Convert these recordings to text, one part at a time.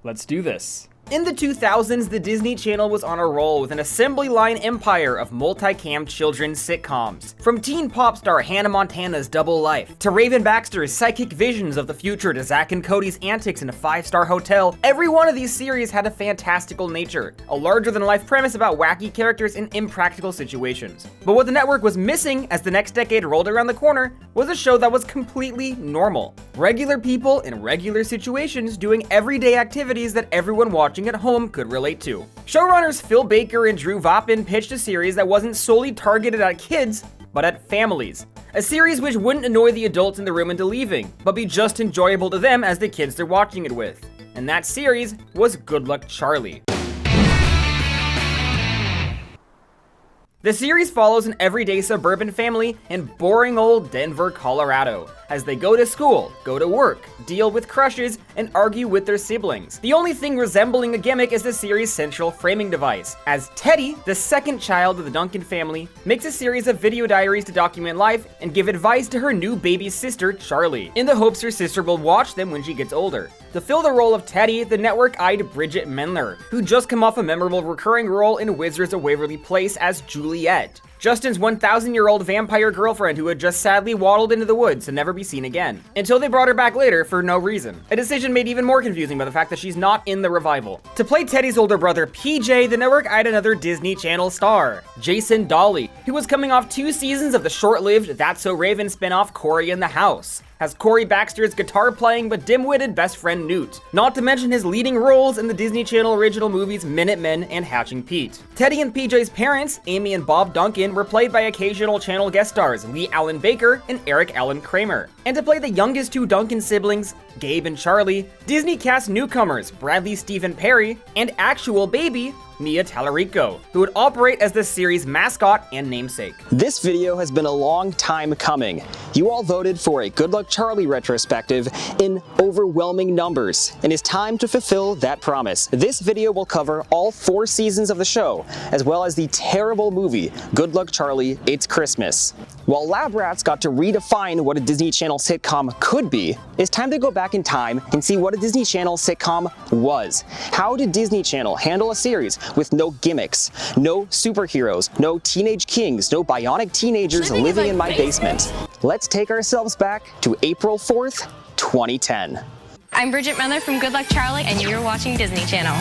Let's do this. In the 2000s, the Disney Channel was on a roll with an assembly line empire of multi-cam children's sitcoms. From teen pop star Hannah Montana's Double Life, to Raven Baxter's psychic visions of the future, to Zack and Cody's antics in a 5-star hotel, every one of these series had a fantastical nature, a larger-than-life premise about wacky characters in impractical situations. But what the network was missing as the next decade rolled around the corner was a show that was completely normal. Regular people in regular situations doing everyday activities that everyone watching at home could relate to. Showrunners Phil Baker and Drew Vopin pitched a series that wasn't solely targeted at kids, but at families. A series which wouldn't annoy the adults in the room into leaving, but be just enjoyable to them as the kids they're watching it with. And that series was Good Luck Charlie. The series follows an everyday suburban family in boring old Denver, Colorado, as they go to school, go to work, deal with crushes, and argue with their siblings. The only thing resembling a gimmick is the series' central framing device, as Teddy, the second child of the Duncan family, makes a series of video diaries to document life and give advice to her new baby sister, Charlie, in the hopes her sister will watch them when she gets older. To fill the role of Teddy, the network eyed Bridget Mendler, who just come off a memorable recurring role in Wizards of Waverly Place as Juliet, Justin's 1,000-year-old vampire girlfriend who had just sadly waddled into the woods to never be seen again, until they brought her back later for no reason. A decision made even more confusing by the fact that she's not in the revival. To play Teddy's older brother PJ, the network eyed another Disney Channel star, Jason Dolly, who was coming off 2 seasons of the short-lived That's So Raven spinoff Cory in the House, has Cory Baxter's guitar-playing but dim-witted best friend Newt, not to mention his leading roles in the Disney Channel original movies Minutemen and Hatching Pete. Teddy and PJ's parents, Amy and Bob Duncan, were played by occasional channel guest stars Lee Allen Baker and Eric Allen Kramer. And to play the youngest 2 Duncan siblings, Gabe and Charlie, Disney cast newcomers Bradley Stephen Perry and actual baby Mia Tallarico, who would operate as the series' mascot and namesake. This video has been a long time coming. You all voted for a Good Luck Charlie retrospective in overwhelming numbers, and it's time to fulfill that promise. This video will cover all 4 seasons of the show, as well as the terrible movie, Good Luck Charlie, It's Christmas. While Lab Rats got to redefine what a Disney Channel sitcom could be, it's time to go back in time and see what a Disney Channel sitcom was. How did Disney Channel handle a series with no gimmicks, no superheroes, no teenage kings, no bionic teenagers living in my basement? Let's take ourselves back to April 4th, 2010. I'm Bridget Mendler from Good Luck Charlie, and you're watching Disney Channel.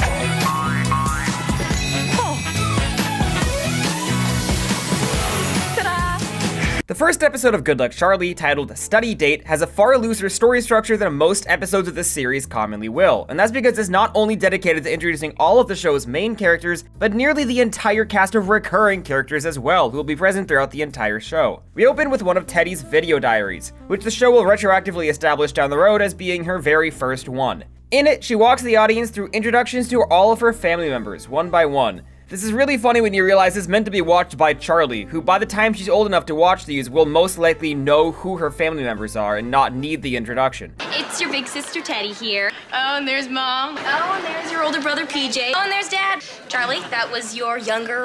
The first episode of Good Luck Charlie, titled Study Date, has a far looser story structure than most episodes of this series commonly will, and that's because it's not only dedicated to introducing all of the show's main characters, but nearly the entire cast of recurring characters as well, who will be present throughout the entire show. We open with one of Teddy's video diaries, which the show will retroactively establish down the road as being her very first one. In it, she walks the audience through introductions to all of her family members, one by one. This is really funny when you realize it's meant to be watched by Charlie, who by the time she's old enough to watch these will most likely know who her family members are and not need the introduction. It's your big sister Teddy here. Oh, and there's Mom. Oh, and there's your older brother PJ. Oh, and there's Dad. Charlie, that was your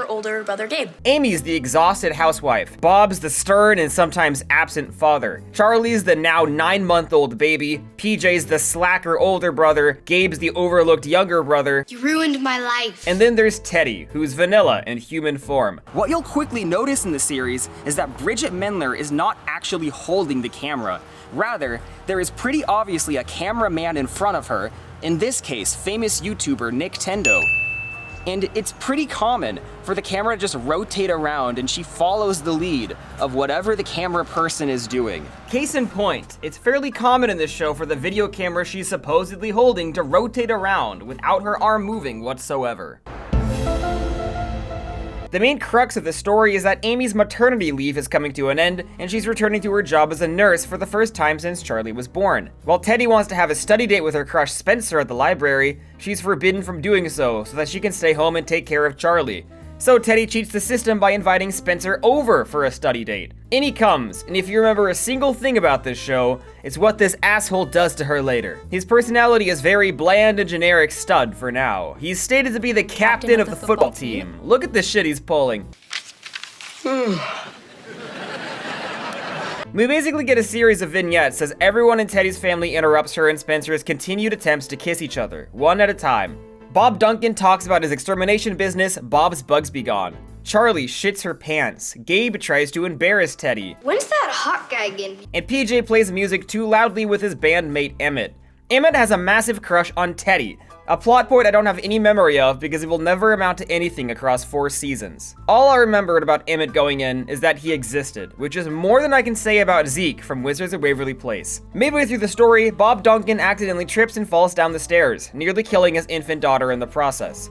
older brother Gabe. Amy's the exhausted housewife. Bob's the stern and sometimes absent father. Charlie's the now 9-month-old baby. PJ's the slacker older brother. Gabe's the overlooked younger brother. You ruined my life. And then there's Teddy, who's vanilla in human form. What you'll quickly notice in the series is that Bridget Mendler is not actually holding the camera. Rather, there is pretty obviously a cameraman in front of her, in this case, famous YouTuber Nick Tendo. And it's pretty common for the camera to just rotate around and she follows the lead of whatever the camera person is doing. Case in point, it's fairly common in this show for the video camera she's supposedly holding to rotate around without her arm moving whatsoever. The main crux of the story is that Amy's maternity leave is coming to an end, and she's returning to her job as a nurse for the first time since Charlie was born. While Teddy wants to have a study date with her crush Spencer at the library, she's forbidden from doing so that she can stay home and take care of Charlie. So Teddy cheats the system by inviting Spencer over for a study date. In he comes, and if you remember a single thing about this show, it's what this asshole does to her later. His personality is very bland and generic stud for now. He's stated to be the captain of the football team. Look at the shit he's pulling. We basically get a series of vignettes as everyone in Teddy's family interrupts her and Spencer's continued attempts to kiss each other, one at a time. Bob Duncan talks about his extermination business, Bob's Bugs Be Gone. Charlie shits her pants. Gabe tries to embarrass Teddy. When's that hot guy again? And PJ plays music too loudly with his bandmate Emmett. Emmett has a massive crush on Teddy, a plot point I don't have any memory of because it will never amount to anything across 4 seasons. All I remembered about Emmett going in is that he existed, which is more than I can say about Zeke from Wizards of Waverly Place. Midway through the story, Bob Duncan accidentally trips and falls down the stairs, nearly killing his infant daughter in the process.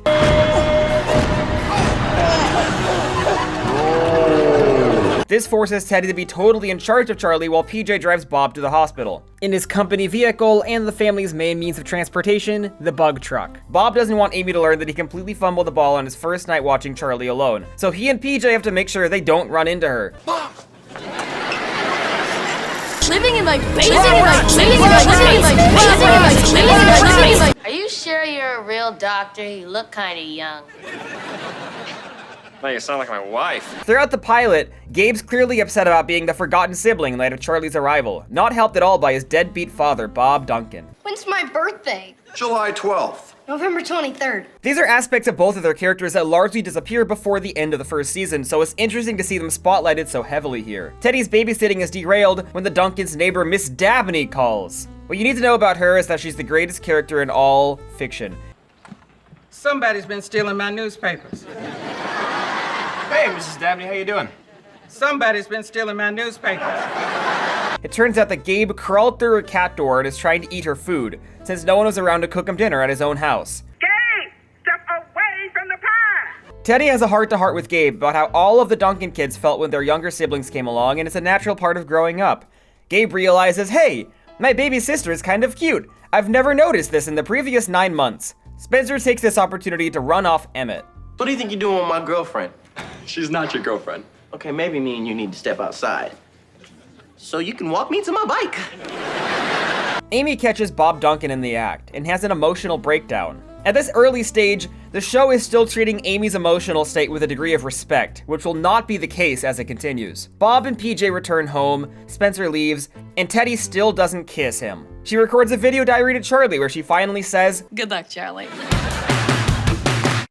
This forces Teddy to be totally in charge of Charlie while PJ drives Bob to the hospital. In his company vehicle and the family's main means of transportation, the bug truck. Bob doesn't want Amy to learn that he completely fumbled the ball on his first night watching Charlie alone, so he and PJ have to make sure they don't run into her. Mom! Living in my basement. Are you sure you're a real doctor? You look kind of young. Well, you sound like my wife. Throughout the pilot, Gabe's clearly upset about being the forgotten sibling in light of Charlie's arrival, not helped at all by his deadbeat father, Bob Duncan. When's my birthday? July 12th. November 23rd. These are aspects of both of their characters that largely disappear before the end of the first season, so it's interesting to see them spotlighted so heavily here. Teddy's babysitting is derailed when the Duncans' neighbor Miss Dabney calls. What you need to know about her is that she's the greatest character in all fiction. Somebody's been stealing my newspapers. Hey, Mrs. Dabney, how you doing? Somebody's been stealing my newspapers. It turns out that Gabe crawled through a cat door and is trying to eat her food, since no one was around to cook him dinner at his own house. Gabe, step away from the pie! Teddy has a heart-to-heart with Gabe about how all of the Duncan kids felt when their younger siblings came along, and it's a natural part of growing up. Gabe realizes, hey, my baby sister is kind of cute. I've never noticed this in the previous 9 months. Spencer takes this opportunity to run off Emmett. What do you think you're doing with my girlfriend? She's not your girlfriend. Okay, maybe me and you need to step outside. So you can walk me to my bike. Amy catches Bob Duncan in the act and has an emotional breakdown. At this early stage, the show is still treating Amy's emotional state with a degree of respect, which will not be the case as it continues. Bob and PJ return home, Spencer leaves, and Teddy still doesn't kiss him. She records a video diary to Charlie where she finally says, Good luck, Charlie.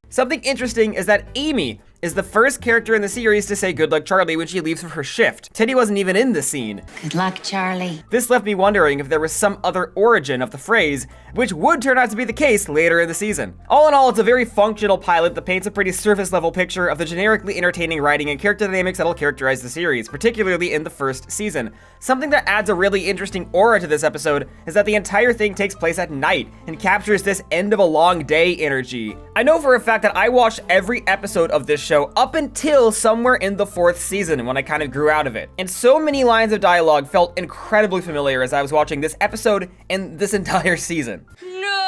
Something interesting is that Amy is the first character in the series to say good luck Charlie when she leaves for her shift. Teddy wasn't even in the scene. Good luck, Charlie. This left me wondering if there was some other origin of the phrase, which would turn out to be the case later in the season. All in all, it's a very functional pilot that paints a pretty surface level picture of the generically entertaining writing and character dynamics that'll characterize the series, particularly in the first season. Something that adds a really interesting aura to this episode is that the entire thing takes place at night and captures this end of a long day energy. I know for a fact that I watched every episode of this show up until somewhere in the 4th season when I kind of grew out of it. And so many lines of dialogue felt incredibly familiar as I was watching this episode and this entire season. No.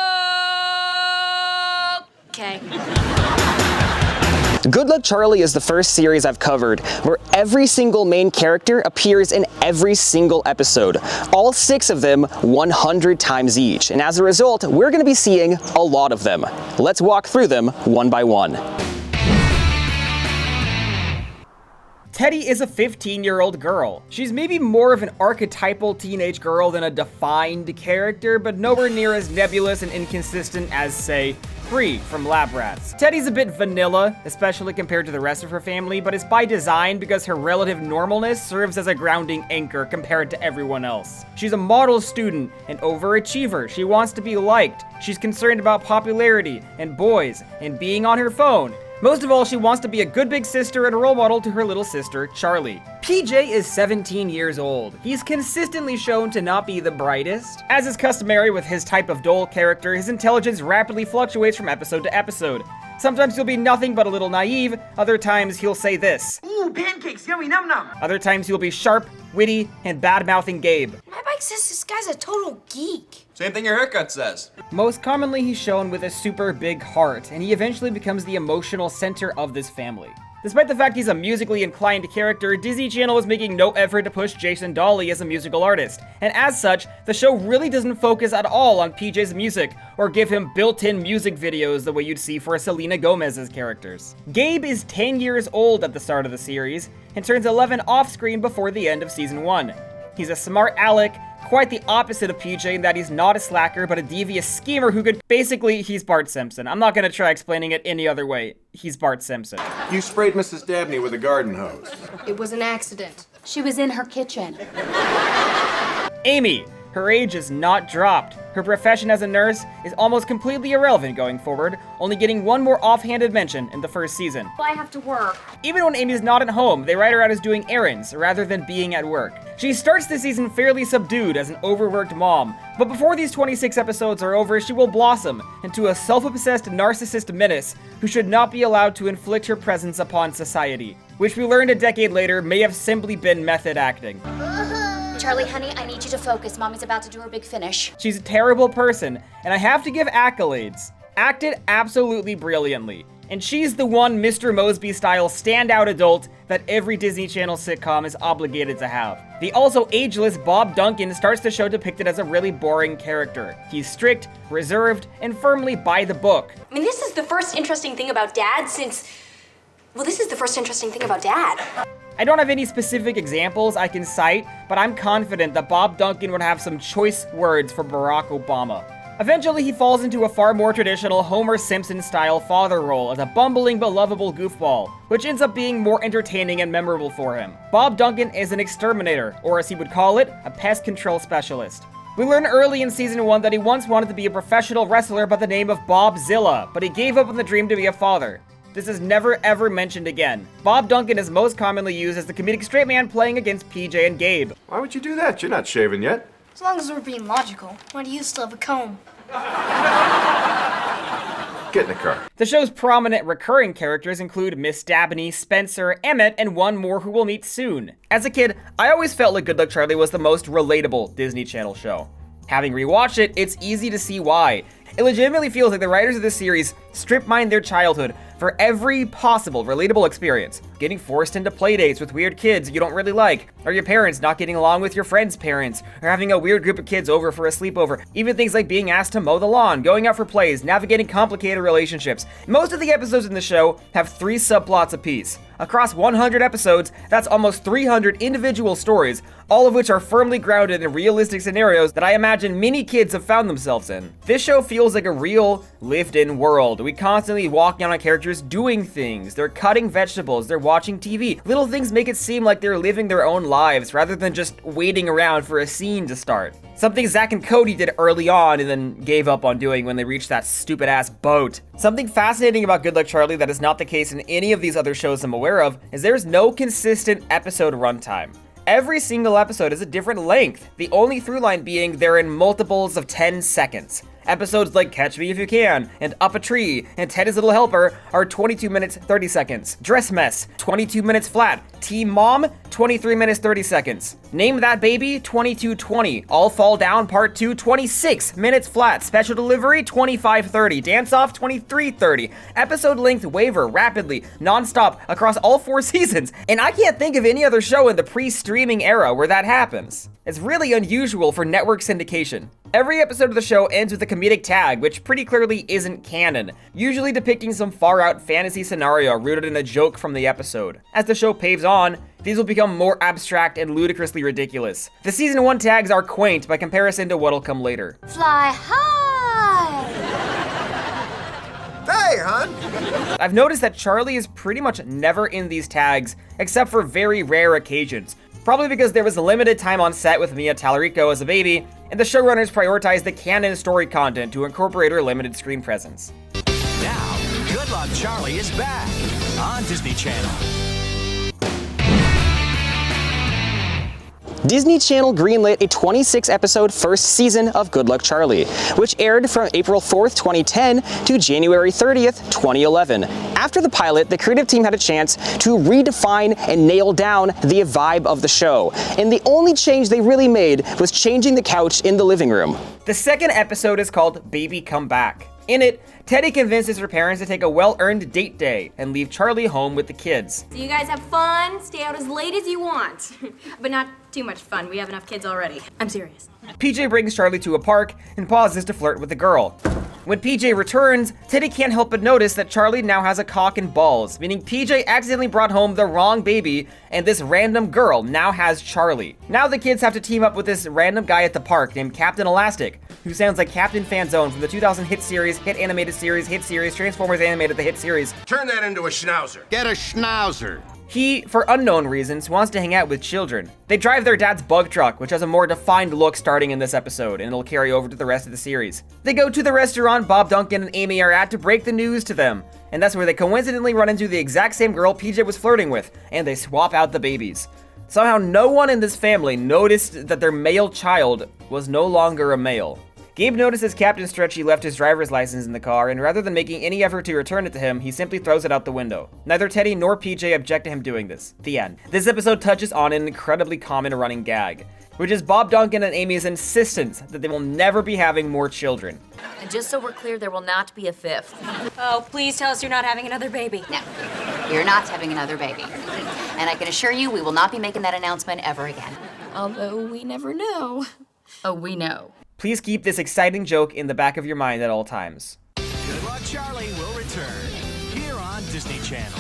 Okay. Good Luck Charlie is the first series I've covered where every single main character appears in every single episode, all 6 of them 100 times each, and as a result, we're going to be seeing a lot of them. Let's walk through them one by one. Teddy is a 15-year-old girl. She's maybe more of an archetypal teenage girl than a defined character, but nowhere near as nebulous and inconsistent as, say, Bree from Lab Rats. Teddy's a bit vanilla, especially compared to the rest of her family, but it's by design because her relative normalness serves as a grounding anchor compared to everyone else. She's a model student, an overachiever. She wants to be liked. She's concerned about popularity and boys and being on her phone. Most of all, she wants to be a good big sister and a role model to her little sister, Charlie. PJ is 17 years old. He's consistently shown to not be the brightest. As is customary with his type of dull character, his intelligence rapidly fluctuates from episode to episode. Sometimes he'll be nothing but a little naive, other times he'll say this. Ooh, pancakes, yummy, num num. Other times he'll be sharp, witty, and bad-mouthing Gabe. My bike says this guy's a total geek. Same thing your haircut says. Most commonly, he's shown with a super big heart, and he eventually becomes the emotional center of this family. Despite the fact he's a musically inclined character, Disney Channel is making no effort to push Jason Dolly as a musical artist, and as such, the show really doesn't focus at all on PJ's music, or give him built-in music videos the way you'd see for Selena Gomez's characters. Gabe is 10 years old at the start of the series, and turns 11 off-screen before the end of Season 1. He's a smart aleck, quite the opposite of PJ in that he's not a slacker, but a devious schemer who could... Basically, he's Bart Simpson. I'm not gonna try explaining it any other way. He's Bart Simpson. You sprayed Mrs. Dabney with a garden hose. It was an accident. She was in her kitchen. Amy. Her age is not dropped. Her profession as a nurse is almost completely irrelevant going forward, only getting one more offhanded mention in the first season. I have to work. Even when Amy's not at home, they write her out as doing errands rather than being at work. She starts the season fairly subdued as an overworked mom, but before these 26 episodes are over, she will blossom into a self-obsessed narcissist menace who should not be allowed to inflict her presence upon society, which we learned a decade later may have simply been method acting. Charlie, honey, I need you to focus. Mommy's about to do her big finish. She's a terrible person, and I have to give accolades. Acted absolutely brilliantly. And she's the one Mr. Mosby-style standout adult that every Disney Channel sitcom is obligated to have. The also ageless Bob Duncan starts the show depicted as a really boring character. He's strict, reserved, and firmly by the book. I mean, this is the first interesting thing about Dad since... Well, this is the first interesting thing about Dad. I don't have any specific examples I can cite, but I'm confident that Bob Duncan would have some choice words for Barack Obama. Eventually, he falls into a far more traditional Homer Simpson-style father role as a bumbling but lovable goofball, which ends up being more entertaining and memorable for him. Bob Duncan is an exterminator, or as he would call it, a pest control specialist. We learn early in season 1 that he once wanted to be a professional wrestler by the name of Bob Zilla, but he gave up on the dream to be a father. This is never ever mentioned again. Bob Duncan is most commonly used as the comedic straight man playing against PJ and Gabe. Why would you do that? You're not shaven yet. As long as we're being logical, why do you still have a comb? Get in the car. The show's prominent recurring characters include Miss Dabney, Spencer, Emmett, and one more who we'll meet soon. As a kid, I always felt like Good Luck Charlie was the most relatable Disney Channel show. Having rewatched it, it's easy to see why. It legitimately feels like the writers of this series strip-mined their childhood for every possible relatable experience. Getting forced into playdates with weird kids you don't really like, or your parents not getting along with your friends' parents, or having a weird group of kids over for a sleepover. Even things like being asked to mow the lawn, going out for plays, navigating complicated relationships. Most of the episodes in the show have 3 subplots apiece. Across 100 episodes, that's almost 300 individual stories, all of which are firmly grounded in realistic scenarios that I imagine many kids have found themselves in. This show feels like a real, lived-in world. We constantly walk down on characters doing things. They're cutting vegetables, they're watching TV. Little things make it seem like they're living their own lives rather than just waiting around for a scene to start. Something Zach and Cody did early on and then gave up on doing when they reached that stupid-ass boat. Something fascinating about Good Luck Charlie that is not the case in any of these other shows I'm aware of is there's no consistent episode runtime. Every single episode is a different length, the only through line being they're in multiples of 10 seconds. Episodes like Catch Me If You Can, and Up a Tree, and Teddy's Little Helper are 22 minutes 30 seconds. Dress Mess, 22 minutes flat. Team Mom, 23 minutes 30 seconds. Name That Baby, 22:20. All Fall Down Part 2, 26 minutes flat. Special Delivery, 25:30. Dance Off, 23:30. Episode length waiver rapidly, non-stop across all 4 seasons. And I can't think of any other show in the pre-streaming era where that happens. It's really unusual for network syndication. Every episode of the show ends with a comedic tag, which pretty clearly isn't canon, usually depicting some far-out fantasy scenario rooted in a joke from the episode. As the show paves on, these will become more abstract and ludicrously ridiculous. The season 1 tags are quaint by comparison to what'll come later. Fly high! Hey, hon! I've noticed that Charlie is pretty much never in these tags, except for very rare occasions. Probably because there was limited time on set with Mia Tallarico as a baby, and the showrunners prioritized the canon story content to incorporate her limited screen presence. Now, Good Luck Charlie is back on Disney Channel. Disney Channel greenlit a 26-episode first season of Good Luck Charlie, which aired from April 4th, 2010 to January 30th, 2011. After the pilot, the creative team had a chance to redefine and nail down the vibe of the show, and the only change they really made was changing the couch in the living room. The second episode is called Baby Come Back. In it, Teddy convinces her parents to take a well-earned date day and leave Charlie home with the kids. So you guys have fun, stay out as late as you want. But not too much fun, we have enough kids already. I'm serious. PJ brings Charlie to a park and pauses to flirt with the girl. When PJ returns, Teddy can't help but notice that Charlie now has a cock and balls, meaning PJ accidentally brought home the wrong baby, and this random girl now has Charlie. Now the kids have to team up with this random guy at the park named Captain Elastic, who sounds like Captain Fanzone from the 2000 hit animated series, Transformers Animated, the hit series. Turn that into a schnauzer. Get a schnauzer. He, for unknown reasons, wants to hang out with children. They drive their dad's bug truck, which has a more defined look starting in this episode, and it'll carry over to the rest of the series. They go to the restaurant Bob, Duncan, and Amy are at to break the news to them, and that's where they coincidentally run into the exact same girl PJ was flirting with, and they swap out the babies. Somehow no one in this family noticed that their male child was no longer a male. Gabe notices Captain Stretchy left his driver's license in the car, and rather than making any effort to return it to him, he simply throws it out the window. Neither Teddy nor PJ object to him doing this. The end. This episode touches on an incredibly common running gag, which is Bob, Duncan, and Amy's insistence that they will never be having more children. And just so we're clear, there will not be a fifth. Oh, please tell us you're not having another baby. No, you're not having another baby. And I can assure you, we will not be making that announcement ever again. Although we never know. Oh, we know. Please keep this exciting joke in the back of your mind at all times. Good Luck Charlie will return here on Disney Channel.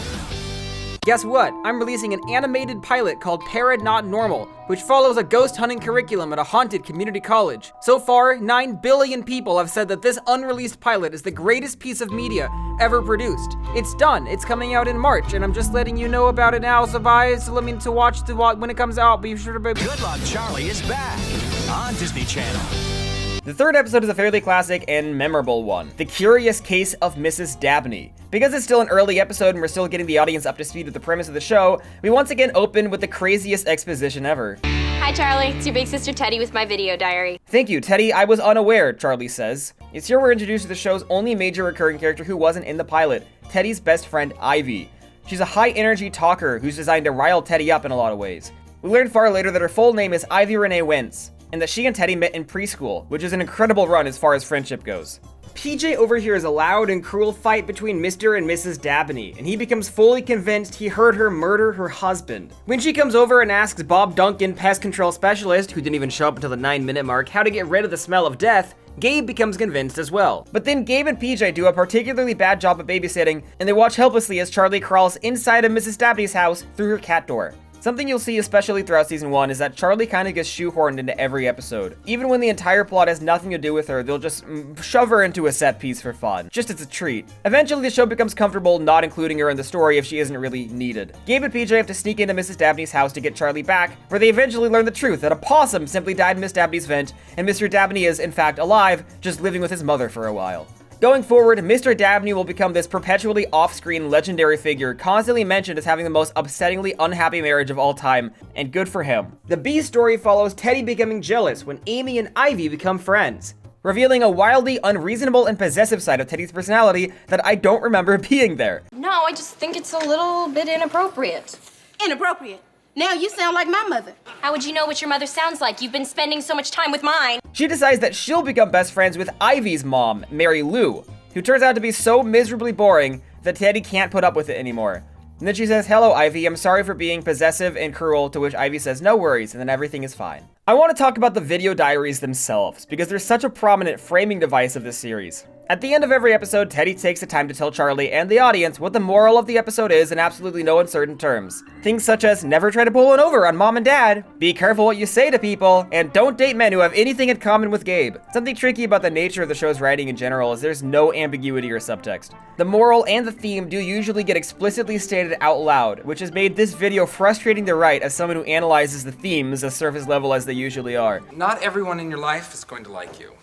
Guess what? I'm releasing an animated pilot called Parrot Not Normal, which follows a ghost hunting curriculum at a haunted community college. So far, 9 billion people have said that this unreleased pilot is the greatest piece of media ever produced. It's done. It's coming out in March, and I'm just letting you know about it now, so watch when it comes out. Be sure to... Good Luck Charlie is back on Disney Channel. The third episode is a fairly classic and memorable one, The Curious Case of Mrs. Dabney. Because it's still an early episode and we're still getting the audience up to speed with the premise of the show, we once again open with the craziest exposition ever. Hi, Charlie. It's your big sister Teddy with my video diary. Thank you, Teddy. I was unaware, Charlie says. It's here we're introduced to the show's only major recurring character who wasn't in the pilot, Teddy's best friend, Ivy. She's a high-energy talker who's designed to rile Teddy up in a lot of ways. We learn far later that her full name is Ivy Renee Wentz, and that she and Teddy met in preschool, which is an incredible run as far as friendship goes. PJ overhears a loud and cruel fight between Mr. and Mrs. Dabney, and he becomes fully convinced he heard her murder her husband. When she comes over and asks Bob Duncan, pest control specialist, who didn't even show up until the 9-minute mark, how to get rid of the smell of death, Gabe becomes convinced as well. But then Gabe and PJ do a particularly bad job of babysitting, and they watch helplessly as Charlie crawls inside of Mrs. Dabney's house through her cat door. Something you'll see especially throughout season 1 is that Charlie kind of gets shoehorned into every episode. Even when the entire plot has nothing to do with her, they'll just shove her into a set piece for fun, just as a treat. Eventually the show becomes comfortable not including her in the story if she isn't really needed. Gabe and PJ have to sneak into Mrs. Dabney's house to get Charlie back, where they eventually learn the truth that a possum simply died in Miss Dabney's vent, and Mr. Dabney is in fact alive, just living with his mother for a while. Going forward, Mr. Dabney will become this perpetually off-screen legendary figure, constantly mentioned as having the most upsettingly unhappy marriage of all time, and good for him. The B story follows Teddy becoming jealous when Amy and Ivy become friends, revealing a wildly unreasonable and possessive side of Teddy's personality that I don't remember being there. No, I just think it's a little bit inappropriate. Inappropriate? Now you sound like my mother. How would you know what your mother sounds like? You've been spending so much time with mine. She decides that she'll become best friends with Ivy's mom, Mary Lou, who turns out to be so miserably boring that Teddy can't put up with it anymore. And then she says, "Hello, Ivy, I'm sorry for being possessive and cruel," to which Ivy says, "No worries," and then everything is fine. I want to talk about the video diaries themselves, because they're such a prominent framing device of this series. At the end of every episode, Teddy takes the time to tell Charlie and the audience what the moral of the episode is in absolutely no uncertain terms. Things such as, never try to pull one over on mom and dad, be careful what you say to people, and don't date men who have anything in common with Gabe. Something tricky about the nature of the show's writing in general is there's no ambiguity or subtext. The moral and the theme do usually get explicitly stated out loud, which has made this video frustrating to write as someone who analyzes the themes as surface level as they usually are. Not everyone in your life is going to like you.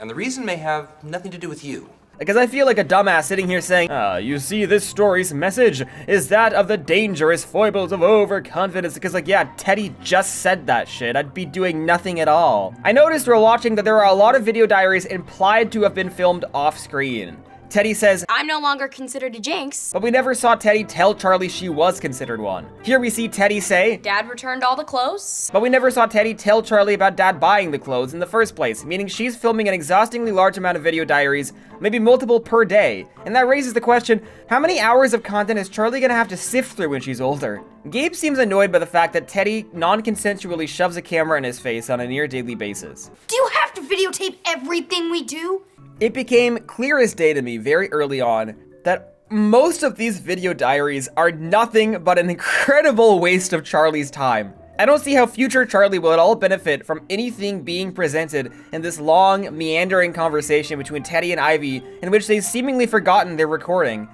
And the reason may have nothing to do with you. Because I feel like a dumbass sitting here saying, you see, this story's message is that of the dangerous foibles of overconfidence. Because like, yeah, Teddy just said that shit. I'd be doing nothing at all. I noticed while watching that there are a lot of video diaries implied to have been filmed off screen. Teddy says, I'm no longer considered a jinx. But we never saw Teddy tell Charlie she was considered one. Here we see Teddy say, Dad returned all the clothes. But we never saw Teddy tell Charlie about Dad buying the clothes in the first place, meaning she's filming an exhaustingly large amount of video diaries, maybe multiple per day. And that raises the question, how many hours of content is Charlie gonna have to sift through when she's older? Gabe seems annoyed by the fact that Teddy non-consensually shoves a camera in his face on a near daily basis. Do you have to videotape everything we do? It became clear as day to me very early on that most of these video diaries are nothing but an incredible waste of Charlie's time. I don't see how future Charlie will at all benefit from anything being presented in this long, meandering conversation between Teddy and Ivy in which they've seemingly forgotten their recording.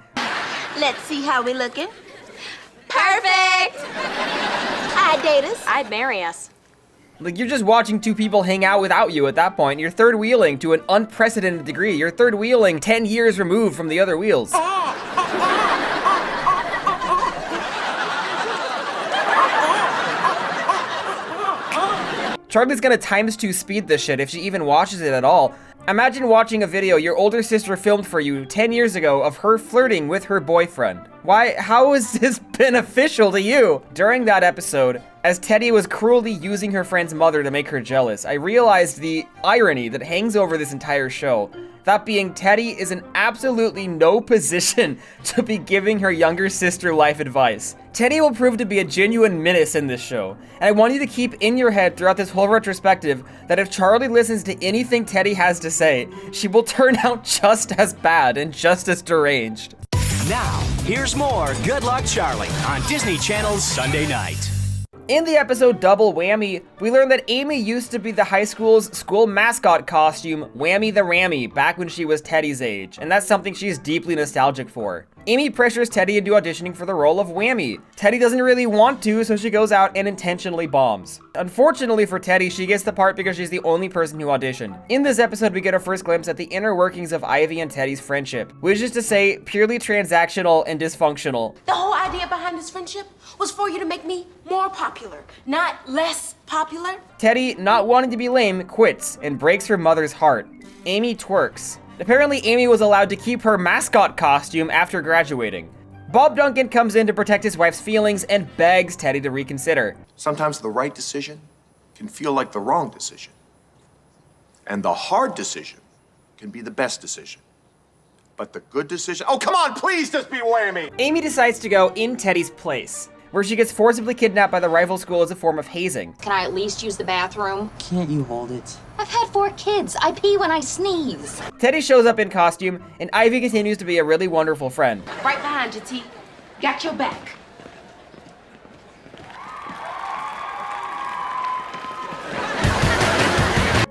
Let's see how we looking. Perfect! I'd date us. I'd marry us. Like, you're just watching two people hang out without you at that point. You're third wheeling to an unprecedented degree. You're third wheeling 10 years removed from the other wheels. Charlie's gonna ×2 speed this shit if she even watches it at all. Imagine watching a video your older sister filmed for you 10 years ago of her flirting with her boyfriend. How is this beneficial to you? During that episode, as Teddy was cruelly using her friend's mother to make her jealous, I realized the irony that hangs over this entire show. That being, Teddy is in absolutely no position to be giving her younger sister life advice. Teddy will prove to be a genuine menace in this show, and I want you to keep in your head throughout this whole retrospective that if Charlie listens to anything Teddy has to say, she will turn out just as bad and just as deranged. Now, here's more Good Luck Charlie on Disney Channel's Sunday night. In the episode Double Whammy, we learn that Amy used to be the high school's school mascot costume, Whammy the Rammy, back when she was Teddy's age, and that's something she's deeply nostalgic for. Amy pressures Teddy into auditioning for the role of Whammy. Teddy doesn't really want to, so she goes out and intentionally bombs. Unfortunately for Teddy, she gets the part because she's the only person who auditioned. In this episode, we get our first glimpse at the inner workings of Ivy and Teddy's friendship, which is to say, purely transactional and dysfunctional. The whole idea behind this friendship was for you to make me more popular, not less popular. Teddy, not wanting to be lame, quits and breaks her mother's heart. Amy twerks. Apparently, Amy was allowed to keep her mascot costume after graduating. Bob Duncan comes in to protect his wife's feelings and begs Teddy to reconsider. Sometimes the right decision can feel like the wrong decision. And the hard decision can be the best decision. But the good decision... Oh, come on, please just be Whammy! Amy decides to go in Teddy's place, where she gets forcibly kidnapped by the rival school as a form of hazing. Can I at least use the bathroom? Can't you hold it? I've had 4 kids. I pee when I sneeze. Teddy shows up in costume, and Ivy continues to be a really wonderful friend. Right behind you, T. Got your back.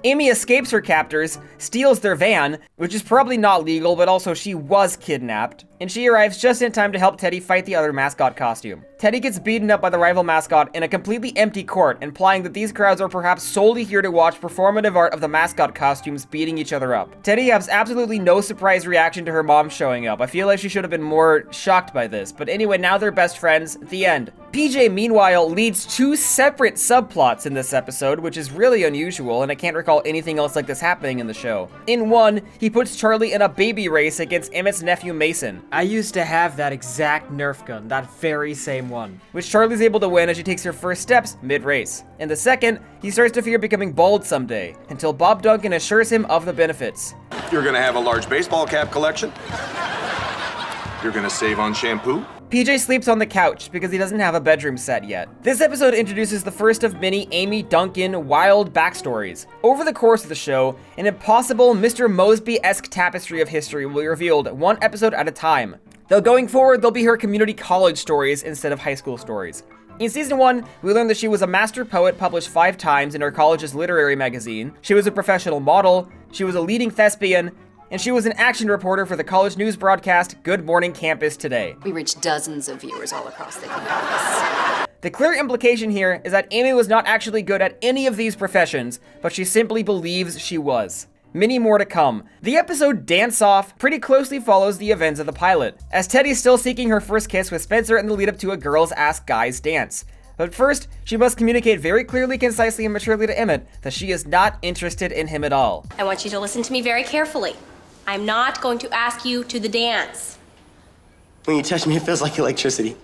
Amy escapes her captors, steals their van, which is probably not legal, but also she was kidnapped, and she arrives just in time to help Teddy fight the other mascot costume. Teddy gets beaten up by the rival mascot in a completely empty court, implying that these crowds are perhaps solely here to watch performative art of the mascot costumes beating each other up. Teddy has absolutely no surprise reaction to her mom showing up. I feel like she should have been more shocked by this, but anyway, now they're best friends. The end. PJ, meanwhile, leads 2 separate subplots in this episode, which is really unusual, and I can't recall anything else like this happening in the show. In one, he puts Charlie in a baby race against Emmett's nephew Mason. I used to have that exact Nerf gun, that very same one, which Charlie's able to win as she takes her first steps mid-race. In the second, he starts to fear becoming bald someday, until Bob Duncan assures him of the benefits. You're gonna have a large baseball cap collection. You're gonna save on shampoo. PJ sleeps on the couch because he doesn't have a bedroom set yet. This episode introduces the first of many Amy Duncan wild backstories. Over the course of the show, an impossible Mr. Mosby-esque tapestry of history will be revealed one episode at a time. Though going forward, they'll be her community college stories instead of high school stories. In season 1, we learned that she was a master poet published 5 times in her college's literary magazine, she was a professional model, she was a leading thespian, and she was an action reporter for the college news broadcast Good Morning Campus Today. We reached dozens of viewers all across the campus. The clear implication here is that Amy was not actually good at any of these professions, but she simply believes she was. Many more to come. The episode Dance Off pretty closely follows the events of the pilot, as Teddy's still seeking her first kiss with Spencer in the lead up to a Girls Ask Guys dance. But first, she must communicate very clearly, concisely, and maturely to Emmett that she is not interested in him at all. I want you to listen to me very carefully. I'm not going to ask you to the dance. When you touch me, it feels like electricity.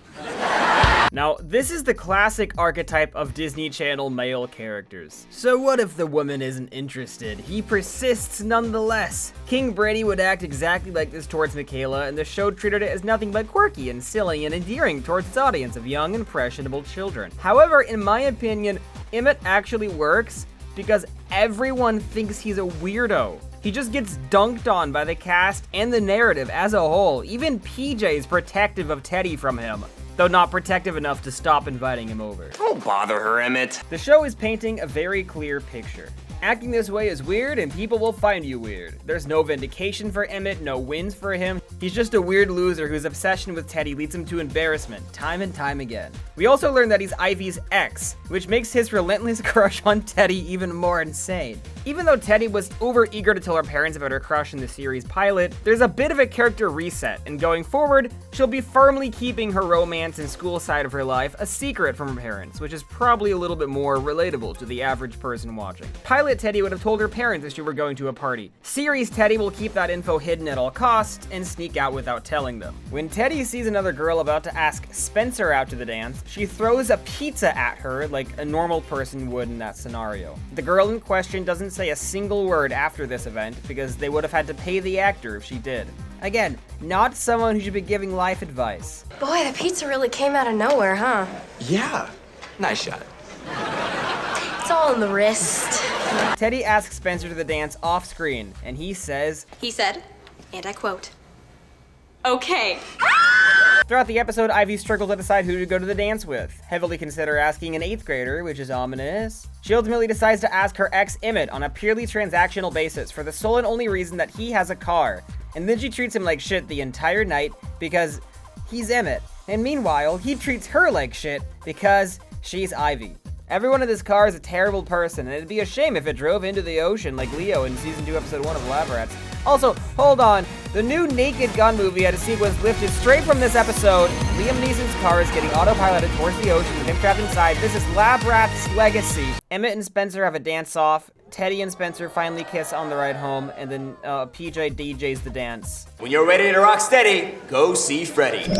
Now, this is the classic archetype of Disney Channel male characters. So what if the woman isn't interested? He persists nonetheless. King Brady would act exactly like this towards Michaela, and the show treated it as nothing but quirky and silly and endearing towards its audience of young, impressionable children. However, in my opinion, Emmett actually works because everyone thinks he's a weirdo. He just gets dunked on by the cast and the narrative as a whole. Even PJ is protective of Teddy from him, though not protective enough to stop inviting him over. Don't bother her, Emmett. The show is painting a very clear picture. Acting this way is weird, and people will find you weird. There's no vindication for Emmett, no wins for him. He's just a weird loser whose obsession with Teddy leads him to embarrassment, time and time again. We also learn that he's Ivy's ex, which makes his relentless crush on Teddy even more insane. Even though Teddy was over-eager to tell her parents about her crush in the series pilot, there's a bit of a character reset, and going forward, she'll be firmly keeping her romance and school side of her life a secret from her parents, which is probably a little bit more relatable to the average person watching. Pilot Teddy would have told her parents if she were going to a party. Series Teddy will keep that info hidden at all costs and sneak out without telling them. When Teddy sees another girl about to ask Spencer out to the dance, she throws a pizza at her like a normal person would in that scenario. The girl in question doesn't say a single word after this event because they would have had to pay the actor if she did. Again, not someone who should be giving life advice. Boy, the pizza really came out of nowhere, huh? Yeah. Nice shot. It's all in the wrist. Teddy asks Spencer to the dance off screen, and he says, He said, and I quote, "Okay." Throughout the episode, Ivy struggles to decide who to go to the dance with. Heavily consider asking an 8th grader, which is ominous. She ultimately decides to ask her ex Emmett on a purely transactional basis for the sole and only reason that he has a car. And then she treats him like shit the entire night because he's Emmett. And meanwhile, he treats her like shit because she's Ivy. Everyone in this car is a terrible person, and it'd be a shame if it drove into the ocean like Leo in season 2 episode 1 of Lab Rats. Also, hold on, the new Naked Gun movie had a sequence lifted straight from this episode. Liam Neeson's car is getting autopiloted towards the ocean with him trapped inside. This is Lab Rats' legacy. Emmett and Spencer have a dance-off. Teddy and Spencer finally kiss on the ride home, and then PJ DJs the dance. When you're ready to rock steady, go see Freddy.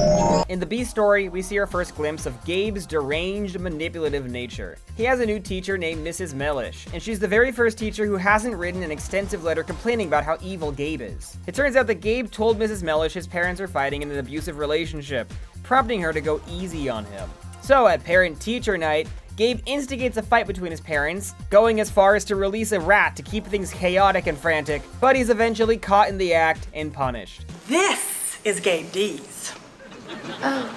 In the B story, we see our first glimpse of Gabe's deranged, manipulative nature. He has a new teacher named Mrs. Mellish, and she's the very first teacher who hasn't written an extensive letter complaining about how evil Gabe is. It turns out that Gabe told Mrs. Mellish his parents are fighting in an abusive relationship, prompting her to go easy on him. So at parent-teacher night, Gabe instigates a fight between his parents, going as far as to release a rat to keep things chaotic and frantic, but he's eventually caught in the act and punished. This is Gabe D's. Oh.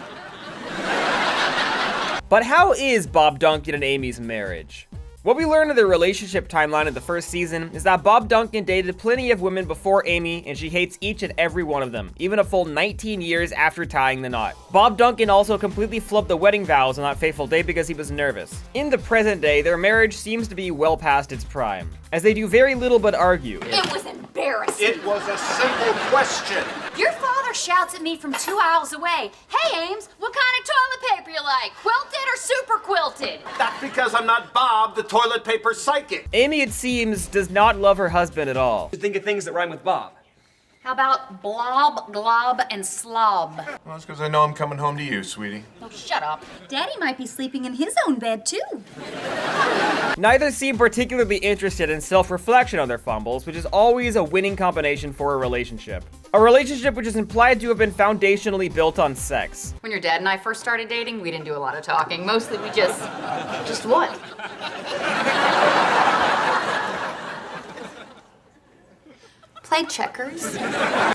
But how is Bob Duncan and Amy's marriage? What we learned of their relationship timeline in the first season is that Bob Duncan dated plenty of women before Amy, and she hates each and every one of them, even a full 19 years after tying the knot. Bob Duncan also completely flubbed the wedding vows on that fateful day because he was nervous. In the present day, their marriage seems to be well past its prime, as they do very little but argue. It was embarrassing. It was a simple question. Your father shouts at me from 2 aisles away. Hey, Ames, what kind of toilet paper you like? Quilted or super quilted? That's because I'm not Bob, the toilet paper psychic. Amy, it seems, does not love her husband at all. Think of things that rhyme with Bob. How about blob, glob, and slob? Well, that's because I know I'm coming home to you, sweetie. Oh, shut up. Daddy might be sleeping in his own bed, too. Neither seem particularly interested in self-reflection on their fumbles, which is always a winning combination for a relationship. A relationship which is implied to have been foundationally built on sex. When your dad and I first started dating, we didn't do a lot of talking. Mostly we just what? Played checkers.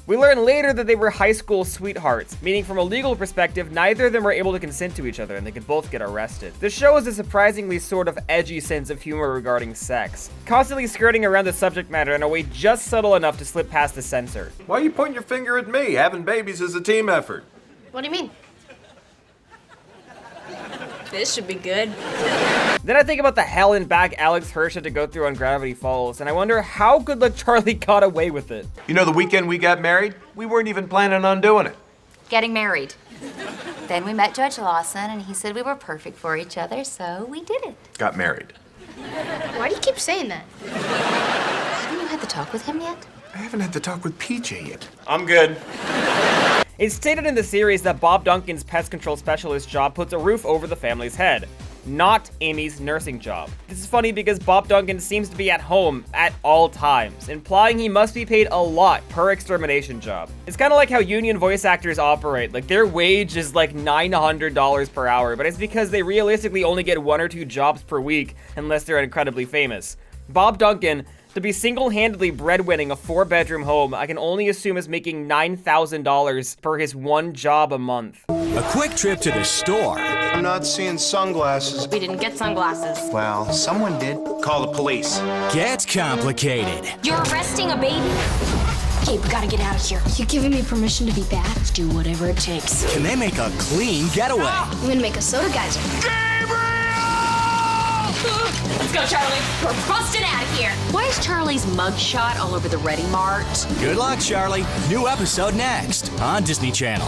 We learn later that they were high school sweethearts, meaning from a legal perspective, neither of them were able to consent to each other and they could both get arrested. The show has a surprisingly sort of edgy sense of humor regarding sex, constantly skirting around the subject matter in a way just subtle enough to slip past the censor. Why are you pointing your finger at me? Having babies is a team effort. What do you mean? This should be good. Then I think about the hell and back Alex Hirsch had to go through on Gravity Falls, and I wonder how Good Luck Charlie got away with it. You know, the weekend we got married, we weren't even planning on doing it. Getting married. Then we met Judge Lawson, and he said we were perfect for each other, so we did it. Got married. Why do you keep saying that? Haven't you had the talk with him yet? I haven't had to talk with PJ yet. I'm good. It's stated in the series that Bob Duncan's pest control specialist job puts a roof over the family's head, not Amy's nursing job. This is funny because Bob Duncan seems to be at home at all times, implying he must be paid a lot per extermination job. It's kind of like how union voice actors operate, like their wage is like $900 per hour, but it's because they realistically only get 1 or 2 jobs per week unless they're incredibly famous. Bob Duncan To be single-handedly breadwinning a 4-bedroom home, I can only assume is making $9,000 for his one job a month. A quick trip to the store. I'm not seeing sunglasses. We didn't get sunglasses. Well, someone did. Call the police. Gets complicated. You're arresting a baby? Okay, we gotta get out of here. You giving me permission to be bad? Let's do whatever it takes. Can they make a clean getaway? I'm gonna make a soda geyser. Let's go, Charlie. We're busting out of here. Why is Charlie's mugshot all over the Ready Mart? Good luck, Charlie. New episode next on Disney Channel.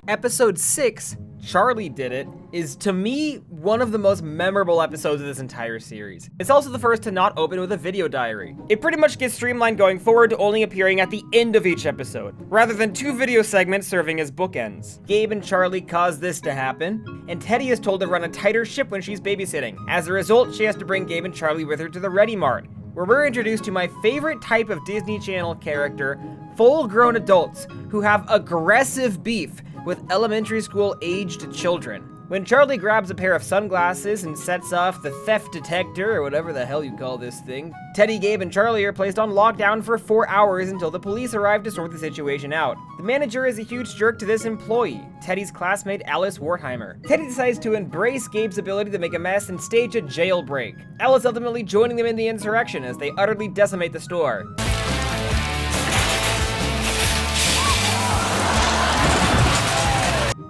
Episode 6, Charlie Did It, is to me one of the most memorable episodes of this entire series. It's also the first to not open with a video diary. It pretty much gets streamlined going forward to only appearing at the end of each episode, rather than 2 video segments serving as bookends. Gabe and Charlie cause this to happen, and Teddy is told to run a tighter ship when she's babysitting. As a result, she has to bring Gabe and Charlie with her to the Ready Mart, where we're introduced to my favorite type of Disney Channel character, full-grown adults who have aggressive beef with elementary school-aged children. When Charlie grabs a pair of sunglasses and sets off the theft detector, or whatever the hell you call this thing, Teddy, Gabe, and Charlie are placed on lockdown for 4 hours until the police arrive to sort the situation out. The manager is a huge jerk to this employee, Teddy's classmate Alice Wertheimer. Teddy decides to embrace Gabe's ability to make a mess and stage a jailbreak, Alice ultimately joining them in the insurrection as they utterly decimate the store.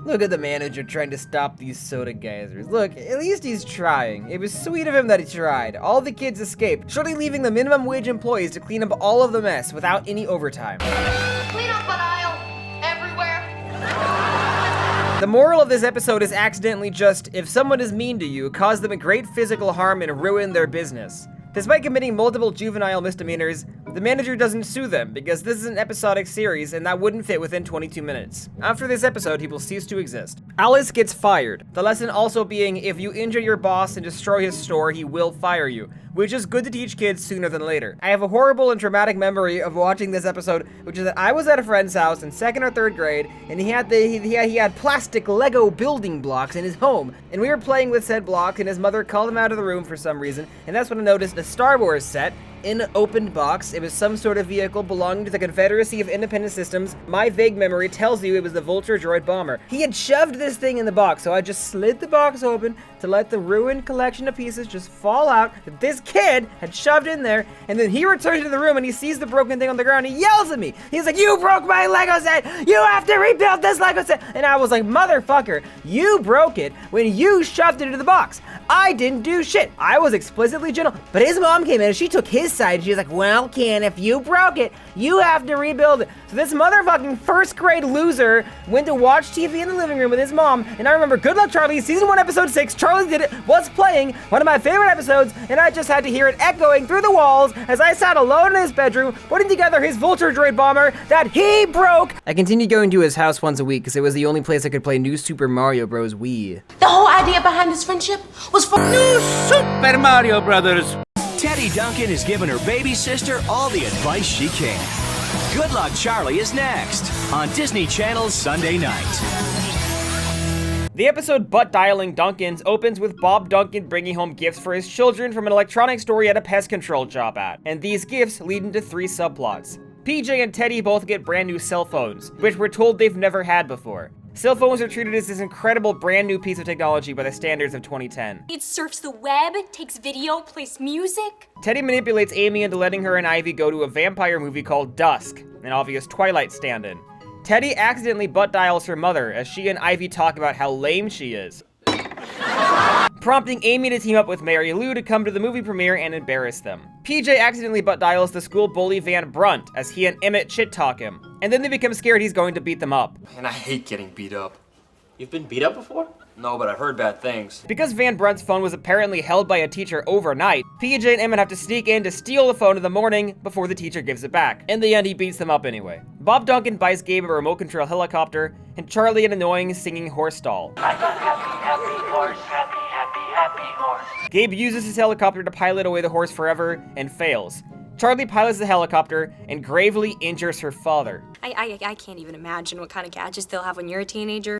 Look at the manager trying to stop these soda geysers. Look, at least he's trying. It was sweet of him that he tried. All the kids escaped, surely leaving the minimum wage employees to clean up all of the mess without any overtime. Clean up an aisle everywhere. The moral of this episode is accidentally just, if someone is mean to you, cause them a great physical harm and ruin their business. Despite committing multiple juvenile misdemeanors, the manager doesn't sue them because this is an episodic series and that wouldn't fit within 22 minutes. After this episode, he will cease to exist. Alice gets fired. The lesson also being, if you injure your boss and destroy his store, he will fire you, which is good to teach kids sooner than later. I have a horrible and traumatic memory of watching this episode, which is that I was at a friend's house in 2nd or 3rd grade, and he had plastic Lego building blocks in his home, and we were playing with said blocks, and his mother called him out of the room for some reason, and that's when I noticed a Star Wars set in an opened box. It was some sort of vehicle belonging to the Confederacy of Independent Systems. My vague memory tells you it was the Vulture droid bomber. He had shoved this thing in the box, so I just slid the box open to let the ruined collection of pieces just fall out that this kid had shoved in there, and then he returns to the room and he sees the broken thing on the ground. He yells at me. He's like, "You broke my Lego set! You have to rebuild this Lego set!" And I was like, "Motherfucker, you broke it when you shoved it into the box. I didn't do shit." I was explicitly gentle, but his mom came in and she took his side. She was like, "Well, Ken, if you broke it, you have to rebuild it." So this motherfucking 1st grade loser went to watch TV in the living room with his mom, and I remember Good Luck Charlie, season 1, episode 6, Charlie Did It, was playing, one of my favorite episodes, and I just had to hear it echoing through the walls as I sat alone in his bedroom, putting together his Vulture droid bomber that he broke. I continued going to his house once a week because it was the only place I could play New Super Mario Bros. Wii. The whole idea behind this friendship was for New Super Mario Brothers. Teddy Duncan has given her baby sister all the advice she can. Good Luck Charlie is next on Disney Channel's Sunday night. The episode Butt Dialing Duncans opens with Bob Duncan bringing home gifts for his children from an electronics store he had a pest control job at, and these gifts lead into 3 subplots. PJ and Teddy both get brand new cell phones, which we're told they've never had before. Cell phones are treated as this incredible brand new piece of technology by the standards of 2010. It surfs the web, takes video, plays music. Teddy manipulates Amy into letting her and Ivy go to a vampire movie called Dusk, an obvious Twilight stand-in. Teddy accidentally butt dials her mother as she and Ivy talk about how lame she is, prompting Amy to team up with Mary Lou to come to the movie premiere and embarrass them. PJ accidentally butt dials the school bully Van Brunt as he and Emmett shit-talk him, and then they become scared he's going to beat them up. Man, I hate getting beat up. You've been beat up before? No, but I've heard bad things. Because Van Brunt's phone was apparently held by a teacher overnight, PJ and Emmett have to sneak in to steal the phone in the morning before the teacher gives it back. In the end, he beats them up anyway. Bob Duncan buys Gabe a remote control helicopter, and Charlie an annoying singing horse doll. I'm a happy horse, happy horse. Gabe uses his helicopter to pilot away the horse forever and fails. Charlie pilots the helicopter and gravely injures her father. I can't even imagine what kind of gadgets they'll have when you're a teenager.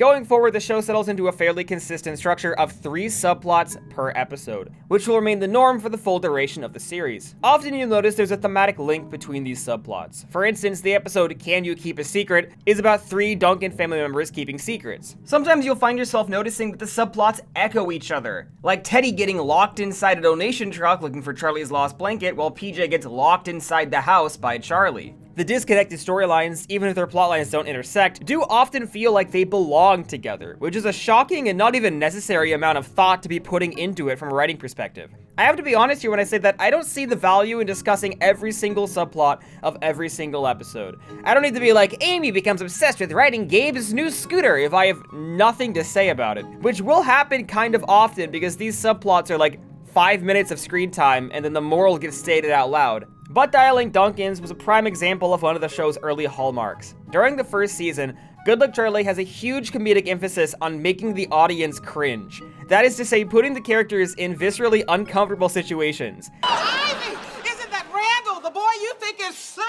Going forward, the show settles into a fairly consistent structure of 3 subplots per episode, which will remain the norm for the full duration of the series. Often you'll notice there's a thematic link between these subplots. For instance, the episode Can You Keep a Secret is about 3 Duncan family members keeping secrets. Sometimes you'll find yourself noticing that the subplots echo each other, like Teddy getting locked inside a donation truck looking for Charlie's lost blanket while PJ gets locked inside the house by Charlie. The disconnected storylines, even if their plotlines don't intersect, do often feel like they belong together, which is a shocking and not even necessary amount of thought to be putting into it from a writing perspective. I have to be honest here when I say that I don't see the value in discussing every single subplot of every single episode. I don't need to be like, Amy becomes obsessed with riding Gabe's new scooter if I have nothing to say about it, which will happen kind of often because these subplots are like 5 minutes of screen time and then the moral gets stated out loud. Butt dialing Duncans was a prime example of one of the show's early hallmarks. During the first season, Good Luck Charlie has a huge comedic emphasis on making the audience cringe. That is to say, putting the characters in viscerally uncomfortable situations. Ivy, isn't that Randall, the boy you think is so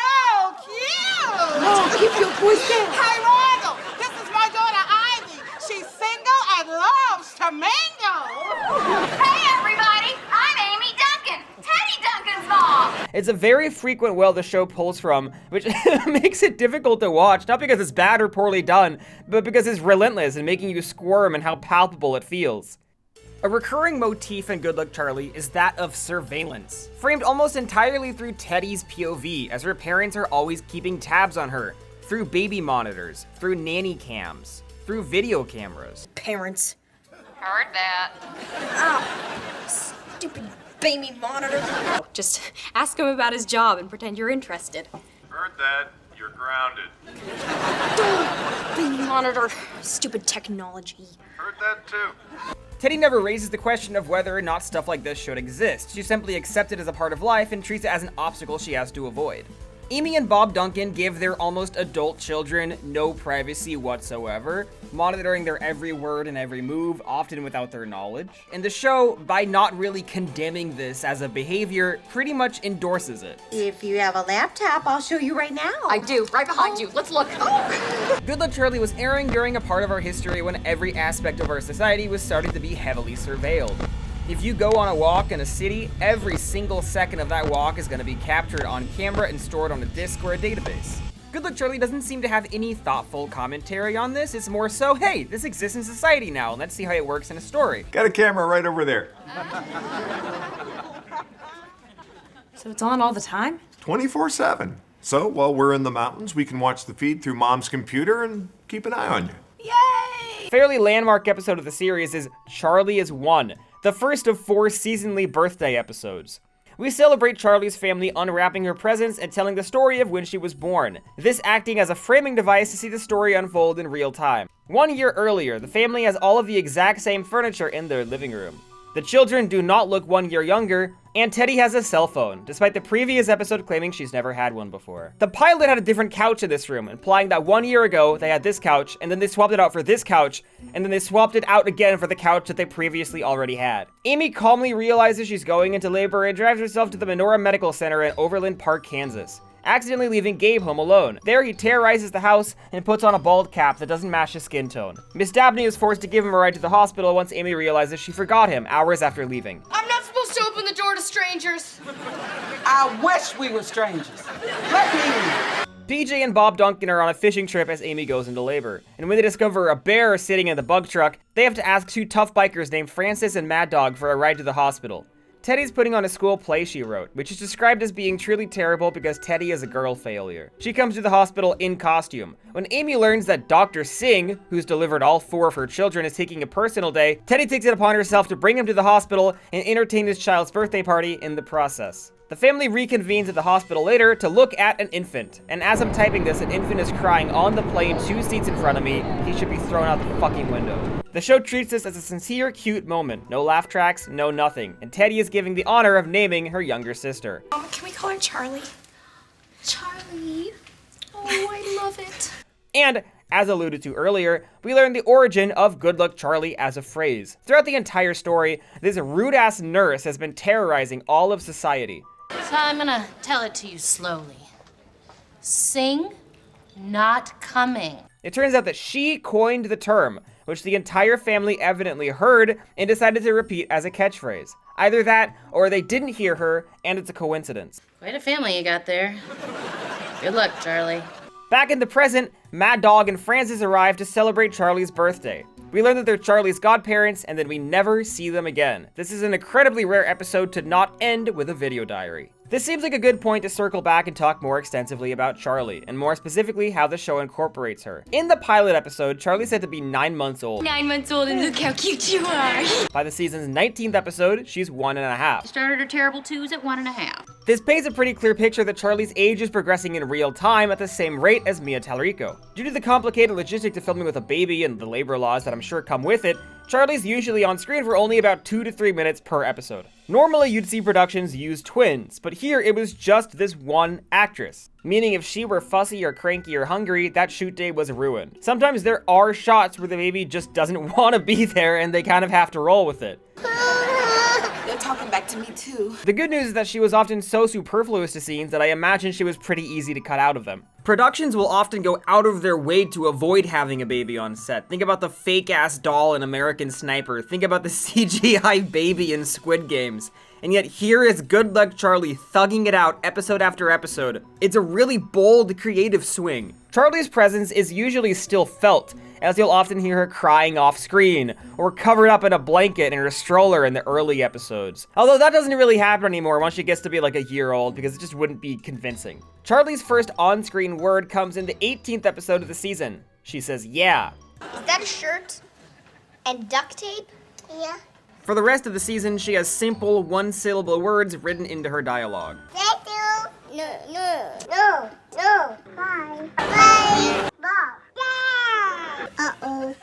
cute? Oh, keep your voice down. Hey, Randall, this is my daughter Ivy. She's single and loves to mingle. Hey, everybody! I'm Amy Duncan, Teddy Duncan's mom! It's a very frequent well the show pulls from, which makes it difficult to watch, not because it's bad or poorly done, but because it's relentless in making you squirm and how palpable it feels. A recurring motif in Good Luck Charlie is that of surveillance, framed almost entirely through Teddy's POV, as her parents are always keeping tabs on her, through baby monitors, through nanny cams, through video cameras. Parents. Heard that. Oh, stupid baby monitor. Just ask him about his job and pretend you're interested. Heard that. You're grounded. Baby monitor. Stupid technology. Heard that too. Teddy never raises the question of whether or not stuff like this should exist. She simply accepts it as a part of life and treats it as an obstacle she has to avoid. Amy and Bob Duncan give their almost adult children no privacy whatsoever, monitoring their every word and every move, often without their knowledge. And the show, by not really condemning this as a behavior, pretty much endorses it. If you have a laptop, I'll show you right now. I do, right behind you. Let's look. Good Luck Charlie was airing during a part of our history when every aspect of our society was starting to be heavily surveilled. If you go on a walk in a city, every single second of that walk is going to be captured on camera and stored on a disk or a database. Good Luck Charlie doesn't seem to have any thoughtful commentary on this. It's more so, hey, this exists in society now, and let's see how it works in a story. Got a camera right over there. So it's on all the time? 24/7. So while we're in the mountains, we can watch the feed through Mom's computer and keep an eye on you. Yay! Fairly landmark episode of the series is Charlie is One, the first of 4 seasonally birthday episodes. We celebrate Charlie's family unwrapping her presents and telling the story of when she was born, this acting as a framing device to see the story unfold in real time. 1 year earlier, the family has all of the exact same furniture in their living room. The children do not look 1 year younger, and Teddy has a cell phone, despite the previous episode claiming she's never had one before. The pilot had a different couch in this room, implying that 1 year ago they had this couch, and then they swapped it out for this couch, and then they swapped it out again for the couch that they previously already had. Amy calmly realizes she's going into labor and drives herself to the Menorah Medical Center in Overland Park, Kansas, accidentally leaving Gabe home alone. There, he terrorizes the house and puts on a bald cap that doesn't match his skin tone. Miss Dabney is forced to give him a ride to the hospital once Amy realizes she forgot him hours after leaving. I'm not supposed to open the door to strangers. I wish we were strangers. Let me in. PJ and Bob Duncan are on a fishing trip as Amy goes into labor, and when they discover a bear sitting in the bug truck, they have to ask 2 tough bikers named Francis and Mad Dog for a ride to the hospital. Teddy's putting on a school play she wrote, which is described as being truly terrible because Teddy is a girl failure. She comes to the hospital in costume. When Amy learns that Dr. Singh, who's delivered all 4 of her children, is taking a personal day, Teddy takes it upon herself to bring him to the hospital and entertain his child's birthday party in the process. The family reconvenes at the hospital later to look at an infant, and as I'm typing this, an infant is crying on the plane 2 seats in front of me. He should be thrown out the fucking window. The show treats this as a sincere, cute moment. No laugh tracks, no nothing. And Teddy is giving the honor of naming her younger sister. Can we call her Charlie? Charlie. Oh, I love it. And, as alluded to earlier, we learn the origin of Good Luck Charlie as a phrase. Throughout the entire story, this rude-ass nurse has been terrorizing all of society. So I'm gonna tell it to you slowly. Sing, not coming. It turns out that she coined the term, which the entire family evidently heard and decided to repeat as a catchphrase. Either that, or they didn't hear her, and it's a coincidence. Quite a family you got there. Good luck, Charlie. Back in the present, Mad Dog and Francis arrive to celebrate Charlie's birthday. We learn that they're Charlie's godparents, and then we never see them again. This is an incredibly rare episode to not end with a video diary. This seems like a good point to circle back and talk more extensively about Charlie, and more specifically how the show incorporates her. In the pilot episode, Charlie's said to be 9 months old. 9 months old and look how cute you are. By the season's 19th episode, she's 1.5. Started her terrible twos at 1.5. This paints a pretty clear picture that Charlie's age is progressing in real time at the same rate as Mia Tallarico. Due to the complicated logistics of filming with a baby and the labor laws that I'm sure come with it, Charlie's usually on screen for only about 2 to 3 minutes per episode. Normally you'd see productions use twins, but here it was just this one actress. Meaning if she were fussy or cranky or hungry, that shoot day was ruined. Sometimes there are shots where the baby just doesn't want to be there and they kind of have to roll with it. They're talking back to me too. The good news is that she was often so superfluous to scenes that I imagine she was pretty easy to cut out of them. Productions will often go out of their way to avoid having a baby on set. Think about the fake-ass doll in American Sniper. Think about the CGI baby in Squid Games. And yet here is Good Luck Charlie thugging it out episode after episode. It's a really bold, creative swing. Charlie's presence is usually still felt, as you'll often hear her crying off screen, or covered up in a blanket in her stroller in the early episodes. Although that doesn't really happen anymore once she gets to be like a year old, because it just wouldn't be convincing. Charlie's first on-screen word comes in the 18th episode of the season. She says, "yeah." Is that a shirt? And duct tape? Yeah. For the rest of the season, she has simple, one-syllable words written into her dialogue. Thank you. No. Bye. Bye. Uh-oh.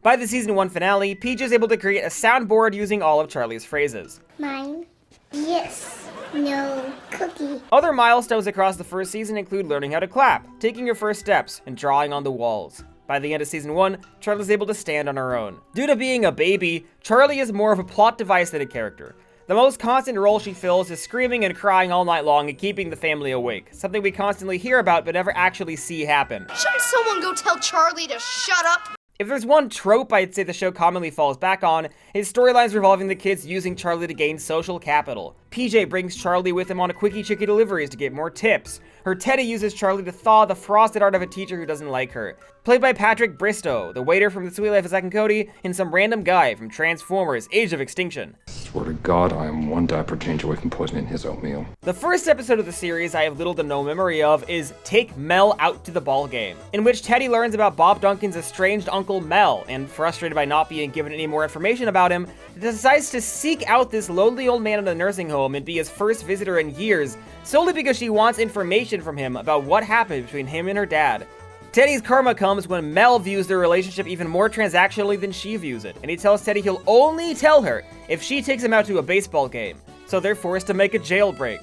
By the season 1 finale, Peach is able to create a soundboard using all of Charlie's phrases. Mine. Yes. No. Cookie. Other milestones across the first season include learning how to clap, taking your first steps, and drawing on the walls. By the end of season 1, Charlie's able to stand on her own. Due to being a baby, Charlie is more of a plot device than a character. The most constant role she fills is screaming and crying all night long and keeping the family awake, something we constantly hear about but never actually see happen. Shouldn't someone go tell Charlie to shut up? If there's one trope I'd say the show commonly falls back on, his storylines revolving the kids using Charlie to gain social capital. PJ brings Charlie with him on quickie chickie deliveries to get more tips. Her Teddy uses Charlie to thaw the frosted heart of a teacher who doesn't like her. Played by Patrick Bristow, the waiter from The Sweet Life of Zack and Cody, and some random guy from Transformers: Age of Extinction. Swear to God, I am one diaper change away from poisoning his oatmeal. The first episode of the series I have little to no memory of is Take Mel Out to the Ball Game, in which Teddy learns about Bob Duncan's estranged uncle Mel, and frustrated by not being given any more information about him, decides to seek out this lonely old man in a nursing home and be his first visitor in years, solely because she wants information from him about what happened between him and her dad. Teddy's karma comes when Mel views their relationship even more transactionally than she views it, and he tells Teddy he'll only tell her if she takes him out to a baseball game, so they're forced to make a jailbreak.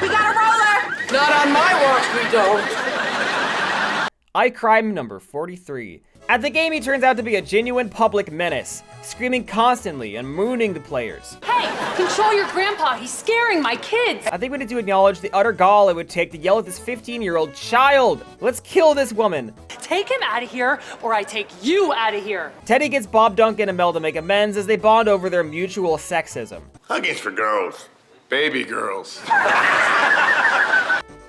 We got a roller! Not on my watch, we don't. iCrime number 43. At the game, he turns out to be a genuine public menace, screaming constantly and mooning the players. Hey, control your grandpa, he's scaring my kids! I think we need to acknowledge the utter gall it would take to yell at this 15-year-old child. Let's kill this woman. Take him out of here, or I take you out of here. Teddy gets Bob Duncan and Mel to make amends as they bond over their mutual sexism. Hugging's for girls. Baby girls.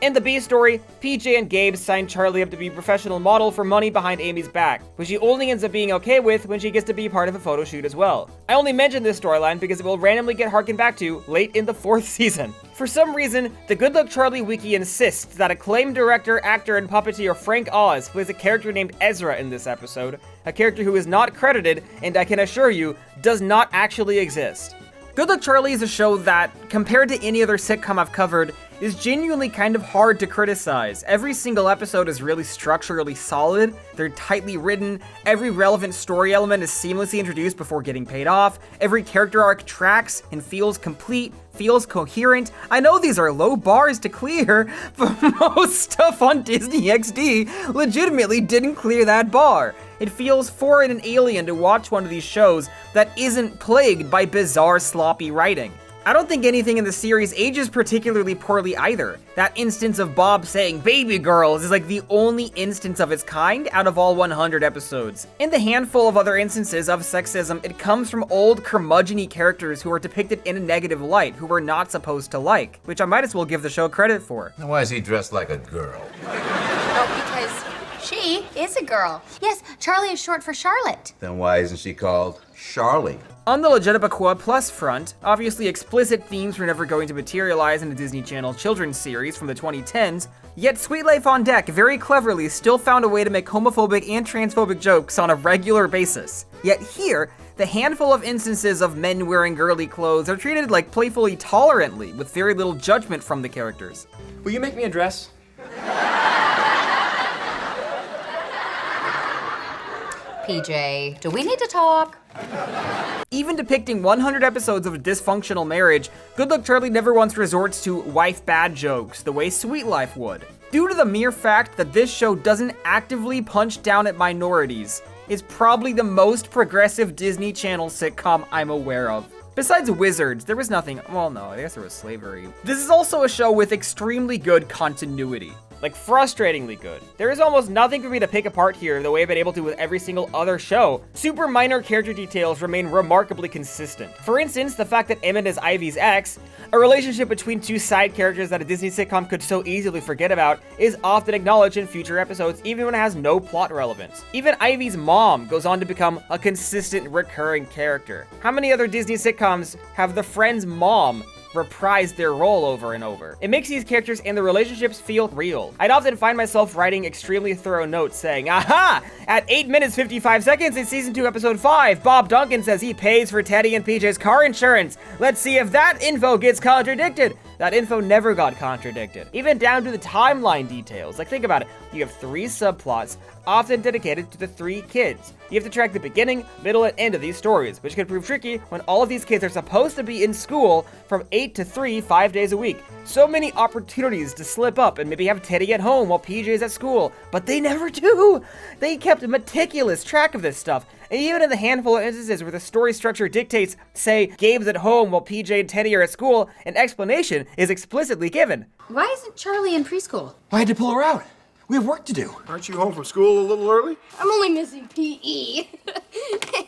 In the B story, PJ and Gabe sign Charlie up to be a professional model for money behind Amy's back, which she only ends up being okay with when she gets to be part of a photo shoot as well. I only mention this storyline because it will randomly get harkened back to late in the 4th season. For some reason, the Good Luck Charlie wiki insists that acclaimed director, actor, and puppeteer Frank Oz plays a character named Ezra in this episode, a character who is not credited, and I can assure you, does not actually exist. Good Luck Charlie is a show that, compared to any other sitcom I've covered, is genuinely kind of hard to criticize. Every single episode is really structurally solid, they're tightly written, every relevant story element is seamlessly introduced before getting paid off, every character arc tracks and feels complete, feels coherent. I know these are low bars to clear, but most stuff on Disney XD legitimately didn't clear that bar. It feels foreign and alien to watch one of these shows that isn't plagued by bizarre, sloppy writing. I don't think anything in the series ages particularly poorly either. That instance of Bob saying baby girls is like the only instance of its kind out of all 100 episodes. In the handful of other instances of sexism, it comes from old curmudgeon-y characters who are depicted in a negative light, who we're not supposed to like, which I might as well give the show credit for. Now why is he dressed like a girl? Oh, because she is a girl. Yes, Charlie is short for Charlotte. Then why isn't she called Charlie? On the Legenipaqua Plus front, obviously explicit themes were never going to materialize in a Disney Channel children's series from the 2010s, yet Sweet Life on Deck very cleverly still found a way to make homophobic and transphobic jokes on a regular basis. Yet here, the handful of instances of men wearing girly clothes are treated like playfully tolerantly, with very little judgment from the characters. Will you make me a dress? PJ, do we need to talk? Even depicting 100 episodes of a dysfunctional marriage, Good Luck Charlie never once resorts to wife bad jokes the way Sweet Life would. Due to the mere fact that this show doesn't actively punch down at minorities, it's probably the most progressive Disney Channel sitcom I'm aware of. Besides Wizards, there was nothing, well no, I guess there was slavery. This is also a show with extremely good continuity. Like, frustratingly good. There is almost nothing for me to pick apart here the way I've been able to with every single other show. Super minor character details remain remarkably consistent. For instance, the fact that Emmett is Ivy's ex, a relationship between two side characters that a Disney sitcom could so easily forget about, is often acknowledged in future episodes even when it has no plot relevance. Even Ivy's mom goes on to become a consistent recurring character. How many other Disney sitcoms have the friend's mom reprise their role over and over? It makes these characters and the relationships feel real. I'd often find myself writing extremely thorough notes saying, aha! At 8 minutes 55 seconds in season 2 episode 5, Bob Duncan says he pays for Teddy and PJ's car insurance. Let's see if that info gets contradicted. That info never got contradicted. Even down to the timeline details. Like, think about it. You have 3 subplots, often dedicated to the 3 kids. You have to track the beginning, middle, and end of these stories, which can prove tricky when all of these kids are supposed to be in school from 8 to 3, 5 days a week. So many opportunities to slip up and maybe have Teddy at home while PJ is at school, but they never do. They kept meticulous track of this stuff. And even in the handful of instances where the story structure dictates, say, Gabe's at home while PJ and Teddy are at school, an explanation is explicitly given. Why isn't Charlie in preschool? I had to pull her out. We have work to do. Aren't you home from school a little early? I'm only missing PE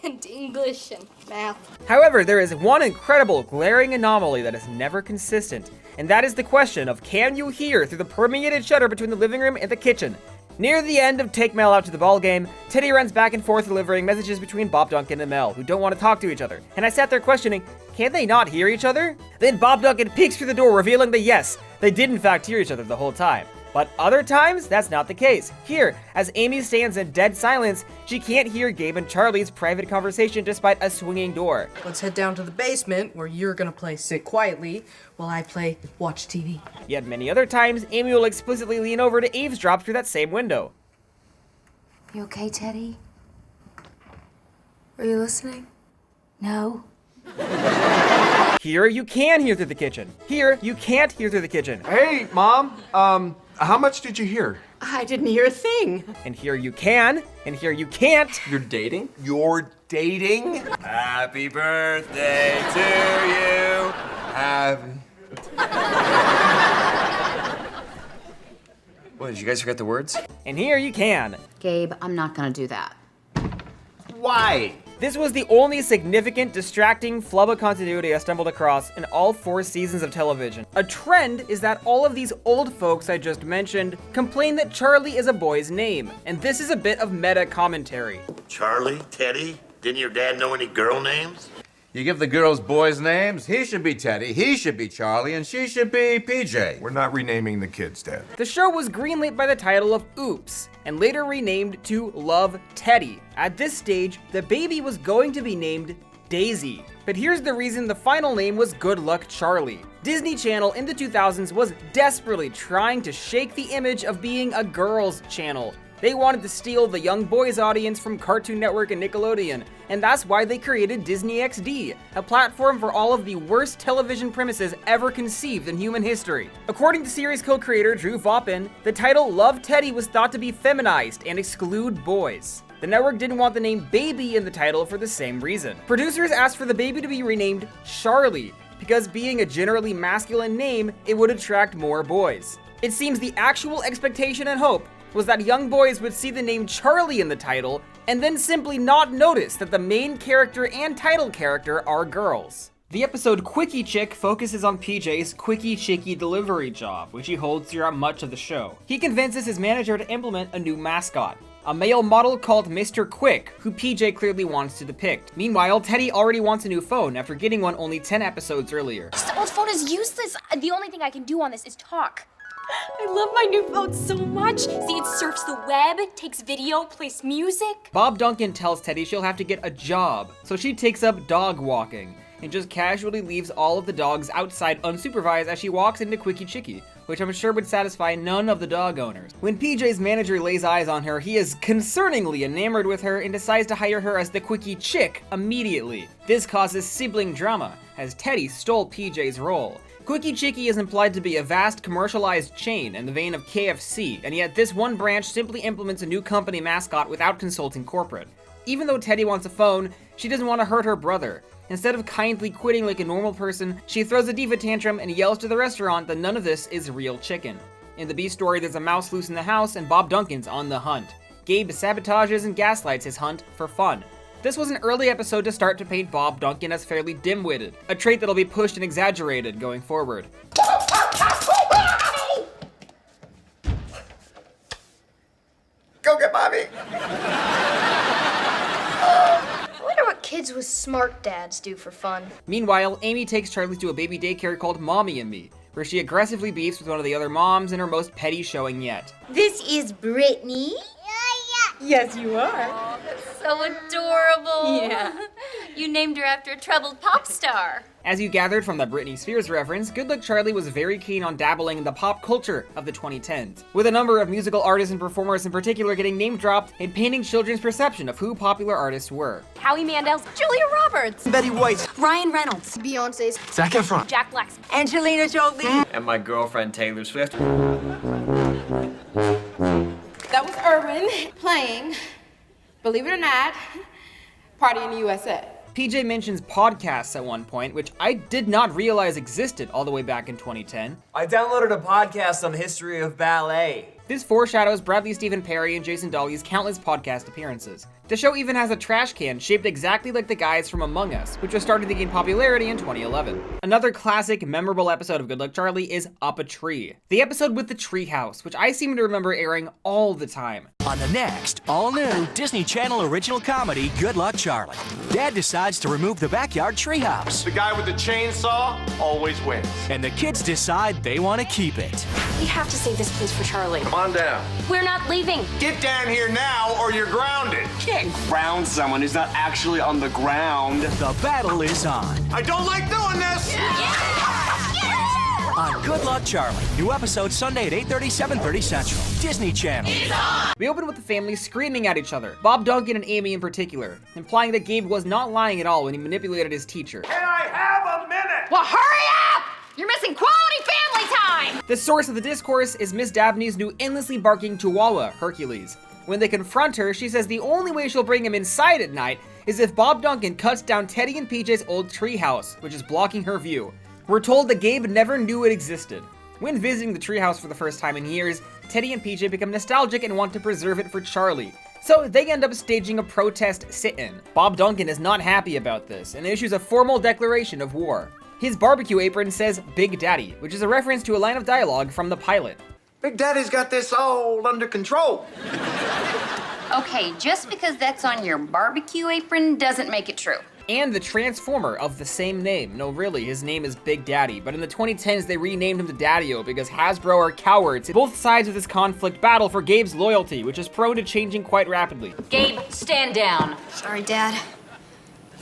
and English and math. However, there is one incredible glaring anomaly that is never consistent, and that is the question of can you hear through the permeated shutter between the living room and the kitchen? Near the end of Take Mel Out to the Ball Game, Teddy runs back and forth delivering messages between Bob Duncan and Mel, who don't want to talk to each other. And I sat there questioning, can they not hear each other? Then Bob Duncan peeks through the door, revealing that yes, they did in fact hear each other the whole time. But other times, that's not the case. Here, as Amy stands in dead silence, she can't hear Gabe and Charlie's private conversation despite a swinging door. Let's head down to the basement where you're gonna play Sit Quietly while I play Watch TV. Yet many other times, Amy will explicitly lean over to eavesdrop through that same window. You okay, Teddy? Are you listening? No. Here, you can hear through the kitchen. Here, you can't hear through the kitchen. Hey, Mom, how much did you hear? I didn't hear a thing. And here you can, and here you can't. You're dating? You're dating? Happy birthday to you. What, did you guys forget the words? And here you can. Gabe, I'm not gonna do that. Why? This was the only significant, distracting flub of continuity I stumbled across in all 4 seasons of television. A trend is that all of these old folks I just mentioned complain that Charlie is a boy's name, and this is a bit of meta commentary. Charlie, Teddy, didn't your dad know any girl names? You give the girls boys' names, he should be Teddy, he should be Charlie, and she should be PJ. We're not renaming the kids, Dad. The show was greenlit by the title of Oops, and later renamed to Love Teddy. At this stage, the baby was going to be named Daisy. But here's the reason the final name was Good Luck Charlie. Disney Channel in the 2000s was desperately trying to shake the image of being a girls' channel. They wanted to steal the young boys audience from Cartoon Network and Nickelodeon, and that's why they created Disney XD, a platform for all of the worst television premises ever conceived in human history. According to series co-creator Drew Voppen, the title Love Teddy was thought to be feminized and exclude boys. The network didn't want the name Baby in the title for the same reason. Producers asked for the baby to be renamed Charlie, because being a generally masculine name, it would attract more boys. It seems the actual expectation and hope was that young boys would see the name Charlie in the title and then simply not notice that the main character and title character are girls. The episode Quickie Chick focuses on PJ's quickie chicky delivery job, which he holds throughout much of the show. He convinces his manager to implement a new mascot, a male model called Mr. Quick, who PJ clearly wants to depict. Meanwhile, Teddy already wants a new phone after getting one only 10 episodes earlier. This old phone is useless. The only thing I can do on this is talk. I love my new phone so much. See, it surfs the web, takes video, plays music. Bob Duncan tells Teddy she'll have to get a job, so she takes up dog walking and just casually leaves all of the dogs outside unsupervised as she walks into Quickie Chicky, which I'm sure would satisfy none of the dog owners. When PJ's manager lays eyes on her, he is concerningly enamored with her and decides to hire her as the Quickie Chick immediately. This causes sibling drama, as Teddy stole PJ's role. Quickie Chicky is implied to be a vast commercialized chain in the vein of KFC, and yet this one branch simply implements a new company mascot without consulting corporate. Even though Teddy wants a phone, she doesn't want to hurt her brother. Instead of kindly quitting like a normal person, she throws a diva tantrum and yells to the restaurant that none of this is real chicken. In the B story, there's a mouse loose in the house and Bob Duncan's on the hunt. Gabe sabotages and gaslights his hunt for fun. This was an early episode to start to paint Bob Duncan as fairly dim-witted, a trait that'll be pushed and exaggerated going forward. Go get Bobby! I wonder what kids with smart dads do for fun. Meanwhile, Amy takes Charlie to a baby daycare called Mommy and Me, where she aggressively beefs with one of the other moms in her most petty showing yet. This is Brittany. Yes, you are. Oh, that's so adorable. Yeah. You named her after a troubled pop star. As you gathered from the Britney Spears reference, Good Luck Charlie was very keen on dabbling in the pop culture of the 2010s, with a number of musical artists and performers in particular getting name-dropped and painting children's perception of who popular artists were. Howie Mandel's, Julia Roberts, Betty White, Ryan Reynolds, Beyonce's. Zac Efron, Jack Black's, Angelina Jolie. And my girlfriend Taylor Swift. That was Irwin playing, believe it or not, Party in the USA. PJ mentions podcasts at one point, which I did not realize existed all the way back in 2010. I downloaded a podcast on the history of ballet. This foreshadows Bradley Stephen Perry and Jason Dolly's countless podcast appearances. The show even has a trash can shaped exactly like the guys from Among Us, which was starting to gain popularity in 2011. Another classic, memorable episode of Good Luck Charlie is Up a Tree. The episode with the treehouse, which I seem to remember airing all the time. On the next, all-new Disney Channel original comedy, Good Luck Charlie. Dad decides to remove the backyard treehouse. the guy with the chainsaw always wins. And the kids decide they want to keep it. We have to save this place for Charlie. Come on down. We're not leaving. Get down here now or you're grounded. Can't ground someone who's not actually on the ground. The battle is on. I don't like doing this. On Good Luck Charlie. New episode Sunday at 8:30, 7:30 Central. Disney Channel. We open with the family screaming at each other, Bob Duncan and Amy in particular, implying that Gabe was not lying at all when he manipulated his teacher. Can I have a minute? Well, hurry up! You're missing quality family time! The source of the discourse is Miss Dabney's new endlessly barking chihuahua, Hercules. When they confront her, she says the only way she'll bring him inside at night is if Bob Duncan cuts down Teddy and PJ's old treehouse, which is blocking her view. We're told that Gabe never knew it existed. When visiting the treehouse for the first time in years, Teddy and PJ become nostalgic and want to preserve it for Charlie. So they end up staging a protest sit-in. Bob Duncan is not happy about this and issues a formal declaration of war. His barbecue apron says Big Daddy, which is a reference to a line of dialogue from the pilot. Big Daddy's got this all under control. Okay, just because that's on your barbecue apron doesn't make it true. And the Transformer of the same name. No, really, his name is Big Daddy, but in the 2010s they renamed him to Daddy-O because Hasbro are cowards. Both sides of this conflict battle for Gabe's loyalty, which is prone to changing quite rapidly. Gabe, stand down. Sorry, Dad.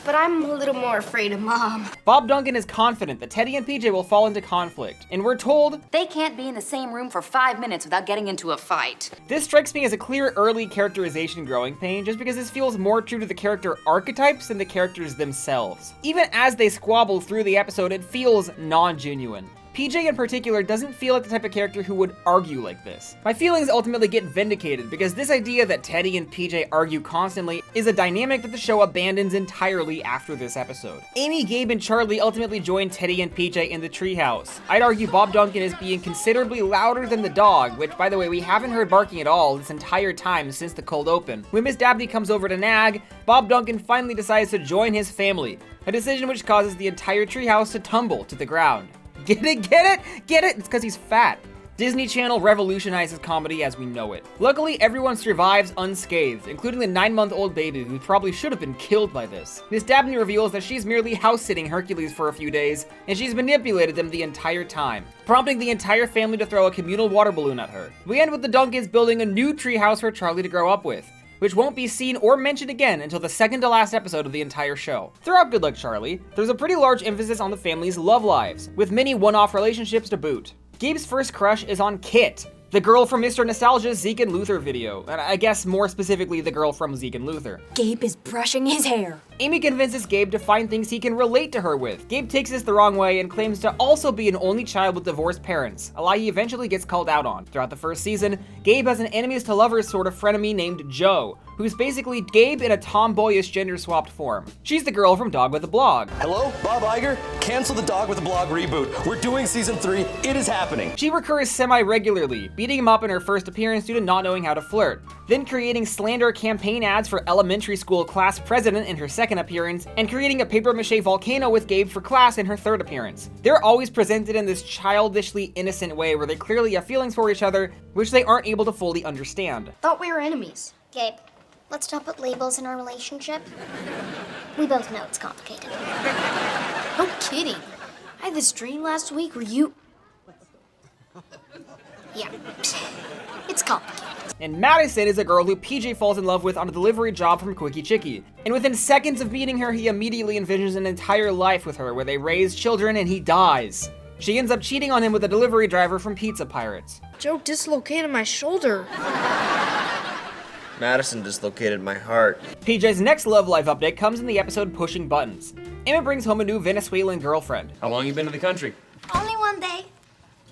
But I'm a little more afraid of Mom. Bob Duncan is confident that Teddy and PJ will fall into conflict, and we're told They can't be in the same room for 5 minutes without getting into a fight. this strikes me as a clear early characterization growing pain, just because this feels more true to the character archetypes than the characters themselves. Even as they squabble through the episode, it feels non-genuine. PJ in particular doesn't feel like the type of character who would argue like this. My feelings ultimately get vindicated because this idea that Teddy and PJ argue constantly is a dynamic that the show abandons entirely after this episode. Amy, Gabe, and Charlie ultimately join Teddy and PJ in the treehouse. I'd argue Bob Duncan is being considerably louder than the dog, which, by the way, we haven't heard barking at all this entire time since the cold open. When Miss Dabney comes over to nag, Bob Duncan finally decides to join his family, a decision which causes the entire treehouse to tumble to the ground. Get it? Get it? Get it? It's because he's fat. Disney Channel revolutionizes comedy as we know it. Luckily, everyone survives unscathed, including the 9-month-old baby who probably should have been killed by this. Miss Dabney reveals that she's merely house-sitting Hercules for a few days, and she's manipulated them the entire time, prompting the entire family to throw a communal water balloon at her. We end with the Duncans building a new treehouse for Charlie to grow up with, which won't be seen or mentioned again until the second to last episode of the entire show. Throughout Good Luck Charlie, there's a pretty large emphasis on the family's love lives, with many one-off relationships to boot. Gabe's first crush is on Kit, the girl from Mr. Nostalgia's Zeke and Luther video, and I guess more specifically the girl from Zeke and Luther. Gabe is brushing his hair. Amy convinces Gabe to find things he can relate to her with. Gabe takes this the wrong way and claims to also be an only child with divorced parents, a lie he eventually gets called out on. Throughout the first season, Gabe has an enemies to lovers sort of frenemy named Joe, who's basically Gabe in a tomboyish gender-swapped form. She's the girl from Dog with a Blog. Hello, Bob Iger? Cancel the Dog with a Blog reboot. We're doing season 3. It is happening. She recurs semi-regularly, beating him up in her first appearance due to not knowing how to flirt, then creating slander campaign ads for elementary school class president in her second appearance, and creating a papier-mâché volcano with Gabe for class in her third appearance. They're always presented in this childishly innocent way where they clearly have feelings for each other, which they aren't able to fully understand. Thought we were enemies. Gabe, let's not put labels in our relationship. We both know it's complicated. No kidding. I had this dream last week where you... Yeah, it's complicated. And Madison is a girl who PJ falls in love with on a delivery job from Quickie Chickie. And within seconds of meeting her, he immediately envisions an entire life with her where they raise children and he dies. She ends up cheating on him with a delivery driver from Pizza Pirates. Joe dislocated my shoulder. Madison dislocated my heart. PJ's next love life update comes in the episode Pushing Buttons. Emma brings home a new Venezuelan girlfriend. How long you been to the country? Only one day.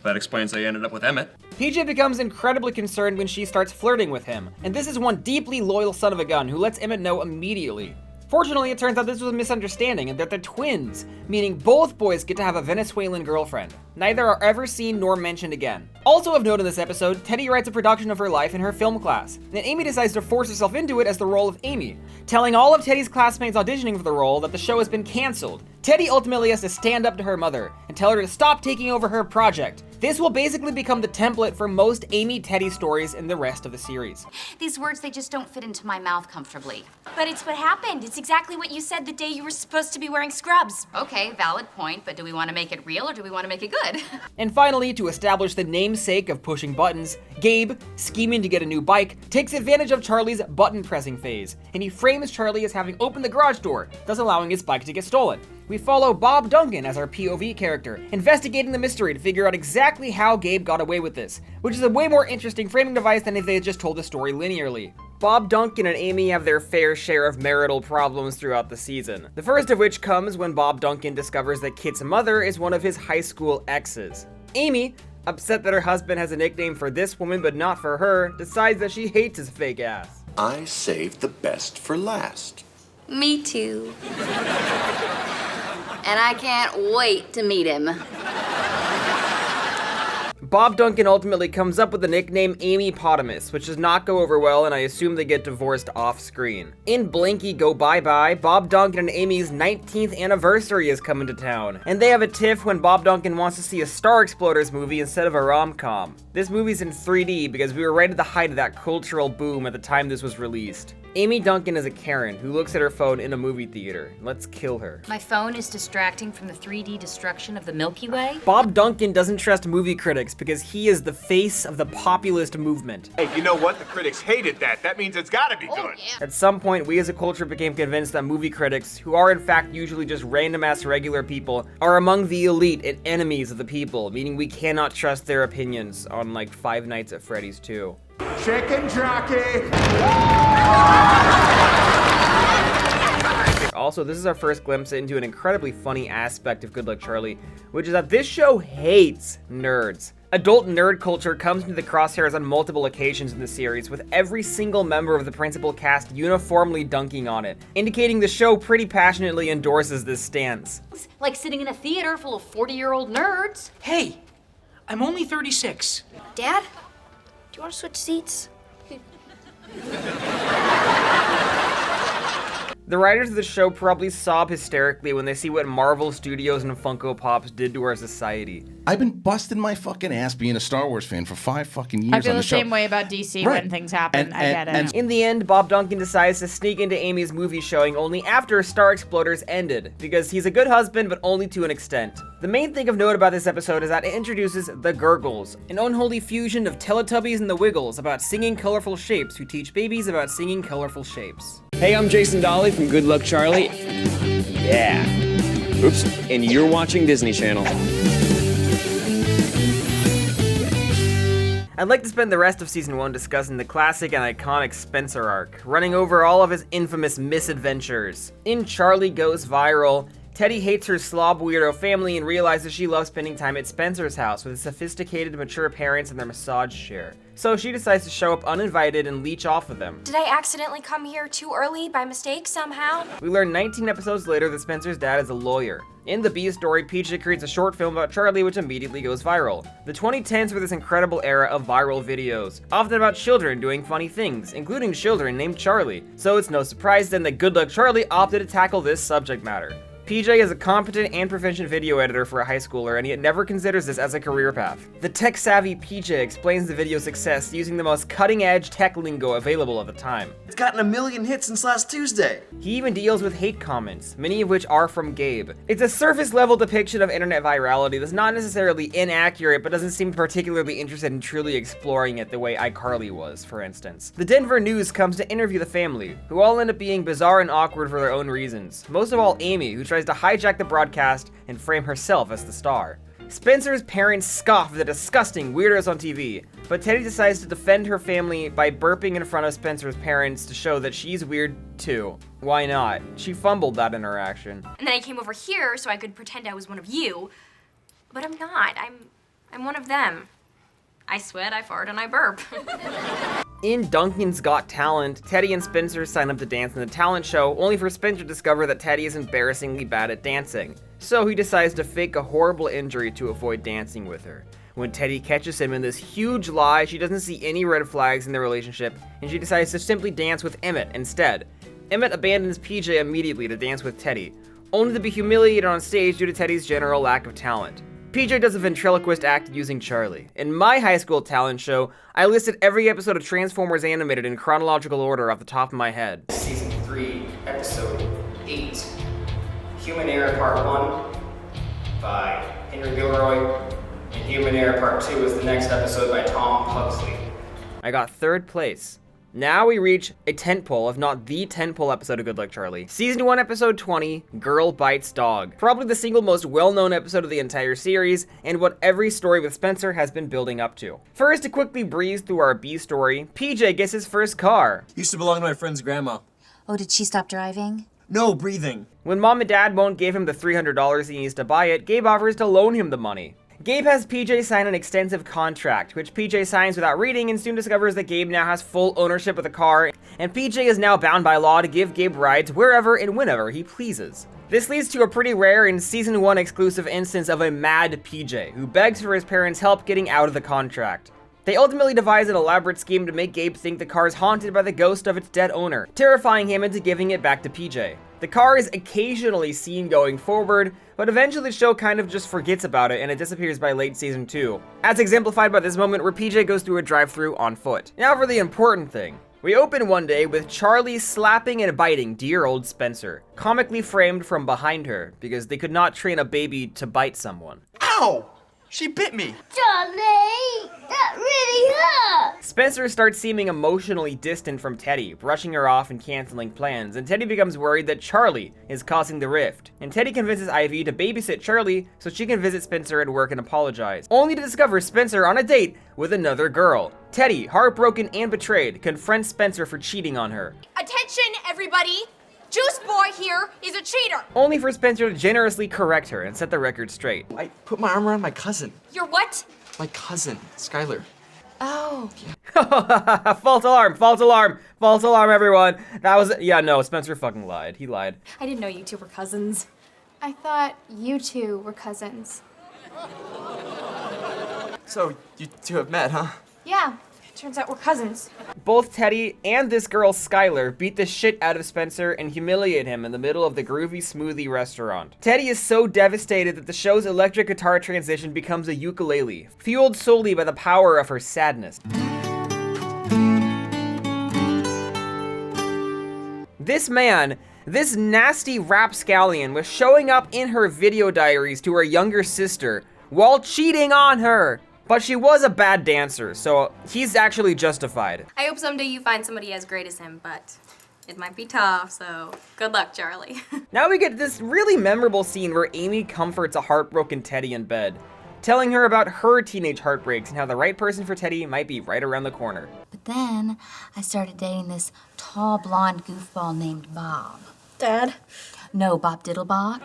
That explains how you ended up with Emmett. PJ becomes incredibly concerned when she starts flirting with him, and this is one deeply loyal son of a gun who lets Emmett know immediately. Fortunately, it turns out this was a misunderstanding and that they're twins, meaning both boys get to have a Venezuelan girlfriend. Neither are ever seen nor mentioned again. Also of note in this episode, Teddy writes a production of her life in her film class, and Amy decides to force herself into it as the role of Amy, telling all of Teddy's classmates auditioning for the role that the show has been canceled. Teddy ultimately has to stand up to her mother and tell her to stop taking over her project. This will basically become the template for most Amy-Teddy stories in the rest of the series. These words, they just don't fit into my mouth comfortably. But it's what happened. It's exactly what you said the day you were supposed to be wearing scrubs. Okay, valid point, but do we want to make it real or do we want to make it good? And finally, to establish the namesake of Pushing Buttons, Gabe, scheming to get a new bike, takes advantage of Charlie's button-pressing phase, and he frames Charlie as having opened the garage door, thus allowing his bike to get stolen. We follow Bob Duncan as our POV character, investigating the mystery to figure out exactly how Gabe got away with this, which is a way more interesting framing device than if they had just told the story linearly. Bob Duncan and Amy have their fair share of marital problems throughout the season. The first of which comes when Bob Duncan discovers that Kit's mother is one of his high school exes. Amy, upset that her husband has a nickname for this woman but not for her, decides that she hates his fake ass. I saved the best for last. Me too. And I can't wait to meet him. Bob Duncan ultimately comes up with the nickname Amy Potamus, which does not go over well, and I assume they get divorced off-screen. In Blinky Go Bye-Bye, Bob Duncan and Amy's 19th anniversary is coming to town, and they have a tiff when Bob Duncan wants to see a Star Explorers movie instead of a rom-com. This movie's in 3D because we were right at the height of that cultural boom at the time this was released. Amy Duncan is a Karen who looks at her phone in a movie theater. Let's kill her. My phone is distracting from the 3D destruction of the Milky Way. Bob Duncan doesn't trust movie critics because he is the face of the populist movement. Hey, you know what? The critics hated that. That means it's gotta be good. Yeah. At some point, we as a culture became convinced that movie critics, who are in fact usually just random-ass regular people, are among the elite and enemies of the people, meaning we cannot trust their opinions on like Five Nights at Freddy's 2. Chicken jockey! also this is our first glimpse into an incredibly funny aspect of Good Luck Charlie, which is that this show hates nerds. Adult nerd culture comes into the crosshairs on multiple occasions in the series, with every single member of the principal cast uniformly dunking on it, indicating the show pretty passionately endorses this stance. Like sitting in a theater full of 40-year-old nerds. Hey, I'm only 36. Dad, do you want to switch seats? The writers of the show probably sob hysterically when they see what Marvel Studios and Funko Pops did to our society. I've been busting my fucking ass being a Star Wars fan for 5 fucking years. I feel on the show. same way about DC Right. when things happen. I get it. In the end, Bob Duncan decides to sneak into Amy's movie showing only after Star Exploders ended, because he's a good husband, but only to an extent. The main thing of note about this episode is that it introduces the Gurgles, an unholy fusion of Teletubbies and the Wiggles about singing colorful shapes who teach babies about singing colorful shapes. Hey, I'm Jason Dolly from Good Luck Charlie. Yeah. Oops. And you're watching Disney Channel. I'd like to spend the rest of Season 1 discussing the classic and iconic Spencer arc, running over all of his infamous misadventures. In Charlie Goes Viral, Teddy hates her slob weirdo family and realizes she loves spending time at Spencer's house with his sophisticated, mature parents and their massage chair. So she decides to show up uninvited and leech off of them. Did I accidentally come here too early by mistake somehow? We learn 19 episodes later that Spencer's dad is a lawyer. In the B story, PJ creates a short film about Charlie which immediately goes viral. The 2010s were this incredible era of viral videos, often about children doing funny things, including children named Charlie. So it's no surprise then that Good Luck Charlie opted to tackle this subject matter. PJ is a competent and proficient video editor for a high schooler, and yet never considers this as a career path. The tech-savvy PJ explains the video's success using the most cutting-edge tech lingo available at the time. It's gotten 1 million hits since last Tuesday. He even deals with hate comments, many of which are from Gabe. It's a surface-level depiction of internet virality that's not necessarily inaccurate, but doesn't seem particularly interested in truly exploring it the way iCarly was, for instance. The Denver News comes to interview the family, who all end up being bizarre and awkward for their own reasons. Most of all, Amy, who tries to hijack the broadcast and frame herself as the star. Spencer's parents scoff at the disgusting weirdos on TV, but Teddy decides to defend her family by burping in front of Spencer's parents to show that she's weird too. Why not? She fumbled that interaction. And then I came over here so I could pretend I was one of you. But I'm not. I'm one of them. I sweat, I fart, and I burp. In Duncan's Got Talent, Teddy and Spencer sign up to dance in the talent show, only for Spencer to discover that Teddy is embarrassingly bad at dancing. So he decides to fake a horrible injury to avoid dancing with her. When Teddy catches him in this huge lie, she doesn't see any red flags in their relationship, and she decides to simply dance with Emmett instead. Emmett abandons PJ immediately to dance with Teddy, only to be humiliated on stage due to Teddy's general lack of talent. PJ does a ventriloquist act using Charlie. In my high school talent show, I listed every episode of Transformers Animated in chronological order off the top of my head. Season 3, Episode 8, Human Error Part 1 by Henry Gilroy, and Human Error Part 2 is the next episode by Tom Pugsley. I got 3rd place. Now we reach a tentpole, if not the tentpole episode of Good Luck Charlie. Season 1, Episode 20, Girl Bites Dog. Probably the single most well-known episode of the entire series, and what every story with Spencer has been building up to. First, to quickly breeze through our B story, PJ gets his first car. Used to belong to my friend's grandma. Oh, did she stop driving? No, breathing. When mom and dad won't give him the $300 he needs to buy it, Gabe offers to loan him the money. Gabe has PJ sign an extensive contract, which PJ signs without reading and soon discovers that Gabe now has full ownership of the car, and PJ is now bound by law to give Gabe rides wherever and whenever he pleases. This leads to a pretty rare and Season 1 exclusive instance of a mad PJ, who begs for his parents' help getting out of the contract. They ultimately devise an elaborate scheme to make Gabe think the car is haunted by the ghost of its dead owner, terrifying him into giving it back to PJ. The car is occasionally seen going forward, but eventually the show kind of just forgets about it and it disappears by late Season 2, as exemplified by this moment where PJ goes through a drive-thru on foot. Now for the important thing. We open one day with Charlie slapping and biting dear old Spencer, comically framed from behind her, because they could not train a baby to bite someone. Ow! She bit me! Charlie, that really hurt! Spencer starts seeming emotionally distant from Teddy, brushing her off and canceling plans, and Teddy becomes worried that Charlie is causing the rift. And Teddy convinces Ivy to babysit Charlie so she can visit Spencer at work and apologize, only to discover Spencer on a date with another girl. Teddy, heartbroken and betrayed, confronts Spencer for cheating on her. Attention, everybody! Juice Boy here is a cheater. Only for Spencer to generously correct her and set the record straight. I put my arm around my cousin. Your what? My cousin, Skylar. Oh. False alarm, false alarm, false alarm, everyone. That was, yeah, no, Spencer fucking lied. He lied. I didn't know you two were cousins. I thought you two were cousins. So, you two have met, huh? Yeah, turns out we're cousins. Both Teddy and this girl Skylar beat the shit out of Spencer and humiliate him in the middle of the groovy smoothie restaurant. Teddy is so devastated that the show's electric guitar transition becomes a ukulele, fueled solely by the power of her sadness. This man, this nasty rapscallion, was showing up in her video diaries to her younger sister while cheating on her. But she was a bad dancer, so he's actually justified. I hope someday you find somebody as great as him, but it might be tough, so good luck, Charlie. Now we get this really memorable scene where Amy comforts a heartbroken Teddy in bed, telling her about her teenage heartbreaks and how the right person for Teddy might be right around the corner. But then I started dating this tall blonde goofball named Bob. Dad? No, Bob Diddlebach.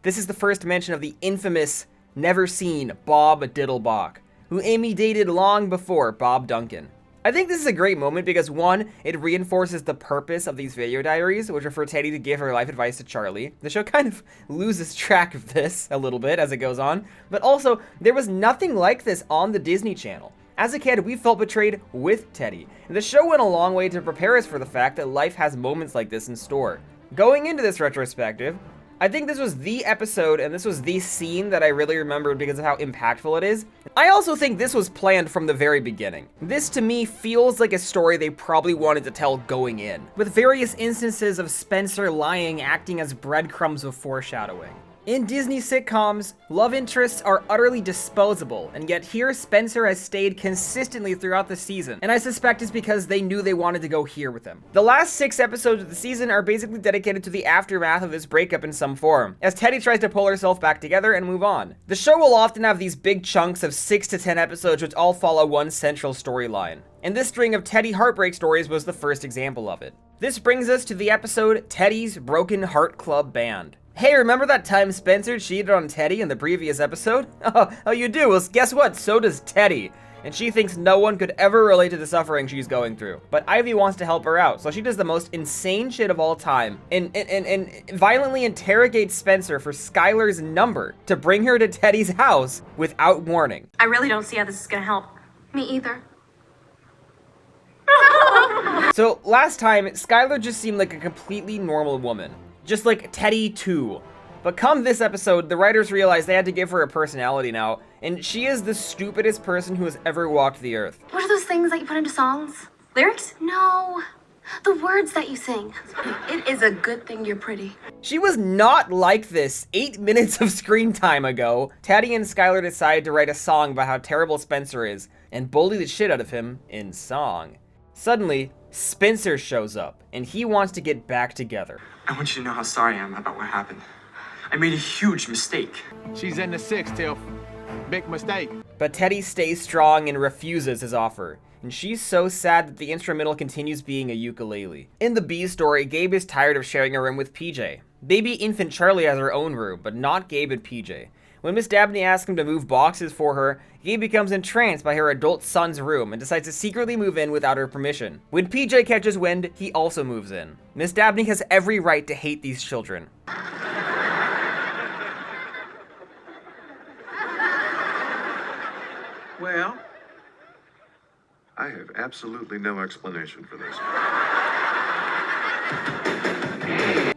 This is the first mention of the infamous, never seen Bob Diddlebach, who Amy dated long before Bob Duncan. I think this is a great moment because, one, it reinforces the purpose of these video diaries, which are for Teddy to give her life advice to Charlie. The show kind of loses track of this a little bit as it goes on, but also, there was nothing like this on the Disney Channel. As a kid, we felt betrayed with Teddy, and the show went a long way to prepare us for the fact that life has moments like this in store. Going into this retrospective, I think this was the episode and this was the scene that I really remembered because of how impactful it is. I also think this was planned from the very beginning. This to me feels like a story they probably wanted to tell going in, with various instances of Spencer lying acting as breadcrumbs of foreshadowing. In Disney sitcoms, love interests are utterly disposable, and yet here Spencer has stayed consistently throughout the season, and I suspect it's because they knew they wanted to go here with him. The last 6 episodes of the season are basically dedicated to the aftermath of this breakup in some form, as Teddy tries to pull herself back together and move on. The show will often have these big chunks of 6 to 10 episodes which all follow one central storyline, and this string of Teddy heartbreak stories was the first example of it. This brings us to the episode Teddy's Broken Heart Club Band. Hey, remember that time Spencer cheated on Teddy in the previous episode? Oh, you do? Well, guess what? So does Teddy. And she thinks no one could ever relate to the suffering she's going through. But Ivy wants to help her out, so she does the most insane shit of all time and violently interrogates Spencer for Skylar's number to bring her to Teddy's house without warning. I really don't see how this is gonna help. Me either. So last time, Skylar just seemed like a completely normal woman. Just like Teddy too. But come this episode, the writers realized they had to give her a personality now, and she is the stupidest person who has ever walked the earth. What are those things that you put into songs? Lyrics? No. The words that you sing. It is a good thing you're pretty. She was not like this 8 minutes of screen time ago. Teddy and Skylar decided to write a song about how terrible Spencer is, and bully the shit out of him in song. Suddenly, Spencer shows up, and he wants to get back together. I want you to know how sorry I am about what happened. I made a huge mistake. She's in the 6, Tiff. Big mistake. But Teddy stays strong and refuses his offer. And she's so sad that the instrumental continues being a ukulele. In the B story, Gabe is tired of sharing a room with PJ. Baby infant Charlie has her own room, but not Gabe and PJ. When Miss Dabney asks him to move boxes for her, Gabe becomes entranced by her adult son's room and decides to secretly move in without her permission. When PJ catches wind, he also moves in. Miss Dabney has every right to hate these children. Well, I have absolutely no explanation for this.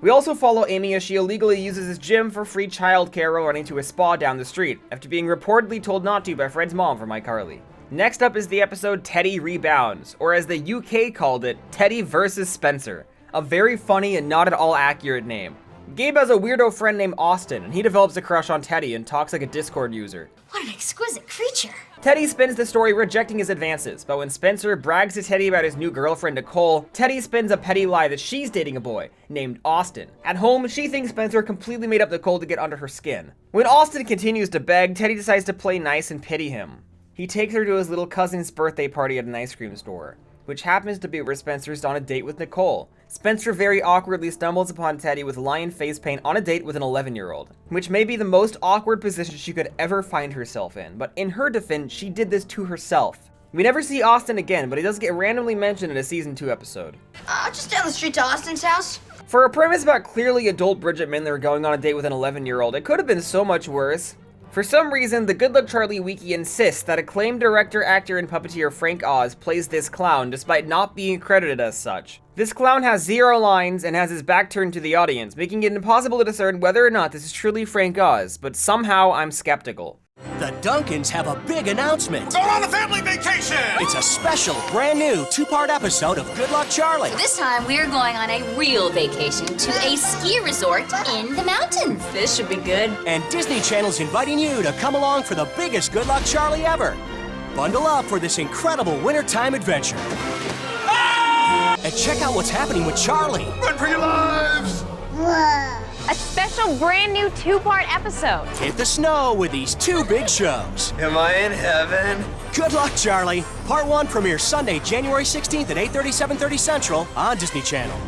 We also follow Amy as she illegally uses his gym for free childcare while running to a spa down the street, after being reportedly told not to by Fred's mom from iCarly. Next up is the episode Teddy Rebounds, or as the UK called it, Teddy vs. Spencer. A very funny and not at all accurate name. Gabe has a weirdo friend named Austin, and he develops a crush on Teddy and talks like a Discord user. What an exquisite creature. Teddy spends the story rejecting his advances, but when Spencer brags to Teddy about his new girlfriend Nicole, Teddy spins a petty lie that she's dating a boy named Austin. At home, she thinks Spencer completely made up Nicole to get under her skin. When Austin continues to beg, Teddy decides to play nice and pity him. He takes her to his little cousin's birthday party at an ice cream store. which happens to be where Spencer's on a date with Nicole. Spencer very awkwardly stumbles upon Teddy with lion face paint on a date with an 11-year-old, which may be the most awkward position she could ever find herself in, but in her defense, she did this to herself. We never see Austin again, but he does get randomly mentioned in a season 2 episode. Just down the street to Austin's house. For a premise about clearly adult Bridget Mendler going on a date with an 11-year-old, it could have been so much worse. For some reason, the Good Luck Charlie wiki insists that acclaimed director, actor, and puppeteer Frank Oz plays this clown despite not being credited as such. This clown has 0 lines and has his back turned to the audience, making it impossible to discern whether or not this is truly Frank Oz, but somehow I'm skeptical. The Duncans have a big announcement. Go on a family vacation! It's a special, brand new 2-part episode of Good Luck Charlie. This time we're going on a real vacation to a ski resort in the mountains. This should be good. And Disney Channel's inviting you to come along for the biggest Good Luck Charlie ever. Bundle up for this incredible wintertime adventure. Ah! And check out what's happening with Charlie. Run for your lives! A special brand new 2-part episode. Hit the snow with these 2 big shows. Am I in heaven? Good Luck Charlie. Part 1 premieres Sunday, January 16th at 8:30, 7:30 Central on Disney Channel.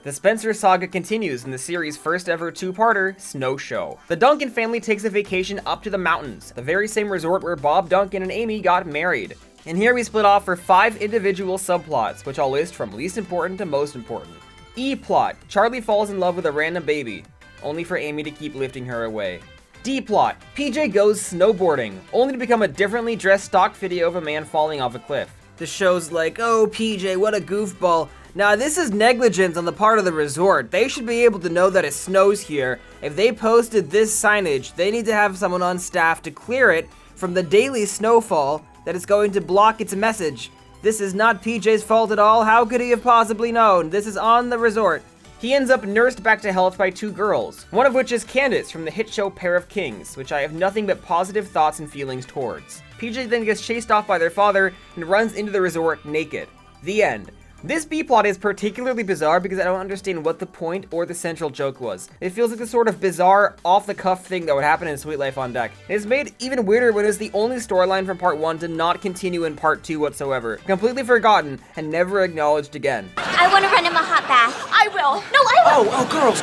The Spencer saga continues in the series' first ever 2-parter, Snow Show. The Duncan family takes a vacation up to the mountains, the very same resort where Bob Duncan and Amy got married. And here we split off for 5 individual subplots, which I'll list from least important to most important. E-plot, Charlie falls in love with a random baby, only for Amy to keep lifting her away. D-plot, PJ goes snowboarding, only to become a differently dressed stock video of a man falling off a cliff. The show's like, oh PJ, what a goofball. Now this is negligence on the part of the resort. They should be able to know that it snows here. If they posted this signage, they need to have someone on staff to clear it from the daily snowfall that is going to block its message. This is not PJ's fault at all. How could he have possibly known? This is on the resort. He ends up nursed back to health by 2 girls, one of which is Candace from the hit show Pair of Kings, which I have nothing but positive thoughts and feelings towards. PJ then gets chased off by their father and runs into the resort naked. The end. This B-plot is particularly bizarre because I don't understand what the point or the central joke was. It feels like the sort of bizarre, off-the-cuff thing that would happen in Sweet Life on Deck. It's made even weirder when it's the only storyline from part 1 to not continue in part 2 whatsoever. Completely forgotten and never acknowledged again. I want to run him a hot bath. I will. No, I will. Oh, girls.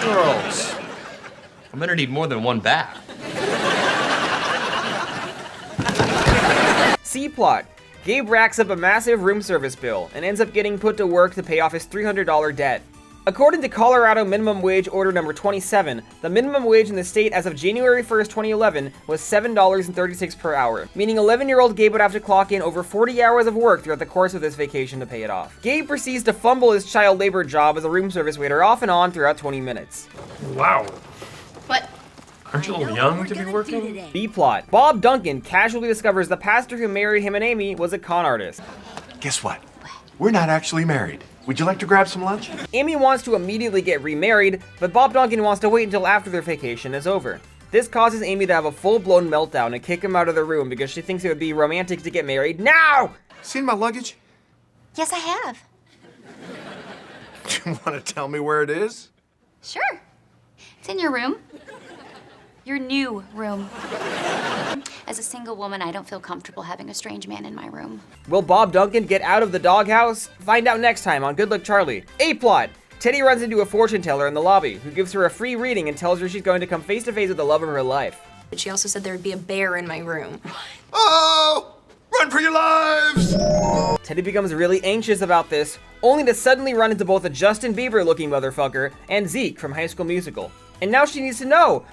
I'm gonna need more than 1 bath. C-plot. Gabe racks up a massive room service bill and ends up getting put to work to pay off his $300 debt. According to Colorado Minimum Wage Order number 27, the minimum wage in the state as of January 1st, 2011 was $7.36 per hour, meaning 11-year-old Gabe would have to clock in over 40 hours of work throughout the course of this vacation to pay it off. Gabe proceeds to fumble his child labor job as a room service waiter off and on throughout 20 minutes. Wow. What? Aren't you a little young to be working? B-plot. Bob Duncan casually discovers the pastor who married him and Amy was a con artist. Guess what? We're not actually married. Would you like to grab some lunch? Amy wants to immediately get remarried, but Bob Duncan wants to wait until after their vacation is over. This causes Amy to have a full-blown meltdown and kick him out of the room because she thinks it would be romantic to get married now! Seen my luggage? Yes, I have. Do you want to tell me where it is? Sure. It's in your room. Your new room. As a single woman, I don't feel comfortable having a strange man in my room. Will Bob Duncan get out of the doghouse? Find out next time on Good Luck Charlie. A-plot. Teddy runs into a fortune teller in the lobby, who gives her a free reading and tells her she's going to come face to face with the love of her life. But she also said there would be a bear in my room. Oh! Run for your lives! Teddy becomes really anxious about this, only to suddenly run into both a Justin Bieber-looking motherfucker and Zeke from High School Musical. And now she needs to know,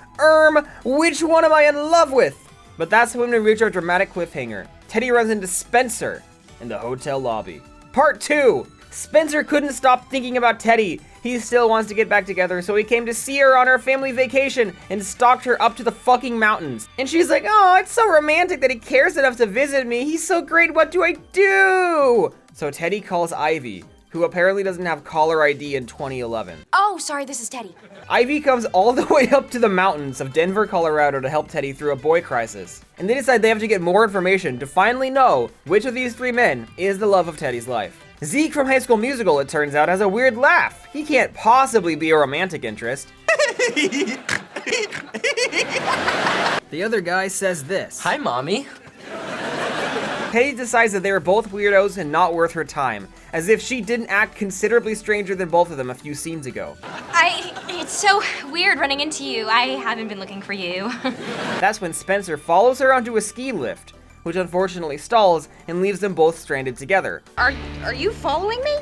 which one am I in love with? But that's when we reach our dramatic cliffhanger. Teddy runs into Spencer in the hotel lobby. Part 2! Spencer couldn't stop thinking about Teddy. He still wants to get back together, so he came to see her on her family vacation and stalked her up to the fucking mountains. And she's like, oh, it's so romantic that he cares enough to visit me. He's so great, what do I do? So Teddy calls Ivy, who apparently doesn't have caller ID in 2011. Oh, sorry, this is Teddy. Ivy comes all the way up to the mountains of Denver, Colorado to help Teddy through a boy crisis. And they decide they have to get more information to finally know which of these 3 men is the love of Teddy's life. Zeke from High School Musical, it turns out, has a weird laugh. He can't possibly be a romantic interest. The other guy says this. Hi, Mommy. Teddy decides that they were both weirdos and not worth her time, as if she didn't act considerably stranger than both of them a few scenes ago. It's so weird running into you. I haven't been looking for you. That's when Spencer follows her onto a ski lift, which unfortunately stalls and leaves them both stranded together. Are you following me?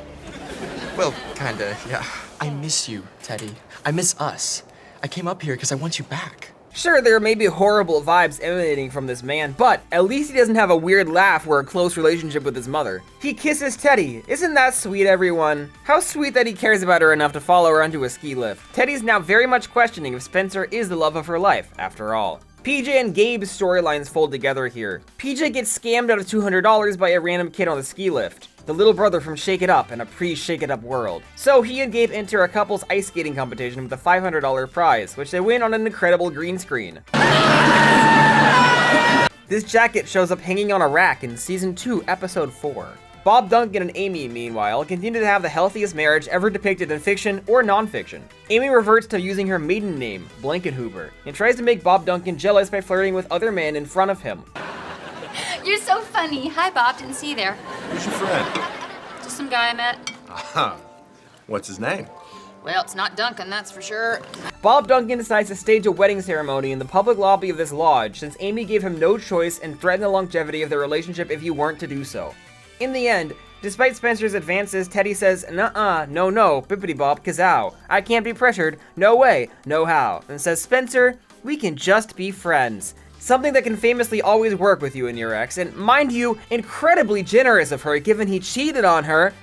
Well, kinda, yeah. I miss you, Teddy. I miss us. I came up here because I want you back. Sure, there may be horrible vibes emanating from this man, but at least he doesn't have a weird laugh or a close relationship with his mother. He kisses Teddy. Isn't that sweet, everyone? How sweet that he cares about her enough to follow her onto a ski lift. Teddy's now very much questioning if Spencer is the love of her life, after all. PJ and Gabe's storylines fold together here. PJ gets scammed out of $200 by a random kid on the ski lift, the little brother from Shake It Up in a pre-Shake It Up world. So he and Gabe enter a couple's ice skating competition with a $500 prize, which they win on an incredible green screen. This jacket shows up hanging on a rack in Season 2, Episode 4. Bob Duncan and Amy, meanwhile, continue to have the healthiest marriage ever depicted in fiction or nonfiction. Amy reverts to using her maiden name, Blankenhuber, and tries to make Bob Duncan jealous by flirting with other men in front of him. You're so funny. Hi, Bob. Didn't see you there. Who's your friend? Just some guy I met. What's his name? Well, it's not Duncan, that's for sure. Bob Duncan decides to stage a wedding ceremony in the public lobby of this lodge since Amy gave him no choice and threatened the longevity of their relationship if he weren't to do so. In the end, despite Spencer's advances, Teddy says, "Nuh-uh, no, bippity-bop, kazow. I can't be pressured, no way, no how," and says, "Spencer, we can just be friends." Something that can famously always work with you and your ex, and mind you, incredibly generous of her given he cheated on her.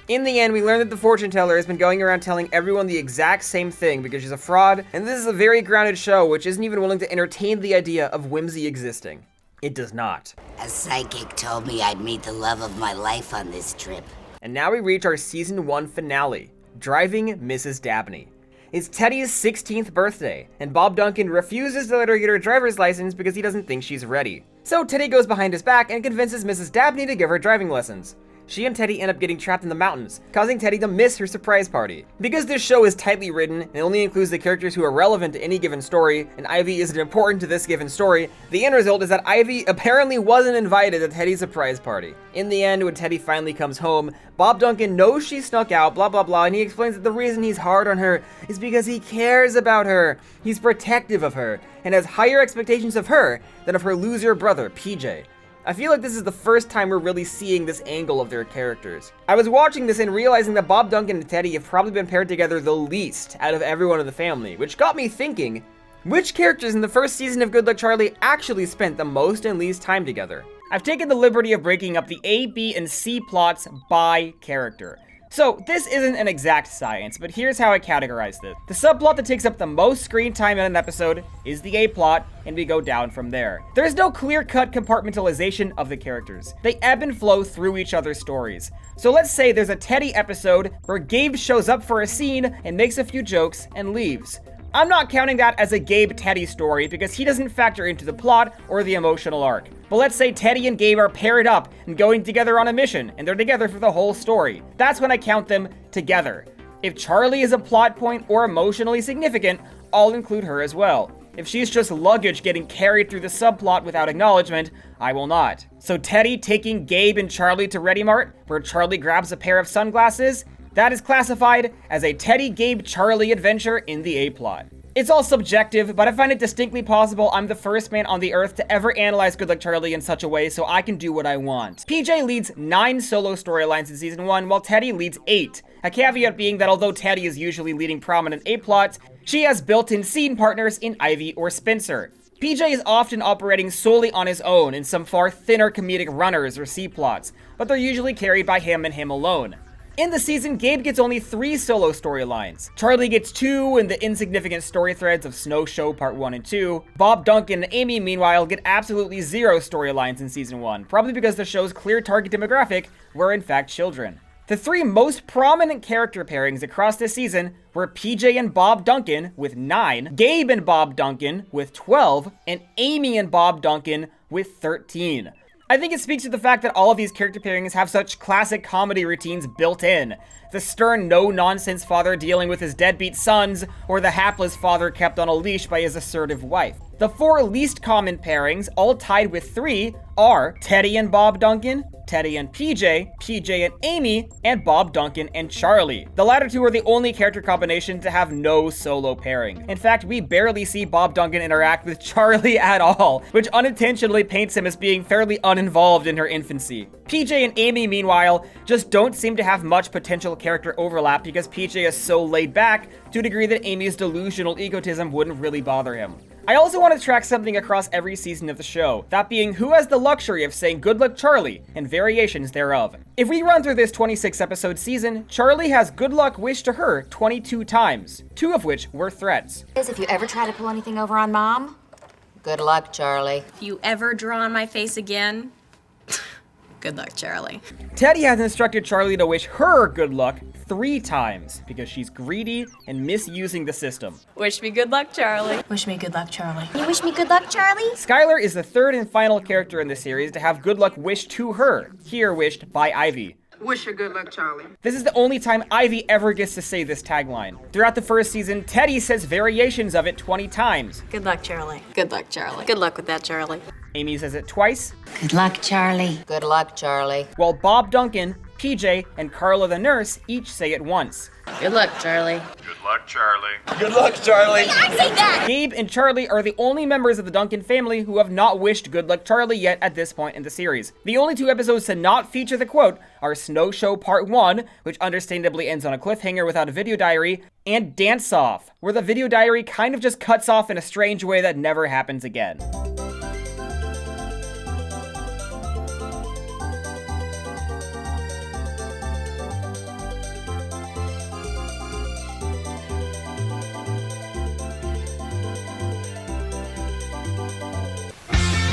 In the end, we learn that the fortune teller has been going around telling everyone the exact same thing because she's a fraud, and this is a very grounded show which isn't even willing to entertain the idea of whimsy existing. It does not. A psychic told me I'd meet the love of my life on this trip. And now we reach our Season 1 finale, Driving Mrs. Dabney. It's Teddy's 16th birthday, and Bob Duncan refuses to let her get her driver's license because he doesn't think she's ready. So Teddy goes behind his back and convinces Mrs. Dabney to give her driving lessons. She and Teddy end up getting trapped in the mountains, causing Teddy to miss her surprise party. Because this show is tightly written and only includes the characters who are relevant to any given story, and Ivy isn't important to this given story, the end result is that Ivy apparently wasn't invited to Teddy's surprise party. In the end, when Teddy finally comes home, Bob Duncan knows she snuck out, blah blah blah, and he explains that the reason he's hard on her is because he cares about her. He's protective of her, and has higher expectations of her than of her loser brother, PJ. I feel like this is the first time we're really seeing this angle of their characters. I was watching this and realizing that Bob Duncan and Teddy have probably been paired together the least out of everyone in the family, which got me thinking, which characters in the first season of Good Luck Charlie actually spent the most and least time together? I've taken the liberty of breaking up the A, B, and C plots by character. So this isn't an exact science, but here's how I categorize this. The subplot that takes up the most screen time in an episode is the A plot, and we go down from there. There is no clear-cut compartmentalization of the characters. They ebb and flow through each other's stories. So let's say there's a Teddy episode where Gabe shows up for a scene and makes a few jokes and leaves. I'm not counting that as a Gabe-Teddy story because he doesn't factor into the plot or the emotional arc. But let's say Teddy and Gabe are paired up and going together on a mission, and they're together for the whole story. That's when I count them together. If Charlie is a plot point or emotionally significant, I'll include her as well. If she's just luggage getting carried through the subplot without acknowledgement, I will not. So Teddy taking Gabe and Charlie to Ready Mart, where Charlie grabs a pair of sunglasses, that is classified as a Teddy, Gabe, Charlie adventure in the A-plot. It's all subjective, but I find it distinctly possible I'm the first man on the earth to ever analyze Good Luck Charlie in such a way so I can do what I want. PJ leads 9 solo storylines in Season 1, while Teddy leads 8. A caveat being that although Teddy is usually leading prominent A-plots, she has built-in scene partners in Ivy or Spencer. PJ is often operating solely on his own in some far thinner comedic runners or C-plots, but they're usually carried by him and him alone. In the season, Gabe gets only 3 solo storylines. Charlie gets 2 in the insignificant story threads of Snow Show Part 1 and 2. Bob Duncan and Amy, meanwhile, get absolutely 0 storylines in Season 1, probably because the show's clear target demographic were in fact children. The 3 most prominent character pairings across this season were PJ and Bob Duncan with 9, Gabe and Bob Duncan with 12, and Amy and Bob Duncan with 13. I think it speaks to the fact that all of these character pairings have such classic comedy routines built in. The stern, no-nonsense father dealing with his deadbeat sons, or the hapless father kept on a leash by his assertive wife. The 4 least common pairings, all tied with 3, are Teddy and Bob Duncan, Teddy and PJ, PJ and Amy, and Bob Duncan and Charlie. The latter 2 are the only character combinations to have no solo pairing. In fact, we barely see Bob Duncan interact with Charlie at all, which unintentionally paints him as being fairly uninvolved in her infancy. PJ and Amy, meanwhile, just don't seem to have much potential character overlap because PJ is so laid back to a degree that Amy's delusional egotism wouldn't really bother him. I also want to track something across every season of the show, that being who has the luxury of saying "Good luck, Charlie" and variations thereof. If we run through this 26-episode season, Charlie has "good luck" wished to her 22 times, 2 of which were threats. If you ever try to pull anything over on Mom, good luck, Charlie. If you ever draw on my face again, good luck, Charlie. Teddy has instructed Charlie to wish her good luck 3 times because she's greedy and misusing the system. Wish me good luck, Charlie. Wish me good luck, Charlie. You wish me good luck, Charlie? Skylar is the 3rd and final character in the series to have good luck wished to her, here wished by Ivy. Wish her good luck, Charlie. This is the only time Ivy ever gets to say this tagline. Throughout the first season, Teddy says variations of it 20 times. Good luck, Charlie. Good luck, Charlie. Good luck with that, Charlie. Amy says it twice. Good luck, Charlie. Good luck, Charlie. While Bob Duncan, PJ, and Carla the nurse each say it once. Good luck, Charlie. Good luck, Charlie. Good luck, Charlie. I say that! Gabe and Charlie are the only members of the Duncan family who have not wished good luck Charlie yet at this point in the series. The only 2 episodes to not feature the quote are Snow Show Part 1, which understandably ends on a cliffhanger without a video diary, and Dance Off, where the video diary kind of just cuts off in a strange way that never happens again.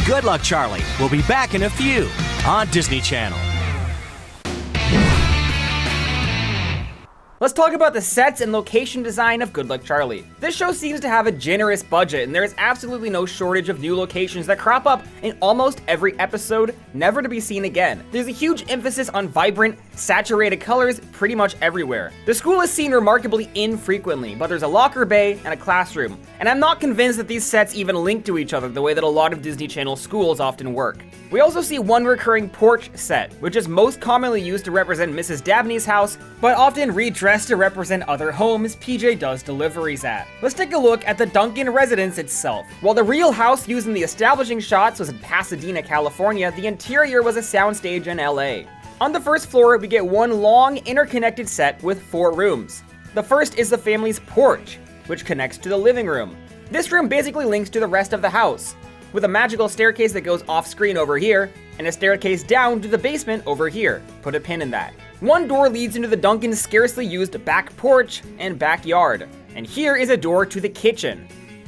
Good Luck, Charlie. We'll be back in a few on Disney Channel. Let's talk about the sets and location design of Good Luck Charlie. This show seems to have a generous budget, and there is absolutely no shortage of new locations that crop up in almost every episode, never to be seen again. There's a huge emphasis on vibrant, saturated colors pretty much everywhere. The school is seen remarkably infrequently, but there's a locker bay and a classroom, and I'm not convinced that these sets even link to each other the way that a lot of Disney Channel schools often work. We also see one recurring porch set, which is most commonly used to represent Mrs. Dabney's house, but often redressed to represent other homes PJ does deliveries at. Let's take a look at the Duncan residence itself. While the real house used in the establishing shots was in Pasadena, California, the interior was a soundstage in LA. On the first floor, we get one long, interconnected set with 4 rooms. The first is the family's porch, which connects to the living room. This room basically links to the rest of the house, with a magical staircase that goes off screen over here, and a staircase down to the basement over here. Put a pin in that. One door leads into the Duncan's scarcely used back porch and backyard, and here is a door to the kitchen.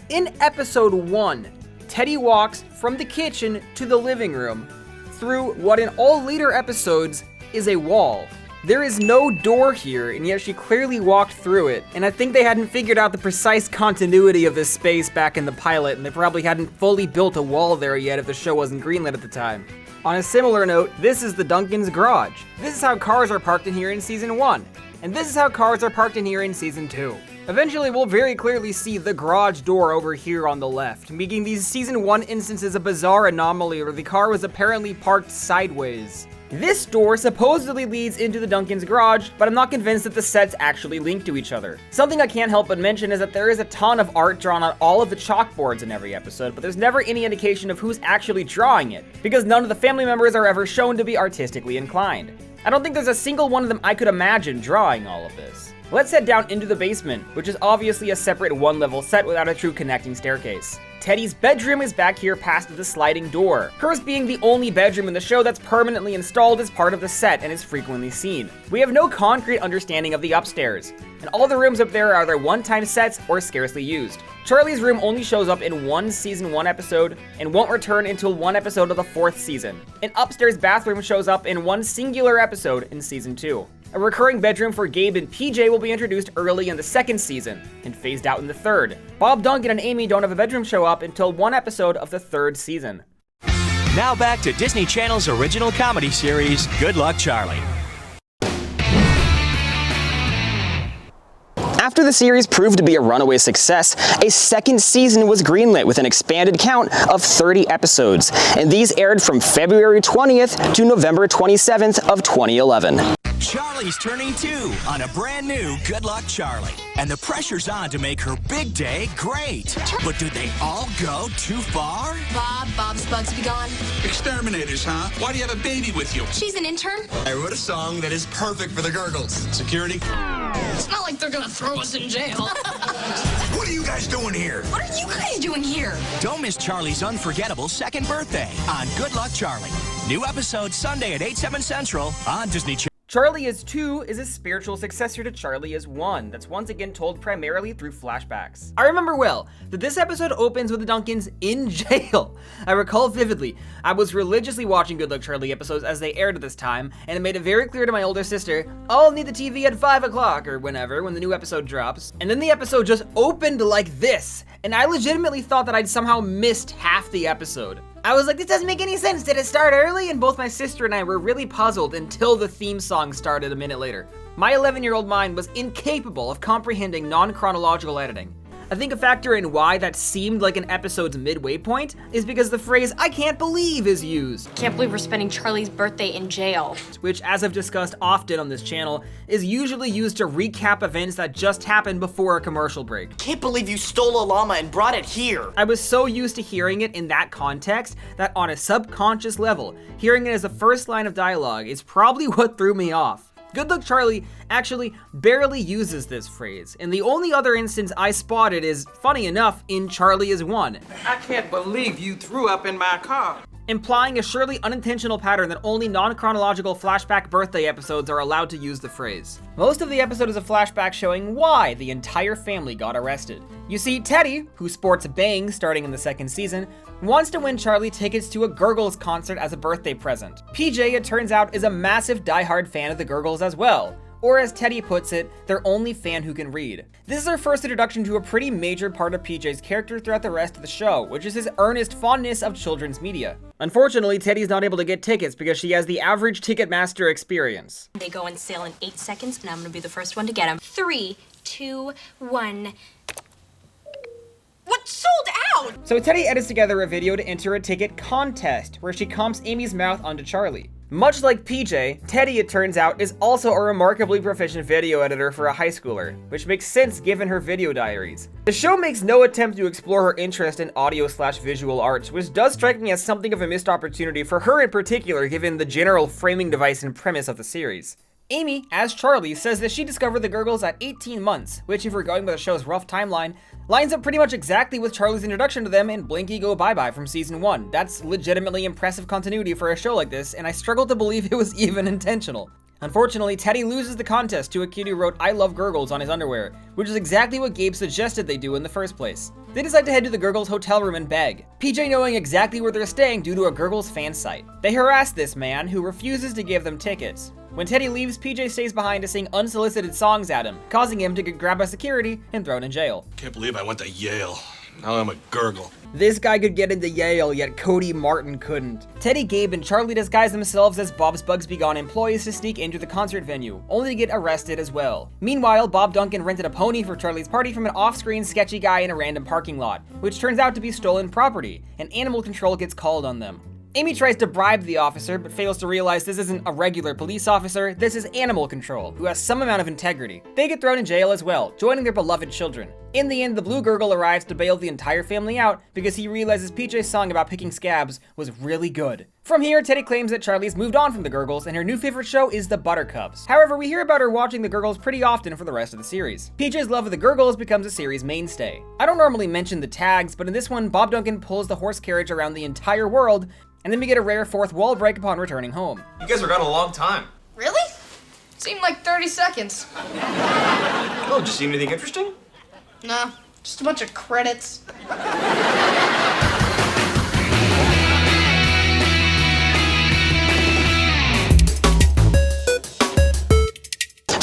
In episode 1, Teddy walks from the kitchen to the living room through what in all later episodes is a wall. There is no door here, and yet she clearly walked through it, and I think they hadn't figured out the precise continuity of this space back in the pilot, and they probably hadn't fully built a wall there yet if the show wasn't greenlit at the time. On a similar note, this is the Duncan's garage. This is how cars are parked in here in season 1, and this is how cars are parked in here in season 2. Eventually, we'll very clearly see the garage door over here on the left, making these season 1 instances a bizarre anomaly where the car was apparently parked sideways. This door supposedly leads into the Duncan's garage, but I'm not convinced that the sets actually link to each other. Something I can't help but mention is that there is a ton of art drawn on all of the chalkboards in every episode, but there's never any indication of who's actually drawing it, because none of the family members are ever shown to be artistically inclined. I don't think there's a single one of them I could imagine drawing all of this. Let's head down into the basement, which is obviously a separate one-level set without a true connecting staircase. Teddy's bedroom is back here past the sliding door, hers being the only bedroom in the show that's permanently installed as part of the set and is frequently seen. We have no concrete understanding of the upstairs, and all the rooms up there are either one-time sets or scarcely used. Charlie's room only shows up in one season 1 episode and won't return until one episode of the 4th season. An upstairs bathroom shows up in one singular episode in season 2. A recurring bedroom for Gabe and PJ will be introduced early in the 2nd season and phased out in the 3rd. Bob Duncan and Amy don't have a bedroom show up until one episode of the 3rd season. Now back to Disney Channel's original comedy series, Good Luck Charlie. After the series proved to be a runaway success, a second season was greenlit with an expanded count of 30 episodes, and these aired from February 20th to November 27th of 2011. Charlie's turning 2 on a brand new Good Luck Charlie. And the pressure's on to make her big day great. But do they all go too far? Bob's bugs be gone. Exterminators, huh? Why do you have a baby with you? She's an intern. I wrote a song that is perfect for the gurgles. Security? It's not like they're gonna throw us in jail. What are you guys doing here? What are you guys doing here? Don't miss Charlie's unforgettable second birthday on Good Luck Charlie. New episode Sunday at 8/7 Central on Disney Channel. Charlie is 2 is a spiritual successor to Charlie is 1 that's once again told primarily through flashbacks. I remember well that this episode opens with the Duncans in jail. I recall vividly, I was religiously watching Good Luck Charlie episodes as they aired at this time, and it made it very clear to my older sister, I'll need the TV at 5 o'clock or whenever when the new episode drops. And then the episode just opened like this, and I legitimately thought that I'd somehow missed half the episode. I was like, this doesn't make any sense. Did it start early? And both my sister and I were really puzzled until the theme song started a minute later. My 11-year-old mind was incapable of comprehending non-chronological editing. I think a factor in why that seemed like an episode's midway point is because the phrase, I can't believe, is used. Can't believe we're spending Charlie's birthday in jail. Which, as I've discussed often on this channel, is usually used to recap events that just happened before a commercial break. Can't believe you stole a llama and brought it here. I was so used to hearing it in that context that on a subconscious level, hearing it as the first line of dialogue is probably what threw me off. Good Luck Charlie actually barely uses this phrase, and the only other instance I spotted is, funny enough, in Charlie is 1. I can't believe you threw up in my car. Implying a surely unintentional pattern that only non-chronological flashback birthday episodes are allowed to use the phrase. Most of the episode is a flashback showing why the entire family got arrested. You see, Teddy, who sports bangs starting in the second season, wants to win Charlie tickets to a Gurgles concert as a birthday present. PJ, it turns out, is a massive diehard fan of the Gurgles as well. Or as Teddy puts it, their only fan who can read. This is our first introduction to a pretty major part of PJ's character throughout the rest of the show, which is his earnest fondness of children's media. Unfortunately, Teddy's not able to get tickets because she has the average Ticketmaster experience. They go on sale in 8 seconds, and I'm gonna be the first one to get them. 3, 2, 1. What sold out? So Teddy edits together a video to enter a ticket contest, where she comps Amy's mouth onto Charlie. Much like PJ, Teddy, it turns out, is also a remarkably proficient video editor for a high schooler, which makes sense given her video diaries. The show makes no attempt to explore her interest in audio/visual arts, which does strike me as something of a missed opportunity for her in particular given the general framing device and premise of the series. Amy, as Charlie, says that she discovered the Gurgles at 18 months, which, if we're going by the show's rough timeline, lines up pretty much exactly with Charlie's introduction to them in Blinky Go Bye Bye from season 1. That's legitimately impressive continuity for a show like this, and I struggle to believe it was even intentional. Unfortunately, Teddy loses the contest to a kid who wrote I love Gurgles on his underwear, which is exactly what Gabe suggested they do in the first place. They decide to head to the Gurgles hotel room and beg, PJ knowing exactly where they're staying due to a Gurgles fan site. They harass this man, who refuses to give them tickets. When Teddy leaves, PJ stays behind to sing unsolicited songs at him, causing him to get grabbed by security and thrown in jail. Can't believe I went to Yale. Now I'm a gurgle. This guy could get into Yale, yet Cody Martin couldn't. Teddy, Gabe, and Charlie disguise themselves as Bob's Bugs Be Gone employees to sneak into the concert venue, only to get arrested as well. Meanwhile, Bob Duncan rented a pony for Charlie's party from an off-screen sketchy guy in a random parking lot, which turns out to be stolen property, and animal control gets called on them. Amy tries to bribe the officer, but fails to realize this isn't a regular police officer, this is animal control, who has some amount of integrity. They get thrown in jail as well, joining their beloved children. In the end, the Blue Gurgle arrives to bail the entire family out because he realizes PJ's song about picking scabs was really good. From here, Teddy claims that Charlie's moved on from the Gurgles and her new favorite show is the Buttercups. However, we hear about her watching the Gurgles pretty often for the rest of the series. PJ's love of the Gurgles becomes a series mainstay. I don't normally mention the tags, but in this one, Bob Duncan pulls the horse carriage around the entire world, and then we get a rare fourth wall break upon returning home. You guys were gone a long time. Really? Seemed like 30 seconds. Oh, did you see anything interesting? No, just a bunch of credits.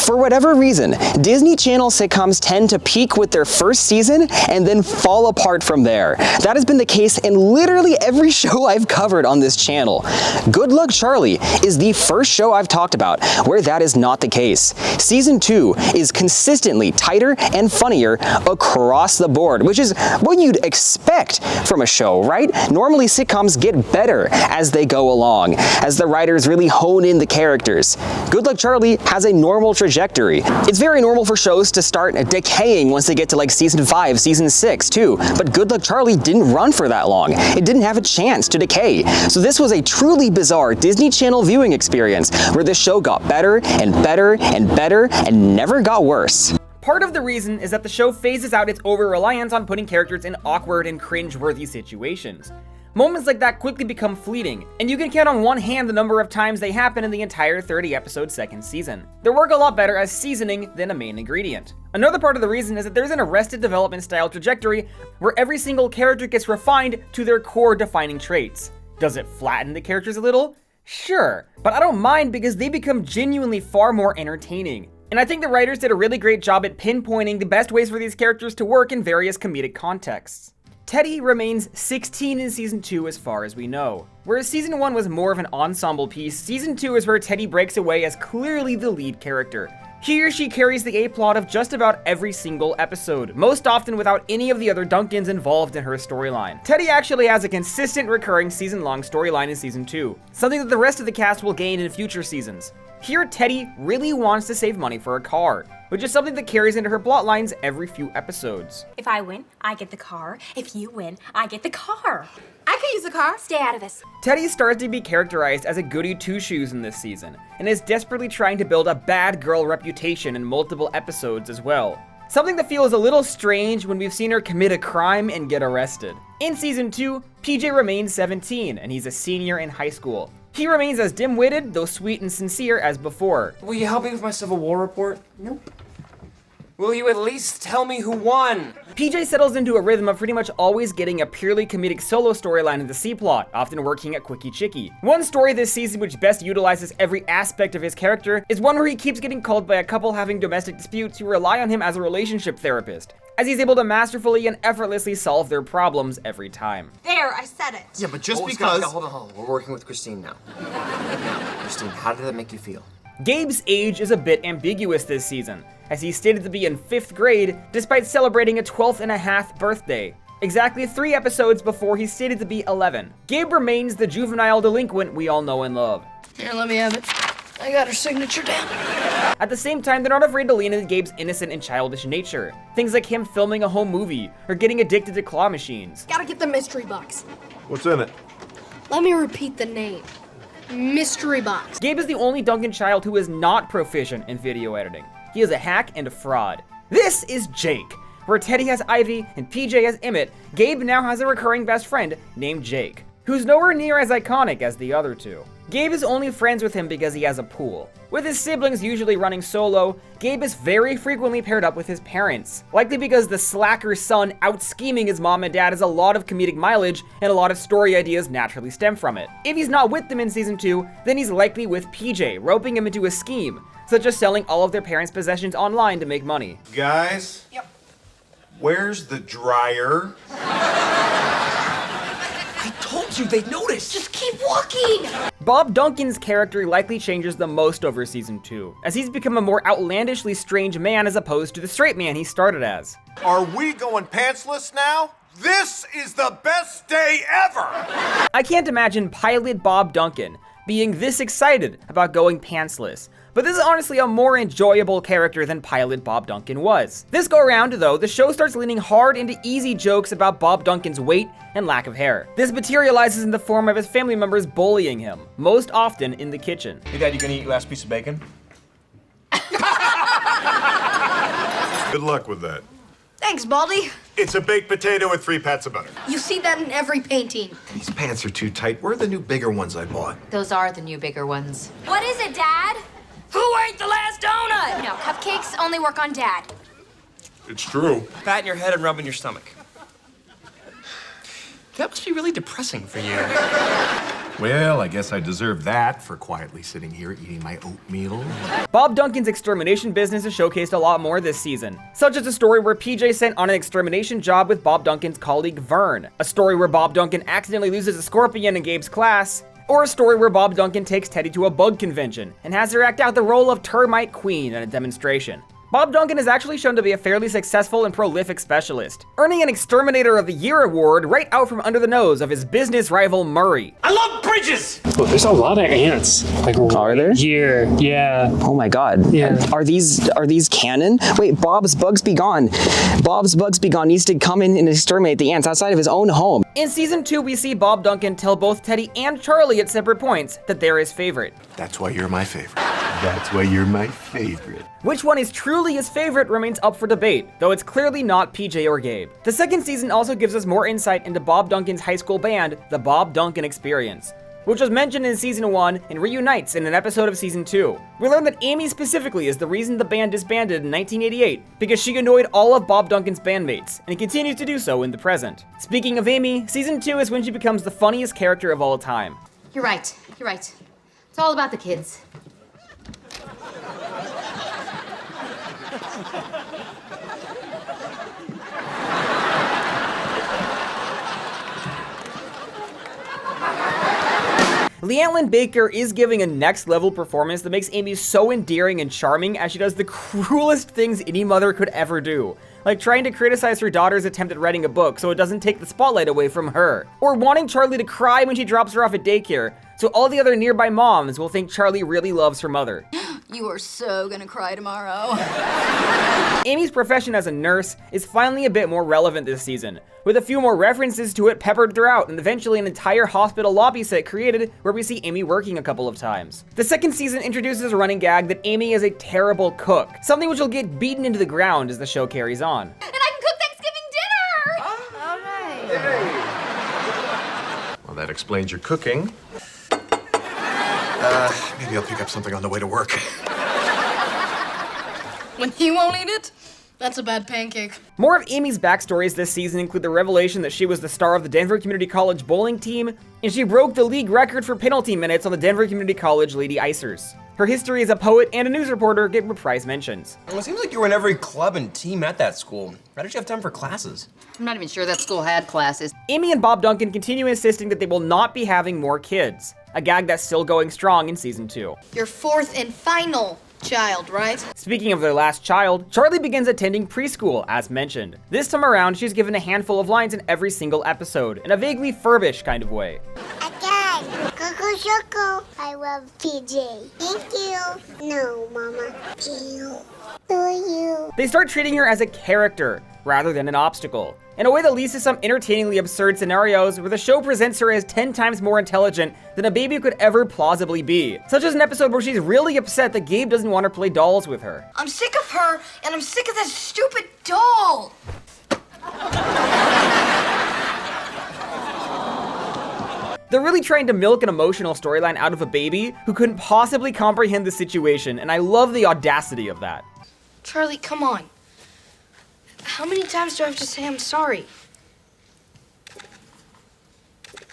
For whatever reason, Disney Channel sitcoms tend to peak with their first season and then fall apart from there. That has been the case in literally every show I've covered on this channel. Good Luck Charlie is the first show I've talked about where that is not the case. Season 2 is consistently tighter and funnier across the board, which is what you'd expect from a show, right? Normally sitcoms get better as they go along, as the writers really hone in the characters. Good Luck Charlie has a normal trajectory. It's very normal for shows to start decaying once they get to like season 5, season 6 too, but Good Luck Charlie didn't run for that long. It didn't have a chance to decay. So this was a truly bizarre Disney Channel viewing experience where the show got better and better and better and never got worse. Part of the reason is that the show phases out its over-reliance on putting characters in awkward and cringe-worthy situations. Moments like that quickly become fleeting, and you can count on one hand the number of times they happen in the entire 30-episode second season. They work a lot better as seasoning than a main ingredient. Another part of the reason is that there's an Arrested Development style trajectory where every single character gets refined to their core defining traits. Does it flatten the characters a little? Sure, but I don't mind because they become genuinely far more entertaining. And I think the writers did a really great job at pinpointing the best ways for these characters to work in various comedic contexts. Teddy remains 16 in season 2 as far as we know. Whereas season 1 was more of an ensemble piece, season 2 is where Teddy breaks away as clearly the lead character. Here she carries the A-plot of just about every single episode, most often without any of the other Duncans involved in her storyline. Teddy actually has a consistent recurring season-long storyline in season 2, something that the rest of the cast will gain in future seasons. Here, Teddy really wants to save money for a car, which is something that carries into her plotlines every few episodes. If I win, I get the car. If you win, I get the car. I could use a car. Stay out of this. Teddy starts to be characterized as a goody two-shoes in this season, and is desperately trying to build a bad girl reputation in multiple episodes as well. Something that feels a little strange when we've seen her commit a crime and get arrested. In season 2, PJ remains 17, and he's a senior in high school. He remains as dim-witted, though sweet and sincere as before. Will you help me with my Civil War report? Nope. Will you at least tell me who won? PJ settles into a rhythm of pretty much always getting a purely comedic solo storyline in the C-plot, often working at Quickie Chickie. One story this season which best utilizes every aspect of his character is one where he keeps getting called by a couple having domestic disputes who rely on him as a relationship therapist, as he's able to masterfully and effortlessly solve their problems every time. There, I said it. Yeah, but just because... Hold on. We're working with Christine now. Christine, how did that make you feel? Gabe's age is a bit ambiguous this season, as he's stated to be in 5th grade despite celebrating a 12th and a half birthday, exactly 3 episodes before he's stated to be 11. Gabe remains the juvenile delinquent we all know and love. Here, let me have it. I got her signature down. At the same time, they're not afraid to lean into Gabe's innocent and childish nature. Things like him filming a home movie, or getting addicted to claw machines. Gotta get the mystery box. What's in it? Let me repeat the name. Mystery box. Gabe is the only Duncan child who is not proficient in video editing. He is a hack and a fraud. This is Jake. Where Teddy has Ivy and PJ has Emmett, Gabe now has a recurring best friend named Jake, who's nowhere near as iconic as the other two. Gabe is only friends with him because he has a pool. With his siblings usually running solo, Gabe is very frequently paired up with his parents, likely because the slacker son out-scheming his mom and dad has a lot of comedic mileage and a lot of story ideas naturally stem from it. If he's not with them in season 2, then he's likely with PJ, roping him into a scheme, such as selling all of their parents' possessions online to make money. Guys? Yep. Where's the dryer? I told you they'd notice. Just keep walking. Bob Duncan's character likely changes the most over season 2, as he's become a more outlandishly strange man as opposed to the straight man he started as. Are we going pantsless now? This is the best day ever! I can't imagine pilot Bob Duncan being this excited about going pantsless, but this is honestly a more enjoyable character than pilot Bob Duncan was. This go around though, the show starts leaning hard into easy jokes about Bob Duncan's weight and lack of hair. This materializes in the form of his family members bullying him, most often in the kitchen. Hey Dad, you gonna eat your last piece of bacon? Good luck with that. Thanks, Baldy. It's a baked potato with 3 pats of butter. You see that in every painting. These pants are too tight. Where are the new bigger ones I bought? Those are the new bigger ones. What is it, Dad? Who ate the last donut? No, cupcakes only work on Dad. It's true. Patting your head and rubbing your stomach. That must be really depressing for you. Well, I guess I deserve that for quietly sitting here eating my oatmeal. Bob Duncan's extermination business is showcased a lot more this season, such as a story where PJ sent on an extermination job with Bob Duncan's colleague Vern, a story where Bob Duncan accidentally loses a scorpion in Gabe's class, or a story where Bob Duncan takes Teddy to a bug convention and has her act out the role of Termite Queen at a demonstration. Bob Duncan is actually shown to be a fairly successful and prolific specialist, earning an Exterminator of the Year award right out from under the nose of his business rival Murray. I love bridges! Oh, there's a lot of ants. Like, are there? Here, yeah. Oh my god. Yeah. Are these canon? Wait, Bob's Bugs Be Gone. Bob's Bugs Be Gone needs to come in and exterminate the ants outside of his own home. In season 2, we see Bob Duncan tell both Teddy and Charlie at separate points that they're his favorite. That's why you're my favorite. That's why you're my favorite. Which one is truly his favorite remains up for debate, though it's clearly not PJ or Gabe. The second season also gives us more insight into Bob Duncan's high school band, the Bob Duncan Experience, which was mentioned in season 1 and reunites in an episode of season 2. We learn that Amy specifically is the reason the band disbanded in 1988, because she annoyed all of Bob Duncan's bandmates, and continues to do so in the present. Speaking of Amy, season 2 is when she becomes the funniest character of all time. You're right. It's all about the kids. Leanne Baker is giving a next level performance that makes Amy so endearing and charming as she does the cruelest things any mother could ever do. Like trying to criticize her daughter's attempt at writing a book so it doesn't take the spotlight away from her. Or wanting Charlie to cry when she drops her off at daycare so all the other nearby moms will think Charlie really loves her mother. You are so gonna cry tomorrow. Amy's profession as a nurse is finally a bit more relevant this season, with a few more references to it peppered throughout and eventually an entire hospital lobby set created where we see Amy working a couple of times. The second season introduces a running gag that Amy is a terrible cook, something which will get beaten into the ground as the show carries on. And I can cook Thanksgiving dinner! All right. Well, that explains your cooking. Maybe I'll pick up something on the way to work. When he won't eat it, that's a bad pancake. More of Amy's backstories this season include the revelation that she was the star of the Denver Community College bowling team, and she broke the league record for penalty minutes on the Denver Community College Lady Icers. Her history as a poet and a news reporter get reprise mentions. Well, it seems like you were in every club and team at that school. Why did you have time for classes? I'm not even sure that school had classes. Amy and Bob Duncan continue insisting that they will not be having more kids, a gag that's still going strong in season 2. Your fourth and final child, right? Speaking of their last child, Charlie begins attending preschool, as mentioned. This time around, she's given a handful of lines in every single episode, in a vaguely Furbish kind of way. Again, Coco Choco, I love PJ. Thank you. No, Mama. You. You. They start treating her as a character, rather than an obstacle, in a way that leads to some entertainingly absurd scenarios where the show presents her as 10 times more intelligent than a baby could ever plausibly be, such as an episode where she's really upset that Gabe doesn't want to play dolls with her. I'm sick of her, and I'm sick of this stupid doll! They're really trying to milk an emotional storyline out of a baby who couldn't possibly comprehend the situation, and I love the audacity of that. Charlie, come on. How many times do I have to say I'm sorry?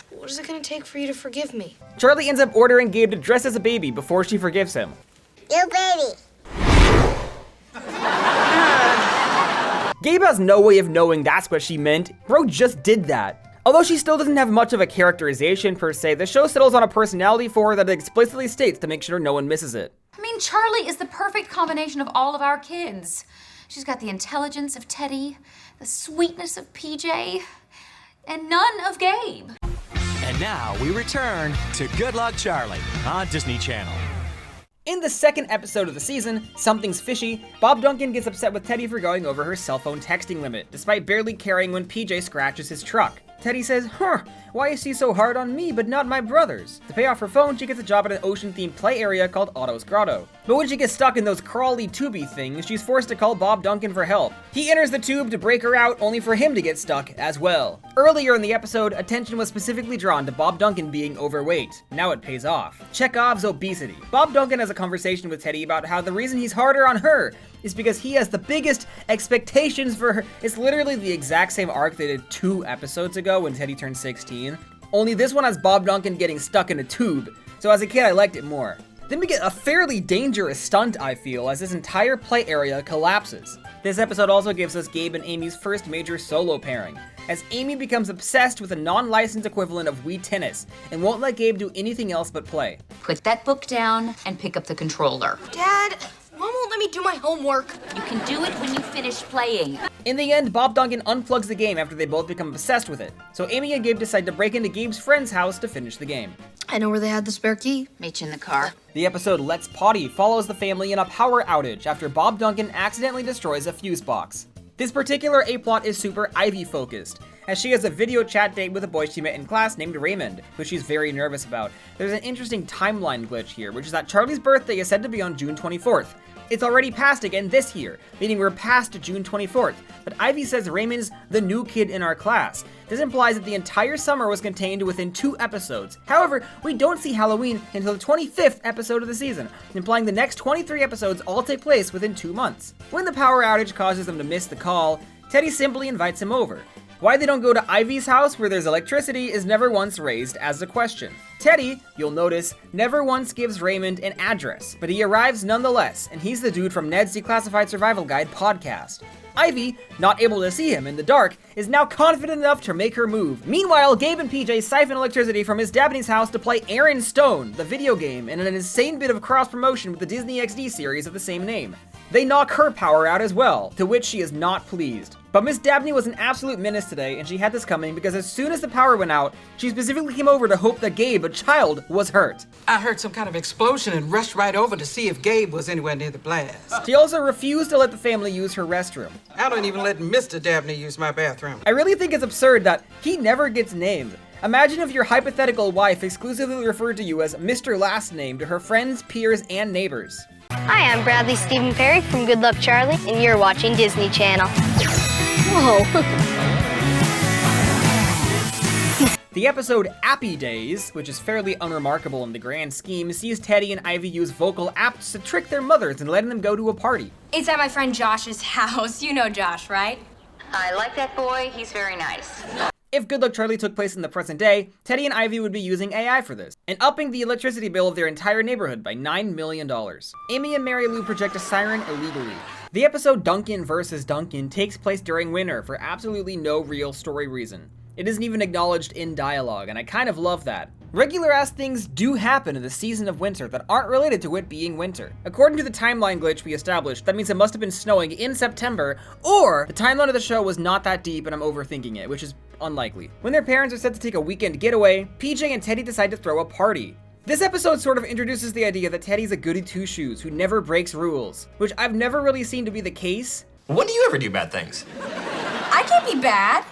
What is it gonna take for you to forgive me? Charlie ends up ordering Gabe to dress as a baby before she forgives him. You baby. Gabe has no way of knowing that's what she meant. Bro just did that. Although she still doesn't have much of a characterization per se, the show settles on a personality for her that it explicitly states to make sure no one misses it. I mean, Charlie is the perfect combination of all of our kids. She's got the intelligence of Teddy, the sweetness of PJ, and none of Gabe. And now we return to Good Luck Charlie on Disney Channel. In the second episode of the season, Something's Fishy, Bob Duncan gets upset with Teddy for going over her cell phone texting limit, despite barely caring when PJ scratches his truck. Teddy says, why is she so hard on me but not my brothers? To pay off her phone, she gets a job at an ocean-themed play area called Otto's Grotto. But when she gets stuck in those crawly tubey things, she's forced to call Bob Duncan for help. He enters the tube to break her out, only for him to get stuck as well. Earlier in the episode, attention was specifically drawn to Bob Duncan being overweight. Now it pays off. Chekhov's obesity. Bob Duncan has a conversation with Teddy about how the reason he's harder on her is because he has the biggest expectations for her. It's literally the exact same arc they did 2 episodes ago when Teddy turned 16. only this one has Bob Duncan getting stuck in a tube, so as a kid I liked it more. Then we get a fairly dangerous stunt, I feel, as this entire play area collapses. This episode also gives us Gabe and Amy's first major solo pairing, as Amy becomes obsessed with a non-licensed equivalent of Wii Tennis, and won't let Gabe do anything else but play. Put that book down and pick up the controller. Dad, Mom won't let me do my homework. You can do it when you finish playing. In the end, Bob Duncan unplugs the game after they both become obsessed with it, so Amy and Gabe decide to break into Gabe's friend's house to finish the game. I know where they had the spare key. Meet you in the car. The episode Let's Potty follows the family in a power outage after Bob Duncan accidentally destroys a fuse box. This particular A-plot is super Ivy focused, as she has a video chat date with a boy she met in class named Raymond, who she's very nervous about. There's an interesting timeline glitch here, which is that Charlie's birthday is said to be on June 24th. It's already passed again this year, meaning we're past June 24th, but Ivy says Raymond's the new kid in our class. This implies that the entire summer was contained within 2 episodes. However, we don't see Halloween until the 25th episode of the season, implying the next 23 episodes all take place within 2 months. When the power outage causes them to miss the call, Teddy simply invites him over. Why they don't go to Ivy's house where there's electricity is never once raised as a question. Teddy, you'll notice, never once gives Raymond an address, but he arrives nonetheless, and he's the dude from Ned's Declassified Survival Guide podcast. Ivy, not able to see him in the dark, is now confident enough to make her move. Meanwhile, Gabe and PJ siphon electricity from Miss Dabney's house to play Aaron Stone, the video game, in an insane bit of cross-promotion with the Disney XD series of the same name. They knock her power out as well, to which she is not pleased. But Miss Dabney was an absolute menace today, and she had this coming because as soon as the power went out, she specifically came over to hope that Gabe, a child, was hurt. I heard some kind of explosion and rushed right over to see if Gabe was anywhere near the blast. She also refused to let the family use her restroom. I don't even let Mr. Dabney use my bathroom. I really think it's absurd that he never gets named. Imagine if your hypothetical wife exclusively referred to you as Mr. Last Name to her friends, peers, and neighbors. Hi, I'm Bradley Stephen Perry from Good Luck Charlie, and you're watching Disney Channel. Whoa. The episode Appy Days, which is fairly unremarkable in the grand scheme, sees Teddy and Ivy use vocal apps to trick their mothers and letting them go to a party. It's at my friend Josh's house. You know Josh, right? I like that boy. He's very nice. If Good Luck Charlie took place in the present day, Teddy and Ivy would be using AI for this, and upping the electricity bill of their entire neighborhood by $9 million. Amy and Mary Lou project a siren illegally. The episode Duncan vs. Duncan takes place during winter for absolutely no real story reason. It isn't even acknowledged in dialogue, and I kind of love that. Regular-ass things do happen in the season of winter that aren't related to it being winter. According to the timeline glitch we established, that means it must have been snowing in September, or the timeline of the show was not that deep and I'm overthinking it, which is unlikely. When their parents are set to take a weekend getaway, PJ and Teddy decide to throw a party. This episode sort of introduces the idea that Teddy's a goody two-shoes who never breaks rules, which I've never really seen to be the case. When do you ever do bad things? I can't be bad.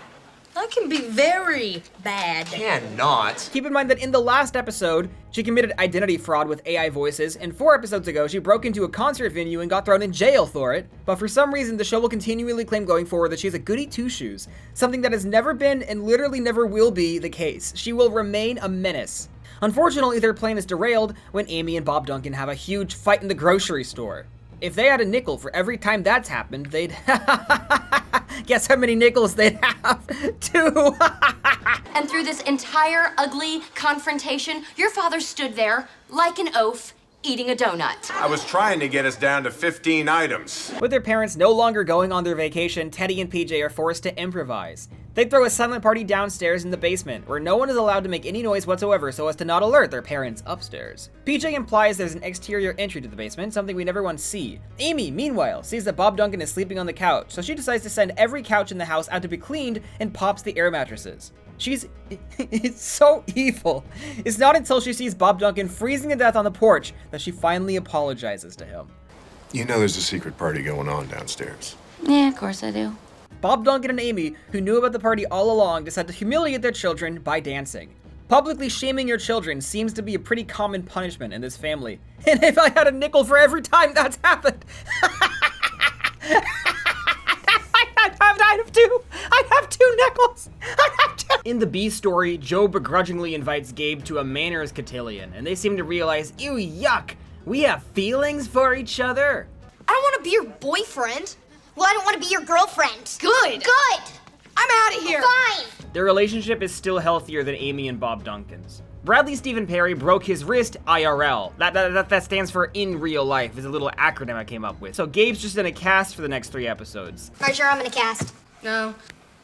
I can be very bad. Cannot. Keep in mind that in the last episode, she committed identity fraud with AI voices, and 4 episodes ago, she broke into a concert venue and got thrown in jail for it. But for some reason, the show will continually claim going forward that she's a goody two-shoes, something that has never been and literally never will be the case. She will remain a menace. Unfortunately, their plan is derailed when Amy and Bob Duncan have a huge fight in the grocery store. If they had a nickel for every time that's happened, they'd guess how many nickels they'd have? 2. And through this entire ugly confrontation, your father stood there like an oaf, eating a donut. I was trying to get us down to 15 items. With their parents no longer going on their vacation, Teddy and PJ are forced to improvise. They throw a silent party downstairs in the basement, where no one is allowed to make any noise whatsoever so as to not alert their parents upstairs. PJ implies there's an exterior entry to the basement, something we never once see. Amy, meanwhile, sees that Bob Duncan is sleeping on the couch, so she decides to send every couch in the house out to be cleaned and pops the air mattresses. It's so evil. It's not until she sees Bob Duncan freezing to death on the porch that she finally apologizes to him. You know there's a secret party going on downstairs. Yeah, of course I do. Bob Duncan and Amy, who knew about the party all along, decide to humiliate their children by dancing. Publicly shaming your children seems to be a pretty common punishment in this family. And if I had a nickel for every time that's happened, I'd have 2 nickels. In the B story, Joe begrudgingly invites Gabe to a manners cotillion, and they seem to realize, ew, yuck, we have feelings for each other. I don't want to be your boyfriend. Well, I don't want to be your girlfriend. Good. Good. I'm out of here. Fine. Their relationship is still healthier than Amy and Bob Duncan's. Bradley Stephen Perry broke his wrist IRL. That stands for in real life, is a little acronym I came up with. So Gabe's just in a cast for the next 3 episodes. Are you sure I'm gonna cast? No.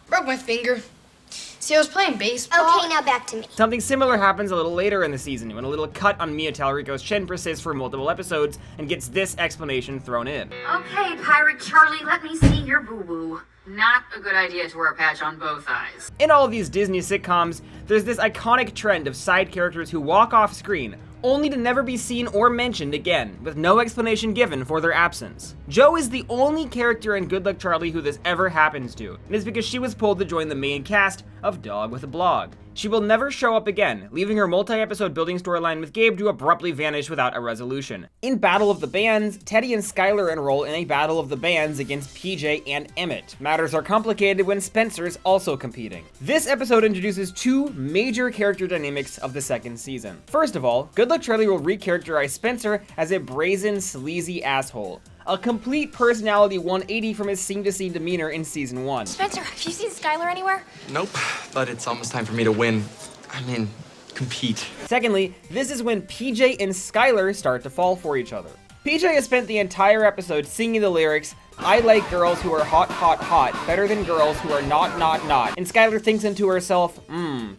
Broke my finger. See, I was playing baseball. Okay, now back to me. Something similar happens a little later in the season when a little cut on Mia Talarico's chin persists for multiple episodes and gets this explanation thrown in. Okay, Pirate Charlie, let me see your boo-boo. Not a good idea to wear a patch on both eyes. In all of these Disney sitcoms, there's this iconic trend of side characters who walk off screen, only to never be seen or mentioned again, with no explanation given for their absence. Jo is the only character in Good Luck Charlie who this ever happens to, and it's because she was pulled to join the main cast of Dog with a Blog. She will never show up again, leaving her multi-episode building storyline with Gabe to abruptly vanish without a resolution. In Battle of the Bands, Teddy and Skylar enroll in a Battle of the Bands against PJ and Emmett. Matters are complicated when Spencer's also competing. This episode introduces 2 major character dynamics of the second season. First of all, Good Luck Charlie will recharacterize Spencer as a brazen, sleazy asshole. A complete personality 180 from his scene-to-scene demeanor in season 1. Spencer, have you seen Skylar anywhere? Nope, but it's almost time for me to win. Compete. Secondly, this is when PJ and Skylar start to fall for each other. PJ has spent the entire episode singing the lyrics, "I like girls who are hot, hot, hot, better than girls who are not, and Skylar thinks into herself,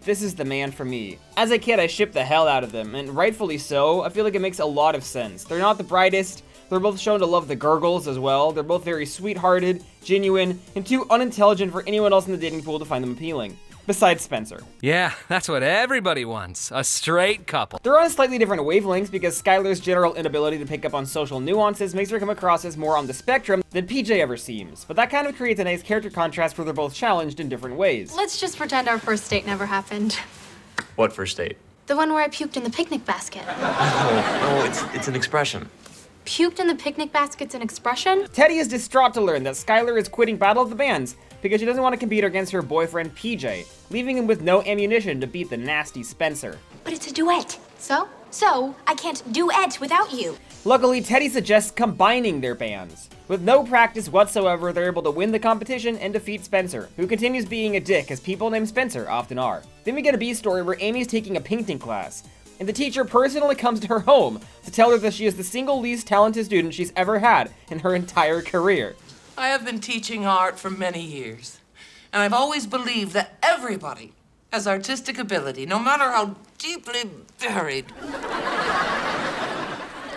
this is the man for me. As a kid, I shipped the hell out of them, and rightfully so. I feel like it makes a lot of sense. They're not the brightest, they're both shown to love the Gurgles as well. They're both very sweethearted, genuine, and too unintelligent for anyone else in the dating pool to find them appealing. Besides Spencer. Yeah, that's what everybody wants, a straight couple. They're on slightly different wavelengths because Skylar's general inability to pick up on social nuances makes her come across as more on the spectrum than PJ ever seems. But that kind of creates a nice character contrast where they're both challenged in different ways. Let's just pretend our first date never happened. What first date? The one where I puked in the picnic basket. Oh, it's an expression. Puked in the picnic basket's an expression? Teddy is distraught to learn that Skylar is quitting Battle of the Bands because she doesn't want to compete against her boyfriend PJ, leaving him with no ammunition to beat the nasty Spencer. But it's a duet. So? So, I can't duet without you. Luckily, Teddy suggests combining their bands. With no practice whatsoever, they're able to win the competition and defeat Spencer, who continues being a dick as people named Spencer often are. Then we get a B story where Amy's taking a painting class, and the teacher personally comes to her home to tell her that she is the single least talented student she's ever had in her entire career. I have been teaching art for many years, and I've always believed that everybody has artistic ability, no matter how deeply buried.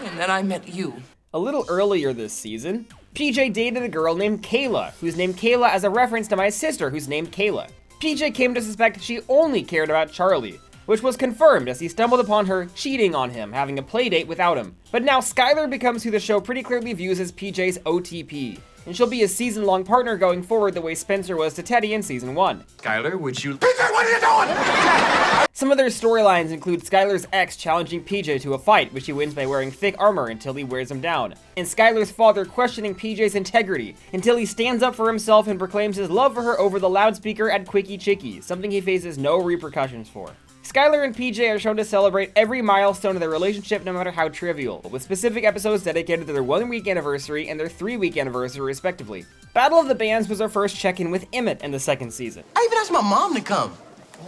And then I met you. A little earlier this season, PJ dated a girl named Kayla, who's named Kayla as a reference to my sister, who's named Kayla. PJ came to suspect she only cared about Charlie, which was confirmed as he stumbled upon her cheating on him, having a playdate without him. But now Skylar becomes who the show pretty clearly views as PJ's OTP, and she'll be a season-long partner going forward the way Spencer was to Teddy in season 1. Skylar, would you... PJ, what are you doing? Some of their storylines include Skylar's ex challenging PJ to a fight, which he wins by wearing thick armor until he wears him down, and Skylar's father questioning PJ's integrity until he stands up for himself and proclaims his love for her over the loudspeaker at Quickie Chickie, something he faces no repercussions for. Skylar and PJ are shown to celebrate every milestone of their relationship, no matter how trivial, with specific episodes dedicated to their 1-week anniversary and their 3-week anniversary, respectively. Battle of the Bands was our first check-in with Emmett in the second season. I even asked my mom to come.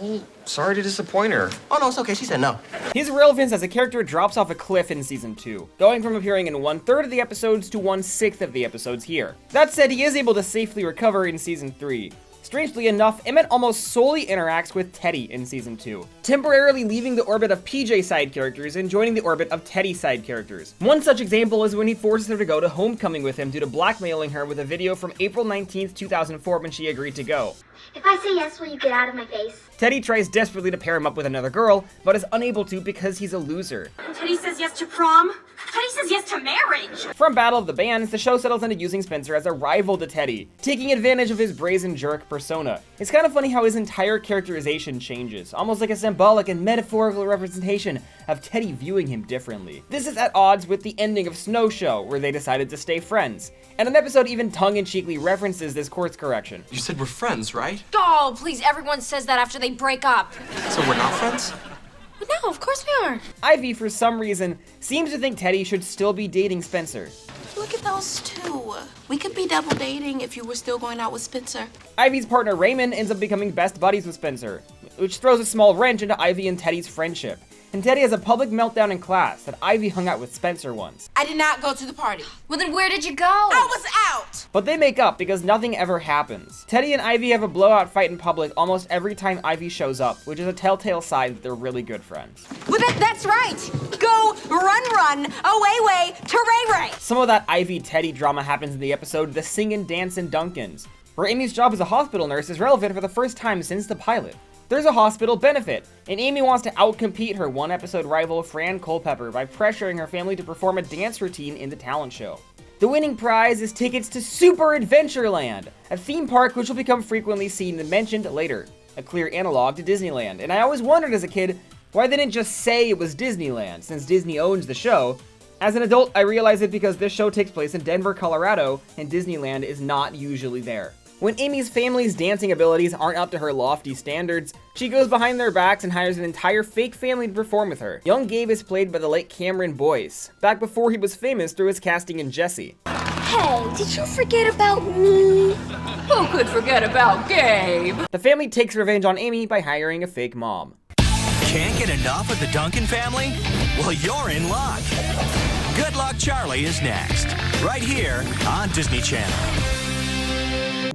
Oh, sorry to disappoint her. Oh, no, it's okay. She said no. His relevance as a character drops off a cliff in season 2, going from appearing in 1/3 of the episodes to 1/6 of the episodes here. That said, he is able to safely recover in season 3. Strangely enough, Emmett almost solely interacts with Teddy in season 2, temporarily leaving the orbit of PJ side characters and joining the orbit of Teddy side characters. One such example is when he forces her to go to homecoming with him due to blackmailing her with a video from April 19th, 2004 when she agreed to go. If I say yes, will you get out of my face? Teddy tries desperately to pair him up with another girl, but is unable to because he's a loser. Teddy says yes to prom. Teddy says yes to marriage. From Battle of the Bands, the show settles into using Spencer as a rival to Teddy, taking advantage of his brazen jerk persona. It's kind of funny how his entire characterization changes, almost like a symbolic and metaphorical representation of Teddy viewing him differently. This is at odds with the ending of Snow Show, where they decided to stay friends. And an episode even tongue-in-cheekly references this course correction. You said we're friends, right? Oh, please, everyone says that after they break up. So we're not friends? No, of course we are. Ivy, for some reason, seems to think Teddy should still be dating Spencer. Look at those two. We could be double dating if you were still going out with Spencer. Ivy's partner Raymond ends up becoming best buddies with Spencer, which throws a small wrench into Ivy and Teddy's friendship. And Teddy has a public meltdown in class that Ivy hung out with Spencer once. I did not go to the party. Well, then where did you go? I was out. But they make up because nothing ever happens. Teddy and Ivy have a blowout fight in public almost every time Ivy shows up, which is a telltale sign that they're really good friends. Well, that's right. Go, run, away, ray. Some of that Ivy-Teddy drama happens in the episode The Sing and Dance in Duncan's, where Amy's job as a hospital nurse is relevant for the first time since the pilot. There's a hospital benefit, and Amy wants to outcompete her one-episode rival Fran Culpepper by pressuring her family to perform a dance routine in the talent show. The winning prize is tickets to Super Adventureland, a theme park which will become frequently seen and mentioned later, a clear analog to Disneyland. And I always wondered as a kid why they didn't just say it was Disneyland, since Disney owns the show. As an adult, I realized it because this show takes place in Denver, Colorado, and Disneyland is not usually there. When Amy's family's dancing abilities aren't up to her lofty standards, she goes behind their backs and hires an entire fake family to perform with her. Young Gabe is played by the late Cameron Boyce, back before he was famous through his casting in Jessie. Hey, did you forget about me? Who could forget about Gabe? The family takes revenge on Amy by hiring a fake mom. Can't get enough of the Duncan family? Well, you're in luck. Good Luck Charlie is next, right here on Disney Channel.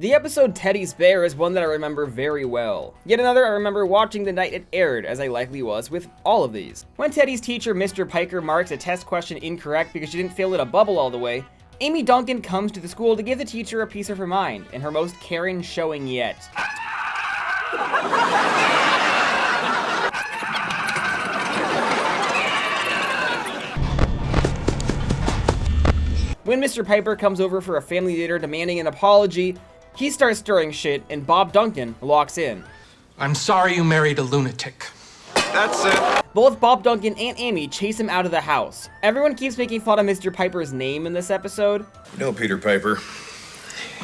The episode Teddy's Bear is one that I remember very well. Yet another I remember watching the night it aired, as I likely was with all of these. When Teddy's teacher, Mr. Piker, marks a test question incorrect because she didn't fill in a bubble all the way, Amy Duncan comes to the school to give the teacher a piece of her mind, in her most caring showing yet. When Mr. Piper comes over for a family dinner demanding an apology, he starts stirring shit and Bob Duncan walks in. I'm sorry you married a lunatic. That's it. Both Bob Duncan and Amy chase him out of the house. Everyone keeps making fun of Mr. Piper's name in this episode. No, Peter Piper.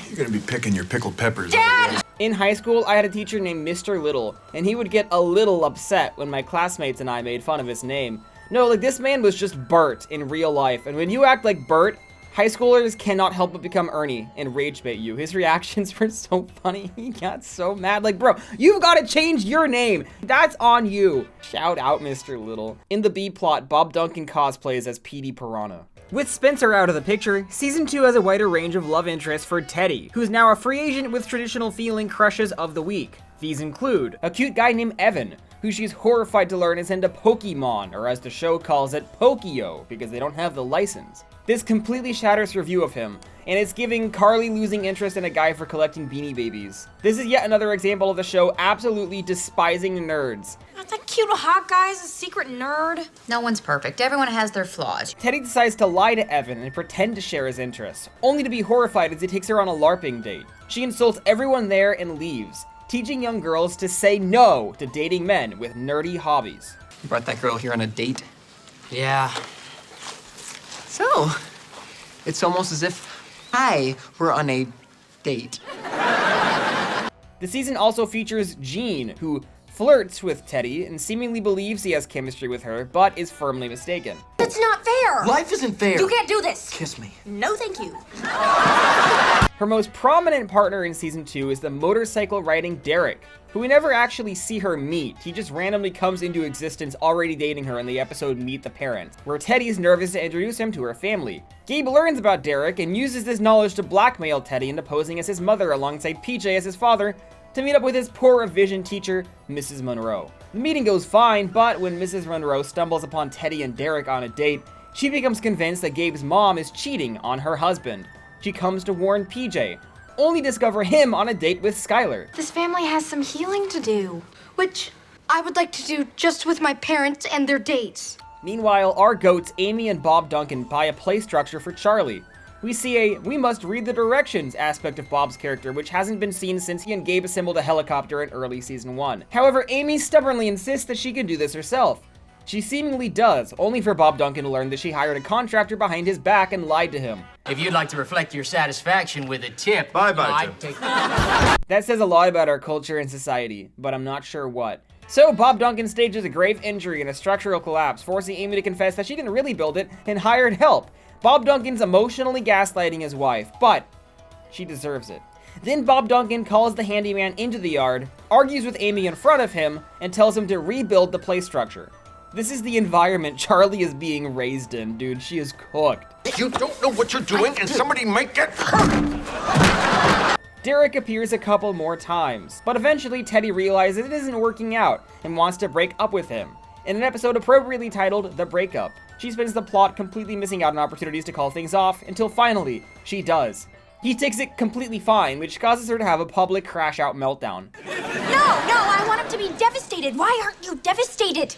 You're gonna be picking your pickled peppers. Dad! In high school, I had a teacher named Mr. Little, and he would get a little upset when my classmates and I made fun of his name. No, like this man was just Bert in real life, and when you act like Bert, high schoolers cannot help but become Ernie and rage bait you. His reactions were so funny. He got so mad. Like, bro, you've got to change your name. That's on you. Shout out, Mr. Little. In the B plot, Bob Duncan cosplays as Petey Piranha. With Spencer out of the picture, Season 2 has a wider range of love interests for Teddy, who's now a free agent with traditional feeling crushes of the week. These include a cute guy named Evan, who she's horrified to learn is into Pokemon, or as the show calls it, Pokio, because they don't have the license. This completely shatters her view of him, and it's giving Carly losing interest in a guy for collecting Beanie Babies. This is yet another example of the show absolutely despising nerds. That cute hot guy's a secret nerd. No one's perfect. Everyone has their flaws. Teddy decides to lie to Evan and pretend to share his interests, only to be horrified as he takes her on a LARPing date. She insults everyone there and leaves, teaching young girls to say no to dating men with nerdy hobbies. You brought that girl here on a date? Yeah. So, it's almost as if I were on a date. The season also features Jean, who flirts with Teddy and seemingly believes he has chemistry with her, but is firmly mistaken. It's not fair. Life isn't fair. You can't do this. Kiss me. No, thank you. Her most prominent partner in Season 2 is the motorcycle riding Derek, who we never actually see her meet. He just randomly comes into existence already dating her in the episode Meet the Parents, where Teddy is nervous to introduce him to her family. Gabe learns about Derek and uses this knowledge to blackmail Teddy into posing as his mother alongside PJ as his father to meet up with his poor vision teacher, Mrs. Monroe. The meeting goes fine, but when Mrs. Monroe stumbles upon Teddy and Derek on a date, she becomes convinced that Gabe's mom is cheating on her husband. She comes to warn PJ, only discover him on a date with Skylar. This family has some healing to do, which I would like to do just with my parents and their dates. Meanwhile, our goats Amy and Bob Duncan buy a play structure for Charlie. We see a "we must read the directions" aspect of Bob's character, which hasn't been seen since he and Gabe assembled a helicopter in early Season 1. However, Amy stubbornly insists that she can do this herself. She seemingly does, only for Bob Duncan to learn that she hired a contractor behind his back and lied to him. If you'd like to reflect your satisfaction with a tip, I'd take That says a lot about our culture and society, but I'm not sure what. So Bob Duncan stages a grave injury and a structural collapse, forcing Amy to confess that she didn't really build it and hired help. Bob Duncan's emotionally gaslighting his wife, but she deserves it. Then Bob Duncan calls the handyman into the yard, argues with Amy in front of him, and tells him to rebuild the play structure. This is the environment Charlie is being raised in, dude. She is cooked. You don't know what you're doing, and somebody might get hurt! Derek appears a couple more times, but eventually Teddy realizes it isn't working out and wants to break up with him. In an episode appropriately titled The Breakup, she spends the plot completely missing out on opportunities to call things off until finally she does. He takes it completely fine, which causes her to have a public crash-out meltdown. No, I want him to be devastated. Why aren't you devastated?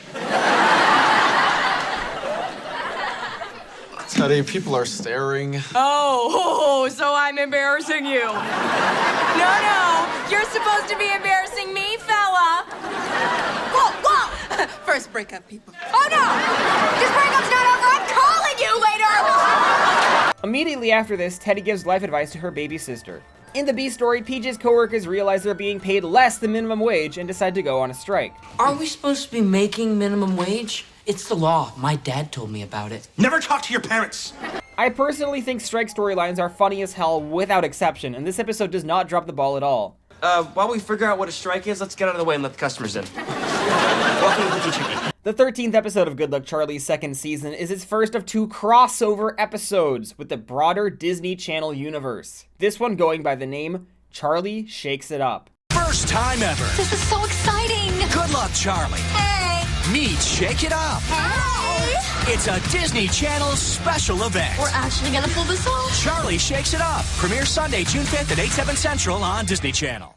Teddy, people are staring. Oh, so I'm embarrassing you. No, you're supposed to be embarrassing me, fella. Whoa. First breakup, people. Oh, no! This breakup's not over. I'm calling you later. Immediately after this, Teddy gives life advice to her baby sister. In the B story, PJ's coworkers realize they're being paid less than minimum wage and decide to go on a strike. Are we supposed to be making minimum wage? It's the law. My dad told me about it. Never talk to your parents! I personally think strike storylines are funny as hell without exception, and this episode does not drop the ball at all. While we figure out what a strike is, let's get out of the way and let the customers in. Welcome to Cookie Chicken. The 13th episode of Good Luck Charlie's second season is its first of 2 crossover episodes with the broader Disney Channel universe. This one going by the name Charlie Shakes It Up. First time ever. This is so exciting. Good luck, Charlie. Hey. Meet Shake It Up. Hey. It's a Disney Channel special event. We're actually gonna pull this off. Charlie Shakes It Up. Premieres Sunday, June 5th at 8, 7 Central on Disney Channel.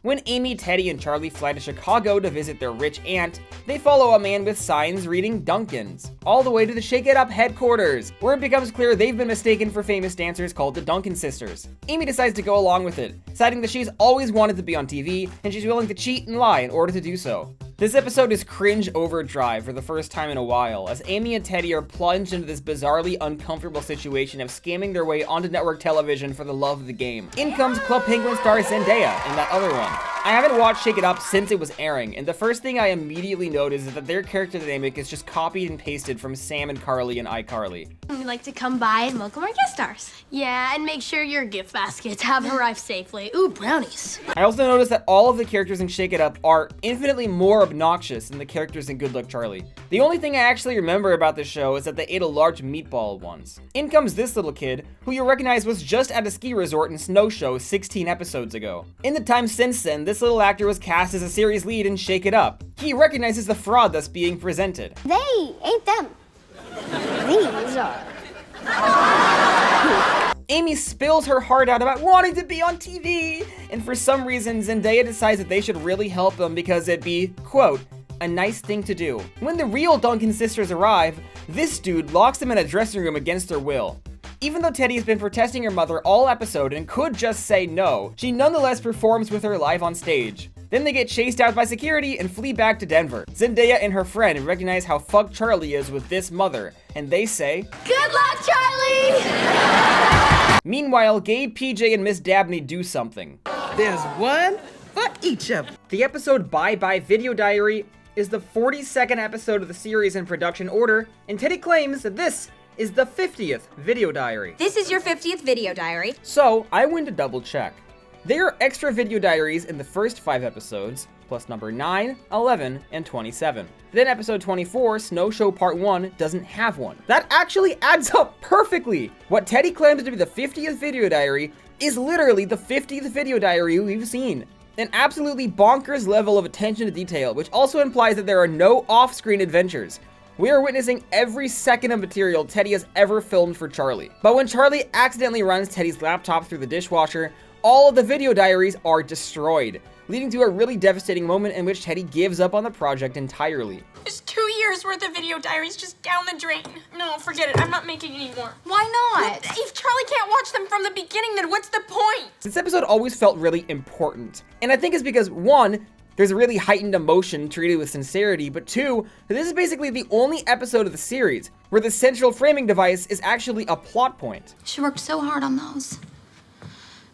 When Amy, Teddy, and Charlie fly to Chicago to visit their rich aunt, they follow a man with signs reading Duncans, all the way to the Shake It Up headquarters, where it becomes clear they've been mistaken for famous dancers called the Duncan sisters. Amy decides to go along with it, citing that she's always wanted to be on TV, and she's willing to cheat and lie in order to do so. This episode is cringe overdrive for the first time in a while, as Amy and Teddy are plunged into this bizarrely uncomfortable situation of scamming their way onto network television for the love of the game. In comes Club Penguin star Zendaya and that other one. I haven't watched Shake It Up since it was airing, and the first thing I immediately noticed is that their character dynamic is just copied and pasted from Sam and Carly and iCarly. We'd like to come by and welcome our guest stars. Yeah, and make sure your gift baskets have arrived safely. Ooh, brownies. I also noticed that all of the characters in Shake It Up are infinitely more obnoxious than the characters in Good Luck Charlie. The only thing I actually remember about this show is that they ate a large meatball once. In comes this little kid, who you'll recognize was just at a ski resort in Snow Show 16 episodes ago. In the time since then, this little actor was cast as a series lead in Shake It Up. He recognizes the fraud that's being presented. They ain't them. These are. Amy spills her heart out about wanting to be on TV, and for some reason Zendaya decides that they should really help them because it'd be, quote, a nice thing to do. When the real Duncan sisters arrive, this dude locks them in a dressing room against their will. Even though Teddy has been protesting her mother all episode and could just say no, she nonetheless performs with her live on stage. Then they get chased out by security and flee back to Denver. Zendaya and her friend recognize how fucked Charlie is with this mother, and they say, Good luck, Charlie! Meanwhile, Gabe, PJ, and Miss Dabney do something. There's one for each of them. The episode Bye Bye Video Diary is the 42nd episode of the series in production order, and Teddy claims that this is the 50th video diary. This is your 50th video diary. So, I went to double check. There are extra video diaries in the first 5 episodes, plus number 9, 11, and 27. Then episode 24, Snow Show Part 1, doesn't have one. That actually adds up perfectly! What Teddy claims to be the 50th video diary is literally the 50th video diary we've seen. An absolutely bonkers level of attention to detail, which also implies that there are no off-screen adventures. We are witnessing every second of material Teddy has ever filmed for Charlie. But when Charlie accidentally runs Teddy's laptop through the dishwasher, all of the video diaries are destroyed, leading to a really devastating moment in which Teddy gives up on the project entirely. There's 2 years worth of video diaries just down the drain. No, forget it. I'm not making any more. Why not? If Charlie can't watch them from the beginning, then what's the point? This episode always felt really important. And I think it's because, 1, there's a really heightened emotion treated with sincerity, but 2, this is basically the only episode of the series where the central framing device is actually a plot point. She worked so hard on those.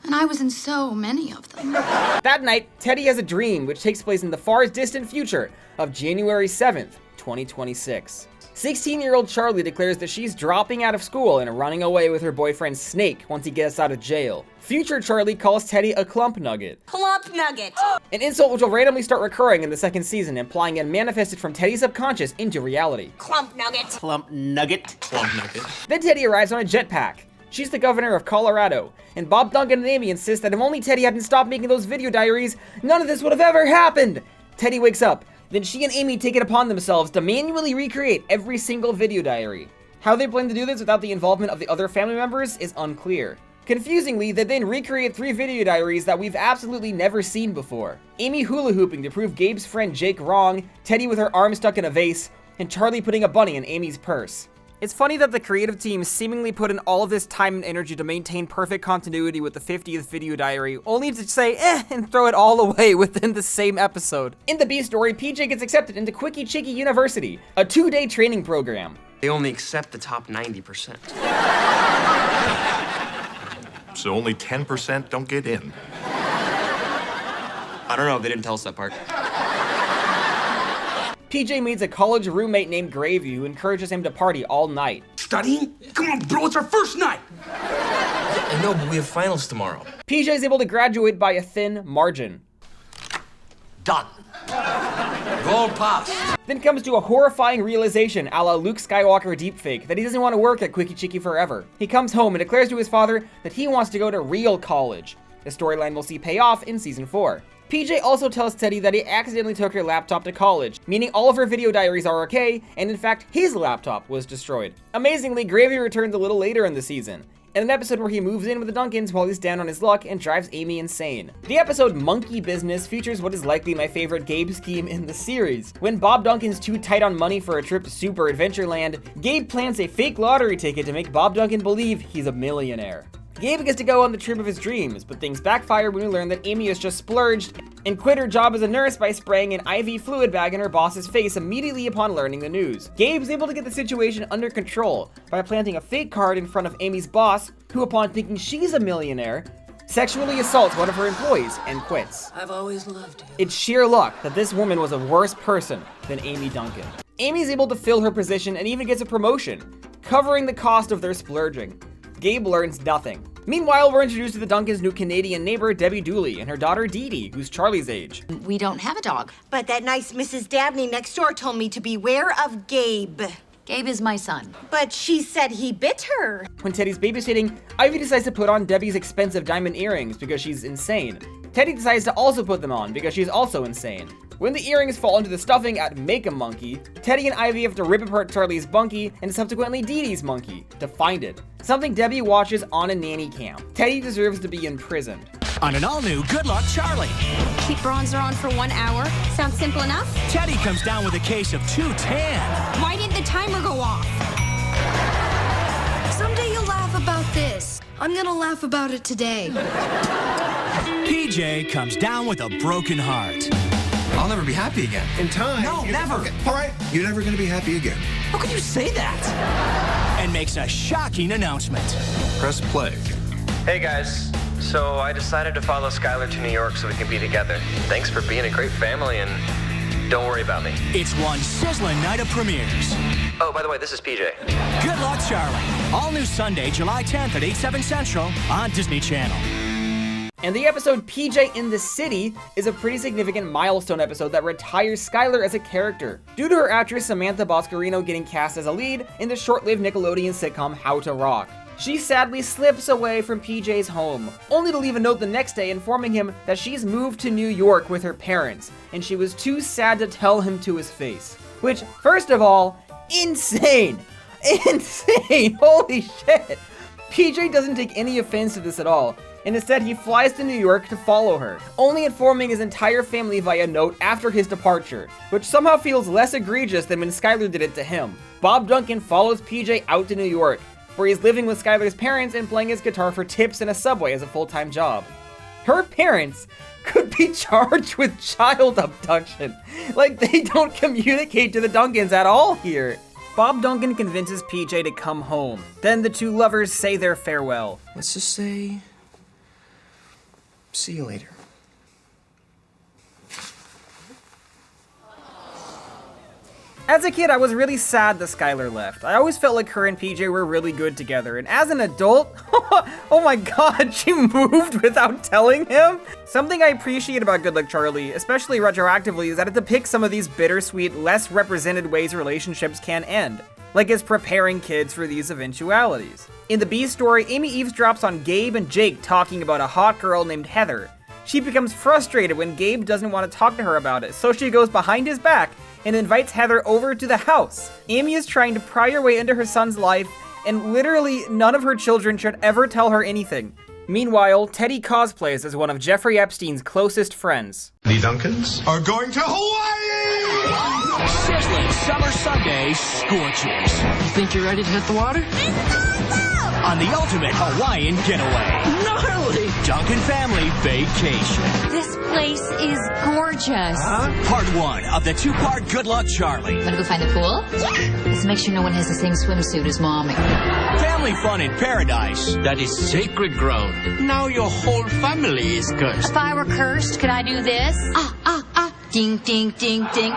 And I was in so many of them. That night, Teddy has a dream which takes place in the far distant future of January 7th, 2026. 16-year-old Charlie declares that she's dropping out of school and running away with her boyfriend Snake once he gets out of jail. Future Charlie calls Teddy a clump nugget. Plump nugget. An insult which will randomly start recurring in the second season, implying it manifested from Teddy's subconscious into reality. Clump nugget. Plump nugget. Plump nugget. Then Teddy arrives on a jetpack. She's the governor of Colorado, and Bob Duncan and Amy insist that if only Teddy hadn't stopped making those video diaries, none of this would have ever happened. Teddy wakes up. Then she and Amy take it upon themselves to manually recreate every single video diary. How they plan to do this without the involvement of the other family members is unclear. Confusingly, they then recreate 3 video diaries that we've absolutely never seen before. Amy hula hooping to prove Gabe's friend Jake wrong, Teddy with her arm stuck in a vase, and Charlie putting a bunny in Amy's purse. It's funny that the creative team seemingly put in all of this time and energy to maintain perfect continuity with the 50th video diary, only to say and throw it all away within the same episode. In the B story, PJ gets accepted into Quickie Chickie University, a 2-day training program. They only accept the top 90%. So only 10% don't get in. I don't know, they didn't tell us that part. PJ meets a college roommate named Gravy who encourages him to party all night. Studying? Come on, bro, it's our first night. I know, but we have finals tomorrow. PJ is able to graduate by a thin margin. Done. Gold pass. Then comes to a horrifying realization a la Luke Skywalker deepfake that he doesn't want to work at Quickie Chickie forever. He comes home and declares to his father that he wants to go to real college. The storyline we'll see pay off in season 4. PJ also tells Teddy that he accidentally took her laptop to college, meaning all of her video diaries are okay, and in fact, his laptop was destroyed. Amazingly, Gravy returns a little later in the season, in an episode where he moves in with the Duncans while he's down on his luck and drives Amy insane. The episode Monkey Business features what is likely my favorite Gabe scheme in the series. When Bob Duncan's too tight on money for a trip to Super Adventureland, Gabe plants a fake lottery ticket to make Bob Duncan believe he's a millionaire. Gabe gets to go on the trip of his dreams, but things backfire when we learn that Amy has just splurged and quit her job as a nurse by spraying an IV fluid bag in her boss's face immediately upon learning the news. Gabe's able to get the situation under control by planting a fake card in front of Amy's boss, who upon thinking she's a millionaire, sexually assaults one of her employees and quits. I've always loved you. It's sheer luck that this woman was a worse person than Amy Duncan. Amy's able to fill her position and even gets a promotion, covering the cost of their splurging. Gabe learns nothing. Meanwhile, we're introduced to the Duncans' new Canadian neighbor, Debbie Dooley, and her daughter, Dee Dee, who's Charlie's age. We don't have a dog. But that nice Mrs. Dabney next door told me to beware of Gabe. Gabe is my son. But she said he bit her. When Teddy's babysitting, Ivy decides to put on Debbie's expensive diamond earrings because she's insane. Teddy decides to also put them on because she's also insane. When the earrings fall into the stuffing at Make-A-Monkey, Teddy and Ivy have to rip apart Charlie's bunkie and subsequently Dee Dee's monkey to find it. Something Debbie watches on a nanny cam. Teddy deserves to be imprisoned. On an all-new Good Luck Charlie. Keep bronzer on for 1 hour. Sounds simple enough? Teddy comes down with a case of 2 tan. Why didn't the timer go off? Someday you'll laugh about this. I'm gonna laugh about it today. PJ comes down with a broken heart. I'll never be happy again. In time. No, never. Okay, all right, you're never going to be happy again. How can you say that? And makes a shocking announcement. Press play. Hey guys, so I decided to follow Skylar to New York so we can be together. Thanks for being a great family and don't worry about me. It's one sizzling night of premieres. Oh, by the way, this is PJ. Good Luck Charlie. All new Sunday, July 10th at 8/7 Central on Disney Channel. And the episode PJ in the City is a pretty significant milestone episode that retires Skylar as a character, due to her actress Samantha Boscarino getting cast as a lead in the short-lived Nickelodeon sitcom How to Rock. She sadly slips away from PJ's home, only to leave a note the next day informing him that she's moved to New York with her parents, and she was too sad to tell him to his face. Which, first of all, insane! Insane! Holy shit! PJ doesn't take any offense to this at all, and instead he flies to New York to follow her, only informing his entire family via note after his departure, which somehow feels less egregious than when Skylar did it to him. Bob Duncan follows PJ out to New York, where he's living with Skylar's parents and playing his guitar for tips in a Subway as a full-time job. Her parents could be charged with child abduction. Like, they don't communicate to the Duncans at all here. Bob Duncan convinces PJ to come home. Then the two lovers say their farewell. Let's just say, see you later. As a kid, I was really sad that Skylar left. I always felt like her and PJ were really good together, and as an adult, oh my god, she moved without telling him? Something I appreciate about Good Luck Charlie, especially retroactively, is that it depicts some of these bittersweet, less represented ways relationships can end, like as preparing kids for these eventualities. In the B story, Amy eavesdrops on Gabe and Jake talking about a hot girl named Heather. She becomes frustrated when Gabe doesn't want to talk to her about it, so she goes behind his back and invites Heather over to the house. Amy is trying to pry her way into her son's life, and literally none of her children should ever tell her anything. Meanwhile, Teddy cosplays as one of Jeffrey Epstein's closest friends. The Duncans are going to Hawaii! Sizzling Summer Sunday scorchers. You think you're ready to hit the water? On the ultimate Hawaiian getaway. Gnarly! Duncan Family Vacation. This place is gorgeous. Part 1 of the 2-part Good Luck Charlie. Wanna go find the pool? Yeah! Let's make sure no one has the same swimsuit as Mommy. Family fun in paradise. That is sacred ground. Now your whole family is cursed. If I were cursed, could I do this? Ding, ding, ding, ding.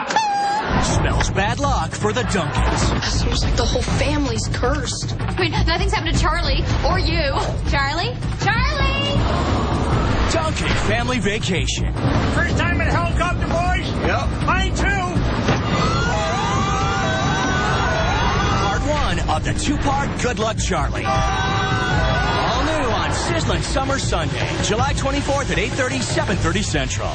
Smells bad luck for the Duncans. That seems like the whole family's cursed. I mean, nothing's happened to Charlie or you. Charlie? Charlie! Duncan Family Vacation. First time in a helicopter, boys? Yep. Mine too. Part 1 of the 2-part Good Luck Charlie. All new on Sizzling Summer Sunday, July 24th at 8:30, 7:30 Central.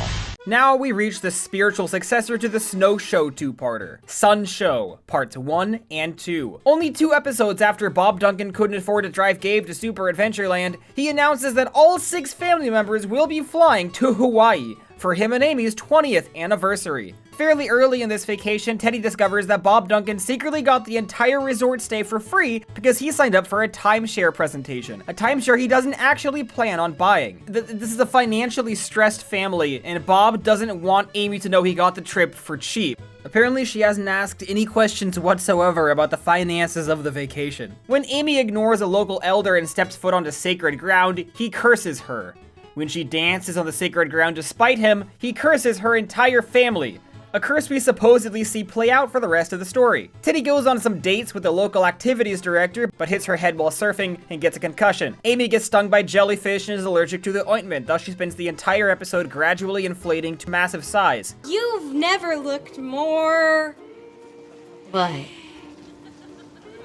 Now we reach the spiritual successor to the Snow Show 2-parter, Sun Show, Parts 1 and 2. Only 2 episodes after Bob Duncan couldn't afford to drive Gabe to Super Adventureland, he announces that all 6 family members will be flying to Hawaii for him and Amy's 20th anniversary. Fairly early in this vacation, Teddy discovers that Bob Duncan secretly got the entire resort stay for free because he signed up for a timeshare presentation. A timeshare he doesn't actually plan on buying. This is a financially stressed family, and Bob doesn't want Amy to know he got the trip for cheap. Apparently, she hasn't asked any questions whatsoever about the finances of the vacation. When Amy ignores a local elder and steps foot onto sacred ground, he curses her. When she dances on the sacred ground despite him, he curses her entire family. A curse we supposedly see play out for the rest of the story. Teddy goes on some dates with the local activities director, but hits her head while surfing and gets a concussion. Amy gets stung by jellyfish and is allergic to the ointment, thus she spends the entire episode gradually inflating to massive size. You've never looked more... What?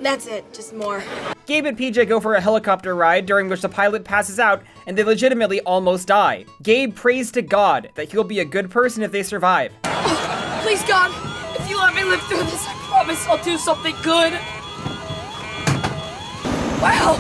That's it, just more. Gabe and PJ go for a helicopter ride, during which the pilot passes out and they legitimately almost die. Gabe prays to God that he'll be a good person if they survive. Please, God, if you let me live through this, I promise I'll do something good. Wow,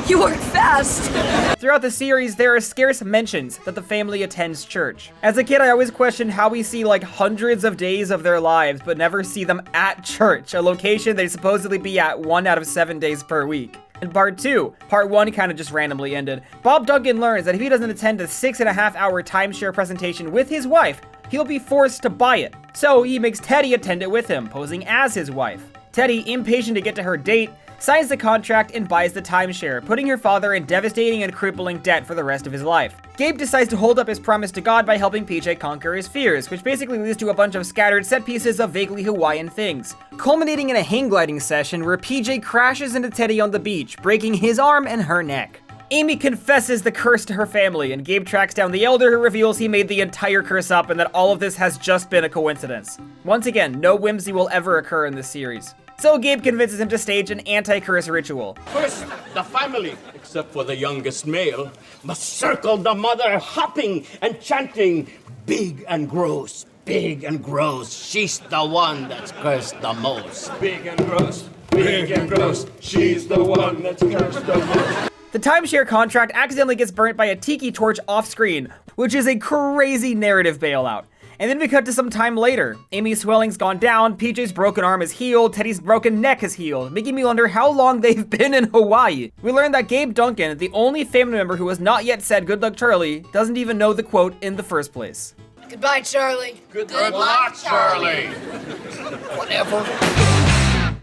you work fast. Throughout the series, there are scarce mentions that the family attends church. As a kid, I always questioned how we see like hundreds of days of their lives, but never see them at church, a location they supposedly be at 1 out of 7 days per week. In part 2, part 1 kind of just randomly ended. Bob Duncan learns that if he doesn't attend a 6.5-hour timeshare presentation with his wife, he'll be forced to buy it. So he makes Teddy attend it with him, posing as his wife. Teddy, impatient to get to her date, signs the contract and buys the timeshare, putting her father in devastating and crippling debt for the rest of his life. Gabe decides to hold up his promise to God by helping PJ conquer his fears, which basically leads to a bunch of scattered set pieces of vaguely Hawaiian things, culminating in a hang gliding session where PJ crashes into Teddy on the beach, breaking his arm and her neck. Amy confesses the curse to her family, and Gabe tracks down the elder who reveals he made the entire curse up and that all of this has just been a coincidence. Once again, no whimsy will ever occur in this series. So Gabe convinces him to stage an anti-curse ritual. First, the family, except for the youngest male, must circle the mother, hopping and chanting, big and gross, big and gross. She's the one that's cursed the most. Big and gross, big and gross. She's the one that's cursed the most. The timeshare contract accidentally gets burnt by a tiki torch off-screen, which is a crazy narrative bailout. And then we cut to some time later. Amy's swelling's gone down, PJ's broken arm is healed, Teddy's broken neck is healed, making me wonder how long they've been in Hawaii. We learned that Gabe Duncan, the only family member who has not yet said good luck Charlie, doesn't even know the quote in the first place. Goodbye, Charlie. Good luck, Charlie. Whatever.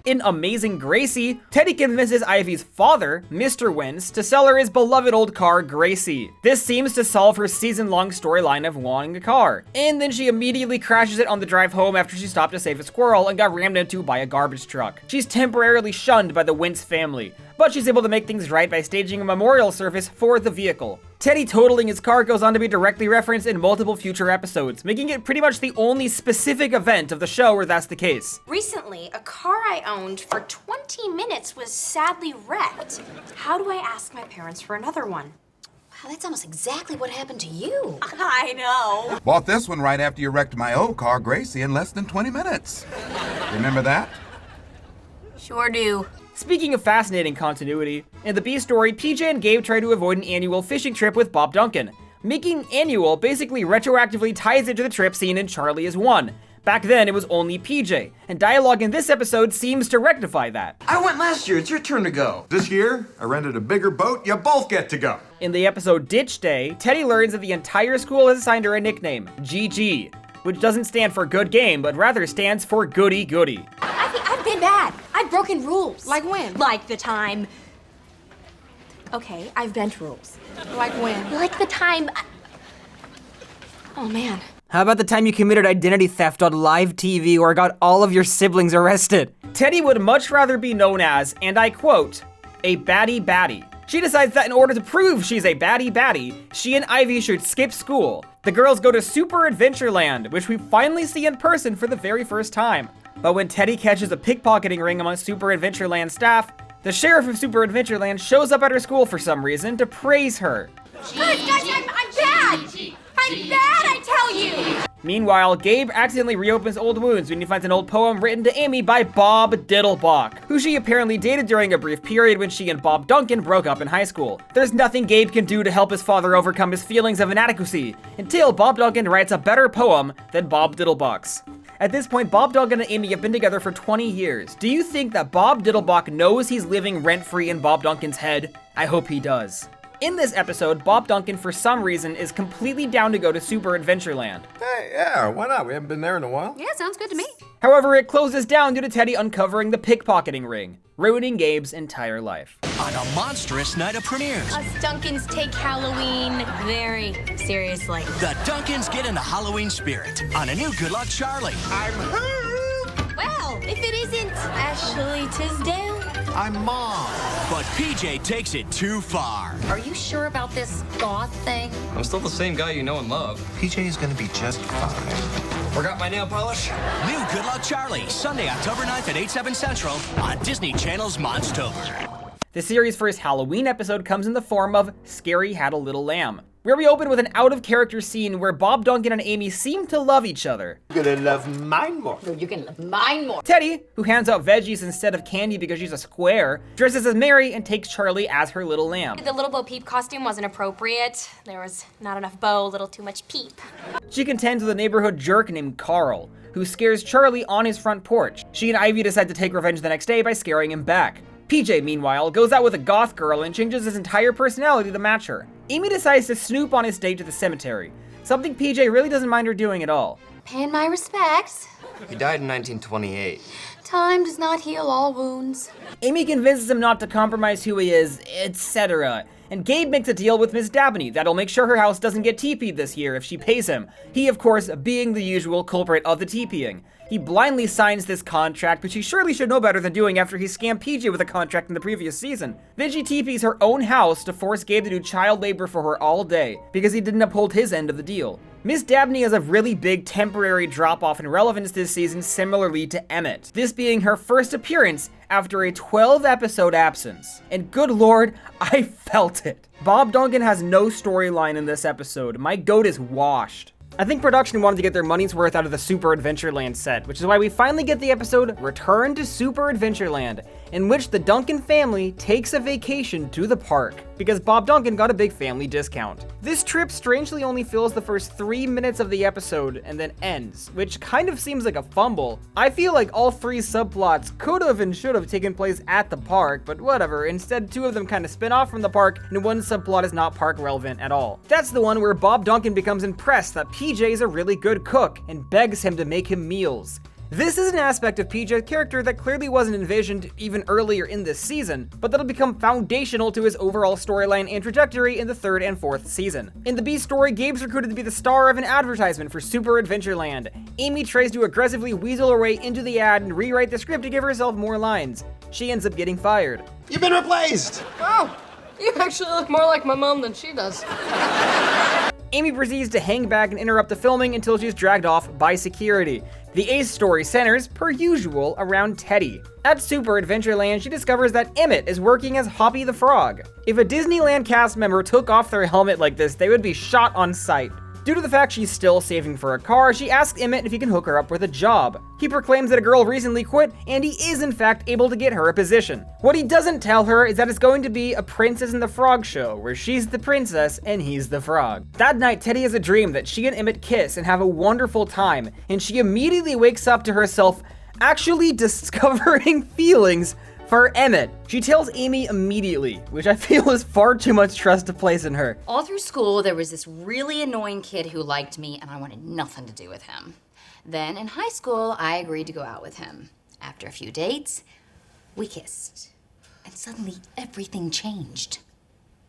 In Amazing Gracie, Teddy convinces Ivy's father, Mr. Wentz, to sell her his beloved old car, Gracie. This seems to solve her season-long storyline of wanting a car. And then she immediately crashes it on the drive home after she stopped to save a squirrel and got rammed into by a garbage truck. She's temporarily shunned by the Wentz family, but she's able to make things right by staging a memorial service for the vehicle. Teddy totaling his car goes on to be directly referenced in multiple future episodes, making it pretty much the only specific event of the show where that's the case. Recently, a car I owned for 20 minutes was sadly wrecked. How do I ask my parents for another one? Wow, that's almost exactly what happened to you. I know. Bought this one right after you wrecked my old car, Gracie, in less than 20 minutes. Remember that? Sure do. Speaking of fascinating continuity, in the B story, PJ and Gabe try to avoid an annual fishing trip with Bob Duncan. Making annual basically retroactively ties into the trip seen in Charlie is One. Back then, it was only PJ, and dialogue in this episode seems to rectify that. I went last year, it's your turn to go. This year, I rented a bigger boat, you both get to go. In the episode Ditch Day, Teddy learns that the entire school has assigned her a nickname, GG, which doesn't stand for good game, but rather stands for goody goody. I've been bad. I've broken rules. Like when? Like the time. Okay, I've bent rules. Like when? Like the time. Oh man. How about the time you committed identity theft on live TV or got all of your siblings arrested? Teddy would much rather be known as, and I quote, a baddie baddie. She decides that in order to prove she's a baddie baddie, she and Ivy should skip school. The girls go to Super Adventureland, which we finally see in person for the very first time. But when Teddy catches a pickpocketing ring among Super Adventureland staff, the sheriff of Super Adventureland shows up at her school for some reason to praise her. Guys, I'm bad! I'm bad, I tell you! Meanwhile, Gabe accidentally reopens old wounds when he finds an old poem written to Amy by Bob Diddlebach, who she apparently dated during a brief period when she and Bob Duncan broke up in high school. There's nothing Gabe can do to help his father overcome his feelings of inadequacy, until Bob Duncan writes a better poem than Bob Diddlebach's. At this point, Bob Duncan and Amy have been together for 20 years. Do you think that Bob Diddlebach knows he's living rent-free in Bob Duncan's head? I hope he does. In this episode, Bob Duncan, for some reason, is completely down to go to Super Adventureland. Hey, yeah, why not? We haven't been there in a while. Yeah, sounds good to me. However, it closes down due to Teddy uncovering the pickpocketing ring, ruining Gabe's entire life. On a monstrous night of premieres, Us Duncans take Halloween very seriously. the Duncans get in the Halloween spirit on a new Good Luck Charlie. I'm Herb. Well, if it isn't Ashley Tisdale. I'm Mom. But PJ takes it too far. Are you sure about this goth thing? I'm still the same guy you know and love. PJ is gonna be just fine. Forgot my nail polish? New Good Luck Charlie, Sunday, October 9th at 8/7 Central on Disney Channel's Monstober. The series' first Halloween episode comes in the form of Scary Had a Little Lamb, where we open with an out-of-character scene where Bob Duncan and Amy seem to love each other. You're gonna love mine more. No, you're gonna love mine more. Teddy, who hands out veggies instead of candy because she's a square, dresses as Mary and takes Charlie as her little lamb. The little Bo Peep costume wasn't appropriate. There was not enough Bo, a little too much Peep. She contends with a neighborhood jerk named Carl, who scares Charlie on his front porch. She and Ivy decide to take revenge the next day by scaring him back. PJ, meanwhile, goes out with a goth girl and changes his entire personality to match her. Amy decides to snoop on his date to the cemetery, something PJ really doesn't mind her doing at all. Paying my respects. He died in 1928. Time does not heal all wounds. Amy convinces him not to compromise who he is, etc. And Gabe makes a deal with Miss Dabney that'll make sure her house doesn't get TP'd this year if she pays him. He, of course, being the usual culprit of the TPing. He blindly signs this contract, which he surely should know better than doing after he scammed PJ with a contract in the previous season. Then she TPs her own house to force Gabe to do child labor for her all day, because he didn't uphold his end of the deal. Miss Dabney has a really big temporary drop-off in relevance this season, similarly to Emmett, this being her first appearance after a 12-episode absence. And good lord, I felt it. Bob Duncan has no storyline in this episode. My goat is washed. I think production wanted to get their money's worth out of the Super Adventureland set, which is why we finally get the episode Return to Super Adventureland, in which the Duncan family takes a vacation to the park, because Bob Duncan got a big family discount. This trip strangely only fills the first 3 minutes of the episode and then ends, which kind of seems like a fumble. I feel like all 3 subplots could have and should have taken place at the park, but whatever, instead 2 of them kind of spin off from the park and 1 subplot is not park relevant at all. That's the one where Bob Duncan becomes impressed that PJ is a really good cook and begs him to make him meals. This is an aspect of PJ's character that clearly wasn't envisioned even earlier in this season, but that'll become foundational to his overall storyline and trajectory in the 3rd and 4th season. In the B story, Gabe's recruited to be the star of an advertisement for Super Adventureland. Amy tries to aggressively weasel her way into the ad and rewrite the script to give herself more lines. She ends up getting fired. You've been replaced! Wow, you actually look more like my mom than she does. Amy proceeds to hang back and interrupt the filming until she's dragged off by security. The Ace story centers, per usual, around Teddy. At Super Adventureland, she discovers that Emmett is working as Hoppy the Frog. If a Disneyland cast member took off their helmet like this, they would be shot on sight. Due to the fact she's still saving for a car, she asks Emmett if he can hook her up with a job. He proclaims that a girl recently quit, and he is in fact able to get her a position. What he doesn't tell her is that it's going to be a Princess and the Frog show, where she's the princess and he's the frog. That night, Teddy has a dream that she and Emmett kiss and have a wonderful time, and she immediately wakes up to herself actually discovering feelings for Emmett. She tells Amy immediately, which I feel is far too much trust to place in her. All through school, there was this really annoying kid who liked me, and I wanted nothing to do with him. Then in high school, I agreed to go out with him. After a few dates, we kissed. And suddenly, everything changed.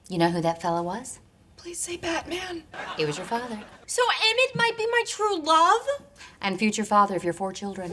You know who that fella was? Please say Batman. He was your father. So Emmett might be my true love? And future father of your 4 children.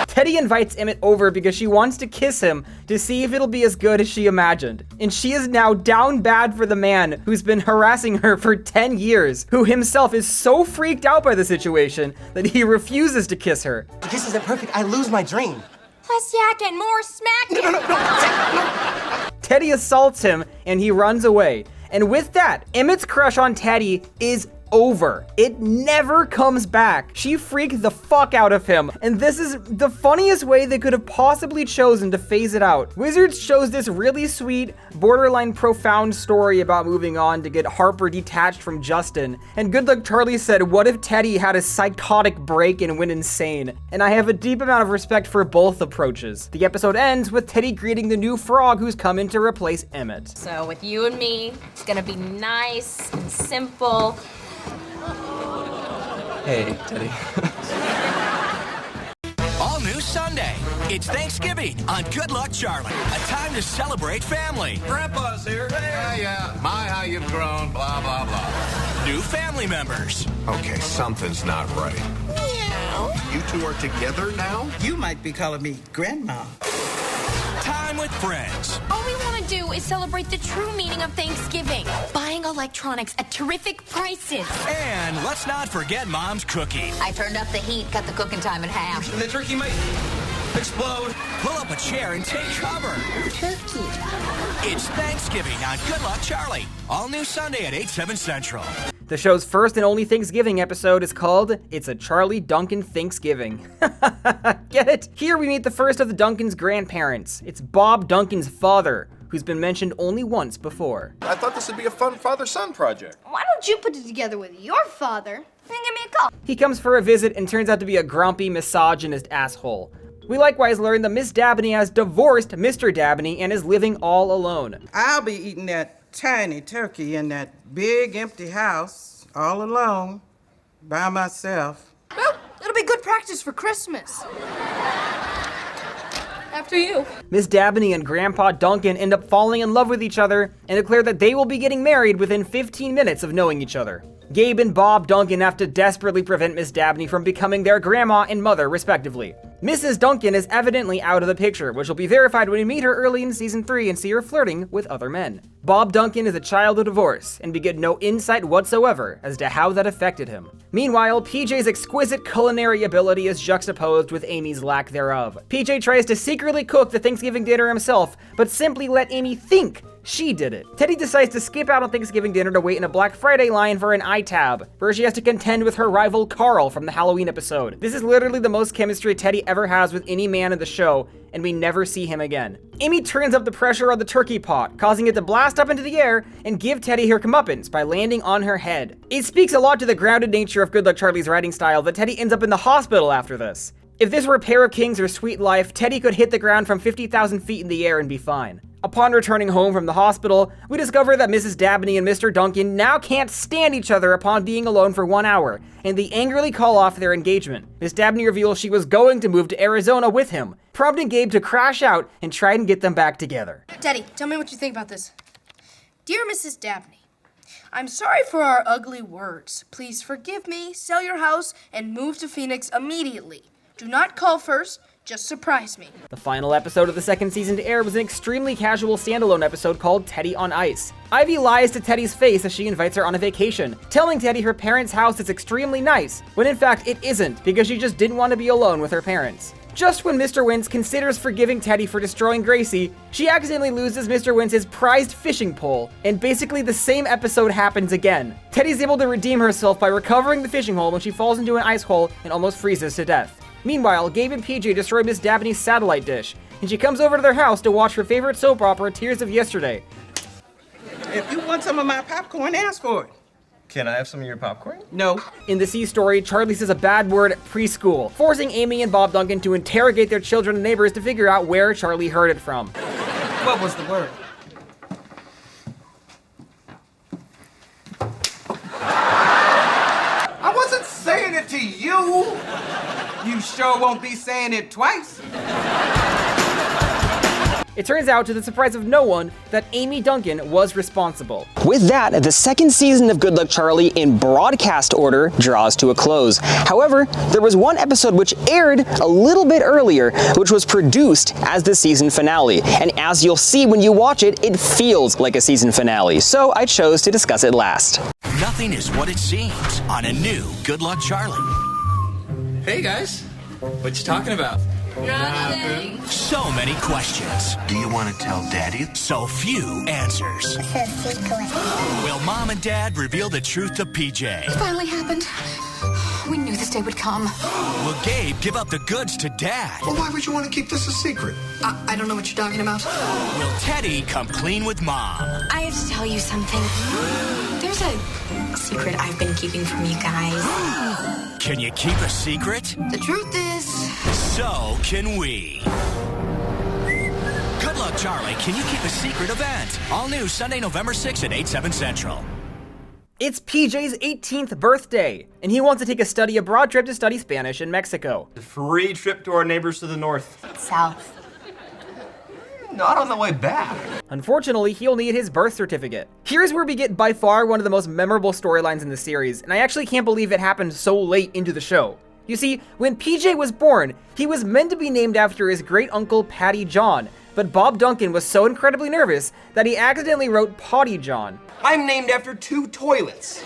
Teddy invites Emmett over because she wants to kiss him to see if it'll be as good as she imagined. And she is now down bad for the man who's been harassing her for 10 years, who himself is so freaked out by the situation that he refuses to kiss her. The kiss isn't perfect. I lose my dream. Less yakking, more smacking. No. Teddy assaults him and he runs away. And with that, Emmett's crush on Teddy is over. It never comes back. She freaked the fuck out of him, and this is the funniest way they could have possibly chosen to phase it out. Wizards chose this really sweet, borderline profound story about moving on to get Harper detached from Justin, and Good Luck Charlie said, what if Teddy had a psychotic break and went insane? And I have a deep amount of respect for both approaches. The episode ends with Teddy greeting the new frog who's come in to replace Emmett. So with you and me, it's gonna be nice and simple. Hey, Teddy. All new Sunday. It's Thanksgiving on Good Luck Charlie. A time to celebrate family. Grandpa's here. Hey. Yeah. My, how you've grown, blah, blah, blah. New family members. Okay, something's not right. Meow. You two are together now? You might be calling me Grandma. Time with friends. All we want to do is celebrate the true meaning of Thanksgiving. Buying electronics at terrific prices. And let's not forget Mom's cookie. I turned up the heat, cut the cooking time in half. The turkey might explode. Pull up a chair and take cover. Turkey. It's Thanksgiving on Good Luck Charlie. All new Sunday at 8, 7 Central. The show's first and only Thanksgiving episode is called It's a Charlie Duncan Thanksgiving. Get it? Here we meet the first of the Duncan's grandparents. It's Bob Duncan's father, who's been mentioned only once before. I thought this would be a fun father-son project. Why don't you put it together with your father and give me a call? He comes for a visit and turns out to be a grumpy, misogynist asshole. We likewise learn that Miss Dabney has divorced Mr. Dabney and is living all alone. I'll be eating that tiny turkey in that big empty house, all alone, by myself. Well, it'll be good practice for Christmas. After you. Miss Dabney and Grandpa Duncan end up falling in love with each other and declare that they will be getting married within 15 minutes of knowing each other. Gabe and Bob Duncan have to desperately prevent Miss Dabney from becoming their grandma and mother, respectively. Mrs. Duncan is evidently out of the picture, which will be verified when we meet her early in season 3 and see her flirting with other men. Bob Duncan is a child of divorce, and we get no insight whatsoever as to how that affected him. Meanwhile, PJ's exquisite culinary ability is juxtaposed with Amy's lack thereof. PJ tries to secretly cook the Thanksgiving dinner himself, but simply let Amy think she did it. Teddy decides to skip out on Thanksgiving dinner to wait in a Black Friday line for an iTab, where she has to contend with her rival Carl from the Halloween episode. This is literally the most chemistry Teddy ever has with any man in the show, and we never see him again. Amy turns up the pressure on the turkey pot, causing it to blast up into the air and give Teddy her comeuppance by landing on her head. It speaks a lot to the grounded nature of Good Luck Charlie's writing style that Teddy ends up in the hospital after this. If this were a Pair of Kings or Sweet Life, Teddy could hit the ground from 50,000 feet in the air and be fine. Upon returning home from the hospital, we discover that Mrs. Dabney and Mr. Duncan now can't stand each other upon being alone for 1 hour, and they angrily call off their engagement. Miss Dabney reveals she was going to move to Arizona with him, prompting Gabe to crash out and try and get them back together. Daddy, tell me what you think about this. Dear Mrs. Dabney, I'm sorry for our ugly words. Please forgive me, sell your house, and move to Phoenix immediately. Do not call first. Just surprise me. The final episode of the second season to air was an extremely casual standalone episode called Teddy on Ice. Ivy lies to Teddy's face as she invites her on a vacation, telling Teddy her parents' house is extremely nice, when in fact it isn't, because she just didn't want to be alone with her parents. Just when Mr. Wentz considers forgiving Teddy for destroying Gracie, she accidentally loses Mr. Wentz's prized fishing pole, and basically the same episode happens again. Teddy's able to redeem herself by recovering the fishing hole when she falls into an ice hole and almost freezes to death. Meanwhile, Gabe and PJ destroy Miss Dabney's satellite dish, and she comes over to their house to watch her favorite soap opera, Tears of Yesterday. If you want some of my popcorn, ask for it. Can I have some of your popcorn? No. In the C story, Charlie says a bad word at preschool, forcing Amy and Bob Duncan to interrogate their children and neighbors to figure out where Charlie heard it from. What was the word? I wasn't saying it to you. You sure won't be saying it twice. It turns out, to the surprise of no one, that Amy Duncan was responsible. With that, the second season of Good Luck Charlie in broadcast order draws to a close. However, there was one episode which aired a little bit earlier, which was produced as the season finale. And as you'll see when you watch it, it feels like a season finale. So I chose to discuss it last. Nothing is what it seems on a new Good Luck Charlie. Hey guys, what you talking about? Nothing. So many questions. Do you want to tell Daddy? So few answers. Will Mom and Dad reveal the truth to PJ? It finally happened. We knew this day would come. Will Gabe give up the goods to Dad? Well, why would you want to keep this a secret? I don't know what you're talking about. Will Teddy come clean with Mom? I have to tell you something. There's a secret I've been keeping from you guys. Can you keep a secret? The truth is... So can we. Good Luck Charlie, Can You Keep a Secret event. All new Sunday, November 6th at 8, 7 Central. It's PJ's 18th birthday, and he wants to take a study abroad trip to study Spanish in Mexico. A free trip to our neighbors to the north. South. Not on the way back. Unfortunately, he'll need his birth certificate. Here's where we get by far one of the most memorable storylines in the series, and I actually can't believe it happened so late into the show. You see, when PJ was born, he was meant to be named after his great-uncle Patty John, but Bob Duncan was so incredibly nervous that he accidentally wrote Potty John. I'm named after 2 toilets.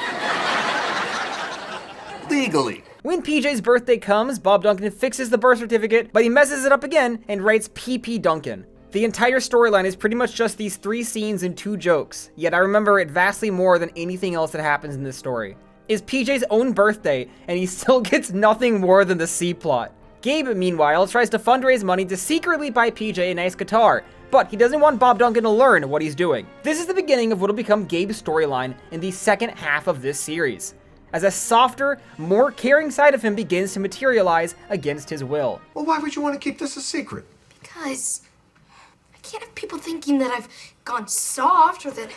Legally. When PJ's birthday comes, Bob Duncan fixes the birth certificate, but he messes it up again and writes PP Duncan. The entire storyline is pretty much just these 3 scenes and 2 jokes, yet I remember it vastly more than anything else that happens in this story. It's PJ's own birthday, and he still gets nothing more than the C plot. Gabe, meanwhile, tries to fundraise money to secretly buy PJ a nice guitar, but he doesn't want Bob Duncan to learn what he's doing. This is the beginning of what will become Gabe's storyline in the second half of this series, as a softer, more caring side of him begins to materialize against his will. Well, why would you want to keep this a secret? Because I can't have people thinking that I've gone soft or that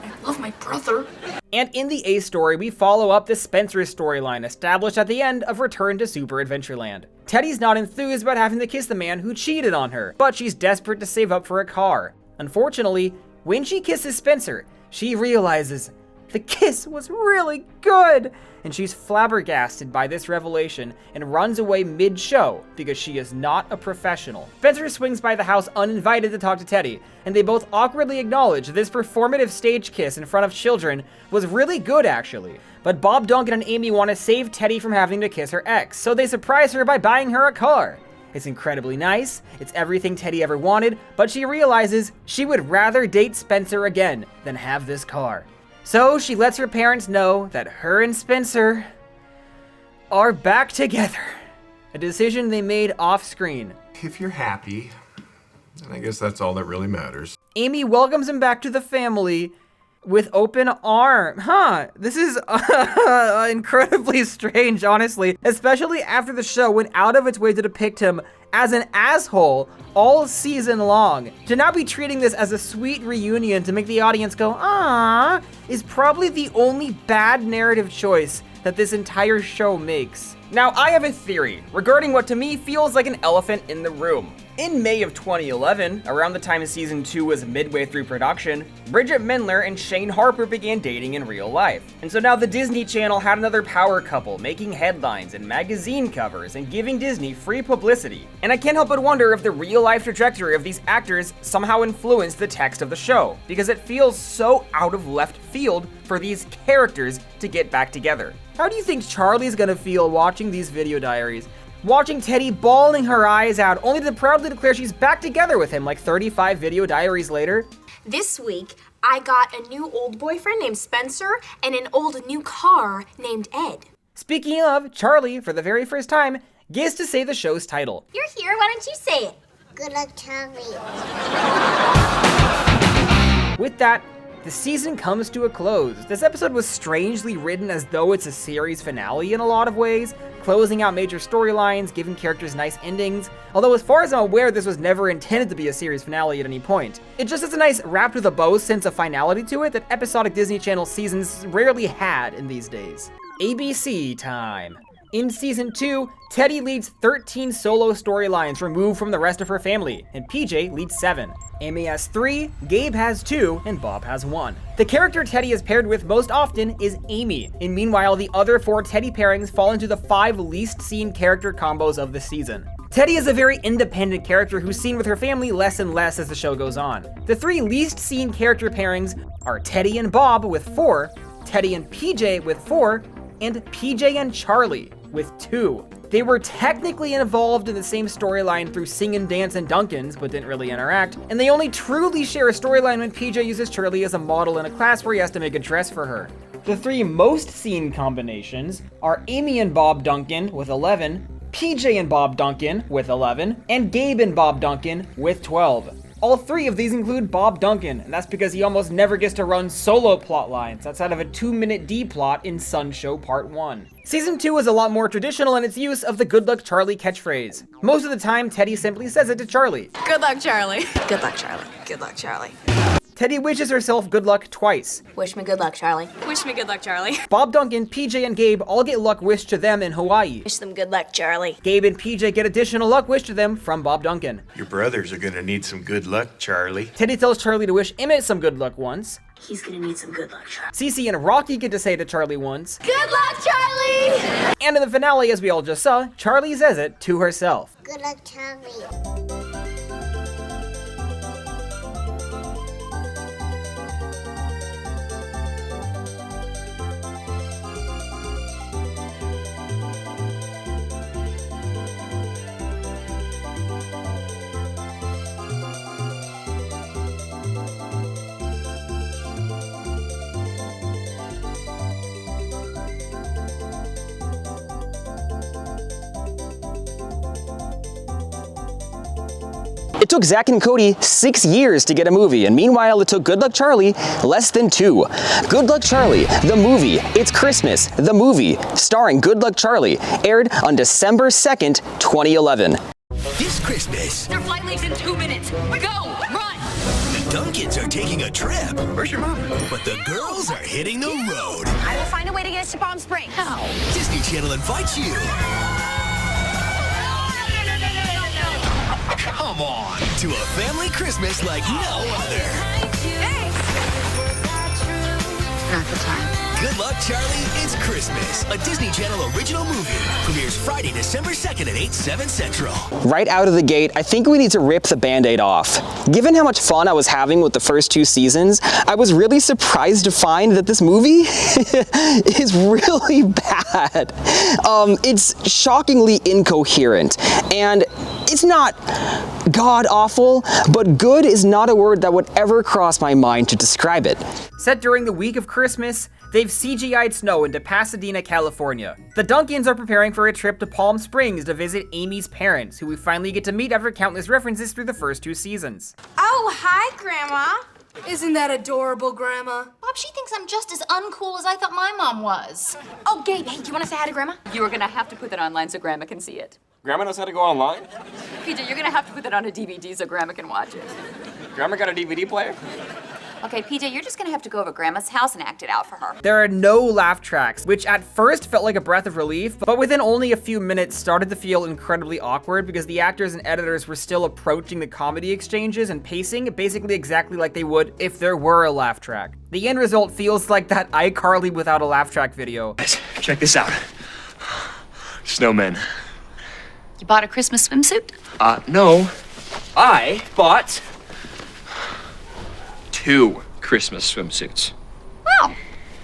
I love my brother. And in the A story, we follow up the Spencer storyline established at the end of Return to Super Adventureland. Teddy's not enthused about having to kiss the man who cheated on her, but she's desperate to save up for a car. Unfortunately, when she kisses Spencer, she realizes the kiss was really good, and she's flabbergasted by this revelation and runs away mid-show because she is not a professional. Spencer swings by the house uninvited to talk to Teddy, and they both awkwardly acknowledge this performative stage kiss in front of children was really good actually. But Bob Duncan and Amy want to save Teddy from having to kiss her ex, so they surprise her by buying her a car. It's incredibly nice, it's everything Teddy ever wanted, but she realizes she would rather date Spencer again than have this car. So she lets her parents know that her and Spencer are back together. A decision they made off screen. If you're happy, then I guess that's all that really matters. Amy welcomes him back to the family with open arm. This is incredibly strange, honestly, especially after the show went out of its way to depict him as an asshole all season long. To now be treating this as a sweet reunion to make the audience go, "Aww," is probably the only bad narrative choice that this entire show makes. Now, I have a theory regarding what to me feels like an elephant in the room. In May of 2011, around the time season 2 was midway through production, Bridget Mendler and Shane Harper began dating in real life. And so now the Disney Channel had another power couple making headlines and magazine covers and giving Disney free publicity. And I can't help but wonder if the real life trajectory of these actors somehow influenced the text of the show, because it feels so out of left field for these characters to get back together. How do you think Charlie's gonna feel watching these video diaries? Watching Teddy bawling her eyes out, only to proudly declare she's back together with him like 35 video diaries later? This week, I got a new old boyfriend named Spencer and an old new car named Ed. Speaking of, Charlie, for the very first time, gets to say the show's title. You're here, why don't you say it? Good luck, Charlie. With that, the season comes to a close. This episode was strangely written as though it's a series finale in a lot of ways, closing out major storylines, giving characters nice endings, although as far as I'm aware, this was never intended to be a series finale at any point. It just has a nice wrapped with a bow sense of finality to it that episodic Disney Channel seasons rarely had in these days. ABC time. In season 2, Teddy leads 13 solo storylines removed from the rest of her family, and PJ leads 7. Amy has 3, Gabe has 2, and Bob has 1. The character Teddy is paired with most often is Amy, and meanwhile the other 4 Teddy pairings fall into the 5 least seen character combos of the season. Teddy is a very independent character who's seen with her family less and less as the show goes on. The 3 least seen character pairings are Teddy and Bob with 4, Teddy and PJ with 4, and PJ and Charlie with 2. They were technically involved in the same storyline through Sing and Dance and Duncan's, but didn't really interact, and they only truly share a storyline when PJ uses Charlie as a model in a class where he has to make a dress for her. The 3 most seen combinations are Amy and Bob Duncan with 11, PJ and Bob Duncan with 11, and Gabe and Bob Duncan with 12. All 3 of these include Bob Duncan, and that's because he almost never gets to run solo plot lines outside of a 2-minute D-plot in Sun Show Part 1. Season 2 is a lot more traditional in its use of the Good Luck Charlie catchphrase. Most of the time, Teddy simply says it to Charlie. Good luck, Charlie. Good luck, Charlie. Good luck, Charlie. Teddy wishes herself good luck twice. Wish me good luck, Charlie. Wish me good luck, Charlie. Bob Duncan, PJ, and Gabe all get luck wished to them in Hawaii. Wish them good luck, Charlie. Gabe and PJ get additional luck wished to them from Bob Duncan. Your brothers are gonna need some good luck, Charlie. Teddy tells Charlie to wish Emmett some good luck once. He's gonna need some good luck, Charlie. Cece and Rocky get to say to Charlie once. Good luck, Charlie! And in the finale, as we all just saw, Charlie says it to herself. Good luck, Charlie. It took Zach and Cody 6 years to get a movie, and meanwhile it took Good Luck Charlie less than 2. Good Luck Charlie, the movie, It's Christmas, the movie, starring Good Luck Charlie, aired on December 2nd, 2011. This Christmas, Their flight leaves in 2 minutes. Go! Run! the Duncans are taking a trip. Where's your mom? But the girls are hitting the road. I will find a way to get us to Palm Springs. How? Disney Channel invites you. Come on. To a family Christmas like no other. Not the time. Good Luck Charlie, It's Christmas, a Disney Channel original movie. Premieres Friday, December 2nd at 8, 7 Central. Right out of the gate, I think we need to rip the Band-Aid off. Given how much fun I was having with the first 2 seasons, I was really surprised to find that this movie is really bad. It's shockingly incoherent, and it's not god-awful, but good is not a word that would ever cross my mind to describe it. Set during the week of Christmas, they've CGI'd snow into Pasadena, California. The Duncans are preparing for a trip to Palm Springs to visit Amy's parents, who we finally get to meet after countless references through the first 2 seasons. Oh, hi, Grandma. Isn't that adorable, Grandma? Bob, she thinks I'm just as uncool as I thought my mom was. Oh, Gabe, hey, do you want to say hi to Grandma? You are gonna have to put that online so Grandma can see it. Grandma knows how to go online? PJ, you're gonna have to put that on a DVD so Grandma can watch it. Grandma got a DVD player? Okay, PJ, you're just gonna have to go over Grandma's house and act it out for her. There are no laugh tracks, which at first felt like a breath of relief, but within only a few minutes started to feel incredibly awkward because the actors and editors were still approaching the comedy exchanges and pacing basically exactly like they would if there were a laugh track. The end result feels like that iCarly without a laugh track video. Guys, check this out. Snowmen. You bought a Christmas swimsuit? No. I bought 2 Christmas swimsuits. Wow,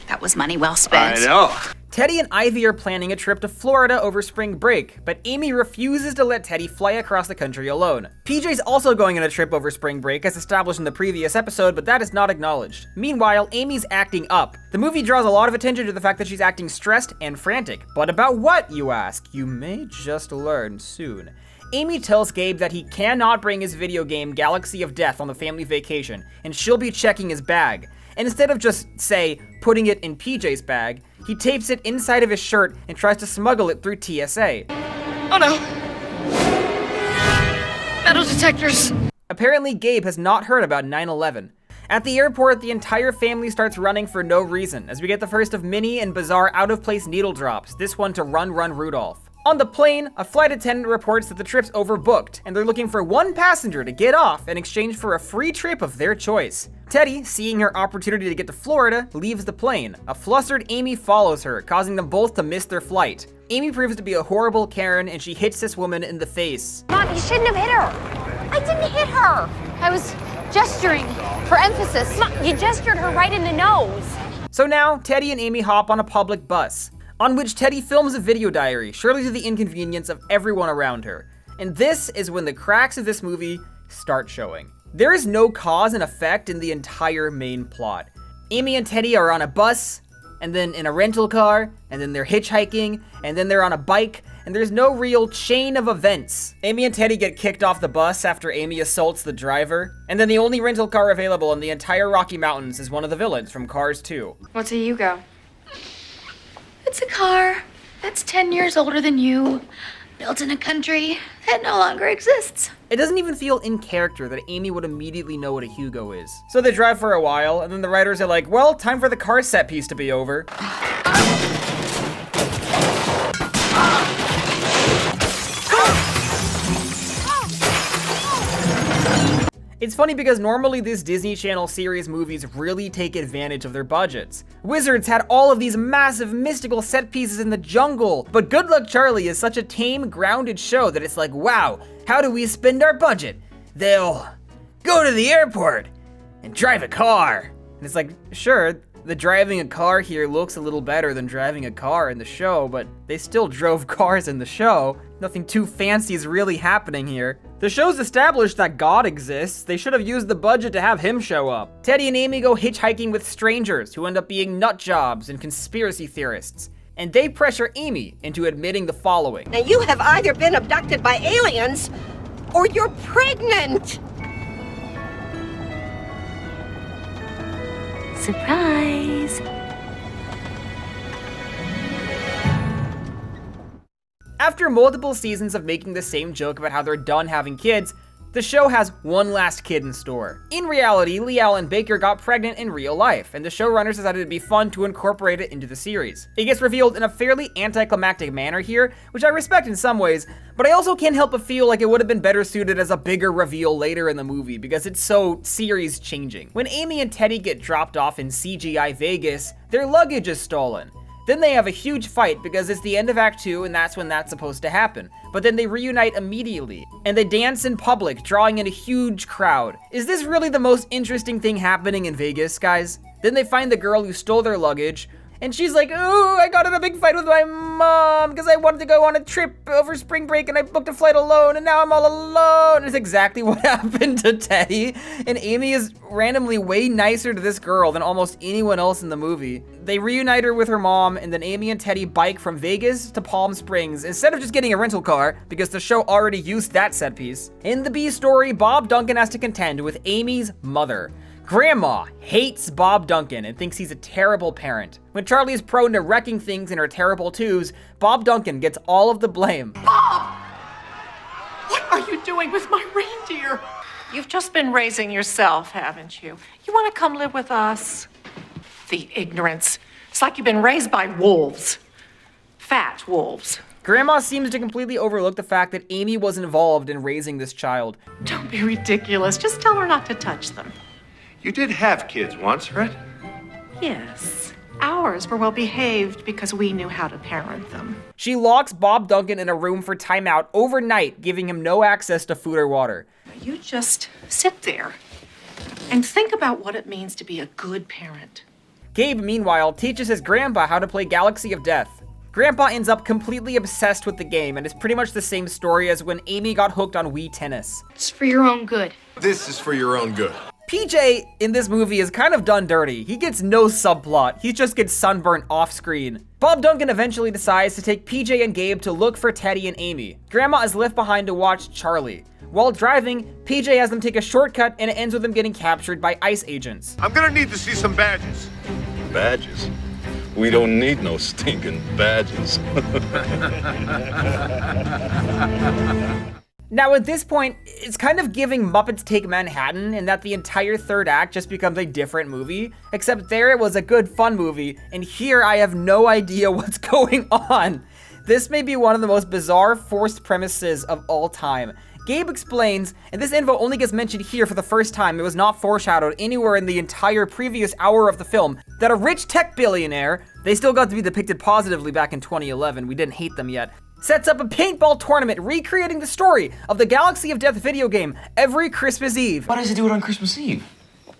that was money well spent. I know. Teddy and Ivy are planning a trip to Florida over spring break, but Amy refuses to let Teddy fly across the country alone. PJ's also going on a trip over spring break as established in the previous episode, but that is not acknowledged. Meanwhile, Amy's acting up. The movie draws a lot of attention to the fact that she's acting stressed and frantic. But about what, you ask? You may just learn soon. Amy tells Gabe that he cannot bring his video game Galaxy of Death on the family vacation, and she'll be checking his bag. And instead of just, say, putting it in PJ's bag, he tapes it inside of his shirt and tries to smuggle it through TSA. Oh no! Metal detectors! Apparently, Gabe has not heard about 9/11. At the airport, the entire family starts running for no reason, as we get the first of many and bizarre out-of-place needle drops, this one to Run Run Rudolph. On the plane, a flight attendant reports that the trip's overbooked, and they're looking for one passenger to get off in exchange for a free trip of their choice. Teddy, seeing her opportunity to get to Florida, leaves the plane. A flustered Amy follows her, causing them both to miss their flight. Amy proves to be a horrible Karen, and she hits this woman in the face. Mom, you shouldn't have hit her. I didn't hit her. I was gesturing for emphasis. Mom, you gestured her right in the nose. So now, Teddy and Amy hop on a public bus, on which Teddy films a video diary, surely to the inconvenience of everyone around her. And this is when the cracks of this movie start showing. There is no cause and effect in the entire main plot. Amy and Teddy are on a bus, and then in a rental car, and then they're hitchhiking, and then they're on a bike, and there's no real chain of events. Amy and Teddy get kicked off the bus after Amy assaults the driver, and then the only rental car available in the entire Rocky Mountains is one of the villains from Cars 2. What's a Yugo? It's a car that's 10 years older than you, built in a country that no longer exists. It doesn't even feel in character that Amy would immediately know what a Hugo is. So they drive for a while, and then the writers are like, well, time for the car set piece to be over. It's funny because normally these Disney Channel series movies really take advantage of their budgets. Wizards had all of these massive mystical set pieces in the jungle, but Good Luck Charlie is such a tame, grounded show that it's like, wow, how do we spend our budget? They'll go to the airport and drive a car. And it's like, sure, the driving a car here looks a little better than driving a car in the show, but they still drove cars in the show. Nothing too fancy is really happening here. The show's established that God exists. They should have used the budget to have him show up. Teddy and Amy go hitchhiking with strangers who end up being nut jobs and conspiracy theorists. And they pressure Amy into admitting the following. Now you have either been abducted by aliens or you're pregnant. Surprise! After multiple seasons of making the same joke about how they're done having kids, the show has one last kid in store. In reality, Lee Allen Baker got pregnant in real life, and the showrunners decided it'd be fun to incorporate it into the series. It gets revealed in a fairly anticlimactic manner here, which I respect in some ways, but I also can't help but feel like it would have been better suited as a bigger reveal later in the movie because it's so series changing. When Amy and Teddy get dropped off in CGI Vegas, their luggage is stolen. Then they have a huge fight because it's the end of Act 2 and that's when that's supposed to happen. But then they reunite immediately, and they dance in public, drawing in a huge crowd. Is this really the most interesting thing happening in Vegas, guys? Then they find the girl who stole their luggage, and she's like, oh, I got in a big fight with my mom because I wanted to go on a trip over spring break and I booked a flight alone and now I'm all alone. It's exactly what happened to Teddy. And Amy is randomly way nicer to this girl than almost anyone else in the movie. They reunite her with her mom, and then Amy and Teddy bike from Vegas to Palm Springs instead of just getting a rental car because the show already used that set piece. In the B story, Bob Duncan has to contend with Amy's mother. Grandma hates Bob Duncan and thinks he's a terrible parent. When Charlie is prone to wrecking things in her terrible twos, Bob Duncan gets all of the blame. Bob! What are you doing with my reindeer? You've just been raising yourself, haven't you? You want to come live with us? The ignorance. It's like you've been raised by wolves. Fat wolves. Grandma seems to completely overlook the fact that Amy was involved in raising this child. Don't be ridiculous. Just tell her not to touch them. You did have kids once, right? Yes. Ours were well behaved because we knew how to parent them. She locks Bob Duncan in a room for timeout overnight, giving him no access to food or water. You just sit there and think about what it means to be a good parent. Gabe, meanwhile, teaches his grandpa how to play Galaxy of Death. Grandpa ends up completely obsessed with the game, and it's pretty much the same story as when Amy got hooked on Wii Tennis. It's for your own good. This is for your own good. PJ in this movie is kind of done dirty. He gets no subplot, he just gets sunburnt off screen. Bob Duncan eventually decides to take PJ and Gabe to look for Teddy and Amy. Grandma is left behind to watch Charlie. While driving, PJ has them take a shortcut and it ends with them getting captured by ICE agents. I'm gonna need to see some badges. Badges? We don't need no stinking badges. Now at this point, it's kind of giving Muppets Take Manhattan in that the entire third act just becomes a different movie, except there it was a good fun movie, and here I have no idea what's going on. This may be one of the most bizarre forced premises of all time. Gabe explains, and this info only gets mentioned here for the first time, it was not foreshadowed anywhere in the entire previous hour of the film, that a rich tech billionaire, they still got to be depicted positively back in 2011, we didn't hate them yet, sets up a paintball tournament recreating the story of the Galaxy of Death video game every Christmas Eve. Why does he do it on Christmas Eve?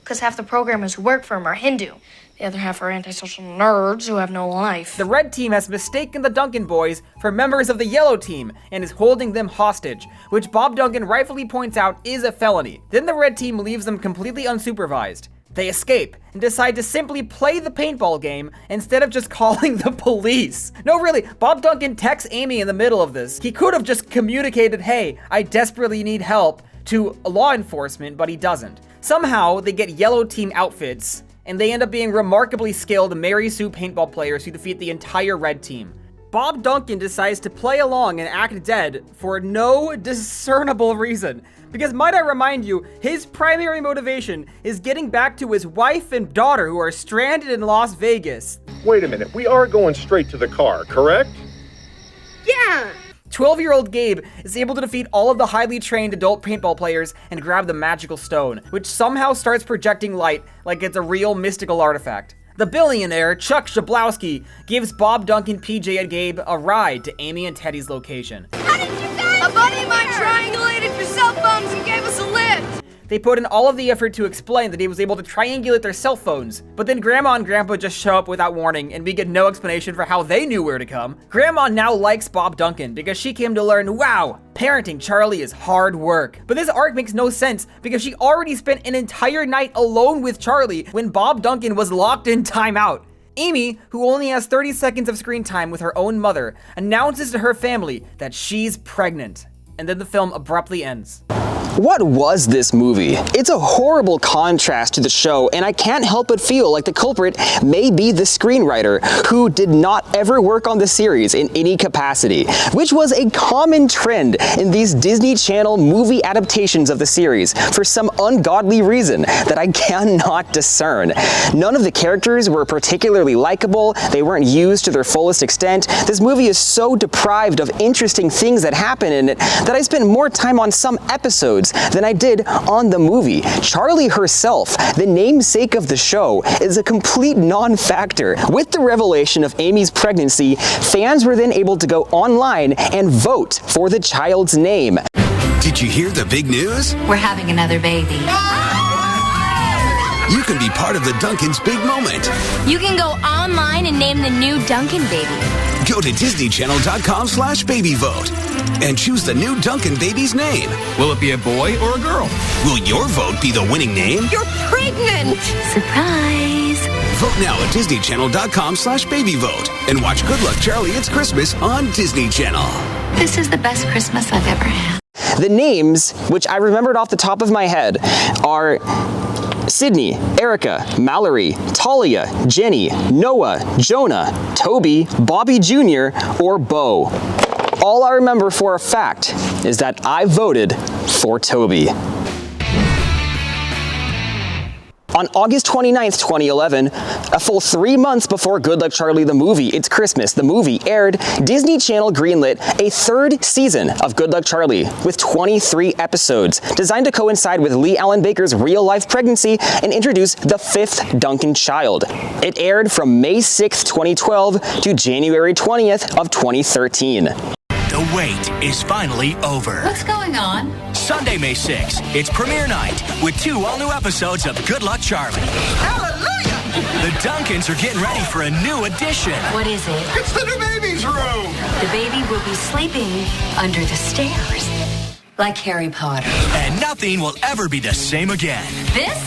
Because half the programmers who work for him are Hindu. The other half are antisocial nerds who have no life. The red team has mistaken the Duncan boys for members of the yellow team and is holding them hostage, which Bob Duncan rightfully points out is a felony. Then the red team leaves them completely unsupervised. They escape and decide to simply play the paintball game instead of just calling the police. No, really, Bob Duncan texts Amy in the middle of this. He could have just communicated, hey, I desperately need help, to law enforcement, but he doesn't. Somehow, they get yellow team outfits, and they end up being remarkably skilled Mary Sue paintball players who defeat the entire red team. Bob Duncan decides to play along and act dead for no discernible reason. Because might I remind you, his primary motivation is getting back to his wife and daughter who are stranded in Las Vegas. Wait a minute, we are going straight to the car, correct? Yeah. 12-year-old Gabe is able to defeat all of the highly trained adult paintball players and grab the magical stone, which somehow starts projecting light like it's a real mystical artifact. The billionaire, Chuck Jablowski, gives Bob Duncan, PJ, and Gabe a ride to Amy and Teddy's location. How did you guys A buddy of mine triangulated your cell phones and gave us a lift. They put in all of the effort to explain that he was able to triangulate their cell phones, but then Grandma and Grandpa just show up without warning, and we get no explanation for how they knew where to come. Grandma now likes Bob Duncan because she came to learn, wow, parenting Charlie is hard work. But this arc makes no sense because she already spent an entire night alone with Charlie when Bob Duncan was locked in timeout. Amy, who only has 30 seconds of screen time with her own mother, announces to her family that she's pregnant. And then the film abruptly ends. What was this movie? It's a horrible contrast to the show, and I can't help but feel like the culprit may be the screenwriter, who did not ever work on the series in any capacity, which was a common trend in these Disney Channel movie adaptations of the series for some ungodly reason that I cannot discern. None of the characters were particularly likable, they weren't used to their fullest extent. This movie is so deprived of interesting things that happen in it that I spent more time on some episodes than I did on the movie. Charlie herself, the namesake of the show, is a complete non-factor. With the revelation of Amy's pregnancy, fans were then able to go online and vote for the child's name. Did you hear the big news? We're having another baby. You can be part of the Duncan's big moment. You can go online and name the new Duncan baby. Go to DisneyChannel.com/babyvote and choose the new Duncan baby's name. Will it be a boy or a girl? Will your vote be the winning name? You're pregnant. Surprise. Vote now at DisneyChannel.com/babyvote and watch Good Luck Charlie, It's Christmas on Disney Channel. This is the best Christmas I've ever had. The names, which I remembered off the top of my head, are Sydney, Erica, Mallory, Talia, Jenny, Noah, Jonah, Toby, Bobby Jr., or Bo. All I remember for a fact is that I voted for Toby. On August 29th, 2011, a full 3 months before Good Luck Charlie the movie, It's Christmas, the movie aired, Disney Channel greenlit a 3rd season of Good Luck Charlie with 23 episodes, designed to coincide with Lee Allen Baker's real-life pregnancy and introduce the 5th Duncan child. It aired from May 6th, 2012 to January 20th of 2013. The wait is finally over. What's going on? Sunday, May 6th, it's premiere night with 2 all-new episodes of Good Luck Charlie. Hallelujah! The Duncans are getting ready for a new addition. What is it? It's the new baby's room. The baby will be sleeping under the stairs, like Harry Potter. And nothing will ever be the same again. This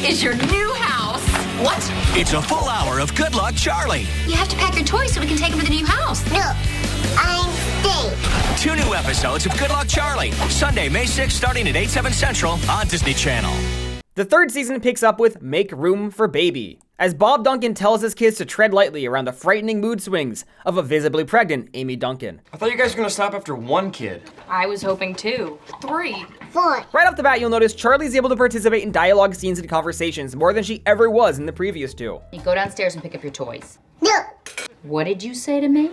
is your new house. What? It's a full hour of Good Luck Charlie. You have to pack your toys so we can take them to the new house. No, I'm staying. 2 new episodes of Good Luck Charlie. Sunday, May 6th, starting at 8/7 Central on Disney Channel. The 3rd season picks up with Make Room for Baby, as Bob Duncan tells his kids to tread lightly around the frightening mood swings of a visibly pregnant Amy Duncan. I thought you guys were gonna stop after 1 kid. I was hoping 2. 3. 4. Right off the bat, you'll notice Charlie's able to participate in dialogue scenes and conversations more than she ever was in the previous 2. You go downstairs and pick up your toys. No. What did you say to me?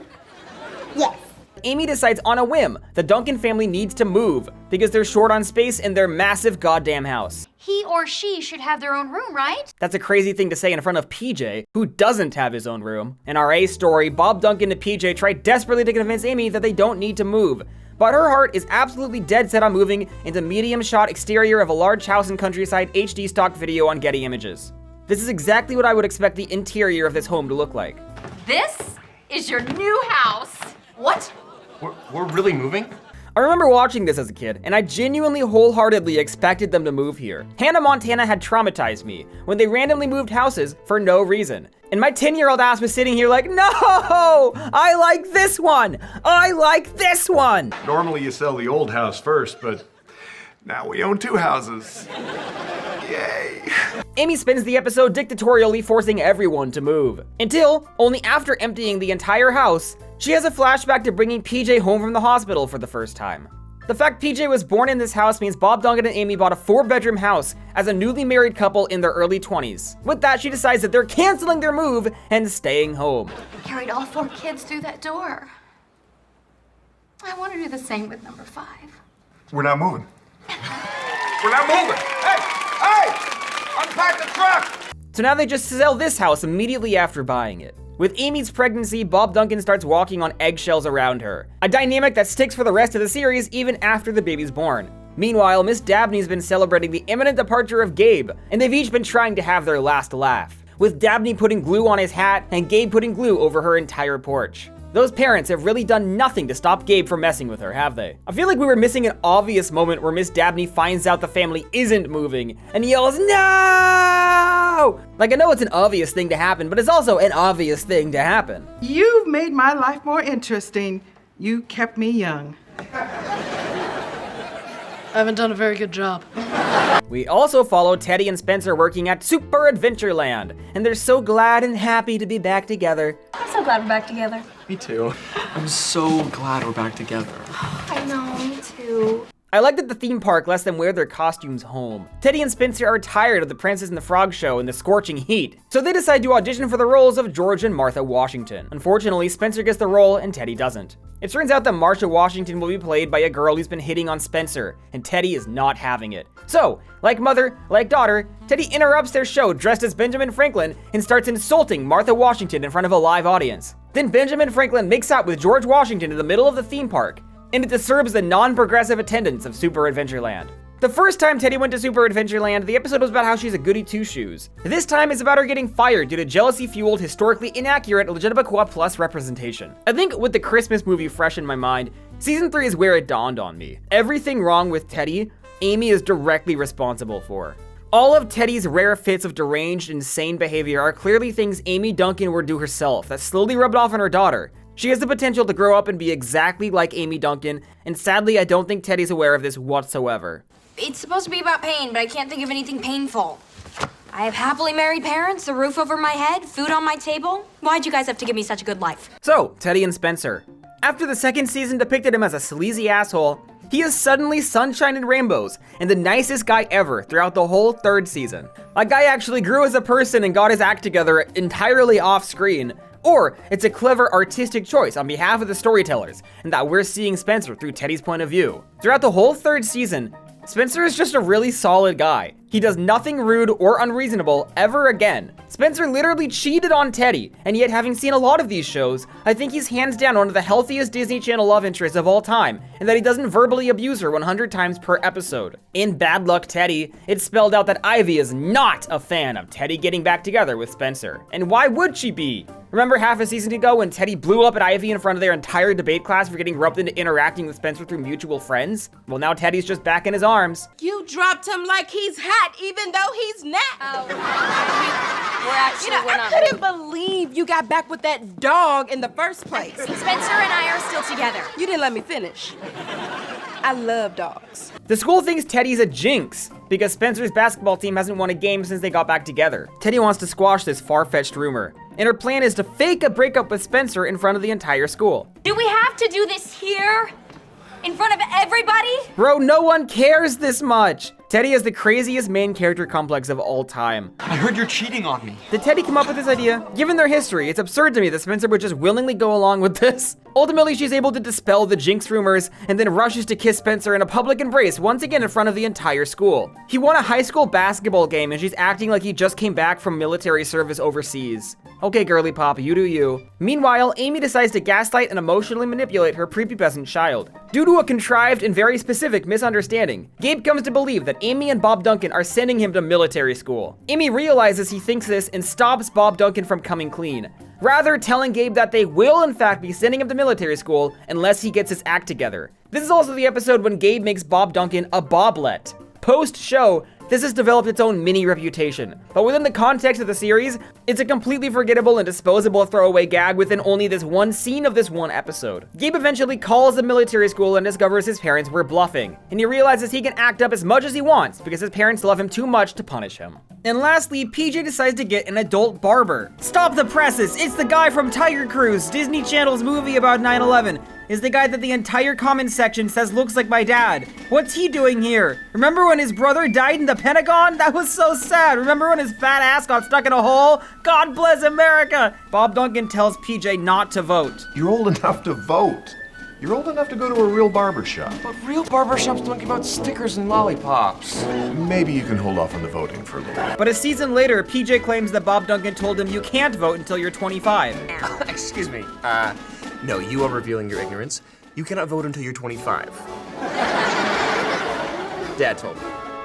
Yes. Amy decides on a whim the Duncan family needs to move because they're short on space in their massive goddamn house. He or she should have their own room, right? That's a crazy thing to say in front of PJ, who doesn't have his own room. In our A story, Bob Duncan and PJ try desperately to convince Amy that they don't need to move, but her heart is absolutely dead set on moving into medium shot exterior of a large house in countryside HD stock video on Getty Images. This is exactly what I would expect the interior of this home to look like. This is your new house. What? We're really moving? I remember watching this as a kid, and I genuinely wholeheartedly expected them to move here. Hannah Montana had traumatized me when they randomly moved houses for no reason. And my 10-year-old ass was sitting here like, no, I like this one. I like this one. Normally you sell the old house first, but now we own 2 houses. Yay. Amy spends the episode dictatorially forcing everyone to move, until, only after emptying the entire house, she has a flashback to bringing PJ home from the hospital for the first time. The fact PJ was born in this house means Bob Duncan and Amy bought a 4-bedroom house as a newly married couple in their early 20s. With that, she decides that they're canceling their move and staying home. Carried all 4 kids through that door. I want to do the same with number 5. We're not moving. We're not moving. Hey! Unpack the truck! So now they just sell this house immediately after buying it. With Amy's pregnancy, Bob Duncan starts walking on eggshells around her, a dynamic that sticks for the rest of the series even after the baby's born. Meanwhile, Miss Dabney's been celebrating the imminent departure of Gabe, and they've each been trying to have their last laugh, with Dabney putting glue on his hat and Gabe putting glue over her entire porch. Those parents have really done nothing to stop Gabe from messing with her, have they? I feel like we were missing an obvious moment where Miss Dabney finds out the family isn't moving and yells, no! Like, I know it's an obvious thing to happen, but it's also an obvious thing to happen. You've made my life more interesting. You kept me young. I haven't done a very good job. We also follow Teddy and Spencer working at Super Adventureland, and they're so glad and happy to be back together. I'm so glad we're back together. Me too. I'm so glad we're back together. I know, me too. I like that the theme park lets them wear their costumes home. Teddy and Spencer are tired of the Princess and the Frog show in the scorching heat, so they decide to audition for the roles of George and Martha Washington. Unfortunately, Spencer gets the role and Teddy doesn't. It turns out that Martha Washington will be played by a girl who's been hitting on Spencer, and Teddy is not having it. So, like mother, like daughter, Teddy interrupts their show dressed as Benjamin Franklin and starts insulting Martha Washington in front of a live audience. Then Benjamin Franklin makes out with George Washington in the middle of the theme park, and it disturbs the non-progressive attendants of Super Adventureland. The first time Teddy went to Super Adventureland, the episode was about how she's a goody two-shoes. This time it's about her getting fired due to jealousy-fueled, historically inaccurate LGBTQ plus representation. I think with the Christmas movie fresh in my mind, season 3 is where it dawned on me. Everything wrong with Teddy, Amy is directly responsible for. All of Teddy's rare fits of deranged, insane behavior are clearly things Amy Duncan would do herself that slowly rubbed off on her daughter. She has the potential to grow up and be exactly like Amy Duncan, and sadly I don't think Teddy's aware of this whatsoever. It's supposed to be about pain, but I can't think of anything painful. I have happily married parents, a roof over my head, food on my table. Why'd you guys have to give me such a good life? So, Teddy and Spencer. After the second season depicted him as a sleazy asshole, he is suddenly sunshine and rainbows and the nicest guy ever throughout the whole third season. That guy actually grew as a person and got his act together entirely off screen. Or it's a clever artistic choice on behalf of the storytellers, and that we're seeing Spencer through Teddy's point of view. Throughout the whole third season, Spencer is just a really solid guy. He does nothing rude or unreasonable ever again. Spencer literally cheated on Teddy, and yet having seen a lot of these shows, I think he's hands down one of the healthiest Disney Channel love interests of all time, and that he doesn't verbally abuse her 100 times per episode. In Bad Luck Teddy, it's spelled out that Ivy is not a fan of Teddy getting back together with Spencer. And why would she be? Remember half a season ago when Teddy blew up at Ivy in front of their entire debate class for getting roped into interacting with Spencer through mutual friends? Well, now Teddy's just back in his arms. You dropped him like he's hot, even though he's not. I couldn't believe you got back with that dog in the first place. Spencer and I are still together. You didn't let me finish. I love dogs. The school thinks Teddy's a jinx because Spencer's basketball team hasn't won a game since they got back together. Teddy wants to squash this far-fetched rumor, and her plan is to fake a breakup with Spencer in front of the entire school. Do we have to do this here? In front of everybody? Bro, no one cares this much. Teddy has the craziest main character complex of all time. I heard you're cheating on me. Did Teddy come up with this idea? Given their history, it's absurd to me that Spencer would just willingly go along with this. Ultimately, she's able to dispel the jinx rumors and then rushes to kiss Spencer in a public embrace once again in front of the entire school. He won a high school basketball game and she's acting like he just came back from military service overseas. Okay, girly pop, you do you. Meanwhile, Amy decides to gaslight and emotionally manipulate her prepubescent child. Due to a contrived and very specific misunderstanding, Gabe comes to believe that Amy and Bob Duncan are sending him to military school. Amy realizes he thinks this and stops Bob Duncan from coming clean, rather telling Gabe that they will in fact be sending him to military school unless he gets his act together. This is also the episode when Gabe makes Bob Duncan a boblet. Post-show, this has developed its own mini reputation, but within the context of the series, it's a completely forgettable and disposable throwaway gag within only this one scene of this one episode. Gabe eventually calls the military school and discovers his parents were bluffing, and he realizes he can act up as much as he wants because his parents love him too much to punish him. And lastly, PJ decides to get an adult barber. Stop the presses! It's the guy from Tiger Cruise, Disney Channel's movie about 9/11. Is the guy that the entire comments section says looks like my dad. What's he doing here? Remember when his brother died in the Pentagon? That was so sad. Remember when his fat ass got stuck in a hole? God bless America! Bob Duncan tells PJ not to vote. You're old enough to vote. You're old enough to go to a real barber shop. But real barbershops don't give out stickers and lollipops. Maybe you can hold off on the voting for a little bit. But a season later, PJ claims that Bob Duncan told him you can't vote until you're 25. Excuse me. No, you are revealing your ignorance. You cannot vote until you're 25. Dad told me.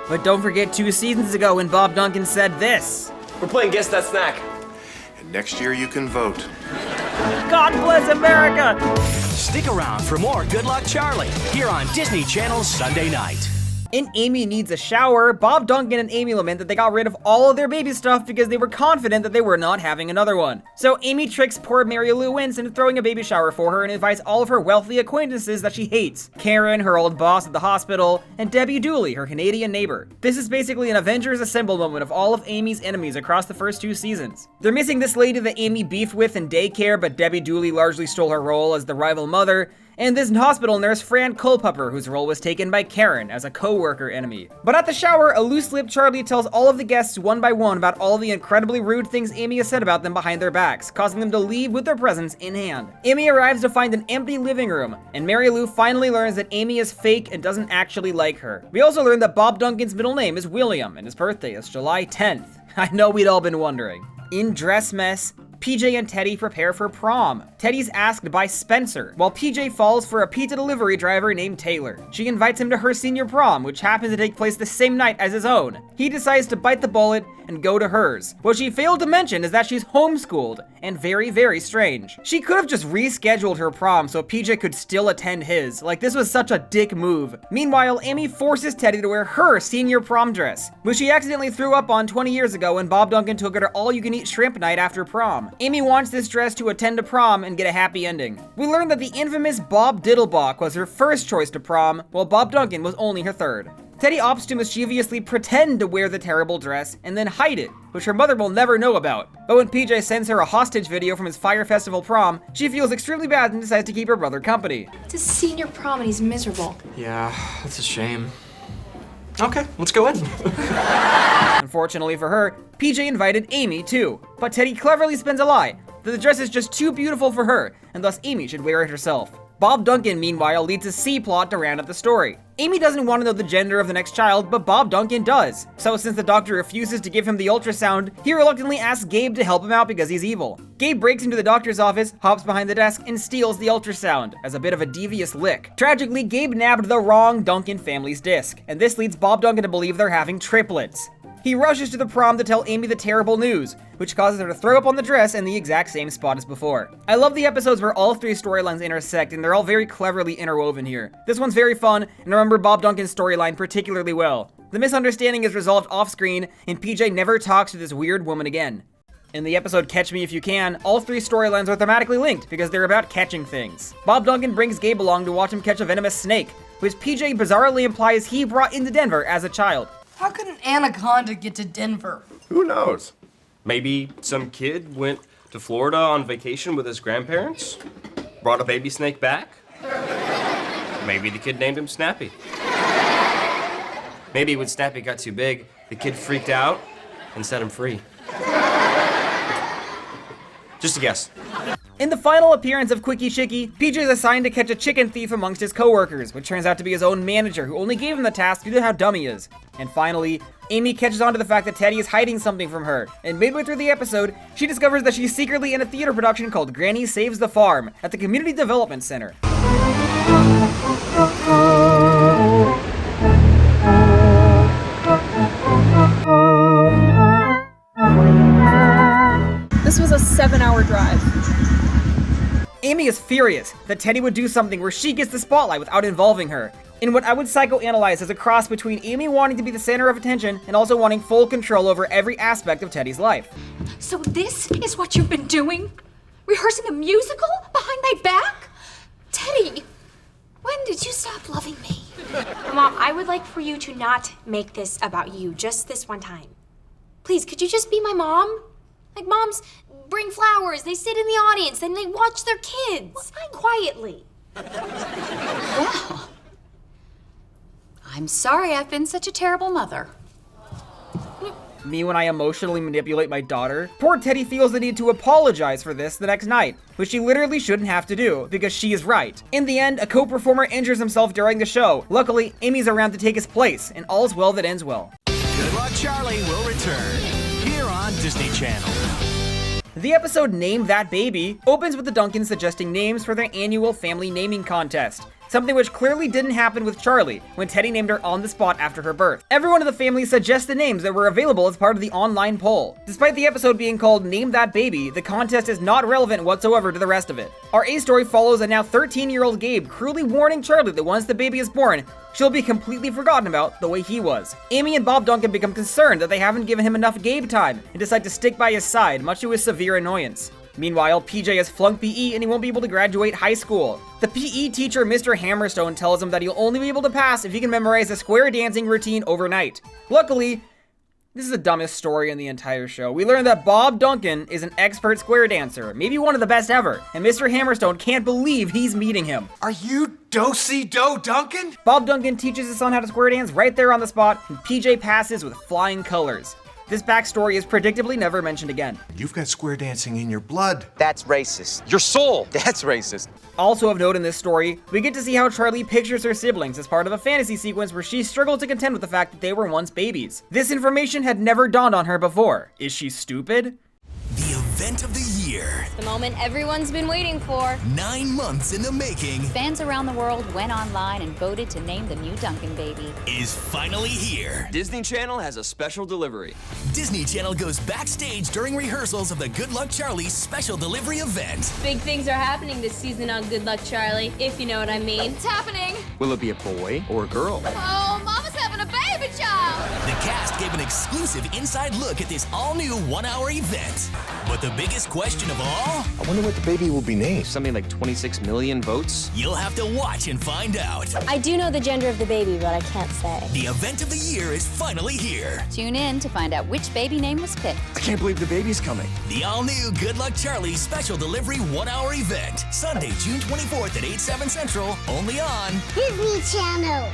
But don't forget 2 seasons ago when Bob Duncan said this. We're playing Guess That Snack. And next year you can vote. God bless America! Stick around for more Good Luck Charlie here on Disney Channel's Sunday night. In Amy Needs a Shower, Bob Duncan and Amy lament that they got rid of all of their baby stuff because they were confident that they were not having another one. So Amy tricks poor Mary Lou Wentz into throwing a baby shower for her and invites all of her wealthy acquaintances that she hates. Karen, her old boss at the hospital, and Debbie Dooley, her Canadian neighbor. This is basically an Avengers Assemble moment of all of Amy's enemies across the first 2 seasons. They're missing this lady that Amy beefed with in daycare, but Debbie Dooley largely stole her role as the rival mother, and this hospital nurse Fran Culpepper, whose role was taken by Karen as a co-worker enemy. But at the shower, a loose-lipped Charlie tells all of the guests one by one about all the incredibly rude things Amy has said about them behind their backs, causing them to leave with their presents in hand. Amy arrives to find an empty living room, and Mary Lou finally learns that Amy is fake and doesn't actually like her. We also learn that Bob Duncan's middle name is William, and his birthday is July 10th. I know we'd all been wondering. In Dress Mess, PJ and Teddy prepare for prom. Teddy's asked by Spencer, while PJ falls for a pizza delivery driver named Taylor. She invites him to her senior prom, which happens to take place the same night as his own. He decides to bite the bullet and go to hers. What she failed to mention is that she's homeschooled, and very, very strange. She could have just rescheduled her prom so PJ could still attend his. Like, this was such a dick move. Meanwhile, Amy forces Teddy to wear her senior prom dress, which she accidentally threw up on 20 years ago when Bob Duncan took her to all-you-can-eat shrimp night after prom. Amy wants this dress to attend a prom and get a happy ending. We learned that the infamous Bob Diddlebach was her first choice to prom, while Bob Duncan was only her third. Teddy opts to mischievously pretend to wear the terrible dress and then hide it, which her mother will never know about. But when PJ sends her a hostage video from his Fire Festival prom, she feels extremely bad and decides to keep her brother company. It's his senior prom and he's miserable. Yeah, that's a shame. Okay, let's go in. Unfortunately for her, PJ invited Amy too, but Teddy cleverly spins a lie that the dress is just too beautiful for her, and thus Amy should wear it herself. Bob Duncan, meanwhile, leads a C-plot to round up the story. Amy doesn't want to know the gender of the next child, but Bob Duncan does. So since the doctor refuses to give him the ultrasound, he reluctantly asks Gabe to help him out because he's evil. Gabe breaks into the doctor's office, hops behind the desk, and steals the ultrasound, as a bit of a devious lick. Tragically, Gabe nabbed the wrong Duncan family's disc, and this leads Bob Duncan to believe they're having triplets. He rushes to the prom to tell Amy the terrible news, which causes her to throw up on the dress in the exact same spot as before. I love the episodes where all three storylines intersect, and they're all very cleverly interwoven here. This one's very fun, and I remember Bob Duncan's storyline particularly well. The misunderstanding is resolved off-screen, and PJ never talks to this weird woman again. In the episode Catch Me If You Can, all three storylines are thematically linked because they're about catching things. Bob Duncan brings Gabe along to watch him catch a venomous snake, which PJ bizarrely implies he brought into Denver as a child. How could an anaconda get to Denver? Who knows? Maybe some kid went to Florida on vacation with his grandparents, brought a baby snake back. Maybe the kid named him Snappy. Maybe when Snappy got too big, the kid freaked out and set him free. Just a guess. In the final appearance of Quickie Chicky, PJ is assigned to catch a chicken thief amongst his coworkers, which turns out to be his own manager, who only gave him the task due to how dumb he is. And finally, Amy catches on to the fact that Teddy is hiding something from her, and midway through the episode, she discovers that she's secretly in a theater production called Granny Saves the Farm at the Community Development Center. This was a 7-hour drive. Amy is furious that Teddy would do something where she gets the spotlight without involving her, in what I would psychoanalyze as a cross between Amy wanting to be the center of attention and also wanting full control over every aspect of Teddy's life. So this is what you've been doing? Rehearsing a musical behind my back? Teddy, when did you stop loving me? Mom, I would like for you to not make this about you, just this one time. Please, could you just be my mom? Like, moms bring flowers, they sit in the audience, then they watch their kids quietly. Well, I'm sorry I've been such a terrible mother. Me when I emotionally manipulate my daughter? Poor Teddy feels the need to apologize for this the next night, which she literally shouldn't have to do, because she is right. In the end, a co-performer injures himself during the show. Luckily, Amy's around to take his place, and all's well that ends well. Good Luck Charlie will return here on Disney Channel. The episode Name That Baby opens with the Duncans suggesting names for their annual family naming contest, something which clearly didn't happen with Charlie when Teddy named her on the spot after her birth. Everyone in the family suggests the names that were available as part of the online poll. Despite the episode being called Name That Baby, the contest is not relevant whatsoever to the rest of it. Our A story follows a now 13-year-old Gabe cruelly warning Charlie that once the baby is born, she'll be completely forgotten about the way he was. Amy and Bob Duncan become concerned that they haven't given him enough Gabe time and decide to stick by his side, much to his severe annoyance. Meanwhile, PJ has flunked PE and he won't be able to graduate high school. The PE teacher, Mr. Hammerstone, tells him that he'll only be able to pass if he can memorize a square dancing routine overnight. Luckily, this is the dumbest story in the entire show. We learn that Bob Duncan is an expert square dancer, maybe one of the best ever, and Mr. Hammerstone can't believe he's meeting him. Are you Do-si-do Duncan? Bob Duncan teaches his son how to square dance right there on the spot, and PJ passes with flying colors. This backstory is predictably never mentioned again. You've got square dancing in your blood. That's racist. Your soul. That's racist. Also of note in this story, we get to see how Charlie pictures her siblings as part of a fantasy sequence where she struggled to contend with the fact that they were once babies. This information had never dawned on her before. Is she stupid? The event of the year. The moment everyone's been waiting for. 9 months in the making. Fans around the world went online and voted to name the new Duncan baby. Is finally here. Disney Channel has a special delivery. Disney Channel goes backstage during rehearsals of the Good Luck Charlie special delivery event. Big things are happening this season on Good Luck Charlie, if you know what I mean. It's happening. Will it be a boy or a girl? Oh, Mama's having a baby child. The cast gave an exclusive inside look at this all-new one-hour event. But the biggest question of all? I wonder what the baby will be named. Something like 26 million votes? You'll have to watch and find out. I do know the gender of the baby, but I can't say. The event of the year is finally here. Tune in to find out which baby name was picked. I can't believe the baby's coming. The all-new Good Luck Charlie special delivery one-hour event. Sunday, June 24th at 8/7 Central, only on Disney Channel.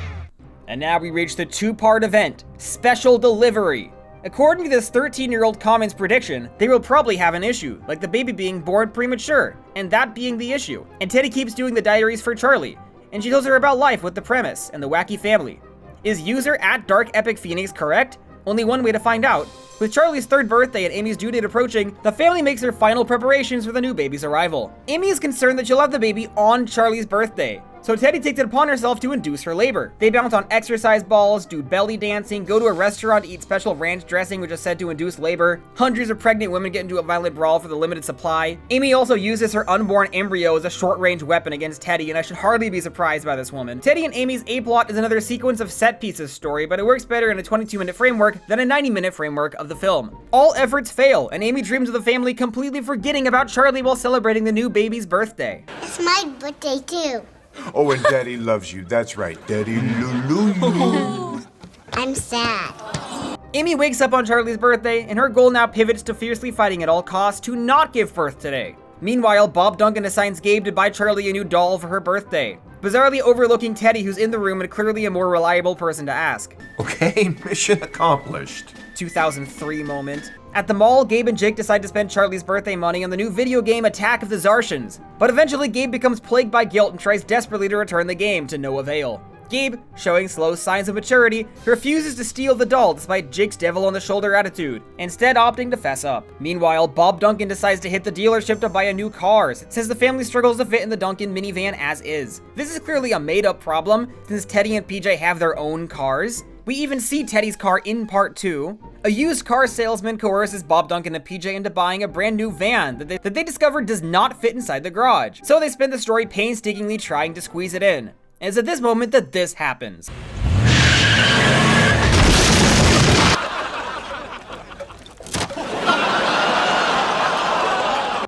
And now we reach the two-part event, Special Delivery. According to this 13-year-old comment's prediction, they will probably have an issue, like the baby being born premature, and that being the issue. And Teddy keeps doing the diaries for Charlie, and she tells her about life with the premise and the wacky family. Is user @DarkEpicPhoenix correct? Only one way to find out. With Charlie's 3rd birthday and Amy's due date approaching, the family makes their final preparations for the new baby's arrival. Amy is concerned that she'll have the baby on Charlie's birthday, so Teddy takes it upon herself to induce her labor. They bounce on exercise balls, do belly dancing, go to a restaurant to eat special ranch dressing which is said to induce labor. Hundreds of pregnant women get into a violent brawl for the limited supply. Amy also uses her unborn embryo as a short-range weapon against Teddy, and I should hardly be surprised by this woman. Teddy and Amy's A-plot is another sequence of set pieces story, but it works better in a 22-minute framework than a 90-minute framework of the film. All efforts fail, and Amy dreams of the family completely forgetting about Charlie while celebrating the new baby's birthday. It's my birthday too. Oh, and Daddy loves you. That's right, Daddy Lulu. I'm sad. Amy wakes up on Charlie's birthday, and her goal now pivots to fiercely fighting at all costs to not give birth today. Meanwhile, Bob Duncan assigns Gabe to buy Charlie a new doll for her birthday, bizarrely overlooking Teddy, who's in the room and clearly a more reliable person to ask. Okay, mission accomplished. 2003 moment. At the mall, Gabe and Jake decide to spend Charlie's birthday money on the new video game Attack of the Zarshans. But eventually, Gabe becomes plagued by guilt and tries desperately to return the game, to no avail. Gabe, showing slow signs of maturity, refuses to steal the doll despite Jake's devil-on-the-shoulder attitude, instead opting to fess up. Meanwhile, Bob Duncan decides to hit the dealership to buy a new car, since the family struggles to fit in the Duncan minivan as is. This is clearly a made-up problem, since Teddy and PJ have their own cars. We even see Teddy's car in part 2. A used car salesman coerces Bob Duncan and PJ into buying a brand new van that they discover does not fit inside the garage. So they spend the story painstakingly trying to squeeze it in. And it's at this moment that this happens.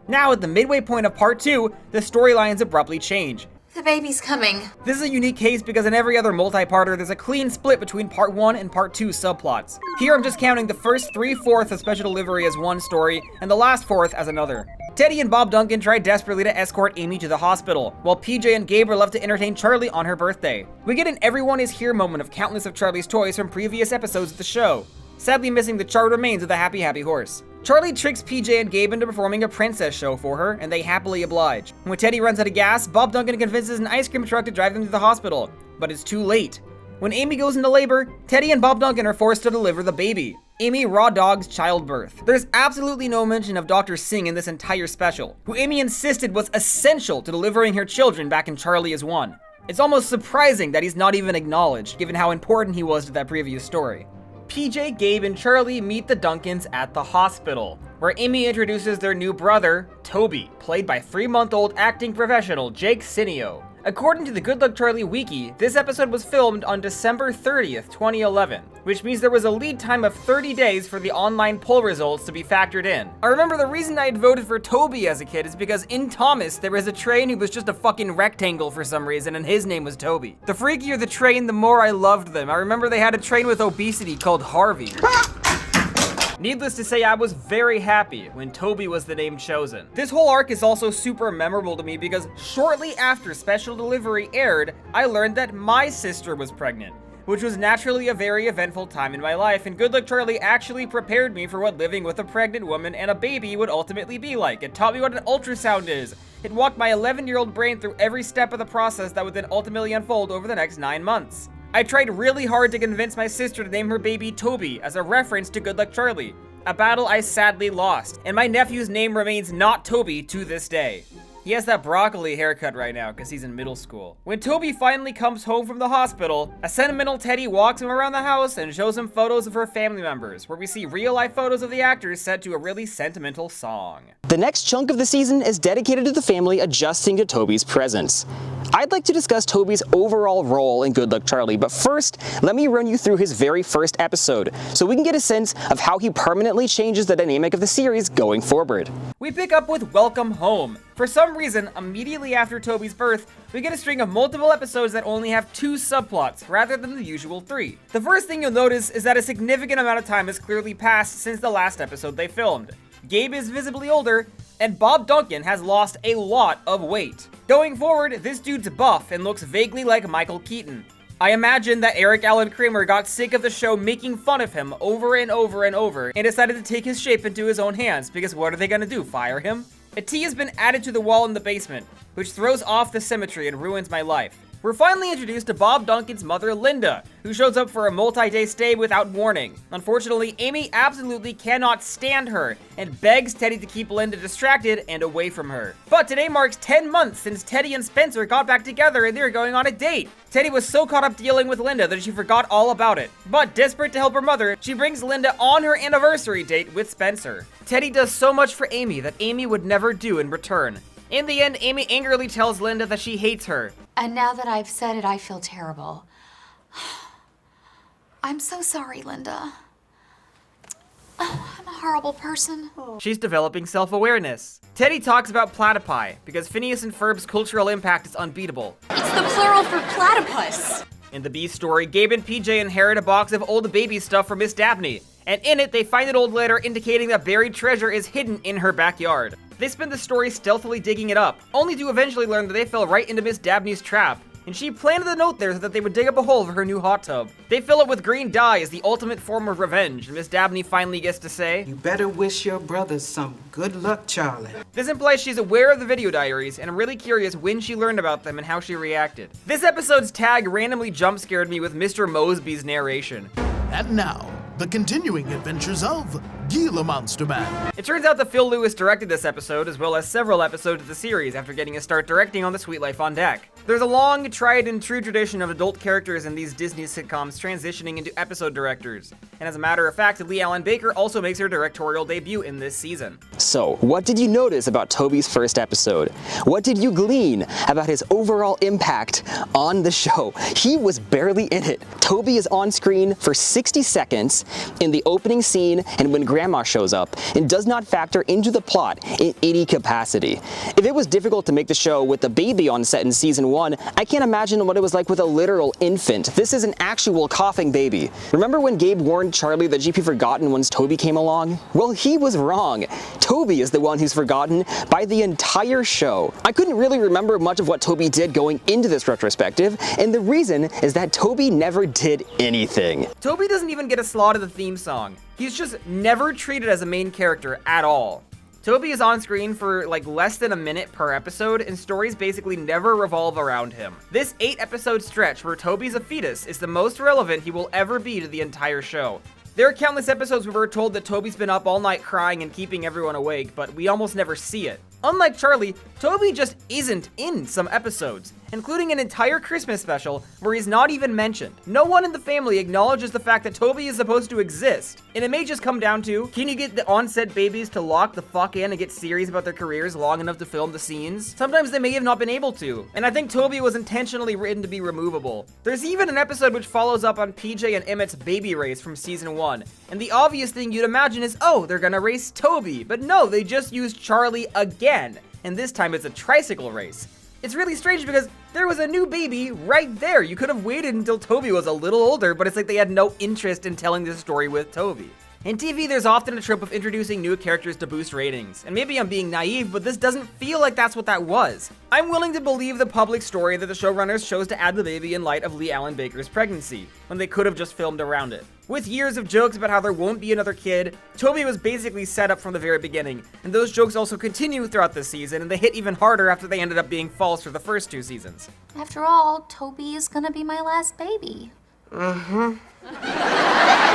Now at the midway point of part 2, the storylines abruptly change. The baby's coming. This is a unique case because in every other multi-parter, there's a clean split between part 1 and part 2 subplots. Here I'm just counting the first 3/4 of Special Delivery as one story, and the last 4th as another. Teddy and Bob Duncan try desperately to escort Amy to the hospital, while PJ and Gabe are left to entertain Charlie on her birthday. We get an everyone is here moment of countless of Charlie's toys from previous episodes of the show, sadly missing the charred remains of the Happy Happy Horse. Charlie tricks PJ and Gabe into performing a princess show for her, and they happily oblige. When Teddy runs out of gas, Bob Duncan convinces an ice cream truck to drive them to the hospital, but it's too late. When Amy goes into labor, Teddy and Bob Duncan are forced to deliver the baby. Amy raw dogs childbirth. There's absolutely no mention of Dr. Singh in this entire special, who Amy insisted was essential to delivering her children back in Charlie is One. It's almost surprising that he's not even acknowledged, given how important he was to that previous story. PJ, Gabe, and Charlie meet the Duncans at the hospital, where Amy introduces their new brother, Toby, played by 3-month-old acting professional Jake Cineo. According to the Good Luck Charlie wiki, this episode was filmed on December 30th, 2011, which means there was a lead time of 30 days for the online poll results to be factored in. I remember the reason I had voted for Toby as a kid is because in Thomas, there was a train who was just a fucking rectangle for some reason, and his name was Toby. The freakier the train, the more I loved them. I remember they had a train with obesity called Harvey. Needless to say, I was very happy when Toby was the name chosen. This whole arc is also super memorable to me because shortly after Special Delivery aired, I learned that my sister was pregnant, which was naturally a very eventful time in my life, and Good Luck Charlie actually prepared me for what living with a pregnant woman and a baby would ultimately be like. It taught me what an ultrasound is. It walked my 11-year-old brain through every step of the process that would then ultimately unfold over the next 9 months. I tried really hard to convince my sister to name her baby Toby as a reference to Good Luck Charlie, a battle I sadly lost, and my nephew's name remains not Toby to this day. He has that broccoli haircut right now because he's in middle school. When Toby finally comes home from the hospital, a sentimental Teddy walks him around the house and shows him photos of her family members, where we see real-life photos of the actors set to a really sentimental song. The next chunk of the season is dedicated to the family adjusting to Toby's presence. I'd like to discuss Toby's overall role in Good Luck Charlie, but first, let me run you through his very first episode, so we can get a sense of how he permanently changes the dynamic of the series going forward. We pick up with Welcome Home. For some reason, immediately after Toby's birth, we get a string of multiple episodes that only have 2 subplots, rather than the usual 3. The first thing you'll notice is that a significant amount of time has clearly passed since the last episode they filmed. Gabe is visibly older, and Bob Duncan has lost a lot of weight. Going forward, this dude's buff and looks vaguely like Michael Keaton. I imagine that Eric Allen Kramer got sick of the show making fun of him over and over and over, and decided to take his shape into his own hands, because what are they gonna do, fire him? A T has been added to the wall in the basement, which throws off the symmetry and ruins my life. We're finally introduced to Bob Duncan's mother, Linda, who shows up for a multi-day stay without warning. Unfortunately, Amy absolutely cannot stand her and begs Teddy to keep Linda distracted and away from her. But today marks 10 months since Teddy and Spencer got back together and they're going on a date. Teddy was so caught up dealing with Linda that she forgot all about it. But desperate to help her mother, she brings Linda on her anniversary date with Spencer. Teddy does so much for Amy that Amy would never do in return. In the end, Amy angrily tells Linda that she hates her. And now that I've said it, I feel terrible. I'm so sorry, Linda. Oh, I'm a horrible person. She's developing self-awareness. Teddy talks about platypi, because Phineas and Ferb's cultural impact is unbeatable. It's the plural for platypus. In the B story, Gabe and PJ inherit a box of old baby stuff from Miss Dabney, and in it they find an old letter indicating that buried treasure is hidden in her backyard. They spend the story stealthily digging it up, only to eventually learn that they fell right into Miss Dabney's trap, and she planted the note there so that they would dig up a hole for her new hot tub. They fill it with green dye as the ultimate form of revenge, and Miss Dabney finally gets to say, "You better wish your brothers some good luck, Charlie." This implies she's aware of the video diaries, and I'm really curious when she learned about them and how she reacted. This episode's tag randomly jump scared me with Mr. Mosby's narration. And now, the continuing adventures of Gila Monster Man. It turns out that Phil Lewis directed this episode, as well as several episodes of the series after getting a start directing on The Sweet Life on Deck. There's a long, tried and true tradition of adult characters in these Disney sitcoms transitioning into episode directors. And as a matter of fact, Lee Allen Baker also makes her directorial debut in this season. So, what did you notice about Toby's first episode? What did you glean about his overall impact on the show? He was barely in it. Toby is on screen for 60 seconds in the opening scene and when Grandma shows up, and does not factor into the plot in any capacity. If it was difficult to make the show with the baby on set in season 1, I can't imagine what it was like with a literal infant. This is an actual coughing baby. Remember when Gabe warned Charlie that she'd be forgotten once Toby came along? Well, he was wrong. Toby is the one who's forgotten by the entire show. I couldn't really remember much of what Toby did going into this retrospective, and the reason is that Toby never did anything. Toby doesn't even get a slot in the theme song. He's just never treated as a main character at all. Toby is on screen for like less than a minute per episode, and stories basically never revolve around him. This 8-episode stretch where Toby's a fetus is the most relevant he will ever be to the entire show. There are countless episodes where we're told that Toby's been up all night crying and keeping everyone awake, but we almost never see it. Unlike Charlie, Toby just isn't in some episodes, including an entire Christmas special where he's not even mentioned. No one in the family acknowledges the fact that Toby is supposed to exist, and it may just come down to, can you get the on-set babies to lock the fuck in and get serious about their careers long enough to film the scenes? Sometimes they may have not been able to, and I think Toby was intentionally written to be removable. There's even an episode which follows up on PJ and Emmett's baby race from season 1, and the obvious thing you'd imagine is, oh, they're gonna race Toby, but no, they just used Charlie again. And this time it's a tricycle race. It's really strange because there was a new baby right there. You could have waited until Toby was a little older, but it's like they had no interest in telling this story with Toby. In TV, there's often a trope of introducing new characters to boost ratings, and maybe I'm being naive, but this doesn't feel like that's what that was. I'm willing to believe the public story that the showrunners chose to add the baby in light of Lee Allen Baker's pregnancy, when they could have just filmed around it. With years of jokes about how there won't be another kid, Toby was basically set up from the very beginning, and those jokes also continue throughout the season, and they hit even harder after they ended up being false for the first 2 seasons. After all, Toby is gonna be my last baby.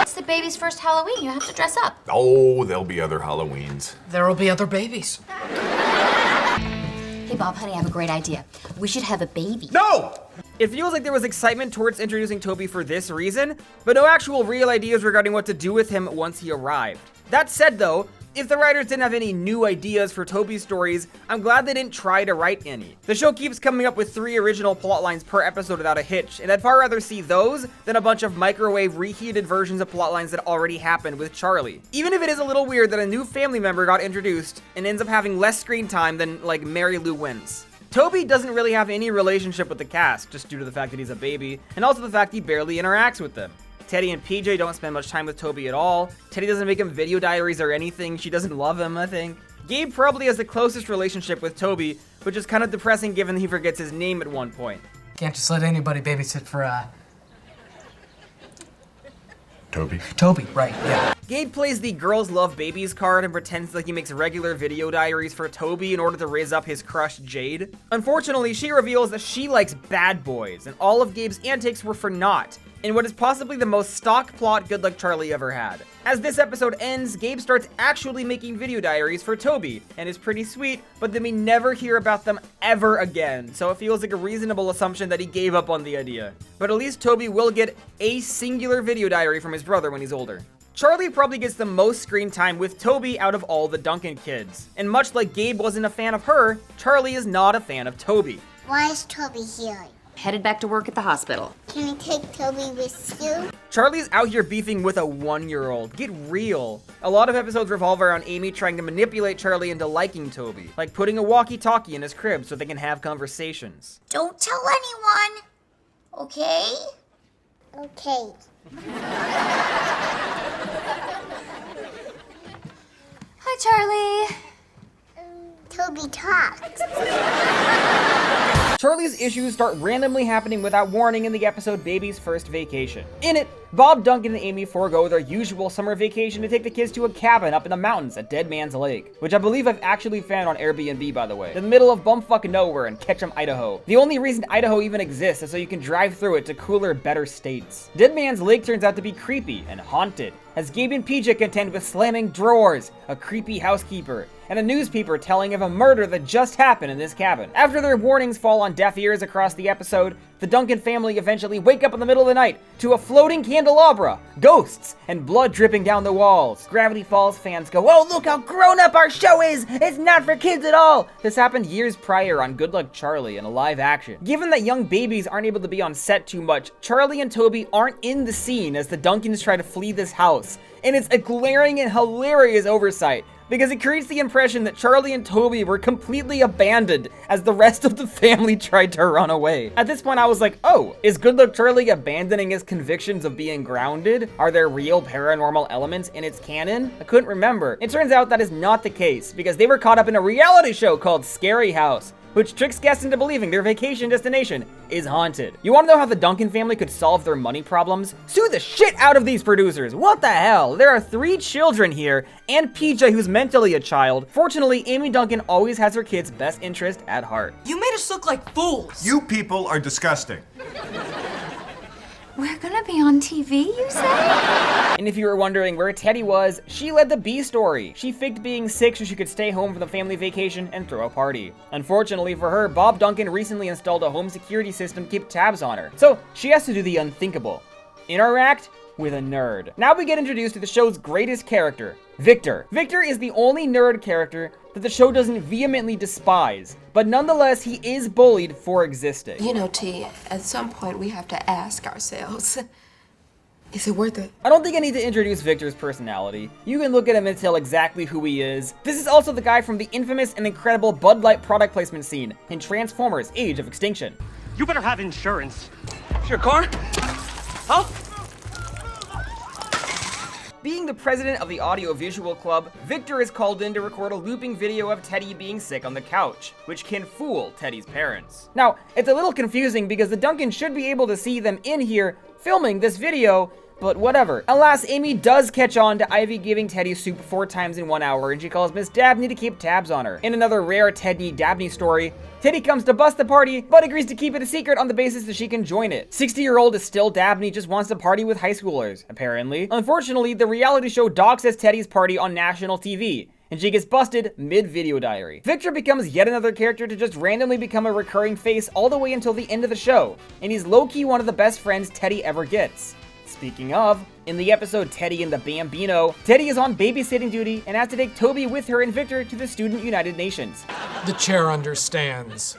It's the baby's first Halloween. You have to dress up. Oh, there'll be other Halloweens. There'll be other babies. Hey, Bob, honey, I have a great idea. We should have a baby. No! It feels like there was excitement towards introducing Toby for this reason, but no actual real ideas regarding what to do with him once he arrived. That said though, if the writers didn't have any new ideas for Toby's stories, I'm glad they didn't try to write any. The show keeps coming up with 3 original plotlines per episode without a hitch, and I'd far rather see those than a bunch of microwave reheated versions of plotlines that already happened with Charlie. Even if it is a little weird that a new family member got introduced and ends up having less screen time than, like, Mary Lou Wins. Toby doesn't really have any relationship with the cast, just due to the fact that he's a baby, and also the fact he barely interacts with them. Teddy and PJ don't spend much time with Toby at all. Teddy doesn't make him video diaries or anything. She doesn't love him, I think. Gabe probably has the closest relationship with Toby, which is kind of depressing given that he forgets his name at one point. Can't just let anybody babysit for, Toby. Toby, right, yeah. Gabe plays the girls love babies card and pretends like he makes regular video diaries for Toby in order to raise up his crush Jade. Unfortunately, she reveals that she likes bad boys, and all of Gabe's antics were for naught, in what is possibly the most stock plot Good Luck Charlie ever had. As this episode ends, Gabe starts actually making video diaries for Toby, and is pretty sweet, but then we never hear about them ever again, so it feels like a reasonable assumption that he gave up on the idea. But at least Toby will get a singular video diary from his brother when he's older. Charlie probably gets the most screen time with Toby out of all the Duncan kids. And much like Gabe wasn't a fan of her, Charlie is not a fan of Toby. Why is Toby here? Headed back to work at the hospital. Can I take Toby with you? Charlie's out here beefing with a 1-year-old. Get real. A lot of episodes revolve around Amy trying to manipulate Charlie into liking Toby, like putting a walkie-talkie in his crib so they can have conversations. Don't tell anyone, okay? Okay. Hi, Charlie. Toby talks. Charlie's issues start randomly happening without warning in the episode Baby's First Vacation. In it, Bob, Duncan, and Amy forego their usual summer vacation to take the kids to a cabin up in the mountains at Dead Man's Lake, which I believe I've actually found on Airbnb, by the way, in the middle of bumfuck nowhere in Ketchum, Idaho. The only reason Idaho even exists is so you can drive through it to cooler, better states. Dead Man's Lake turns out to be creepy and haunted, as Gabe and PJ contend with slamming drawers, a creepy housekeeper, and a newspaper telling of a murder that just happened in this cabin. After their warnings fall on deaf ears across the episode, the Duncan family eventually wake up in the middle of the night to a floating candelabra, ghosts, and blood dripping down the walls. Gravity Falls fans go, "Oh, look how grown up our show is! It's not for kids at all!" This happened years prior on Good Luck Charlie in a live action. Given that young babies aren't able to be on set too much, Charlie and Toby aren't in the scene as the Duncans try to flee this house. And it's a glaring and hilarious oversight, because it creates the impression that Charlie and Toby were completely abandoned as the rest of the family tried to run away. At this point I was like, oh, is Good Luck Charlie abandoning his convictions of being grounded? Are there real paranormal elements in its canon? I couldn't remember. It turns out that is not the case, because they were caught up in a reality show called Scary House, which tricks guests into believing their vacation destination is haunted. You wanna know how the Duncan family could solve their money problems? Sue the shit out of these producers! What the hell? There are 3 children here, and PJ, who's mentally a child. Fortunately, Amy Duncan always has her kids' best interest at heart. You made us look like fools. You people are disgusting. We're gonna be on TV, you say? And if you were wondering where Teddy was, she led the B story. She faked being sick so she could stay home for the family vacation and throw a party. Unfortunately for her, Bob Duncan recently installed a home security system to keep tabs on her, so she has to do the unthinkable: interact with a nerd. Now we get introduced to the show's greatest character, Victor. Victor is the only nerd character that the show doesn't vehemently despise, but nonetheless he is bullied for existing. You know, T, at some point we have to ask ourselves, is it worth it? I don't think I need to introduce Victor's personality. You can look at him and tell exactly who he is. This is also the guy from the infamous and incredible Bud Light product placement scene in Transformers: Age of Extinction. You better have insurance. It's your car? Huh? Being the president of the Audio-Visual Club, Victor is called in to record a looping video of Teddy being sick on the couch, which can fool Teddy's parents. Now, it's a little confusing because the Duncans should be able to see them in here filming this video, but whatever. Alas, Amy does catch on to Ivy giving Teddy soup 4 times in 1 hour, and she calls Miss Dabney to keep tabs on her. In another rare Teddy-Dabney story, Teddy comes to bust the party, but agrees to keep it a secret on the basis that she can join it. 60-year-old is still Dabney, just wants to party with high schoolers, apparently. Unfortunately, the reality show docks as Teddy's party on national TV, and she gets busted mid-video diary. Victor becomes yet another character to just randomly become a recurring face all the way until the end of the show, and he's low-key one of the best friends Teddy ever gets. Speaking of, in the episode Teddy and the Bambino, Teddy is on babysitting duty and has to take Toby with her and Victor to the Student United Nations. The chair understands,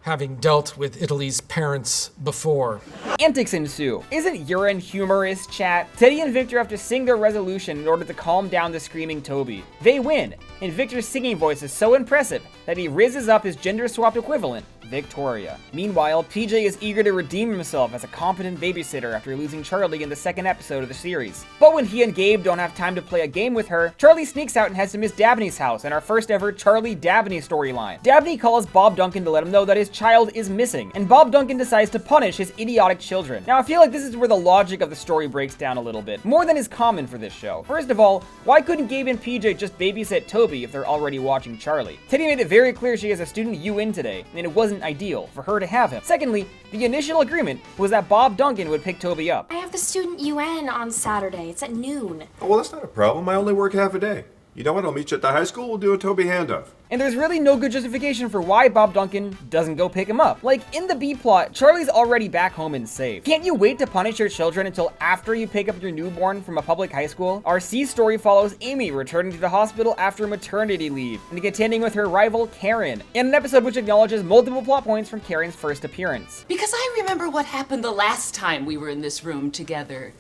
having dealt with Italy's parents before. Antics ensue. Isn't urine humorous, chat? Teddy and Victor have to sing their resolution in order to calm down the screaming Toby. They win, and Victor's singing voice is so impressive that he rizzes up his gender-swapped equivalent, Victoria. Meanwhile, PJ is eager to redeem himself as a competent babysitter after losing Charlie in the second episode of the series. But when he and Gabe don't have time to play a game with her, Charlie sneaks out and heads to Miss Dabney's house in our first ever Charlie Dabney storyline. Dabney calls Bob Duncan to let him know that his child is missing, and Bob Duncan decides to punish his idiotic children. Now, I feel like this is where the logic of the story breaks down a little bit, more than is common for this show. First of all, why couldn't Gabe and PJ just babysit Toby if they're already watching Charlie? Teddy made it very clear she has a student UN today, and it wasn't ideal for her to have him. Secondly, the initial agreement was that Bob Duncan would pick Toby up. I have the student UN on Saturday. It's at noon. Oh, well, that's not a problem. I only work half a day. You know what? I'll meet you at the high school. We'll do a Toby handoff. And there's really no good justification for why Bob Duncan doesn't go pick him up. Like, in the B plot, Charlie's already back home and safe. Can't you wait to punish your children until after you pick up your newborn from a public high school? Our C story follows Amy returning to the hospital after maternity leave and contending with her rival Karen, in an episode which acknowledges multiple plot points from Karen's first appearance. Because I remember what happened the last time we were in this room together.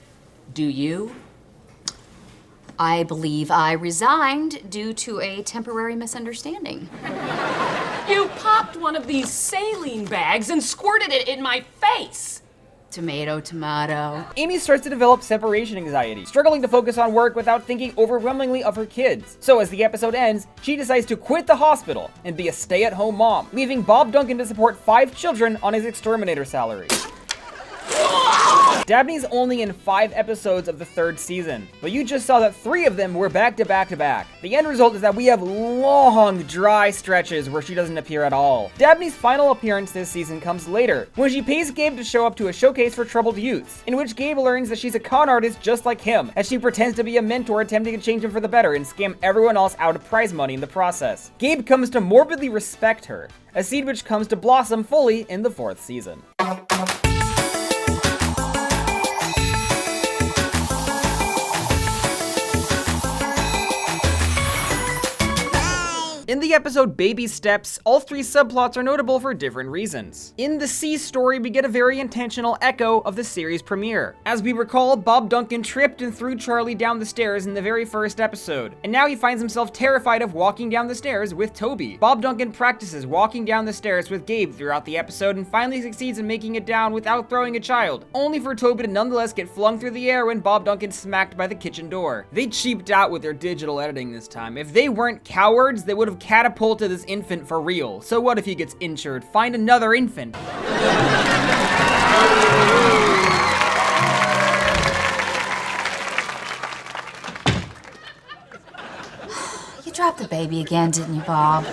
Do you? I believe I resigned due to a temporary misunderstanding. You popped one of these saline bags and squirted it in my face. Tomato, tomato. Amy starts to develop separation anxiety, struggling to focus on work without thinking overwhelmingly of her kids. So as the episode ends, she decides to quit the hospital and be a stay-at-home mom, leaving Bob Duncan to support 5 children on his exterminator salary. Dabney's only in 5 episodes of the 3rd season, but you just saw that 3 of them were back to back to back. The end result is that we have long, dry stretches where she doesn't appear at all. Dabney's final appearance this season comes later, when she pays Gabe to show up to a showcase for troubled youths, in which Gabe learns that she's a con artist just like him, as she pretends to be a mentor attempting to change him for the better and scam everyone else out of prize money in the process. Gabe comes to morbidly respect her, a seed which comes to blossom fully in the 4th season. In the episode Baby Steps, all 3 subplots are notable for different reasons. In the C story, we get a very intentional echo of the series premiere. As we recall, Bob Duncan tripped and threw Charlie down the stairs in the very first episode, and now he finds himself terrified of walking down the stairs with Toby. Bob Duncan practices walking down the stairs with Gabe throughout the episode and finally succeeds in making it down without throwing a child, only for Toby to nonetheless get flung through the air when Bob Duncan's smacked by the kitchen door. They cheaped out with their digital editing this time. If they weren't cowards, they would have catapulted this infant for real. So what if he gets injured? Find another infant. You dropped the baby again, didn't you, Bob?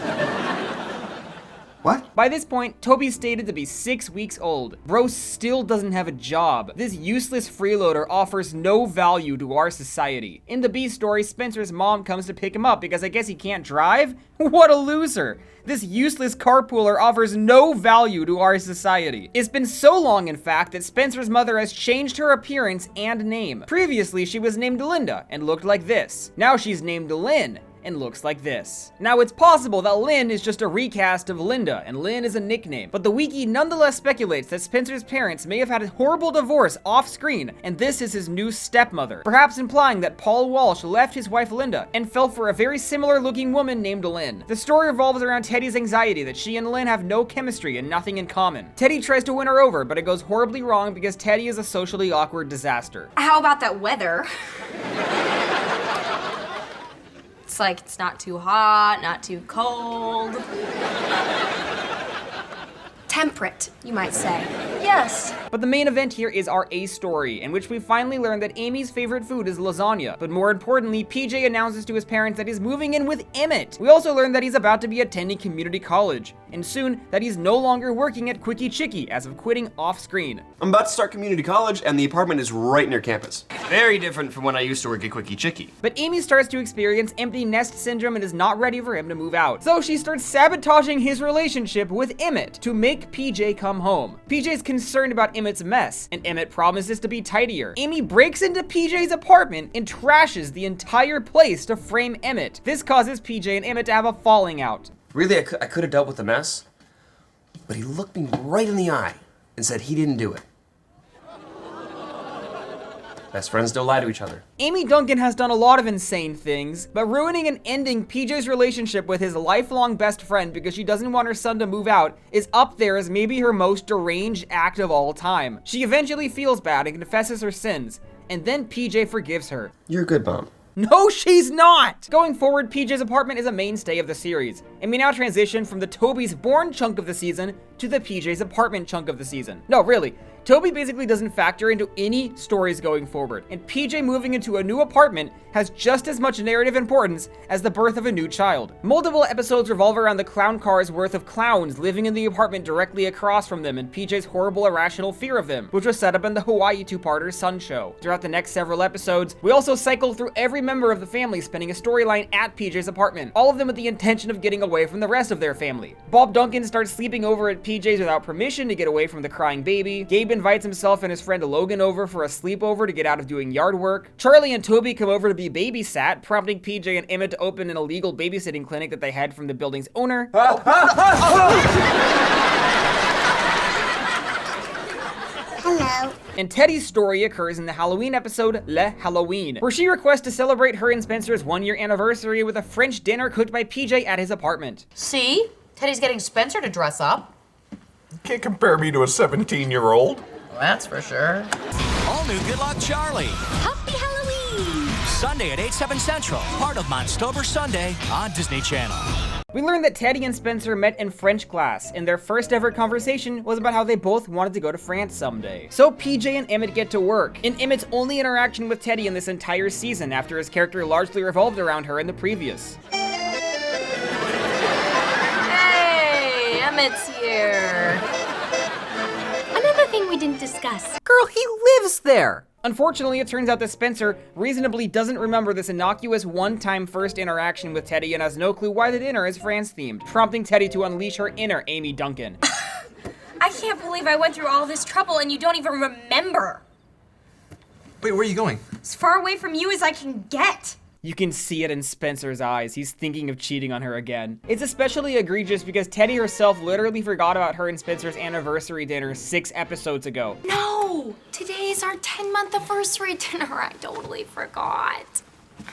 What? By this point, Toby's stated to be 6 weeks old. Bro still doesn't have a job. This useless freeloader offers no value to our society. In the B story, Spencer's mom comes to pick him up because I guess he can't drive? What a loser. This useless carpooler offers no value to our society. It's been so long, in fact, that Spencer's mother has changed her appearance and name. Previously, she was named Linda and looked like this. Now she's named Lynn and looks like this. Now, it's possible that Lynn is just a recast of Linda, and Lynn is a nickname, but the wiki nonetheless speculates that Spencer's parents may have had a horrible divorce off-screen, and this is his new stepmother, perhaps implying that Paul Walsh left his wife Linda and fell for a very similar-looking woman named Lynn. The story revolves around Teddy's anxiety that she and Lynn have no chemistry and nothing in common. Teddy tries to win her over, but it goes horribly wrong because Teddy is a socially awkward disaster. How about that weather? It's like it's not too hot, not too cold. Temperate, you might say. Yes. But the main event here is our A story, in which we finally learn that Amy's favorite food is lasagna. But more importantly, PJ announces to his parents that he's moving in with Emmett. We also learn that he's about to be attending community college. and soon that he's no longer working at Quickie Chickie as of quitting off-screen. I'm about to start community college, and the apartment is right near campus. Very different from when I used to work at Quickie Chickie. But Amy starts to experience empty nest syndrome and is not ready for him to move out. So she starts sabotaging his relationship with Emmett to make PJ come home. PJ's concerned about Emmett's mess, and Emmett promises to be tidier. Amy breaks into PJ's apartment and trashes the entire place to frame Emmett. This causes PJ and Emmett to have a falling out. Really, I could have dealt with the mess, but he looked me right in the eye and said he didn't do it. Best friends don't lie to each other. Amy Duncan has done a lot of insane things, but ruining and ending PJ's relationship with his lifelong best friend because she doesn't want her son to move out is up there as maybe her most deranged act of all time. She eventually feels bad and confesses her sins, and then PJ forgives her. You're a good mom. No, she's not! Going forward, PJ's apartment is a mainstay of the series, and we now transition from the Toby's Born chunk of the season to the PJ's apartment chunk of the season. No, really. Toby basically doesn't factor into any stories going forward, and PJ moving into a new apartment has just as much narrative importance as the birth of a new child. Multiple episodes revolve around the clown car's worth of clowns living in the apartment directly across from them and PJ's horrible irrational fear of them, which was set up in the Hawaii two-parter Sun Show. Throughout the next several episodes, we also cycle through every member of the family spending a storyline at PJ's apartment, all of them with the intention of getting away from the rest of their family. Bob Duncan starts sleeping over at PJ's without permission to get away from the crying baby. Gabe invites himself and his friend Logan over for a sleepover to get out of doing yard work. Charlie and Toby come over to be babysat, prompting PJ and Emmett to open an illegal babysitting clinic that they had from the building's owner. Hello. And Teddy's story occurs in the Halloween episode Le Halloween, where she requests to celebrate her and Spencer's 1-year anniversary with a French dinner cooked by PJ at his apartment. See? Teddy's getting Spencer to dress up. Can't compare me to a 17-year-old. Well, that's for sure. All new Good Luck Charlie. Happy Halloween! Sunday at 8/7 Central, part of Monstober Sunday on Disney Channel. We learned that Teddy and Spencer met in French class, and their first ever conversation was about how they both wanted to go to France someday. So PJ and Emmett get to work, and Emmett's only interaction with Teddy in this entire season after his character largely revolved around her in the previous. Hey, Emmett's here. Another thing we didn't discuss. Girl, he lives there! Unfortunately, it turns out that Spencer reasonably doesn't remember this innocuous one-time first interaction with Teddy and has no clue why the dinner is France-themed, prompting Teddy to unleash her inner Amy Duncan. I can't believe I went through all this trouble and you don't even remember. Wait, where are you going? As far away from you as I can get. You can see it in Spencer's eyes. He's thinking of cheating on her again. It's especially egregious because Teddy herself literally forgot about her and Spencer's anniversary dinner 6 episodes ago. No! Today's our 10-month anniversary dinner. I totally forgot.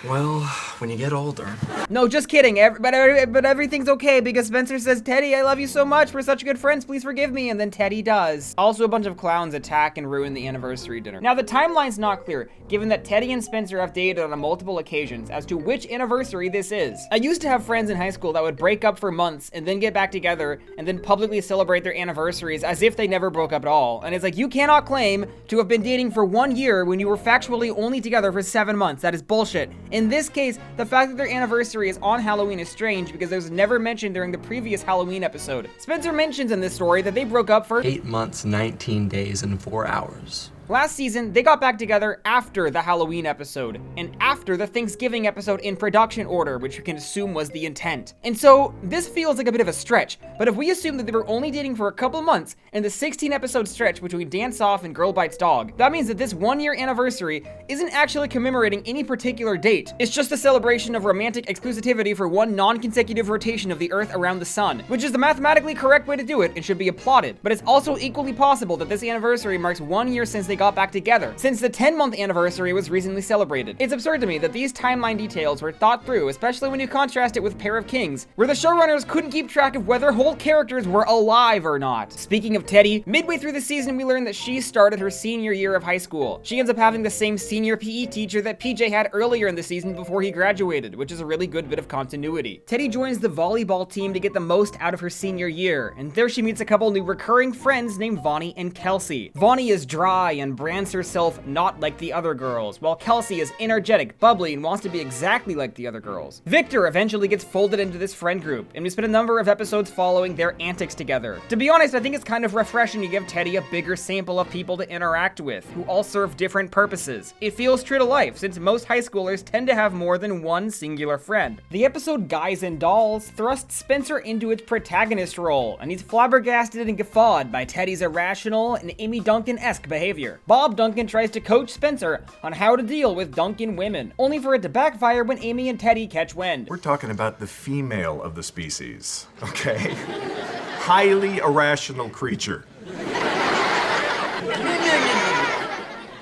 Well, when you get older. No, just kidding. But everything's okay because Spencer says, Teddy, I love you so much. We're such good friends. Please forgive me. And then Teddy does. Also, a bunch of clowns attack and ruin the anniversary dinner. Now, the timeline's not clear, given that Teddy and Spencer have dated on multiple occasions as to which anniversary this is. I used to have friends in high school that would break up for months and then get back together and then publicly celebrate their anniversaries as if they never broke up at all. And it's like, you cannot claim to have been dating for 1 year when you were factually only together for 7 months. That is bullshit. In this case, the fact that their anniversary is on Halloween is strange because it was never mentioned during the previous Halloween episode. Spencer mentions in this story that they broke up for 8 months, 19 days, and 4 hours. Last season, they got back together after the Halloween episode, and after the Thanksgiving episode in production order, which you can assume was the intent. And so, this feels like a bit of a stretch, but if we assume that they were only dating for a couple months in the 16-episode stretch between Dance Off and Girl Bites Dog, that means that this 1-year anniversary isn't actually commemorating any particular date. It's just a celebration of romantic exclusivity for one non-consecutive rotation of the Earth around the Sun, which is the mathematically correct way to do it and should be applauded. But it's also equally possible that this anniversary marks 1 year since they got back together, since the 10-month anniversary was recently celebrated. It's absurd to me that these timeline details were thought through, especially when you contrast it with Pair of Kings, where the showrunners couldn't keep track of whether whole characters were alive or not. Speaking of Teddy, midway through the season we learned that she started her senior year of high school. She ends up having the same senior PE teacher that PJ had earlier in the season before he graduated, which is a really good bit of continuity. Teddy joins the volleyball team to get the most out of her senior year, and there she meets a couple new recurring friends named Vonnie and Kelsey. Vonnie is dry and and brands herself not like the other girls, while Kelsey is energetic, bubbly, and wants to be exactly like the other girls. Victor eventually gets folded into this friend group, and we spent a number of episodes following their antics together. To be honest, I think it's kind of refreshing to give Teddy a bigger sample of people to interact with, who all serve different purposes. It feels true to life, since most high schoolers tend to have more than one singular friend. The episode Guys and Dolls thrusts Spencer into its protagonist role, and he's flabbergasted and guffawed by Teddy's irrational and Amy Duncan-esque behavior. Bob Duncan tries to coach Spencer on how to deal with Duncan women, only for it to backfire when Amy and Teddy catch wind. We're talking about the female of the species, okay? Highly irrational creature.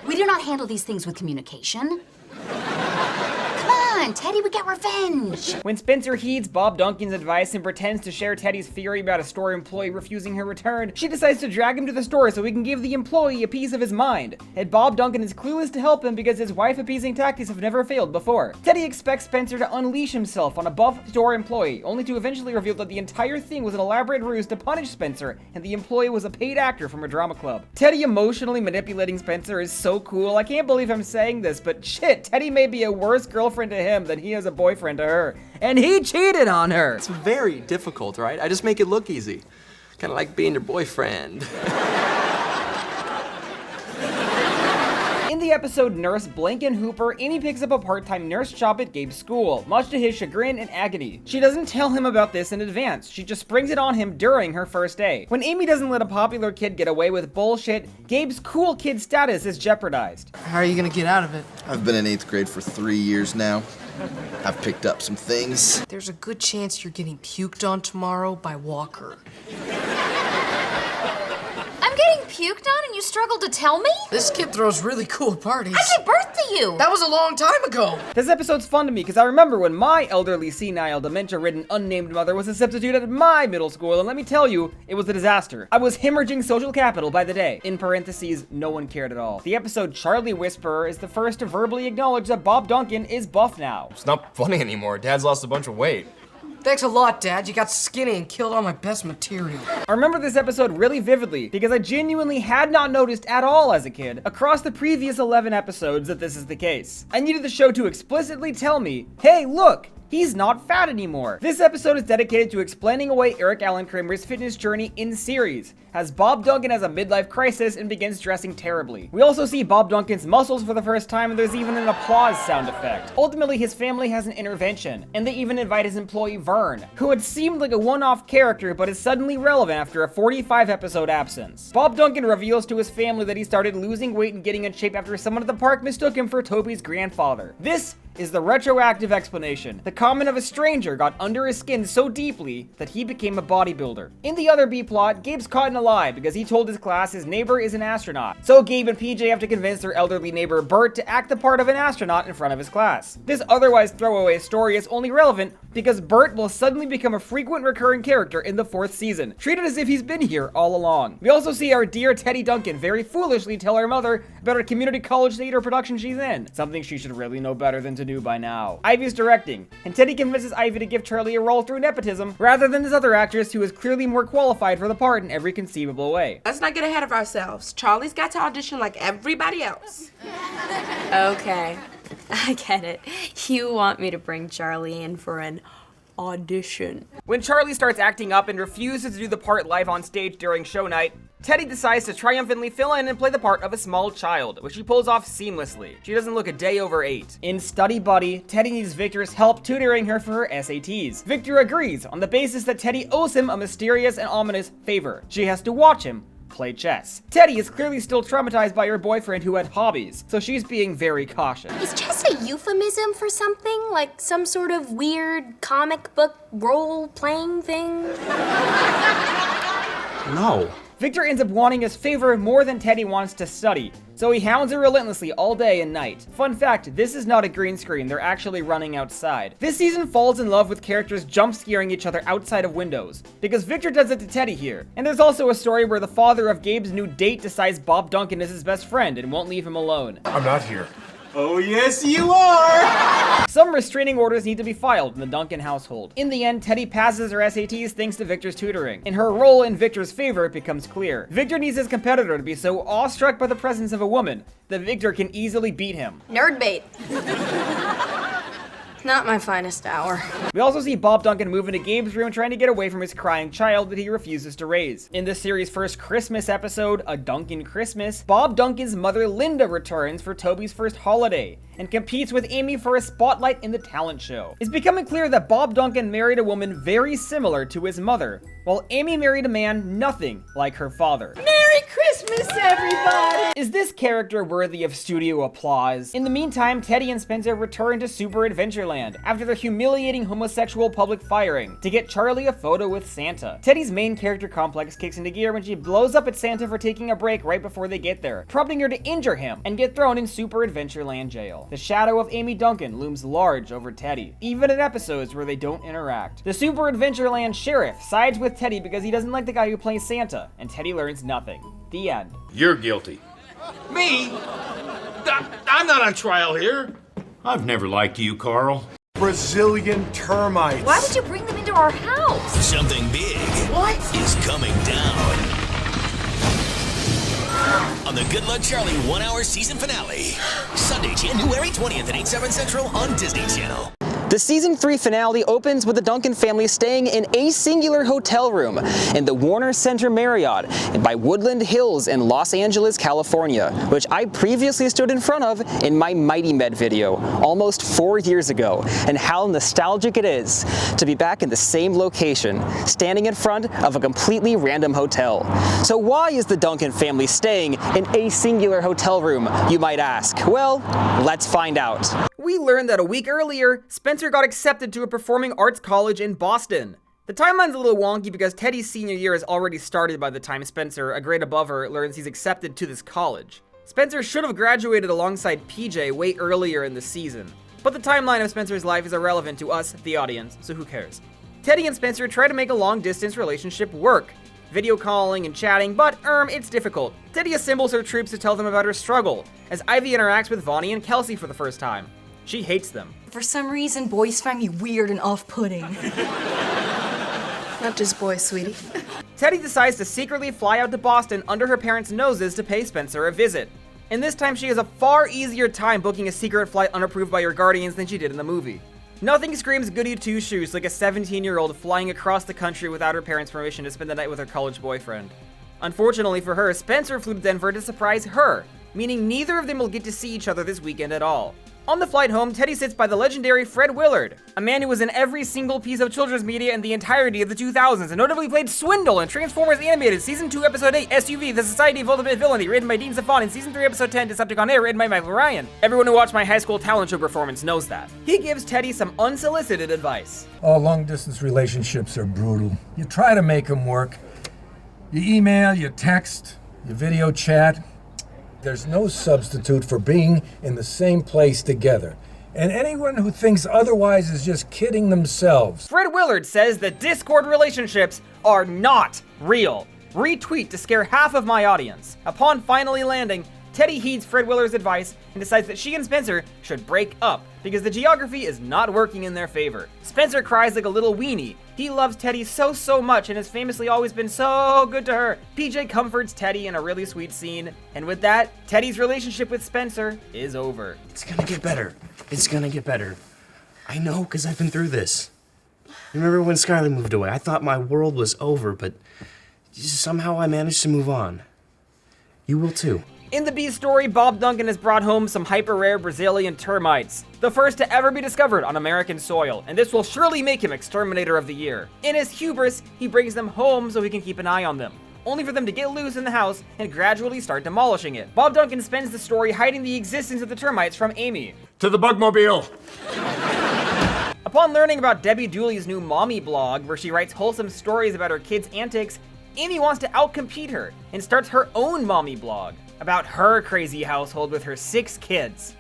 We do not handle these things with communication. Come on, Teddy, we get revenge. When Spencer heeds Bob Duncan's advice and pretends to share Teddy's fury about a store employee refusing her return, she decides to drag him to the store so he can give the employee a piece of his mind. And Bob Duncan is clueless to help him because his wife-appeasing tactics have never failed before. Teddy expects Spencer to unleash himself on a buff store employee, only to eventually reveal that the entire thing was an elaborate ruse to punish Spencer, and the employee was a paid actor from a drama club. Teddy emotionally manipulating Spencer is so cool. I can't believe I'm saying this, but shit, Teddy may be a worse girlfriend to him than he is a boyfriend to her. And he cheated on her! It's very difficult, right? I just make it look easy. Kind of like being your boyfriend. In the episode Nurse Blanken Hooper, Amy picks up a part-time nurse job at Gabe's school, much to his chagrin and agony. She doesn't tell him about this in advance, she just springs it on him during her first day. When Amy doesn't let a popular kid get away with bullshit, Gabe's cool kid status is jeopardized. How are you gonna get out of it? I've been in 8th grade for 3 years now. I've picked up some things. There's a good chance you're getting puked on tomorrow by Walker. I'm getting puked on and you struggled to tell me? This kid throws really cool parties. I gave birth to you! That was a long time ago! This episode's fun to me because I remember when my elderly, senile, dementia-ridden, unnamed mother was a substitute at my middle school, and let me tell you, it was a disaster. I was hemorrhaging social capital by the day. In parentheses, no one cared at all. The episode Charlie Whisperer is the first to verbally acknowledge that Bob Duncan is buff now. It's not funny anymore. Dad's lost a bunch of weight. Thanks a lot, Dad. You got skinny and killed all my best material. I remember this episode really vividly because I genuinely had not noticed at all as a kid across the previous 11 episodes that this is the case. I needed the show to explicitly tell me, hey, look, he's not fat anymore. This episode is dedicated to explaining away Eric Allen Kramer's fitness journey in series, as Bob Duncan has a midlife crisis and begins dressing terribly. We also see Bob Duncan's muscles for the first time, and there's even an applause sound effect. Ultimately, his family has an intervention, and they even invite his employee Vern, who had seemed like a one-off character but is suddenly relevant after a 45-episode absence. Bob Duncan reveals to his family that he started losing weight and getting in shape after someone at the park mistook him for Toby's grandfather. This is the retroactive explanation. The comment of a stranger got under his skin so deeply that he became a bodybuilder. In the other B-plot, Gabe's caught in a lie because he told his class his neighbor is an astronaut. So Gabe and PJ have to convince their elderly neighbor Bert to act the part of an astronaut in front of his class. This otherwise throwaway story is only relevant because Bert will suddenly become a frequent recurring character in the 4th season, treated as if he's been here all along. We also see our dear Teddy Duncan very foolishly tell her mother about a community college theater production she's in, something she should really know better than to do by now. Ivy's directing, and Teddy convinces Ivy to give Charlie a role through nepotism rather than this other actress who is clearly more qualified for the part in every conceivable way. Let's not get ahead of ourselves. Charlie's got to audition like everybody else. Okay, I get it. You want me to bring Charlie in for an audition. When Charlie starts acting up and refuses to do the part live on stage during show night, Teddy decides to triumphantly fill in and play the part of a small child, which she pulls off seamlessly. She doesn't look a day over 8. In Study Buddy, Teddy needs Victor's help tutoring her for her SATs. Victor agrees on the basis that Teddy owes him a mysterious and ominous favor. She has to watch him play chess. Teddy is clearly still traumatized by her boyfriend who had hobbies, so she's being very cautious. Is chess a euphemism for something? Like some sort of weird comic book role-playing thing? No. Victor ends up wanting his favor more than Teddy wants to study, so he hounds her relentlessly all day and night. Fun fact, this is not a green screen, they're actually running outside. This season falls in love with characters jump scaring each other outside of windows, because Victor does it to Teddy here. And there's also a story where the father of Gabe's new date decides Bob Duncan is his best friend and won't leave him alone. I'm not here. Oh, yes, you are! Some restraining orders need to be filed in the Duncan household. In the end, Teddy passes her SATs thanks to Victor's tutoring, and her role in Victor's favor becomes clear. Victor needs his competitor to be so awestruck by the presence of a woman that Victor can easily beat him. Nerd bait. Not my finest hour. We also see Bob Duncan move into Gabe's room trying to get away from his crying child that he refuses to raise. In this series' first Christmas episode, A Duncan Christmas, Bob Duncan's mother Linda returns for Toby's first holiday and competes with Amy for a spotlight in the talent show. It's becoming clear that Bob Duncan married a woman very similar to his mother, while Amy married a man nothing like her father. Merry Christmas, everybody! Is this character worthy of studio applause? In the meantime, Teddy and Spencer return to Super Adventureland after their humiliating homosexual public firing to get Charlie a photo with Santa. Teddy's main character complex kicks into gear when she blows up at Santa for taking a break right before they get there, prompting her to injure him and get thrown in Super Adventureland jail. The shadow of Amy Duncan looms large over Teddy, even in episodes where they don't interact. The Super Adventureland sheriff sides with Teddy because he doesn't like the guy who plays Santa, and Teddy learns nothing. The end. You're guilty. Me? I'm not on trial here. I've never liked you, Carl. Brazilian termites. Why would you bring them into our house? Something big is coming down on the Good Luck Charlie 1 hour season finale. Sunday, January 20th at 8/7 Central on Disney Channel. The season 3 finale opens with the Duncan family staying in a singular hotel room in the Warner Center Marriott by Woodland Hills in Los Angeles, California, which I previously stood in front of in my Mighty Med video almost 4 years ago, and how nostalgic it is to be back in the same location, standing in front of a completely random hotel. So why is the Duncan family staying in a singular hotel room, you might ask? Well, let's find out. We learned that a week earlier, Spencer got accepted to a performing arts college in Boston. The timeline's a little wonky because Teddy's senior year has already started by the time Spencer, a grade above her, learns he's accepted to this college. Spencer should have graduated alongside PJ way earlier in the season, but the timeline of Spencer's life is irrelevant to us, the audience, so who cares? Teddy and Spencer try to make a long-distance relationship work, video calling and chatting, but it's difficult. Teddy assembles her troops to tell them about her struggle, as Ivy interacts with Vonnie and Kelsey for the first time. She hates them. For some reason, boys find me weird and off-putting. Not just boys, sweetie. Teddy decides to secretly fly out to Boston under her parents' noses to pay Spencer a visit. And this time she has a far easier time booking a secret flight unapproved by your guardians than she did in the movie. Nothing screams goody two-shoes like a 17-year-old flying across the country without her parents' permission to spend the night with her college boyfriend. Unfortunately for her, Spencer flew to Denver to surprise her, meaning neither of them will get to see each other this weekend at all. On the flight home, Teddy sits by the legendary Fred Willard, a man who was in every single piece of children's media in the entirety of the 2000s, and notably played Swindle in Transformers Animated Season 2, Episode 8, SUV, The Society of Ultimate Villainy, written by Dean Safon, in Season 3, Episode 10, Decepticon Air, written by Michael Ryan. Everyone who watched my high school talent show performance knows that. He gives Teddy some unsolicited advice. All long-distance relationships are brutal. You try to make them work. You email, you text, you video chat. There's no substitute for being in the same place together. And anyone who thinks otherwise is just kidding themselves. Fred Willard says that Discord relationships are not real. Retweet to scare half of my audience. Upon finally landing, Teddy heeds Fred Willard's advice and decides that she and Spencer should break up because the geography is not working in their favor. Spencer cries like a little weenie. He loves Teddy so much and has famously always been so good to her. PJ comforts Teddy in a really sweet scene, and with that, Teddy's relationship with Spencer is over. It's gonna get better. It's gonna get better. I know, because I've been through this. Remember when Skylar moved away? I thought my world was over, but somehow I managed to move on. You will too. In the B story, Bob Duncan has brought home some hyper-rare Brazilian termites, the first to ever be discovered on American soil, and this will surely make him Exterminator of the Year. In his hubris, he brings them home so he can keep an eye on them, only for them to get loose in the house and gradually start demolishing it. Bob Duncan spends the story hiding the existence of the termites from Amy. To the Bugmobile! Upon learning about Debbie Dooley's new mommy blog, where she writes wholesome stories about her kids' antics, Amy wants to outcompete her and starts her own mommy blog about her crazy household with her 6 kids.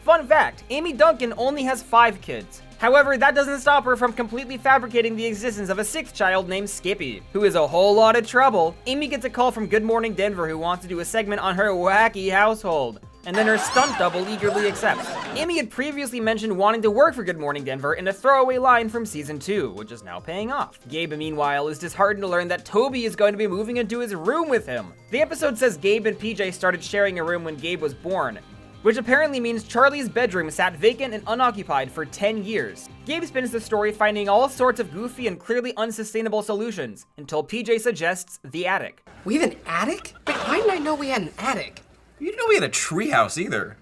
Fun fact, Amy Duncan only has 5 kids. However, that doesn't stop her from completely fabricating the existence of a 6th child named Skippy, who is a whole lot of trouble. Amy gets a call from Good Morning Denver who wants to do a segment on her wacky household. and then her stunt double eagerly accepts. Amy had previously mentioned wanting to work for Good Morning Denver in a throwaway line from season 2, which is now paying off. Gabe, meanwhile, is disheartened to learn that Toby is going to be moving into his room with him. The episode says Gabe and PJ started sharing a room when Gabe was born, which apparently means Charlie's bedroom sat vacant and unoccupied for 10 years. Gabe spends the story finding all sorts of goofy and clearly unsustainable solutions, until PJ suggests the attic. We have an attic? Wait, why didn't I know we had an attic? You didn't know we had a treehouse either.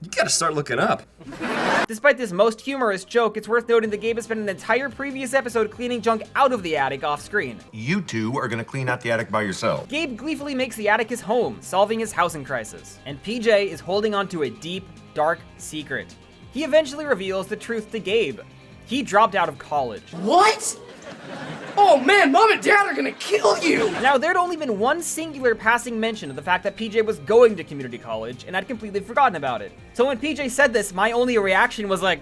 You gotta start looking up. Despite this most humorous joke, it's worth noting that Gabe has spent an entire previous episode cleaning junk out of the attic off screen. You two are gonna clean out the attic by yourself. Gabe gleefully makes the attic his home, solving his housing crisis. And PJ is holding on to a deep, dark secret. He eventually reveals the truth to Gabe. He dropped out of college. What? Oh man, Mom and Dad are gonna kill you! Now, there'd only been one singular passing mention of the fact that PJ was going to community college, and I'd completely forgotten about it. So when PJ said this, my only reaction was like,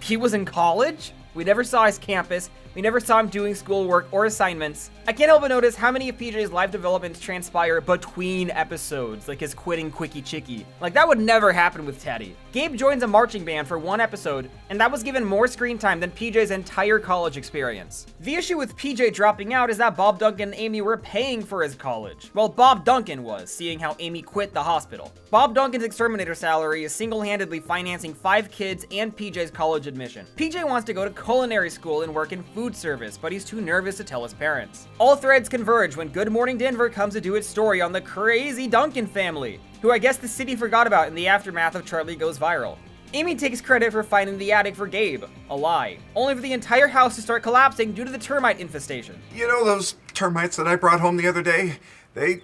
he was in college? We never saw his campus. We never saw him doing schoolwork or assignments. I can't help but notice how many of PJ's life developments transpire between episodes, like his quitting Quickie Chickie. Like, that would never happen with Teddy. Gabe joins a marching band for one episode, and that was given more screen time than PJ's entire college experience. The issue with PJ dropping out is that Bob Duncan and Amy were paying for his college. Well, Bob Duncan was, seeing how Amy quit the hospital. Bob Duncan's exterminator salary is single-handedly financing 5 kids and PJ's college admission. PJ wants to go to culinary school and work in food service, but he's too nervous to tell his parents. All threads converge when Good Morning Denver comes to do its story on the crazy Duncan family, who I guess the city forgot about in the aftermath of Charlie Goes Viral. Amy takes credit for finding the attic for Gabe, a lie, only for the entire house to start collapsing due to the termite infestation. You know those termites that I brought home the other day? They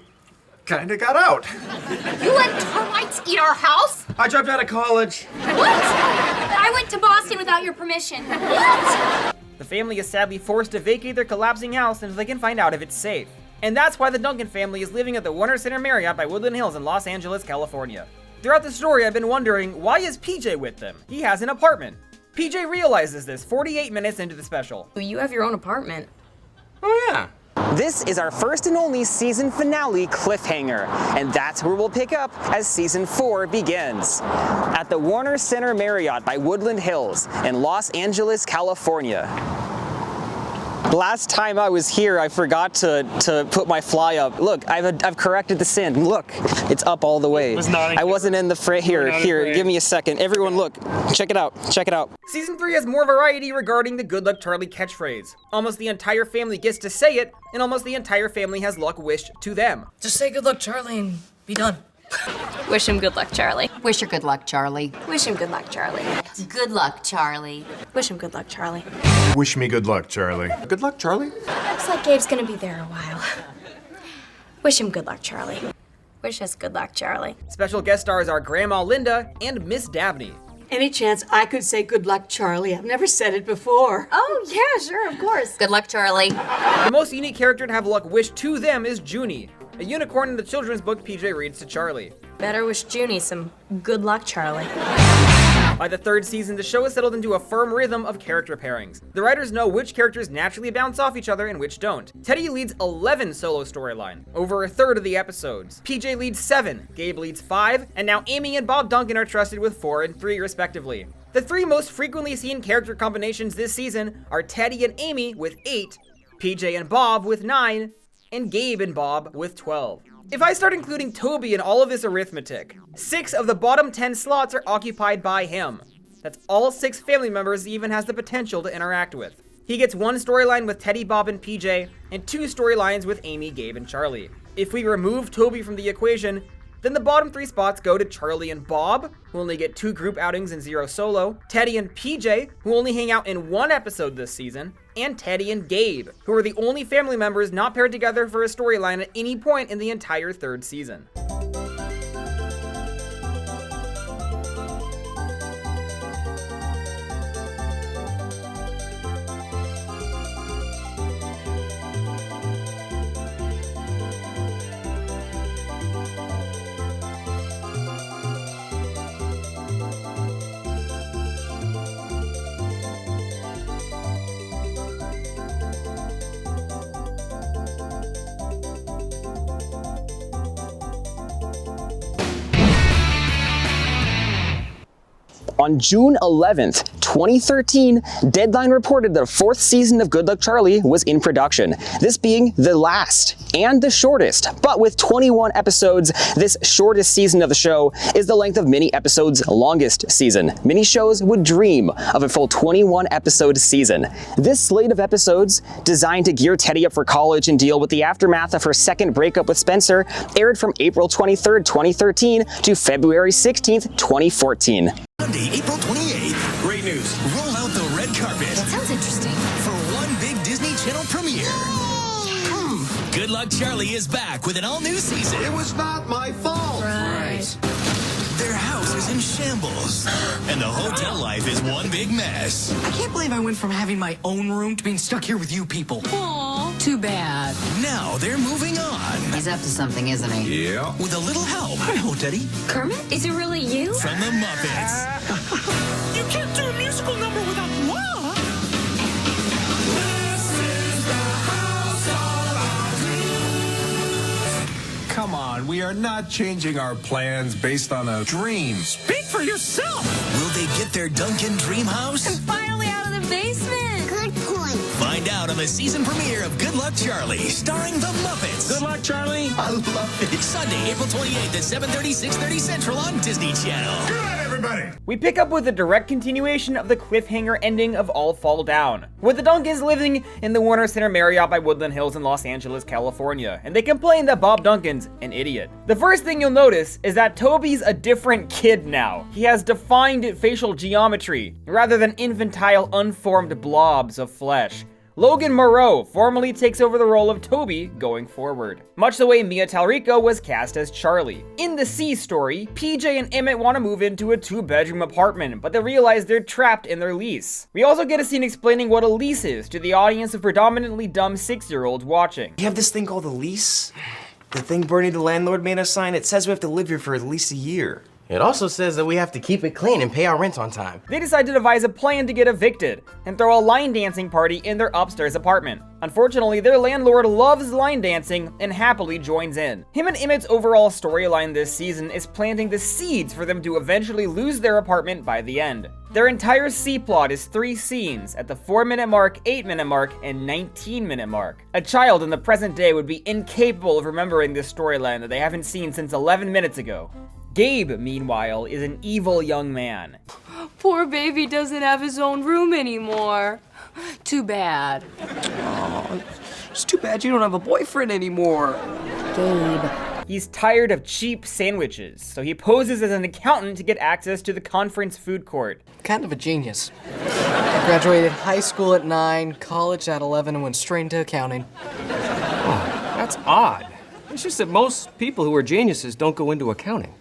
kinda got out. You let termites eat our house? I dropped out of college. What? I went to Boston without your permission. What? The family is sadly forced to vacate their collapsing house until they can find out if it's safe. And that's why the Duncan family is living at the Warner Center Marriott by Woodland Hills in Los Angeles, California. Throughout the story, I've been wondering, why is PJ with them? He has an apartment. PJ realizes this 48 minutes into the special. You have your own apartment. Oh yeah. This is our first and only season finale cliffhanger, and that's where we'll pick up as season 4 begins. At the Warner Center Marriott by Woodland Hills in Los Angeles, California. Last time I was here, I forgot to put my fly up. Look, I've corrected the sin. Look, it's up all the way. I wasn't in the frame. Here, give me a second. Everyone, look, check it out. Check it out. Season 3 has more variety regarding the Good Luck Charlie catchphrase. Almost the entire family gets to say it, and almost the entire family has luck wished to them. Just say good luck, Charlie, and be done. Wish him good luck, Charlie. Wish her good luck, Charlie. Wish him good luck, Charlie. Good luck, Charlie. Wish him good luck, Charlie. Wish me good luck, Charlie. Good luck, Charlie. Looks like Gabe's gonna be there a while. Wish him good luck, Charlie. Wish us good luck, Charlie. Special guest stars are Grandma Linda and Miss Dabney. Any chance I could say good luck, Charlie? I've never said it before. Oh, yeah, sure, of course. Good luck, Charlie. The most unique character to have luck wished to them is Junie, a unicorn in the children's book PJ reads to Charlie. Better wish Junie some good luck, Charlie. By the 3rd season, the show has settled into a firm rhythm of character pairings. The writers know which characters naturally bounce off each other and which don't. Teddy leads 11 solo storyline, over a third of the episodes. PJ leads 7, Gabe leads 5, and now Amy and Bob Duncan are trusted with 4 and 3 respectively. The 3 most frequently seen character combinations this season are Teddy and Amy with 8, PJ and Bob with 9, and Gabe and Bob with 12. If I start including Toby in all of this arithmetic, 6 of the bottom 10 slots are occupied by him. That's all 6 family members he even has the potential to interact with. He gets 1 storyline with Teddy, Bob, and PJ, and 2 storylines with Amy, Gabe, and Charlie. If we remove Toby from the equation, then the bottom 3 spots go to Charlie and Bob, who only get 2 group outings and 0 solo, Teddy and PJ, who only hang out in 1 episode this season, and Teddy and Gabe, who are the only family members not paired together for a storyline at any point in the entire 3rd season. On June 11th, 2013, Deadline reported that a 4th season of Good Luck Charlie was in production, this being the last and the shortest. But with 21 episodes, this shortest season of the show is the length of many episodes' longest season. Many shows would dream of a full 21 episode season. This slate of episodes, designed to gear Teddy up for college and deal with the aftermath of her second breakup with Spencer, aired from April 23rd, 2013 to February 16th, 2014. Monday, April 28th. Great news. Roll out the red carpet. That sounds interesting. For one big Disney Channel premiere. Good Luck Charlie is back with an all-new season. It was not my fault. Right. Their house is in shambles, and the hotel life is one big mess. I can't believe I went from having my own room to being stuck here with you people. Aw. Too bad. Now they're moving on. He's up to something, isn't he? Yeah. With a little help. Hello, Teddy. Kermit, is it really you? From the Muppets. You can't do a musical number without moi. Come on, we are not changing our plans based on a dream. Speak for yourself. Will they get their Duncan dream house? Finally out of the basement. Good point. Find out on the season premiere of Good Luck Charlie, starring the Muppets. Good luck, Charlie. I love it. Sunday, April 28th at 7:30, 6:30 Central on Disney Channel. Good night, everybody. We pick up with a direct continuation of the cliffhanger ending of All Fall Down, with the Duncans living in the Warner Center Marriott by Woodland Hills in Los Angeles, California, and they complain that Bob Duncan's an idiot. The first thing you'll notice is that Toby's a different kid now. He has defined facial geometry, rather than infantile, unformed blobs of flesh. Logan Moreau formally takes over the role of Toby going forward, much the way Mia Talrico was cast as Charlie. In the C story, PJ and Emmett want to move into a 2-bedroom apartment, but they realize they're trapped in their lease. We also get a scene explaining what a lease is to the audience of predominantly dumb 6-year-olds watching. You have this thing called a lease? The thing Bernie the landlord made us sign, it says we have to live here for at least a year. It also says that we have to keep it clean and pay our rent on time. They decide to devise a plan to get evicted and throw a line dancing party in their upstairs apartment. Unfortunately, their landlord loves line dancing and happily joins in. Him and Emmett's overall storyline this season is planting the seeds for them to eventually lose their apartment by the end. Their entire C plot is 3 scenes at the 4-minute mark, 8-minute mark, and 19-minute mark. A child in the present day would be incapable of remembering this storyline that they haven't seen since 11 minutes ago. Gabe, meanwhile, is an evil young man. Poor baby doesn't have his own room anymore. Too bad. Oh, it's too bad you don't have a boyfriend anymore. Gabe. He's tired of cheap sandwiches, so he poses as an accountant to get access to the conference food court. Kind of a genius. I graduated high school at 9, college at 11, and went straight into accounting. Oh, that's odd. It's just that most people who are geniuses don't go into accounting.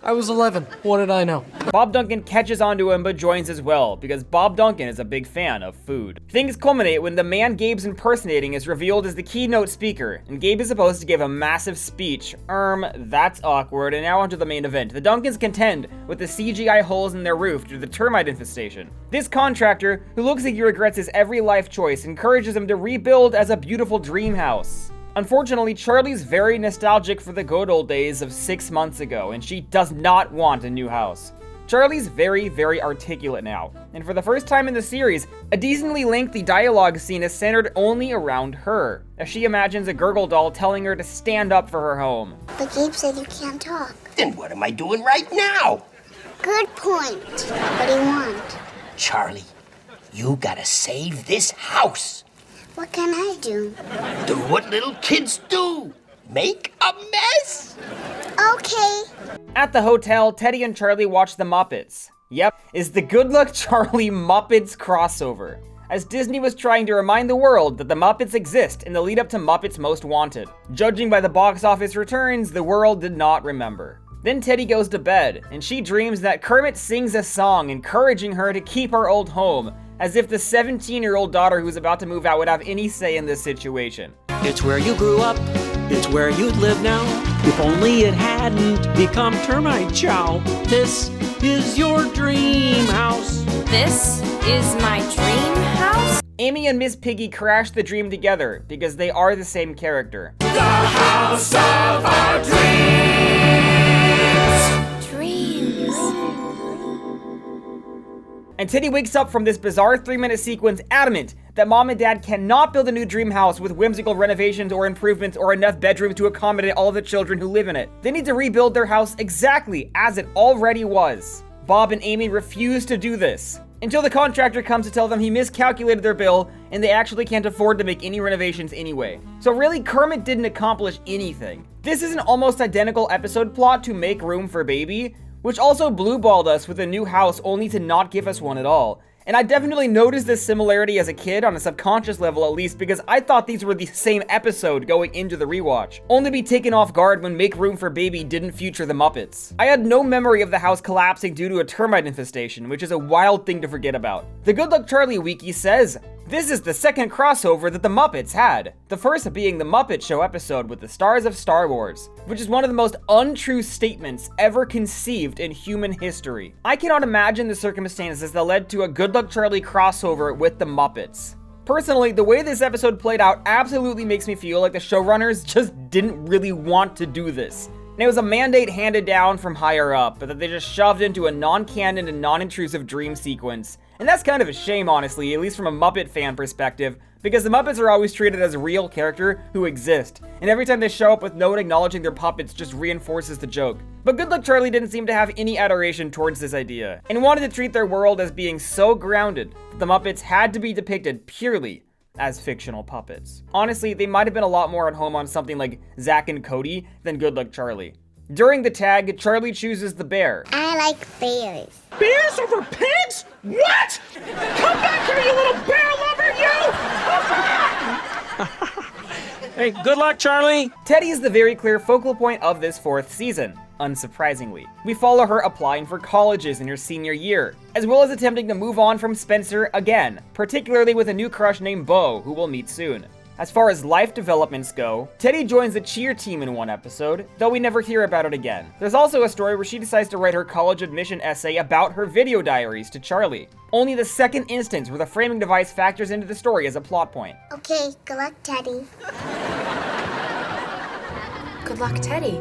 I was 11. What did I know? Bob Duncan catches on to him but joins as well, because Bob Duncan is a big fan of food. Things culminate when the man Gabe's impersonating is revealed as the keynote speaker, and Gabe is supposed to give a massive speech. That's awkward, and now onto the main event. The Duncans contend with the CGI holes in their roof due to the termite infestation. This contractor, who looks like he regrets his every life choice, encourages him to rebuild as a beautiful dream house. Unfortunately, Charlie's very nostalgic for the good old days of 6 months ago, and she does not want a new house. Charlie's very, very articulate now, and for the first time in the series, a decently lengthy dialogue scene is centered only around her, as she imagines a Gurgle doll telling her to stand up for her home. But Gabe said you can't talk. Then what am I doing right now? Good point. What do you want? Charlie, you gotta save this house. What can I do? Do what little kids do. Make a mess. Okay. At the hotel, Teddy and Charlie watch The Muppets. Yep, is the Good Luck Charlie Muppets crossover, as Disney was trying to remind the world that the Muppets exist in the lead up to Muppets Most Wanted. Judging by the box office returns, the world did not remember. Then Teddy goes to bed, and she dreams that Kermit sings a song encouraging her to keep her old home, as if the 17-year-old daughter who's about to move out would have any say in this situation. It's where you grew up, it's where you'd live now, if only it hadn't become termite chow. This is your dream house. This is my dream house? Amy and Miss Piggy crash the dream together because they are the same character. The house of our dreams. Dreams. And Teddy wakes up from this bizarre 3-minute sequence adamant that mom and dad cannot build a new dream house with whimsical renovations or improvements or enough bedrooms to accommodate all of the children who live in it. They need to rebuild their house exactly as it already was. Bob and Amy refuse to do this, until the contractor comes to tell them he miscalculated their bill and they actually can't afford to make any renovations anyway. So really, Kermit didn't accomplish anything. This is an almost identical episode plot to Make Room for Baby, which also blueballed us with a new house only to not give us one at all. And I definitely noticed this similarity as a kid, on a subconscious level at least, because I thought these were the same episode going into the rewatch, only to be taken off guard when Make Room for Baby didn't feature the Muppets. I had no memory of the house collapsing due to a termite infestation, which is a wild thing to forget about. The Good Luck Charlie wiki says, this is the second crossover that the Muppets had, the first being the Muppet Show episode with the stars of Star Wars, which is one of the most untrue statements ever conceived in human history. I cannot imagine the circumstances that led to a Good Luck Charlie crossover with the Muppets. Personally, the way this episode played out absolutely makes me feel like the showrunners just didn't really want to do this. And it was a mandate handed down from higher up, but that they just shoved into a non-canon and non-intrusive dream sequence. And that's kind of a shame, honestly, at least from a Muppet fan perspective, because the Muppets are always treated as a real character who exist, and every time they show up with no one acknowledging their puppets just reinforces the joke. But Good Luck Charlie didn't seem to have any adoration towards this idea, and wanted to treat their world as being so grounded that the Muppets had to be depicted purely as fictional puppets. Honestly, they might have been a lot more at home on something like Zack and Cody than Good Luck Charlie. During the tag, Charlie chooses the bear. I like bears. Bears over pigs? What? Come back here, you little bear lover, you! Hey, good luck, Charlie. Teddy is the very clear focal point of this 4th season, unsurprisingly. We follow her applying for colleges in her senior year, as well as attempting to move on from Spencer again, particularly with a new crush named Bo, who we'll meet soon. As far as life developments go, Teddy joins the cheer team in one episode, though we never hear about it again. There's also a story where she decides to write her college admission essay about her video diaries to Charlie. Only the second instance where the framing device factors into the story as a plot point. Okay, good luck, Teddy. Good luck, Teddy.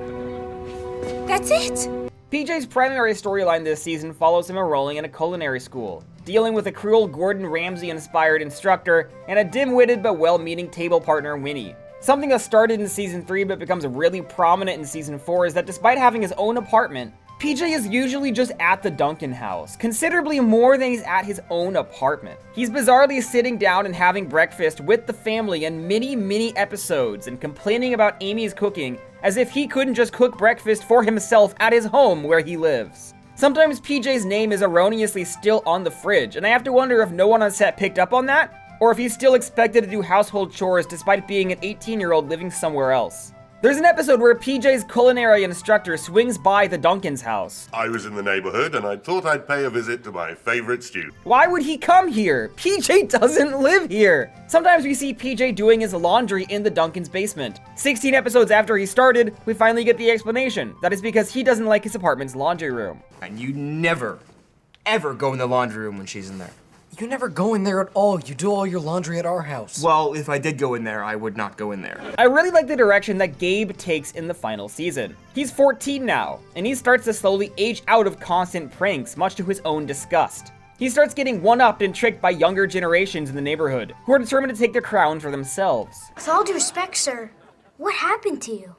That's it! PJ's primary storyline this season follows him enrolling in a culinary school, dealing with a cruel Gordon Ramsay-inspired instructor and a dim-witted but well-meaning table partner, Winnie. Something that started in season 3 but becomes really prominent in season 4 is that despite having his own apartment, PJ is usually just at the Duncan house, considerably more than he's at his own apartment. He's bizarrely sitting down and having breakfast with the family in many episodes and complaining about Amy's cooking as if he couldn't just cook breakfast for himself at his home where he lives. Sometimes PJ's name is erroneously still on the fridge, and I have to wonder if no one on set picked up on that, or if he's still expected to do household chores despite being an 18-year-old living somewhere else. There's an episode where PJ's culinary instructor swings by the Duncan's house. I was in the neighborhood and I thought I'd pay a visit to my favorite student. Why would he come here? PJ doesn't live here. Sometimes we see PJ doing his laundry in the Duncan's basement. 16 episodes after he started, we finally get the explanation. That is because he doesn't like his apartment's laundry room. And you never, ever go in the laundry room when she's in there. You never go in there at all. You do all your laundry at our house. Well, if I did go in there, I would not go in there. I really like the direction that Gabe takes in the final season. He's 14 now, and he starts to slowly age out of constant pranks, much to his own disgust. He starts getting one-upped and tricked by younger generations in the neighborhood, who are determined to take their crown for themselves. With all due respect, sir, what happened to you?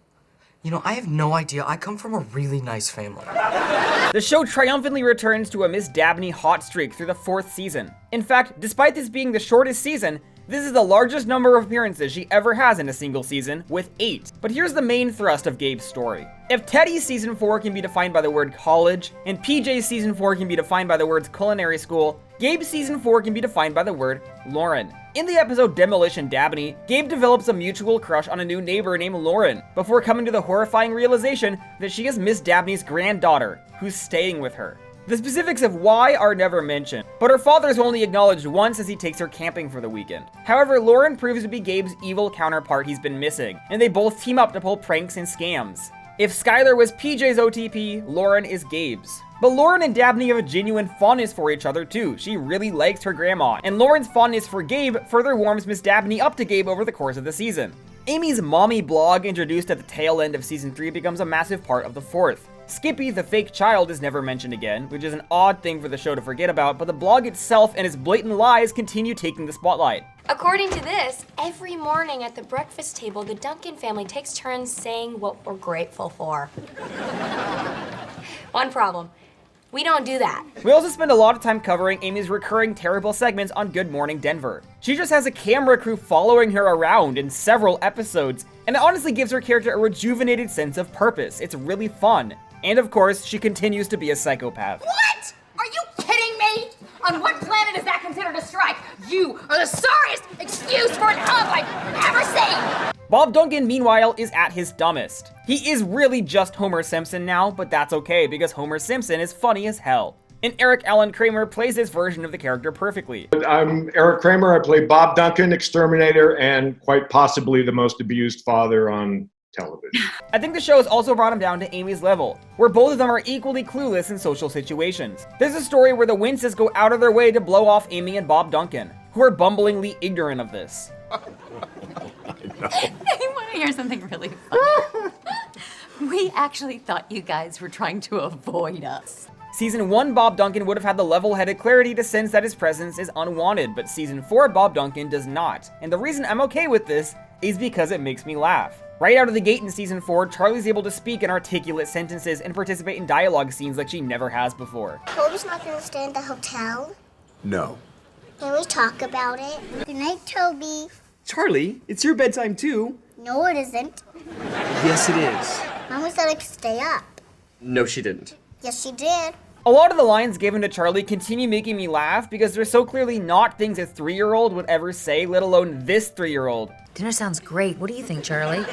You know, I have no idea. I come from a really nice family. The show triumphantly returns to a Miss Dabney hot streak through the 4th season. In fact, despite this being the shortest season, this is the largest number of appearances she ever has in a single season, with 8. But here's the main thrust of Gabe's story. If Teddy's season 4 can be defined by the word college, and PJ's season 4 can be defined by the words culinary school, Gabe's season 4 can be defined by the word Lauren. In the episode Demolition Dabney, Gabe develops a mutual crush on a new neighbor named Lauren, before coming to the horrifying realization that she is Miss Dabney's granddaughter, who's staying with her. The specifics of why are never mentioned, but her father is only acknowledged once as he takes her camping for the weekend. However, Lauren proves to be Gabe's evil counterpart he's been missing, and they both team up to pull pranks and scams. If Skylar was PJ's OTP, Lauren is Gabe's. But Lauren and Dabney have a genuine fondness for each other too. She really likes her grandma, and Lauren's fondness for Gabe further warms Miss Dabney up to Gabe over the course of the season. Amy's mommy blog, introduced at the tail end of season 3, becomes a massive part of the 4th. Skippy, the fake child, is never mentioned again, which is an odd thing for the show to forget about, but the blog itself and its blatant lies continue taking the spotlight. According to this, every morning at the breakfast table, the Duncan family takes turns saying what we're grateful for. One problem. We don't do that. We also spend a lot of time covering Amy's recurring terrible segments on Good Morning Denver. She just has a camera crew following her around in several episodes, and it honestly gives her character a rejuvenated sense of purpose. It's really fun. And of course, she continues to be a psychopath. What? Are you kidding me? On what planet is that considered a strike? You are the sorriest excuse for an hub I've ever seen! Bob Duncan, meanwhile, is at his dumbest. He is really just Homer Simpson now, but that's okay because Homer Simpson is funny as hell. And Eric Allen Kramer plays this version of the character perfectly. I'm Eric Kramer. I play Bob Duncan, exterminator, and quite possibly the most abused father on television. I think the show has also brought him down to Amy's level, where both of them are equally clueless in social situations. There's a story where the Winces go out of their way to blow off Amy and Bob Duncan, who are bumblingly ignorant of this. You want to hear something really funny? We actually thought you guys were trying to avoid us. Season 1 Bob Duncan would have had the level-headed clarity to sense that his presence is unwanted, but Season 4 Bob Duncan does not. And the reason I'm okay with this is because it makes me laugh. Right out of the gate in Season 4, Charlie's able to speak in articulate sentences and participate in dialogue scenes like she never has before. Toby's not gonna stay in the hotel. No. Can we talk about it? Good night, Toby. Charlie, it's your bedtime too. No, it isn't. Yes, it is. Mama said I could stay up. No, she didn't. Yes, she did. A lot of the lines given to Charlie continue making me laugh because they're so clearly not things a 3-year-old would ever say, let alone this 3-year-old. Dinner sounds great. What do you think, Charlie?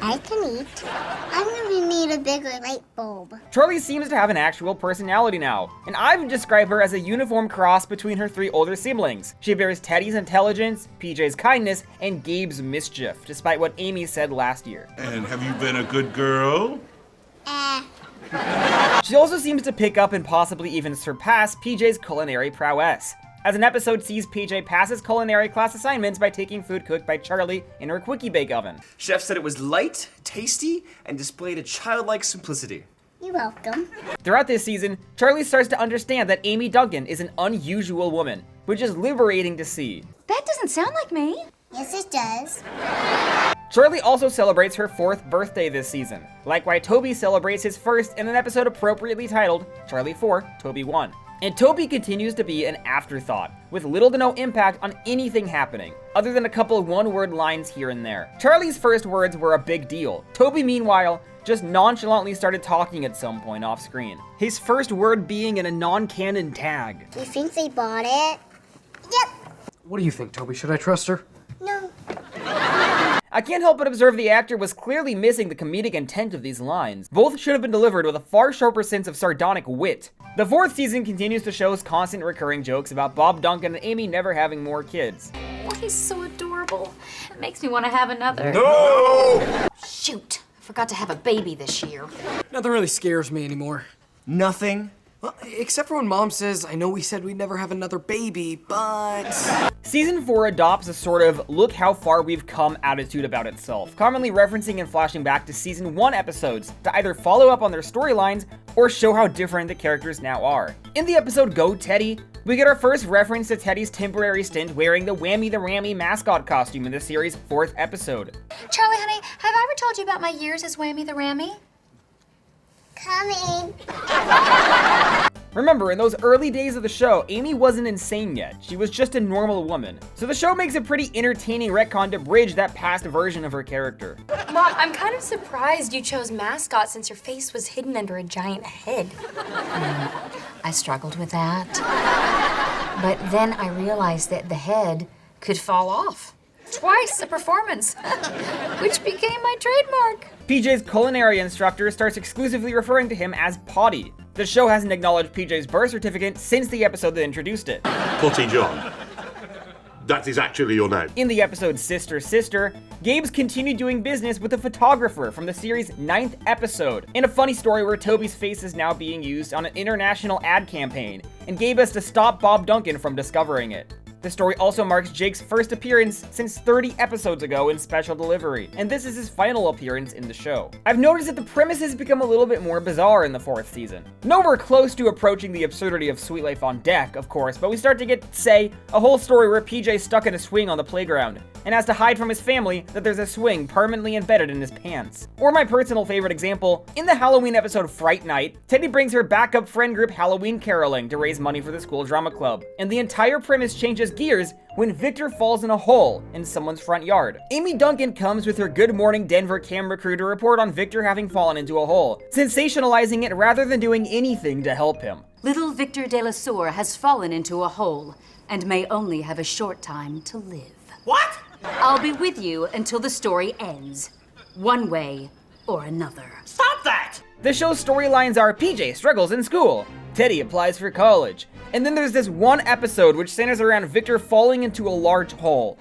I can eat. I'm gonna need a bigger light bulb. Charlie seems to have an actual personality now, and I would describe her as a uniform cross between her 3 older siblings. She bears Teddy's intelligence, PJ's kindness, and Gabe's mischief, despite what Amy said last year. And have you been a good girl? She also seems to pick up and possibly even surpass PJ's culinary prowess, as an episode sees PJ pass his culinary class assignments by taking food cooked by Charlie in her quickie bake oven. Chef said it was light, tasty, and displayed a childlike simplicity. You're welcome. Throughout this season, Charlie starts to understand that Amy Duncan is an unusual woman, which is liberating to see. That doesn't sound like me. Yes, it does. Charlie also celebrates her 4th birthday this season, like why Toby celebrates his 1st in an episode appropriately titled Charlie 4, Toby 1. And Toby continues to be an afterthought, with little to no impact on anything happening, other than a couple of one-word lines here and there. Charlie's first words were a big deal. Toby, meanwhile, just nonchalantly started talking at some point off screen, his first word being in a non-canon tag. Do you think they bought it? Yep. What do you think, Toby? Should I trust her? No. I can't help but observe the actor was clearly missing the comedic intent of these lines. Both should have been delivered with a far sharper sense of sardonic wit. The 4th season continues to show us constant recurring jokes about Bob Duncan and Amy never having more kids. Oh, he's so adorable. It makes me want to have another. No! Shoot, I forgot to have a baby this year. Nothing really scares me anymore. Nothing? Well, except for when Mom says, I know we said we'd never have another baby, but... Season 4 adopts a sort of look how far we've come attitude about itself, commonly referencing and flashing back to Season 1 episodes to either follow up on their storylines or show how different the characters now are. In the episode Go Teddy, we get our first reference to Teddy's temporary stint wearing the Whammy the Rammy mascot costume in the series' 4th episode. Charlie, honey, have I ever told you about my years as Whammy the Rammy? Coming. Remember, in those early days of the show, Amy wasn't insane yet. She was just a normal woman. So the show makes a pretty entertaining retcon to bridge that past version of her character. Mom, I'm kind of surprised you chose mascot since your face was hidden under a giant head. I struggled with that. But then I realized that the head could fall off. Twice a performance, which became my trademark. PJ's culinary instructor starts exclusively referring to him as Potty. The show hasn't acknowledged PJ's birth certificate since the episode that introduced it. Potty John. That is actually your name. In the episode Sister Sister, Gabe's continued doing business with a photographer from the series' 9th episode, in a funny story where Toby's face is now being used on an international ad campaign, and Gabe has to stop Bob Duncan from discovering it. The story also marks Jake's first appearance since 30 episodes ago in Special Delivery, and this is his final appearance in the show. I've noticed that the premises become a little bit more bizarre in the 4th season. Nowhere close to approaching the absurdity of Sweet Life on Deck, of course, but we start to get, say, a whole story where PJ's stuck in a swing on the playground, and has to hide from his family that there's a swing permanently embedded in his pants. Or my personal favorite example, in the Halloween episode Fright Night, Teddy brings her backup friend group Halloween caroling to raise money for the school drama club, and the entire premise changes gears when Victor falls in a hole in someone's front yard. Amy Duncan comes with her Good Morning Denver camera crew to report on Victor having fallen into a hole, sensationalizing it rather than doing anything to help him. Little Victor de la Sour has fallen into a hole and may only have a short time to live. What? I'll be with you until the story ends, one way or another. Stop that! The show's storylines are PJ struggles in school, Teddy applies for college, and then there's this one episode which centers around Victor falling into a large hole.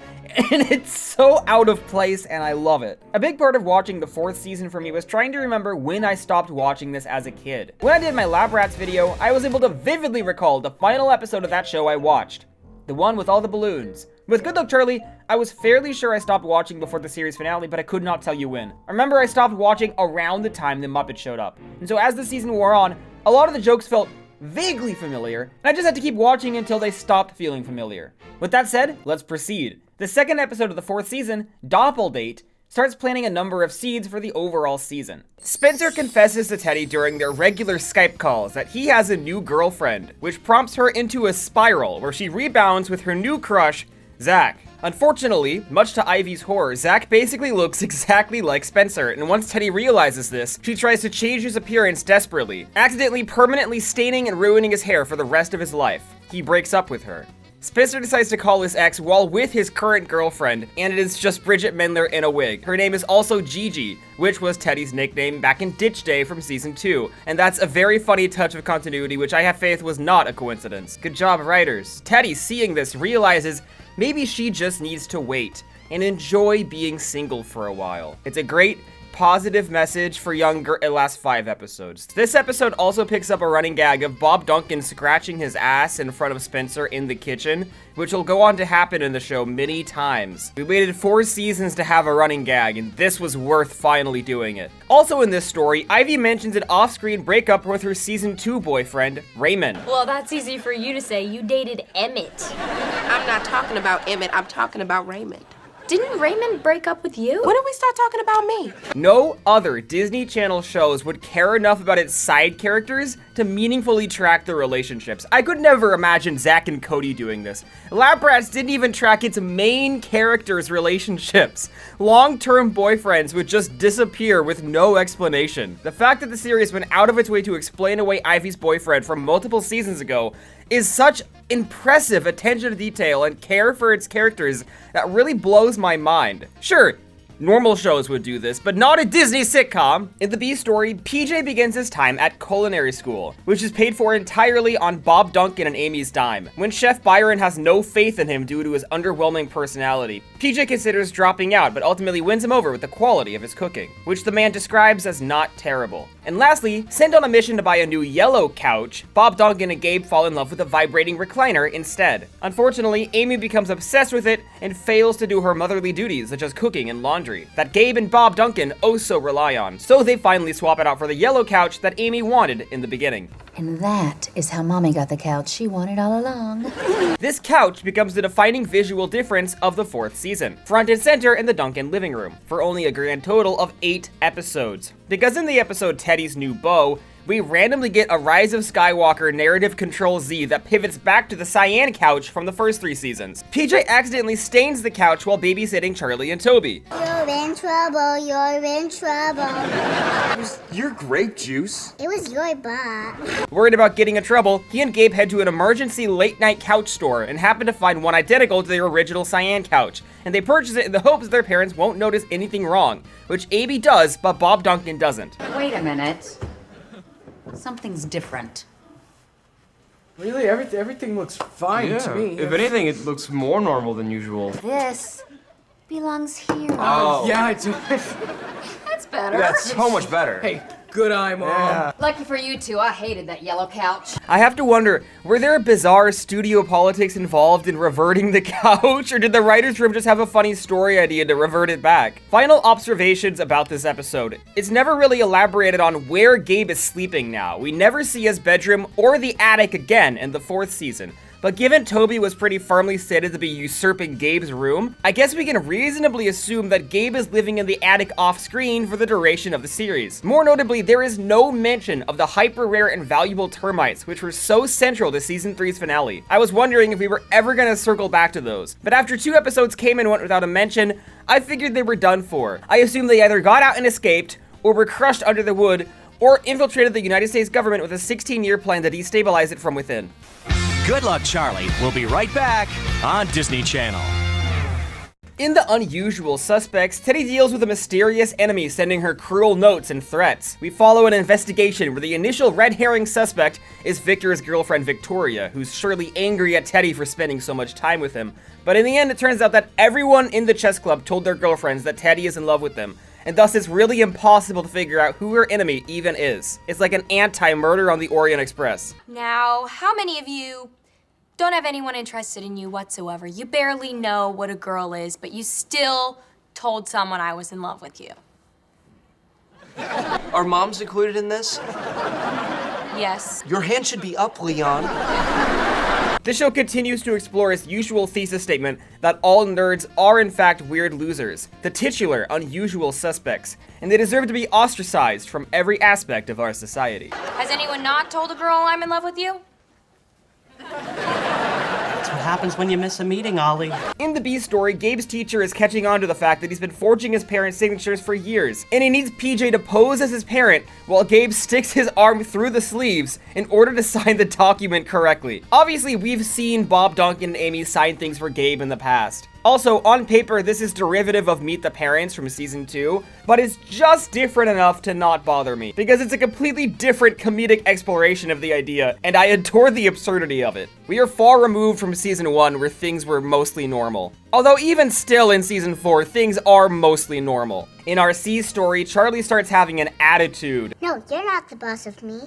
And it's so out of place, and I love it. A big part of watching the 4th season for me was trying to remember when I stopped watching this as a kid. When I did my Lab Rats video, I was able to vividly recall the final episode of that show I watched. The one with all the balloons. With Good Luck Charlie, I was fairly sure I stopped watching before the series finale, but I could not tell you when. I remember I stopped watching around the time the Muppets showed up. And so as the season wore on, a lot of the jokes felt vaguely familiar, and I just had to keep watching until they stopped feeling familiar. With that said, let's proceed. The second episode of the 4th season, Doppeldate, starts planting a number of seeds for the overall season. Spencer confesses to Teddy during their regular Skype calls that he has a new girlfriend, which prompts her into a spiral where she rebounds with her new crush, Zach. Unfortunately, much to Ivy's horror, Zach basically looks exactly like Spencer, and once Teddy realizes this, she tries to change his appearance desperately, accidentally permanently staining and ruining his hair for the rest of his life. He breaks up with her. Spencer decides to call his ex while with his current girlfriend, and it is just Bridget Mendler in a wig. Her name is also Gigi, which was Teddy's nickname back in Ditch Day from season 2, and that's a very funny touch of continuity which I have faith was not a coincidence. Good job, writers. Teddy, seeing this, realizes maybe she just needs to wait and enjoy being single for a while. It's a great positive message for younger last 5 episodes. This episode also picks up a running gag of Bob Duncan scratching his ass in front of Spencer in the kitchen, which will go on to happen in the show many times. We waited 4 seasons to have a running gag, and this was worth finally doing it. Also in this story, Ivy mentions an off-screen breakup with her season 2 boyfriend, Raymond. Well, that's easy for you to say. You dated Emmett. I'm not talking about Emmett, I'm talking about Raymond. Didn't Raymond break up with you? When did we start talking about me? No other Disney Channel shows would care enough about its side characters to meaningfully track their relationships. I could never imagine Zach and Cody doing this. Lab Rats didn't even track its main characters' relationships. Long-term boyfriends would just disappear with no explanation. The fact that the series went out of its way to explain away Ivy's boyfriend from multiple seasons ago is such impressive attention to detail and care for its characters that really blows my mind. Sure, normal shows would do this, but not a Disney sitcom. In the B story, PJ begins his time at culinary school, which is paid for entirely on Bob Duncan and Amy's dime. When Chef Byron has no faith in him due to his underwhelming personality, PJ considers dropping out, but ultimately wins him over with the quality of his cooking, which the man describes as not terrible. And lastly, sent on a mission to buy a new yellow couch, Bob Duncan and Gabe fall in love with a vibrating recliner instead. Unfortunately, Amy becomes obsessed with it and fails to do her motherly duties such as cooking and laundry that Gabe and Bob Duncan also rely on. So they finally swap it out for the yellow couch that Amy wanted in the beginning. And that is how Mommy got the couch she wanted all along. This couch becomes the defining visual difference of the 4th season, front and center in the Duncan living room, for only a grand total of 8 episodes. Because in the episode Teddy's New Beau, we randomly get a Rise of Skywalker narrative control Z that pivots back to the cyan couch from the first 3 seasons. PJ accidentally stains the couch while babysitting Charlie and Toby. You're in trouble, you're in trouble. It was your grape juice. It was your butt. Worried about getting in trouble, he and Gabe head to an emergency late-night couch store and happen to find one identical to their original cyan couch, and they purchase it in the hopes their parents won't notice anything wrong, which Amy does, but Bob Duncan doesn't. Wait a minute. Something's different. Really, everything looks fine to me. If anything, it looks more normal than usual. This belongs here. Oh. Yeah, I do. That's better. That's so much better. Hey, Good eye, Mom. Lucky for you two, I hated that yellow couch. I have to wonder, were there bizarre studio politics involved in reverting the couch, or did the writer's room just have a funny story idea to revert it back? Final observations about this episode. It's never really elaborated on where Gabe is sleeping now. We never see his bedroom or the attic again in the 4th season. But given Toby was pretty firmly stated to be usurping Gabe's room, I guess we can reasonably assume that Gabe is living in the attic off-screen for the duration of the series. More notably, there is no mention of the hyper-rare and valuable termites, which were so central to Season 3's finale. I was wondering if we were ever gonna circle back to those. But after 2 episodes came and went without a mention, I figured they were done for. I assumed they either got out and escaped, or were crushed under the wood, or infiltrated the United States government with a 16-year plan to destabilize it from within. Good Luck, Charlie. We'll be right back on Disney Channel. In The Unusual Suspects, Teddy deals with a mysterious enemy sending her cruel notes and threats. We follow an investigation where the initial red herring suspect is Victor's girlfriend Victoria, who's surely angry at Teddy for spending so much time with him. But in the end, it turns out that everyone in the chess club told their girlfriends that Teddy is in love with them, and thus it's really impossible to figure out who her enemy even is. It's like an anti-Murder on the Orient Express. Now, how many of you don't have anyone interested in you whatsoever? You barely know what a girl is, but you still told someone I was in love with you. Are moms included in this? Yes. Your hand should be up, Leon. This show continues to explore its usual thesis statement that all nerds are in fact weird losers, the titular unusual suspects, and they deserve to be ostracized from every aspect of our society. Has anyone not told a girl I'm in love with you? That's what happens when you miss a meeting, Ollie. In the B story, Gabe's teacher is catching on to the fact that he's been forging his parents' signatures for years, and he needs PJ to pose as his parent while Gabe sticks his arm through the sleeves in order to sign the document correctly. Obviously, we've seen Bob, Duncan, and Amy sign things for Gabe in the past. Also, on paper, this is derivative of Meet the Parents from Season 2, but it's just different enough to not bother me, because it's a completely different comedic exploration of the idea, and I adore the absurdity of it. We are far removed from Season 1, where things were mostly normal. Although even still in Season 4, things are mostly normal. In our C story, Charlie starts having an attitude. No, you're not the boss of me.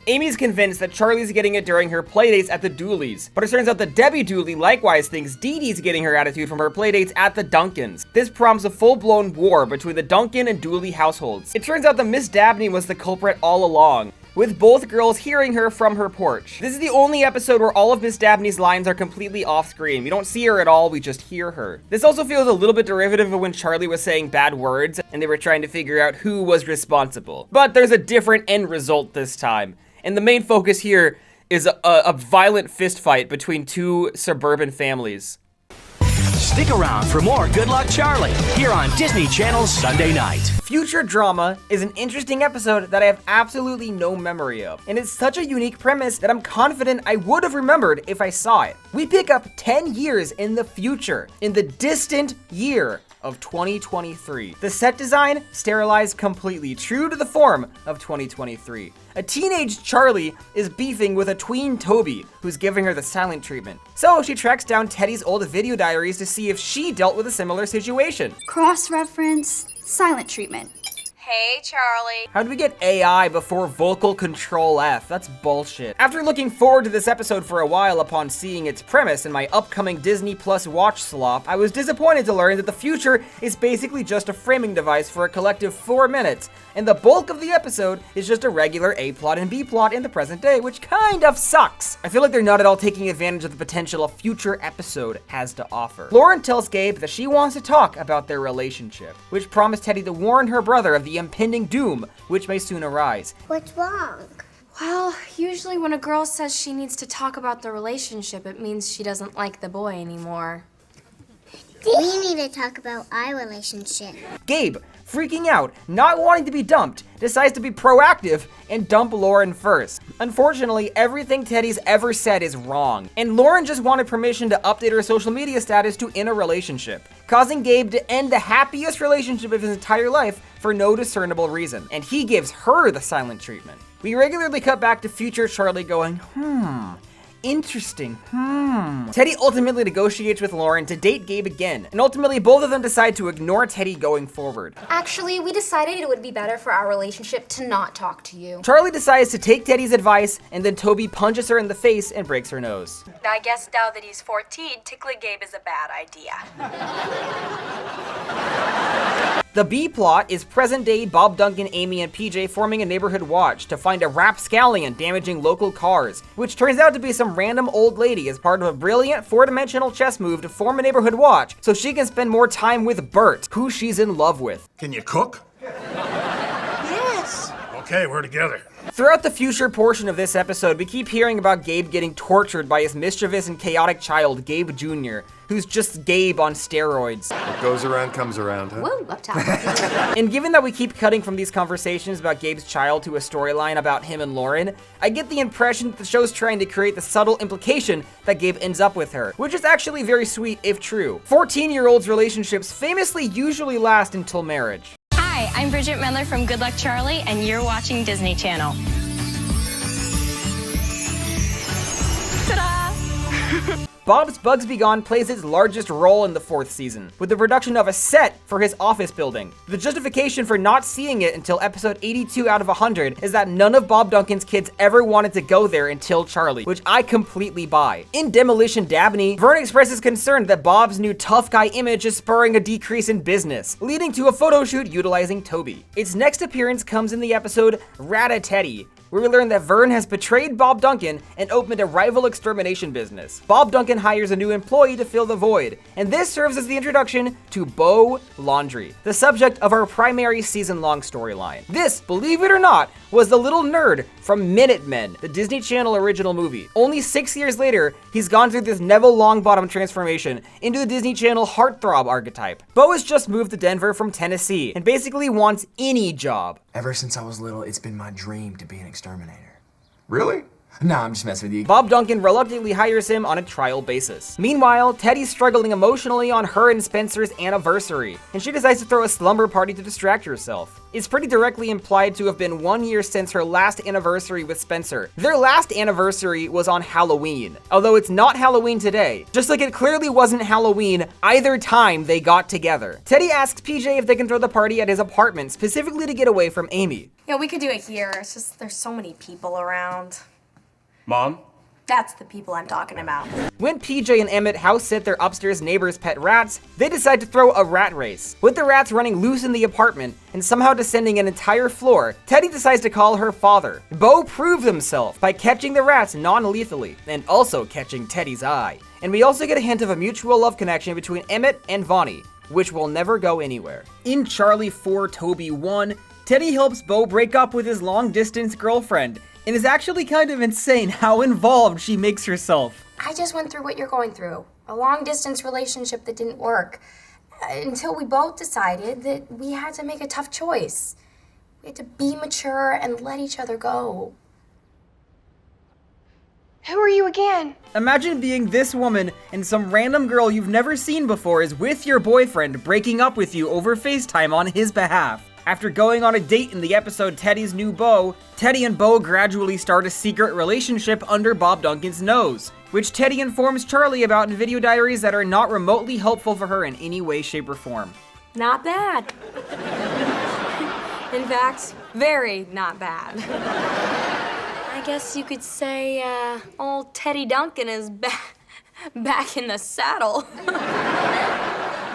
Amy's convinced that Charlie's getting it during her playdates at the Dooleys, but it turns out that Debbie Dooley likewise thinks Dee Dee's getting her attitude from her playdates at the Duncans. This prompts a full-blown war between the Duncan and Dooley households. It turns out that Miss Dabney was the culprit all along, with both girls hearing her from her porch. This is the only episode where all of Miss Dabney's lines are completely off-screen. We don't see her at all, we just hear her. This also feels a little bit derivative of when Charlie was saying bad words and they were trying to figure out who was responsible. But there's a different end result this time. And the main focus here is a violent fistfight between 2 suburban families. Stick around for more Good Luck, Charlie, here on Disney Channel's Sunday night. Future Drama is an interesting episode that I have absolutely no memory of. And it's such a unique premise that I'm confident I would have remembered if I saw it. We pick up 10 years in the future, in the distant year of 2023. The set design sterilized completely, true to the form of 2023. A teenage Charlie is beefing with a tween Toby, who's giving her the silent treatment. So she tracks down Teddy's old video diaries to see if she dealt with a similar situation. Cross-reference, silent treatment. Hey, Charlie. How do we get AI before vocal control F? That's bullshit. After looking forward to this episode for a while upon seeing its premise in my upcoming Disney Plus watch slop, I was disappointed to learn that the future is basically just a framing device for a collective 4 minutes, and the bulk of the episode is just a regular A plot and B plot in the present day, which kind of sucks. I feel like they're not at all taking advantage of the potential a future episode has to offer. Lauren tells Gabe that she wants to talk about their relationship, which promised Teddy to warn her brother of the impending doom which may soon arise. What's wrong? Well, usually when a girl says she needs to talk about the relationship, it means she doesn't like the boy anymore. We need to talk about our relationship. Gabe, freaking out, not wanting to be dumped, decides to be proactive and dump Lauren first. Unfortunately, everything Teddy's ever said is wrong, and Lauren just wanted permission to update her social media status to in a relationship, causing Gabe to end the happiest relationship of his entire life for no discernible reason, and he gives her the silent treatment. We regularly cut back to future Charlie going, Interesting. Teddy ultimately negotiates with Lauren to date Gabe again, and ultimately both of them decide to ignore Teddy going forward. Actually, we decided it would be better for our relationship to not talk to you. Charlie decides to take Teddy's advice, and then Toby punches her in the face and breaks her nose. I guess now that he's 14, tickling Gabe is a bad idea. The B plot is present-day Bob Duncan, Amy, and PJ forming a neighborhood watch to find a rapscallion damaging local cars, which turns out to be some random old lady as part of a brilliant four-dimensional chess move to form a neighborhood watch so she can spend more time with Bert, who she's in love with. Can you cook? Yes. Okay, we're together. Throughout the future portion of this episode, we keep hearing about Gabe getting tortured by his mischievous and chaotic child, Gabe Jr., who's just Gabe on steroids. What goes around comes around, huh? Whoa, up top. And given that we keep cutting from these conversations about Gabe's child to a storyline about him and Lauren, I get the impression that the show's trying to create the subtle implication that Gabe ends up with her, which is actually very sweet if true. 14-year-olds' relationships famously usually last until marriage. Hi, I'm Bridget Mendler from Good Luck Charlie, and you're watching Disney Channel. Ta-da! Bob's Bugs Be Gone plays its largest role in the 4th season, with the production of a set for his office building. The justification for not seeing it until episode 82 out of 100 is that none of Bob Duncan's kids ever wanted to go there until Charlie, which I completely buy. In Demolition Dabney, Vern expresses concern that Bob's new tough guy image is spurring a decrease in business, leading to a photo shoot utilizing Toby. Its next appearance comes in the episode Rat-a-Teddy, where we learn that Vern has betrayed Bob Duncan and opened a rival extermination business. Bob Duncan hires a new employee to fill the void, and this serves as the introduction to Beau Laundry, the subject of our primary season-long storyline. This, believe it or not, was the little nerd from Minutemen, the Disney Channel original movie. Only 6 years later, he's gone through this Neville Longbottom transformation into the Disney Channel heartthrob archetype. Beau has just moved to Denver from Tennessee and basically wants any job. Ever since I was little, it's been my dream to be an exterminator. Really? Nah, I'm just messing with you. Bob Duncan reluctantly hires him on a trial basis. Meanwhile, Teddy's struggling emotionally on her and Spencer's anniversary, and she decides to throw a slumber party to distract herself. It's pretty directly implied to have been 1 year since her last anniversary with Spencer. Their last anniversary was on Halloween, although it's not Halloween today, just like it clearly wasn't Halloween either time they got together. Teddy asks PJ if they can throw the party at his apartment, specifically to get away from Amy. Yeah, we could do it here. It's just there's so many people around. Mom? That's the people I'm talking about. When PJ and Emmett house sit their upstairs neighbor's pet rats, they decide to throw a rat race. With the rats running loose in the apartment and somehow descending an entire floor, Teddy decides to call her father. Beau proves himself by catching the rats non-lethally, and also catching Teddy's eye. And we also get a hint of a mutual love connection between Emmett and Vonnie, which will never go anywhere. In Charlie 4 Toby 1, Teddy helps Beau break up with his long-distance girlfriend, and it's actually kind of insane how involved she makes herself. I just went through what you're going through. A long-distance relationship that didn't work. Until we both decided that we had to make a tough choice. We had to be mature and let each other go. Who are you again? Imagine being this woman and some random girl you've never seen before is with your boyfriend breaking up with you over FaceTime on his behalf. After going on a date in the episode Teddy's New Beau, Teddy and Beau gradually start a secret relationship under Bob Duncan's nose, which Teddy informs Charlie about in video diaries that are not remotely helpful for her in any way, shape, or form. Not bad. In fact, very not bad. I guess you could say, old Teddy Duncan is back in the saddle.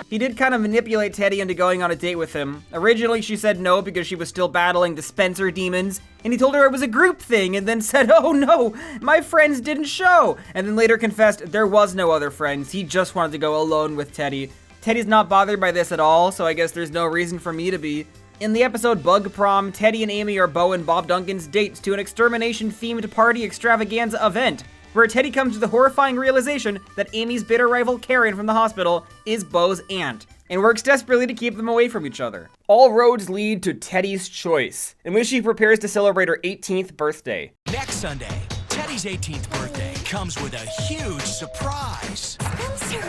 He did kind of manipulate Teddy into going on a date with him. Originally, she said no because she was still battling the Spencer demons, and he told her it was a group thing, and then said, oh no, my friends didn't show, and then later confessed there was no other friends, he just wanted to go alone with Teddy. Teddy's not bothered by this at all, so I guess there's no reason for me to be. In the episode Bug Prom, Teddy and Amy are Beau and Bob Duncan's dates to an extermination-themed party extravaganza event, where Teddy comes to the horrifying realization that Amy's bitter rival Karen from the hospital is Beau's aunt, and works desperately to keep them away from each other. All roads lead to Teddy's choice, in which she prepares to celebrate her 18th birthday. Next Sunday, Teddy's 18th birthday comes with a huge surprise. Spencer,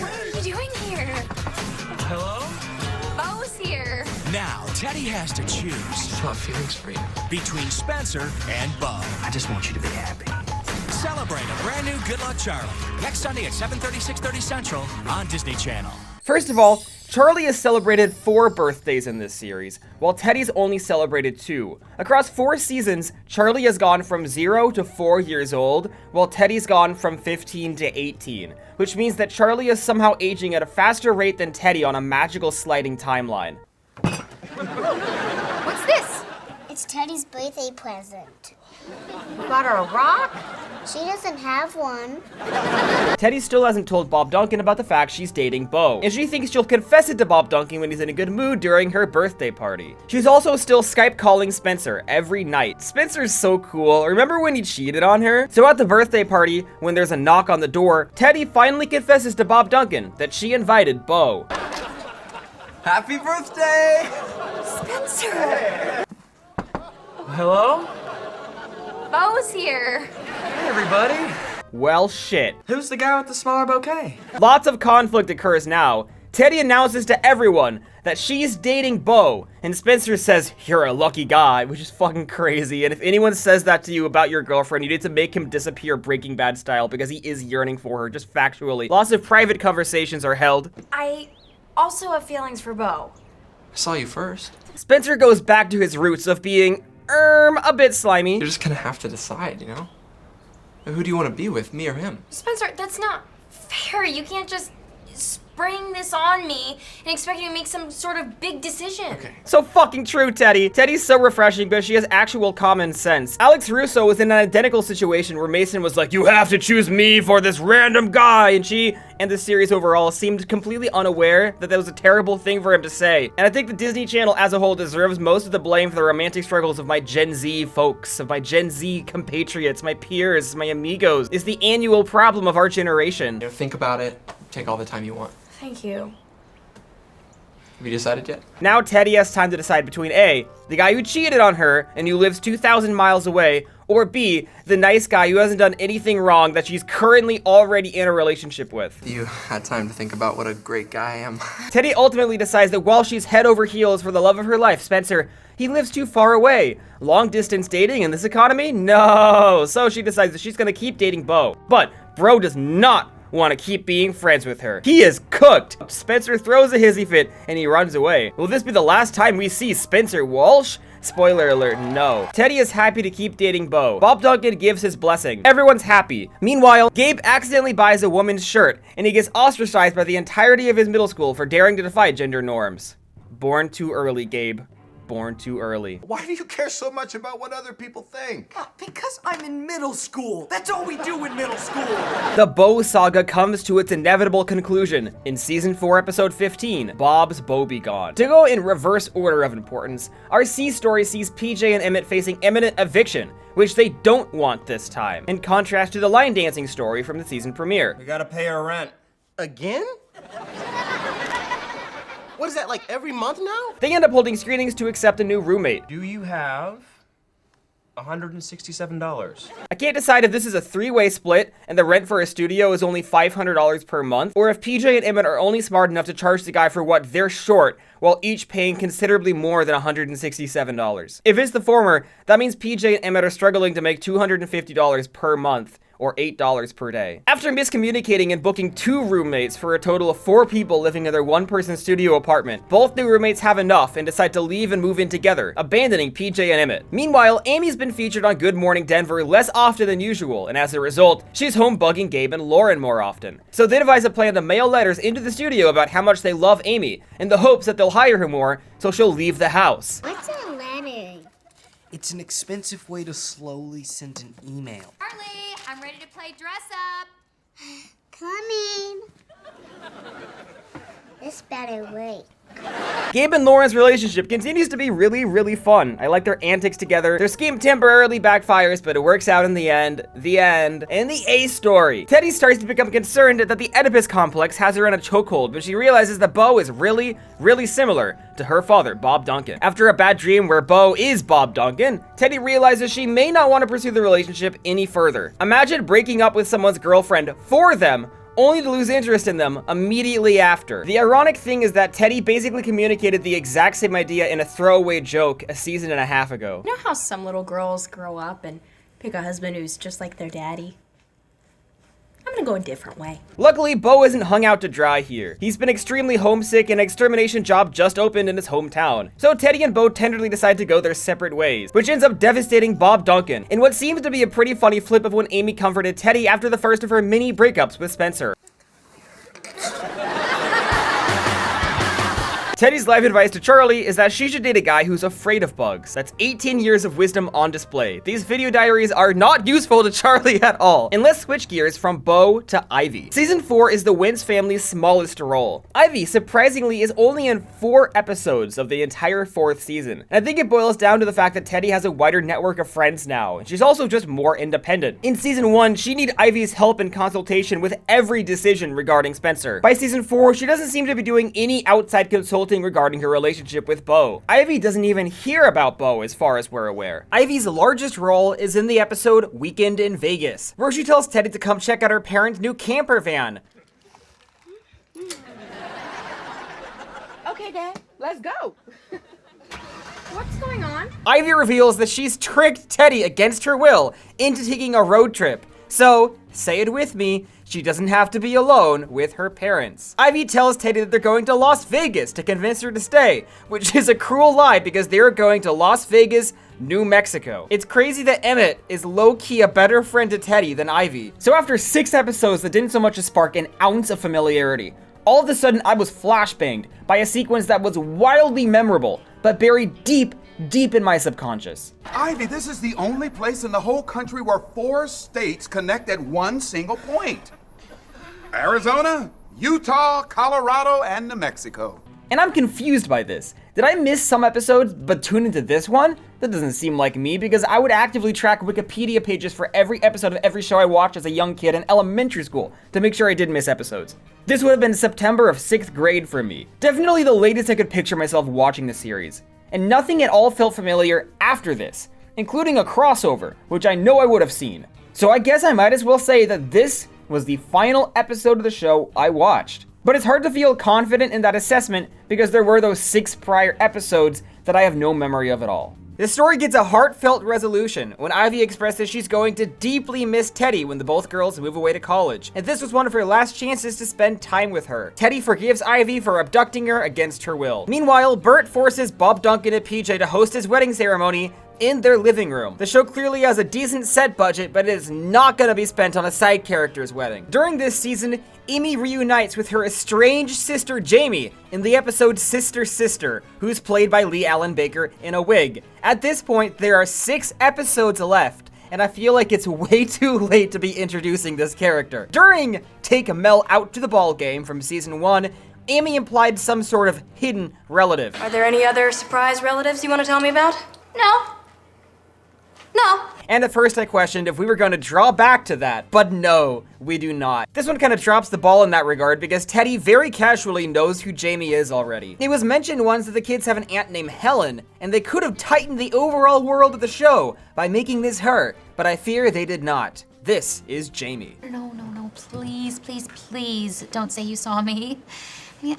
what are you doing here? Hello? Beau's here. Now, Teddy has to choose. I have feelings for you. Between Spencer and Beau. I just want you to be happy. Celebrate celebrate a brand new Good Luck Charlie. Next Sunday at 7:30, 6:30 Central on Disney Channel. First of all, Charlie has celebrated 4 birthdays in this series, while Teddy's only celebrated 2. Across 4 seasons, Charlie has gone from 0 to 4 years old, while Teddy's gone from 15 to 18, which means that Charlie is somehow aging at a faster rate than Teddy on a magical sliding timeline. What's this? It's Teddy's birthday present. You got her a rock? She doesn't have one. Teddy still hasn't told Bob Duncan about the fact she's dating Bo, and she thinks she'll confess it to Bob Duncan when he's in a good mood during her birthday party. She's also still Skype calling Spencer every night. Spencer's so cool. Remember when he cheated on her? So at the birthday party, when there's a knock on the door, Teddy finally confesses to Bob Duncan that she invited Bo. Happy birthday! Spencer! Hello? Bo's here. Hey, everybody. Well, shit. Who's the guy with the smaller bouquet? Lots of conflict occurs now. Teddy announces to everyone that she's dating Bo, and Spencer says, "You're a lucky guy," which is fucking crazy. And if anyone says that to you about your girlfriend, you need to make him disappear Breaking Bad style, because he is yearning for her, just factually. Lots of private conversations are held. I also have feelings for Bo. I saw you first. Spencer goes back to his roots of being, a bit slimy. You're just gonna have to decide, you know? Who do you want to be with, me or him? Spencer, that's not fair. You can't just spring this on me and expect me to make some sort of big decision. Okay. So fucking true, Teddy. Teddy's so refreshing, but she has actual common sense. Alex Russo was in an identical situation where Mason was like, "You have to choose me for this random guy," and she, and the series overall, seemed completely unaware that was a terrible thing for him to say. And I think the Disney Channel as a whole deserves most of the blame for the romantic struggles of my Gen Z folks, of my Gen Z compatriots, my peers, my amigos. It's the annual problem of our generation. You know, think about it. Take all the time you want. Thank you. Have you decided yet? Now Teddy has time to decide between A, the guy who cheated on her and who lives 2,000 miles away, or B, the nice guy who hasn't done anything wrong that she's currently already in a relationship with. You had time to think about what a great guy I am. Teddy ultimately decides that while she's head over heels for the love of her life, Spencer, he lives too far away. Long distance dating in this economy? No. So she decides that she's gonna keep dating Bo. But Bro does not want to keep being friends with her. He is cooked. Spencer throws a hissy fit and he runs away. Will this be the last time we see Spencer Walsh? Spoiler alert, no. Teddy is happy to keep dating Bo. Bob Duncan gives his blessing. Everyone's happy. Meanwhile, Gabe accidentally buys a woman's shirt and he gets ostracized by the entirety of his middle school for daring to defy gender norms. Born too early, Gabe. Born too early. Why do you care so much about what other people think? Because I'm in middle school. That's all we do in middle school. The Bo saga comes to its inevitable conclusion in Season 4, Episode 15, Bob's Bo Be Gone. To go in reverse order of importance, our C story sees PJ and Emmett facing imminent eviction, which they don't want this time, in contrast to the line dancing story from the season premiere. We gotta pay our rent. Again? What is that, like every month now? They end up holding screenings to accept a new roommate. Do you have $167? I can't decide if this is a 3-way split and the rent for a studio is only $500 per month, or if PJ and Emmett are only smart enough to charge the guy for what they're short, while each paying considerably more than $167. If it's the former, that means PJ and Emmett are struggling to make $250 per month, or $8 per day. After miscommunicating and booking 2 roommates for a total of 4 people living in their 1-person studio apartment, both new roommates have enough and decide to leave and move in together, abandoning PJ and Emmett. Meanwhile, Amy's been featured on Good Morning Denver less often than usual, and as a result, she's home bugging Gabe and Lauren more often. So they devise a plan to mail letters into the studio about how much they love Amy, in the hopes that they'll hire her more so she'll leave the house. What's a letter? It's an expensive way to slowly send an email. Charlie, I'm ready to play dress up. Coming. This better wait. Gabe and Lauren's relationship continues to be really, really fun. I like their antics together. Their scheme temporarily backfires, but it works out in the end. The end. And the A story. Teddy starts to become concerned that the Oedipus complex has her in a chokehold, but she realizes that Bo is really, really similar to her father, Bob Duncan. After a bad dream where Bo is Bob Duncan, Teddy realizes she may not want to pursue the relationship any further. Imagine breaking up with someone's girlfriend for them, only to lose interest in them immediately after. The ironic thing is that Teddy basically communicated the exact same idea in a throwaway joke a season and a half ago. You know how some little girls grow up and pick a husband who's just like their daddy? gonna go a different way. Luckily, Bo isn't hung out to dry here. He's been extremely homesick and an extermination job just opened in his hometown. So Teddy and Bo tenderly decide to go their separate ways, which ends up devastating Bob Duncan in what seems to be a pretty funny flip of when Amy comforted Teddy after the first of her mini breakups with Spencer. Teddy's life advice to Charlie is that she should date a guy who's afraid of bugs. That's 18 years of wisdom on display. These video diaries are not useful to Charlie at all. And let's switch gears from Bo to Ivy. Season 4 is the Wentz family's smallest role. Ivy, surprisingly, is only in 4 episodes of the entire 4th season. And I think it boils down to the fact that Teddy has a wider network of friends now, and she's also just more independent. In Season 1, she needed Ivy's help and consultation with every decision regarding Spencer. By Season 4, she doesn't seem to be doing any outside consulting regarding her relationship with Bo. Ivy doesn't even hear about Bo as far as we're aware. Ivy's largest role is in the episode Weekend in Vegas, where she tells Teddy to come check out her parents' new camper van. Okay, Dad, let's go. What's going on? Ivy reveals that she's tricked Teddy against her will into taking a road trip. So, say it with me, she doesn't have to be alone with her parents. Ivy tells Teddy that they're going to Las Vegas to convince her to stay, which is a cruel lie because they're going to Las Vegas, New Mexico. It's crazy that Emmett is low-key a better friend to Teddy than Ivy. So after 6 episodes that didn't so much as spark an ounce of familiarity, all of a sudden I was flashbanged by a sequence that was wildly memorable, but buried deep in my subconscious. Ivy, this is the only place in the whole country where 4 states connect at one single point. Arizona, Utah, Colorado, and New Mexico. And I'm confused by this. Did I miss some episodes but tune into this one? That doesn't seem like me because I would actively track Wikipedia pages for every episode of every show I watched as a young kid in elementary school to make sure I didn't miss episodes. This would have been September of 6th grade for me. Definitely the latest I could picture myself watching the series. And nothing at all felt familiar after this, including a crossover, which I know I would have seen. So I guess I might as well say that this was the final episode of the show I watched. But it's hard to feel confident in that assessment because there were those 6 prior episodes that I have no memory of at all. The story gets a heartfelt resolution when Ivy expresses she's going to deeply miss Teddy when the both girls move away to college, and this was one of her last chances to spend time with her. Teddy forgives Ivy for abducting her against her will. Meanwhile, Bert forces Bob Duncan and PJ to host his wedding ceremony in their living room. The show clearly has a decent set budget, but it is not gonna be spent on a side character's wedding. During this season, Amy reunites with her estranged sister Jamie in the episode Sister Sister, who's played by Lee Allen Baker in a wig. At this point, there are 6 episodes left, and I feel like it's way too late to be introducing this character. During Take Mel Out to the Ball Game from season 1, Amy implied some sort of hidden relative. Are there any other surprise relatives you want to tell me about? No. No. And at first I questioned if we were going to draw back to that, but no, we do not. This one kind of drops the ball in that regard because Teddy very casually knows who Jamie is already. It was mentioned once that the kids have an aunt named Helen, and they could have tightened the overall world of the show by making this her, but I fear they did not. This is Jamie. No, please, please, please don't say you saw me. I mean,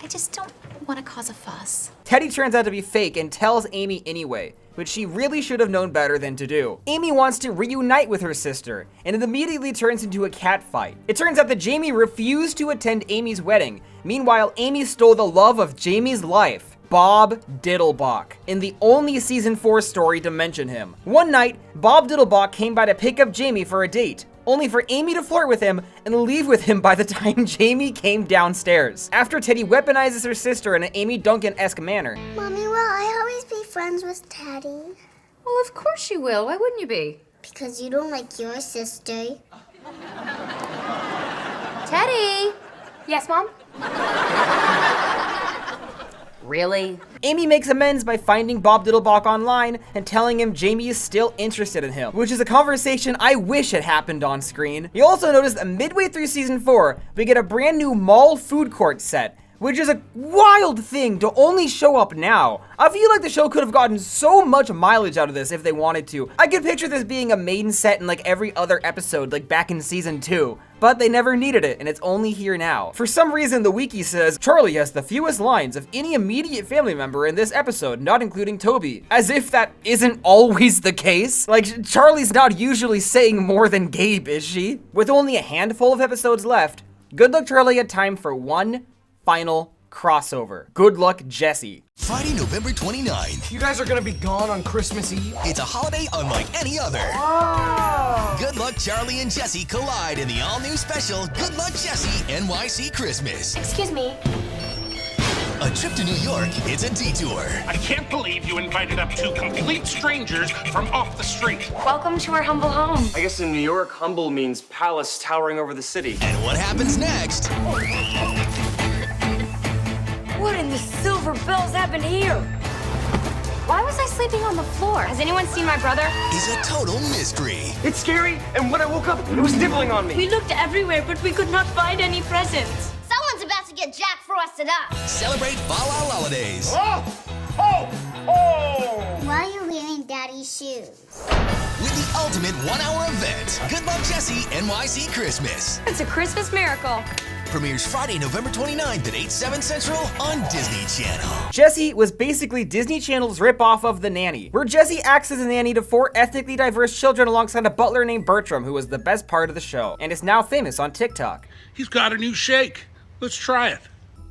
I just don't want to cause a fuss. Teddy turns out to be fake and tells Amy anyway, which she really should have known better than to do. Amy wants to reunite with her sister, and it immediately turns into a catfight. It turns out that Jamie refused to attend Amy's wedding. Meanwhile, Amy stole the love of Jamie's life, Bob Diddlebach, in the only season 4 story to mention him. One night, Bob Diddlebach came by to pick up Jamie for a date, only for Amy to flirt with him and leave with him by the time Jamie came downstairs. After Teddy weaponizes her sister in an Amy Duncan-esque manner. Mommy, will I always be friends with Teddy? Well, of course you will. Why wouldn't you be? Because you don't like your sister. Teddy! Yes, Mom? Really? Amy makes amends by finding Bob Diddlebach online and telling him Jamie is still interested in him, which is a conversation I wish had happened on screen. You also notice that midway through season 4, we get a brand new mall food court set, which is a wild thing to only show up now. I feel like the show could have gotten so much mileage out of this if they wanted to. I could picture this being a main set in like every other episode, like back in season 2. But they never needed it, and it's only here now. For some reason, the wiki says, Charlie has the fewest lines of any immediate family member in this episode, not including Toby. As if that isn't always the case. Like, Charlie's not usually saying more than Gabe, is she? With only a handful of episodes left, Good Luck Charlie had time for one final crossover. Good Luck Jesse. Friday, November 29th. You guys are gonna be gone on Christmas Eve? It's a holiday unlike any other. Good Luck Charlie and Jesse collide in the all-new special Good Luck Jesse NYC Christmas. Excuse me. A trip to New York, it's a detour. I can't believe you invited up two complete strangers from off the street. Welcome to our humble home. I guess in New York, humble means palace towering over the city. And what happens next? What in the silver bells happened here? Why was I sleeping on the floor? Has anyone seen my brother? Is a total mystery. It's scary, and when I woke up, it was nibbling on me. We looked everywhere, but we could not find any presents. Someone's about to get Jack frosted up. Celebrate Fall Out Holidays. Why are you wearing Daddy's shoes? With the ultimate one-hour event, Good Luck Jesse NYC Christmas. It's a Christmas miracle. Premieres Friday, November 29th at 8, 7 Central on Disney Channel. Jesse was basically Disney Channel's ripoff of The Nanny, where Jesse acts as a nanny to 4 ethnically diverse children alongside a butler named Bertram, who was the best part of the show, and is now famous on TikTok. He's got a new shake. Let's try it.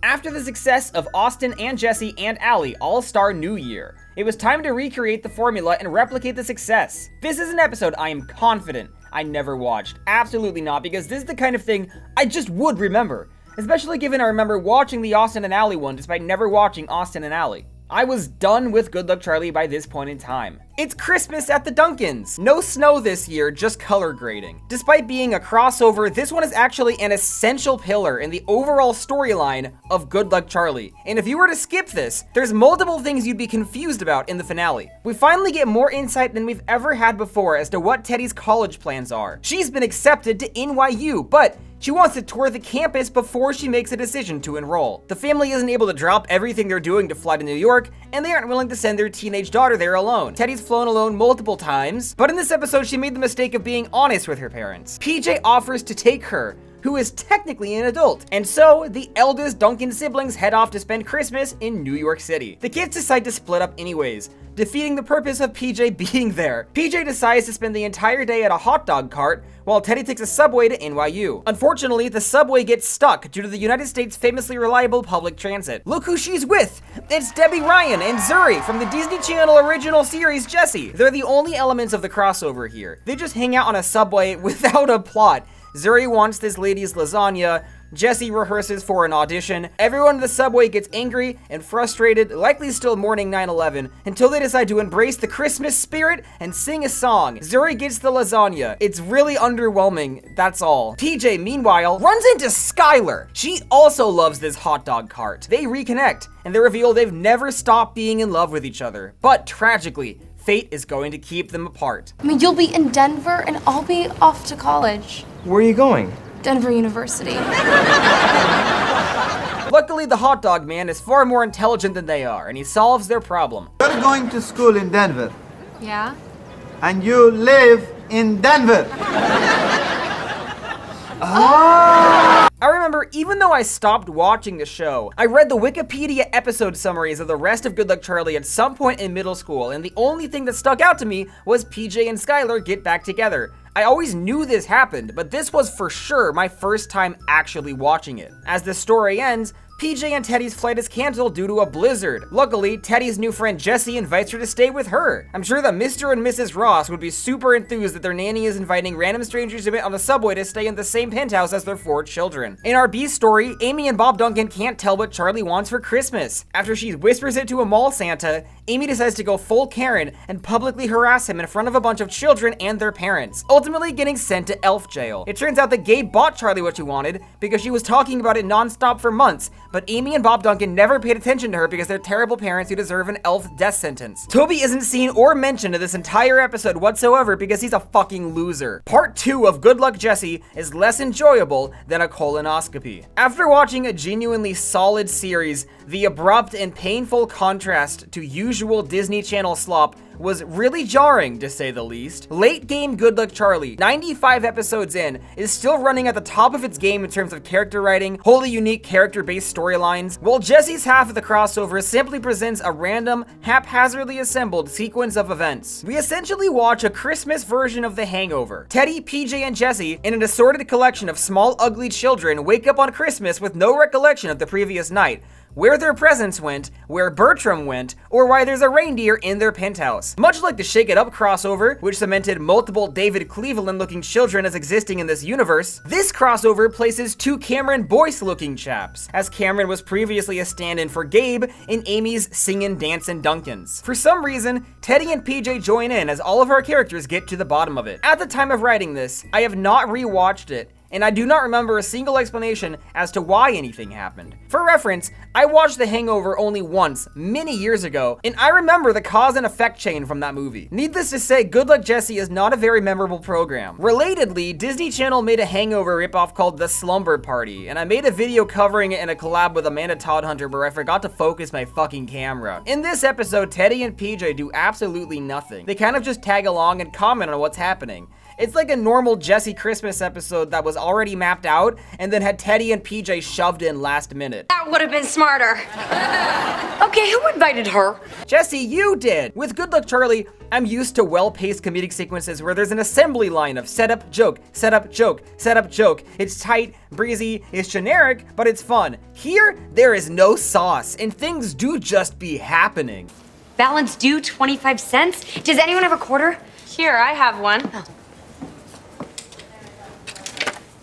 After the success of Austin and Jesse and Allie All-Star New Year, it was time to recreate the formula and replicate the success. This is an episode I am confident I never watched. Absolutely not, because this is the kind of thing I just would remember. Especially given I remember watching the Austin and Allie one despite never watching Austin and Allie. I was done with Good Luck Charlie by this point in time. It's Christmas at the Duncans. No snow this year, just color grading. Despite being a crossover, this one is actually an essential pillar in the overall storyline of Good Luck Charlie. And if you were to skip this, there's multiple things you'd be confused about in the finale. We finally get more insight than we've ever had before as to what Teddy's college plans are. She's been accepted to NYU, but she wants to tour the campus before she makes a decision to enroll. The family isn't able to drop everything they're doing to fly to New York, and they aren't willing to send their teenage daughter there alone. Teddy's flown alone multiple times, but in this episode she made the mistake of being honest with her parents. PJ offers to take her, who is technically an adult. And so, the eldest Duncan siblings head off to spend Christmas in New York City. The kids decide to split up anyways, defeating the purpose of PJ being there. PJ decides to spend the entire day at a hot dog cart, while Teddy takes a subway to NYU. Unfortunately, the subway gets stuck due to the United States' famously reliable public transit. Look who she's with! It's Debbie Ryan and Zuri from the Disney Channel original series Jessie. They're the only elements of the crossover here. They just hang out on a subway without a plot. Zuri wants this lady's lasagna, Jesse rehearses for an audition, everyone in the subway gets angry and frustrated, likely still mourning 9/11, until they decide to embrace the Christmas spirit and sing a song. Zuri gets the lasagna. It's really underwhelming, that's all. PJ, meanwhile, runs into Skylar. She also loves this hot dog cart. They reconnect, and they reveal they've never stopped being in love with each other. But tragically, fate is going to keep them apart. I mean, you'll be in Denver and I'll be off to college. Where are you going? Denver University. Luckily, the hot dog man is far more intelligent than they are, and he solves their problem. You're going to school in Denver, Yeah? and you live in Denver. I remember, even though I stopped watching the show, I read the Wikipedia episode summaries of the rest of Good Luck Charlie at some point in middle school, and the only thing that stuck out to me was PJ and Skylar get back together. I always knew this happened, but this was for sure my first time actually watching it. As the story ends, PJ and Teddy's flight is canceled due to a blizzard. Luckily, Teddy's new friend Jesse invites her to stay with her. I'm sure that Mr. and Mrs. Ross would be super enthused that their nanny is inviting random strangers to meet on the subway to stay in the same penthouse as their 4 children. In our B story, Amy and Bob Duncan can't tell what Charlie wants for Christmas. After she whispers it to a mall Santa, Amy decides to go full Karen and publicly harass him in front of a bunch of children and their parents, ultimately getting sent to elf jail. It turns out that Gabe bought Charlie what she wanted because she was talking about it nonstop for months, but Amy and Bob Duncan never paid attention to her because they're terrible parents who deserve an elf death sentence. Toby isn't seen or mentioned in this entire episode whatsoever because he's a fucking loser. Part 2 of Good Luck Jesse is less enjoyable than a colonoscopy. After watching a genuinely solid series, the abrupt and painful contrast to usual Disney Channel slop was really jarring, to say the least. Late game Good Luck Charlie, 95 episodes in, is still running at the top of its game in terms of character writing, wholly unique character-based storylines, while Jesse's half of the crossover simply presents a random, haphazardly assembled sequence of events. We essentially watch a Christmas version of The Hangover. Teddy, PJ, and Jesse, in an assorted collection of small, ugly children, wake up on Christmas with no recollection of the previous night, where their presents went, where Bertram went, or why there's a reindeer in their penthouse. Much like the Shake It Up crossover, which cemented multiple David Cleveland-looking children as existing in this universe, this crossover places two Cameron Boyce-looking chaps, as Cameron was previously a stand-in for Gabe in Amy's Singin' Dancin' Duncans. For some reason, Teddy and PJ join in as all of our characters get to the bottom of it. At the time of writing this, I have not rewatched it, and I do not remember a single explanation as to why anything happened. For reference, I watched The Hangover only once, many years ago, and I remember the cause and effect chain from that movie. Needless to say, Good Luck Jesse is not a very memorable program. Relatedly, Disney Channel made a Hangover ripoff called The Slumber Party, and I made a video covering it in a collab with Amanda Toddhunter where I forgot to focus my fucking camera. In this episode, Teddy and PJ do absolutely nothing. They kind of just tag along and comment on what's happening. It's like a normal Jesse Christmas episode that was already mapped out and then had Teddy and PJ shoved in last minute. That would have been smarter. Okay, who invited her? Jesse, you did! With Good Luck Charlie, I'm used to well-paced comedic sequences where there's an assembly line of setup, joke, setup, joke, setup, joke. It's tight, breezy, it's generic, but it's fun. Here, there is no sauce, and things do just be happening. Balance due 25 cents? Does anyone have a quarter? Here, I have one. Oh.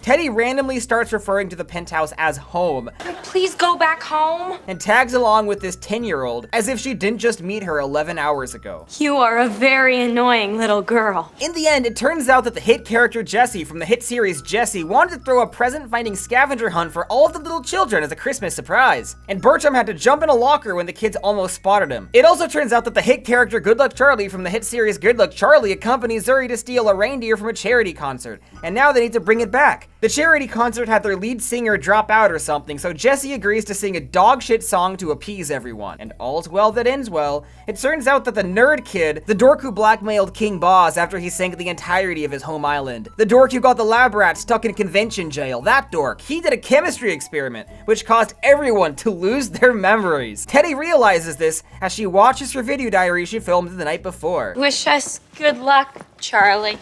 Teddy randomly starts referring to the penthouse as home. Please go back home. And tags along with this 10-year-old as if she didn't just meet her 11 hours ago. You are a very annoying little girl. In the end, it turns out that the hit character Jessie from the hit series Jessie wanted to throw a present-finding scavenger hunt for all of the little children as a Christmas surprise. And Bertram had to jump in a locker when the kids almost spotted him. It also turns out that the hit character Good Luck Charlie from the hit series Good Luck Charlie accompanied Zuri to steal a reindeer from a charity concert. And now they need to bring it back. The charity concert had their lead singer drop out or something, so Jesse agrees to sing a dogshit song to appease everyone. And all's well that ends well. It turns out that the nerd kid, the dork who blackmailed King Boz after he sank the entirety of his home island, the dork who got the lab rat stuck in convention jail, that dork, he did a chemistry experiment, which caused everyone to lose their memories. Teddy realizes this as she watches her video diary she filmed the night before. Wish us good luck, Charlie.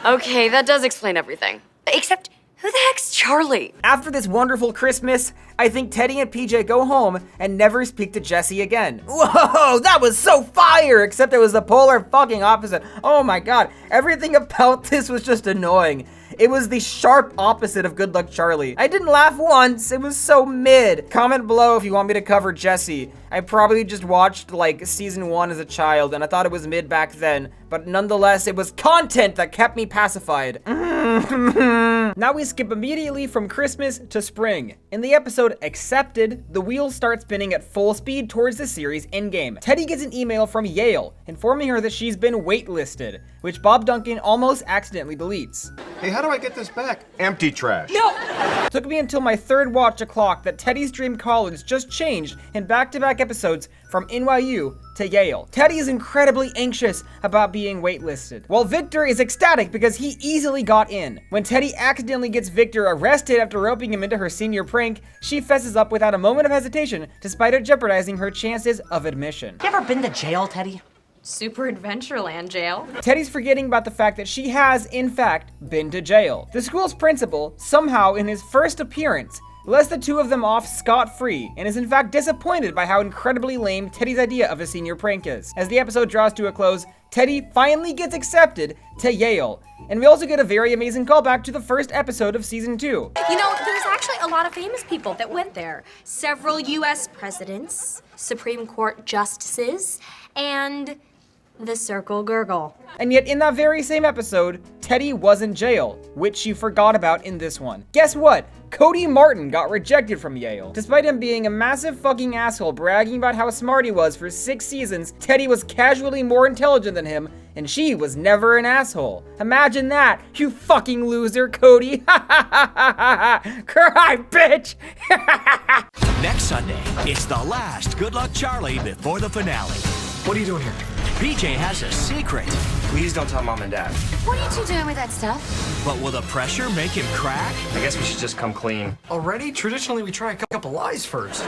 Okay, that does explain everything. Except, who the heck's Charlie? After this wonderful Christmas, I think Teddy and PJ go home and never speak to Jesse again. Whoa, that was so fire! Except it was the polar fucking opposite. Oh my god, everything about this was just annoying. It was the sharp opposite of Good Luck Charlie. I didn't laugh once, it was so mid. Comment below if you want me to cover Jesse. I probably just watched like season 1 as a child and I thought it was mid back then, but nonetheless it was content that kept me pacified. Now we skip immediately from Christmas to spring. In the episode Accepted, the wheel starts spinning at full speed towards the series endgame. Teddy gets an email from Yale informing her that she's been waitlisted, which Bob Duncan almost accidentally deletes. Hey, how do I get this back? Empty trash. No! Took me until my third watch to clock that Teddy's dream college just changed in back-to-back episodes from NYU to Yale. Teddy is incredibly anxious about being waitlisted, while Victor is ecstatic because he easily got in. When Teddy accidentally gets Victor arrested after roping him into her senior prank, she fesses up without a moment of hesitation, despite it jeopardizing her chances of admission. You ever been to jail, Teddy? Super Adventureland jail. Teddy's forgetting about the fact that she has, in fact, been to jail. The school's principal, somehow in his first appearance, lets the two of them off scot-free, and is in fact disappointed by how incredibly lame Teddy's idea of a senior prank is. As the episode draws to a close, Teddy finally gets accepted to Yale. And we also get a very amazing callback to the first episode of season 2. You know, there's actually a lot of famous people that went there. Several US presidents, Supreme Court justices, and The circle gurgle. And yet in that very same episode, Teddy was in jail, which she forgot about in this one. Guess what? Cody Martin got rejected from Yale. Despite him being a massive fucking asshole bragging about how smart he was for 6 seasons, Teddy was casually more intelligent than him, and she was never an asshole. Imagine that, you fucking loser, Cody. Ha ha ha ha ha! Cry, bitch! Next Sunday, it's the last Good Luck Charlie before the finale. What are you doing here? PJ has a secret. Please don't tell Mom and Dad. What are you two doing with that stuff? But will the pressure make him crack? I guess we should just come clean. Already? Traditionally, we try a couple lies first.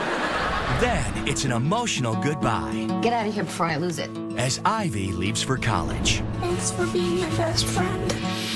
Then it's an emotional goodbye. Get out of here before I lose it. As Ivy leaves for college. Thanks for being my best friend.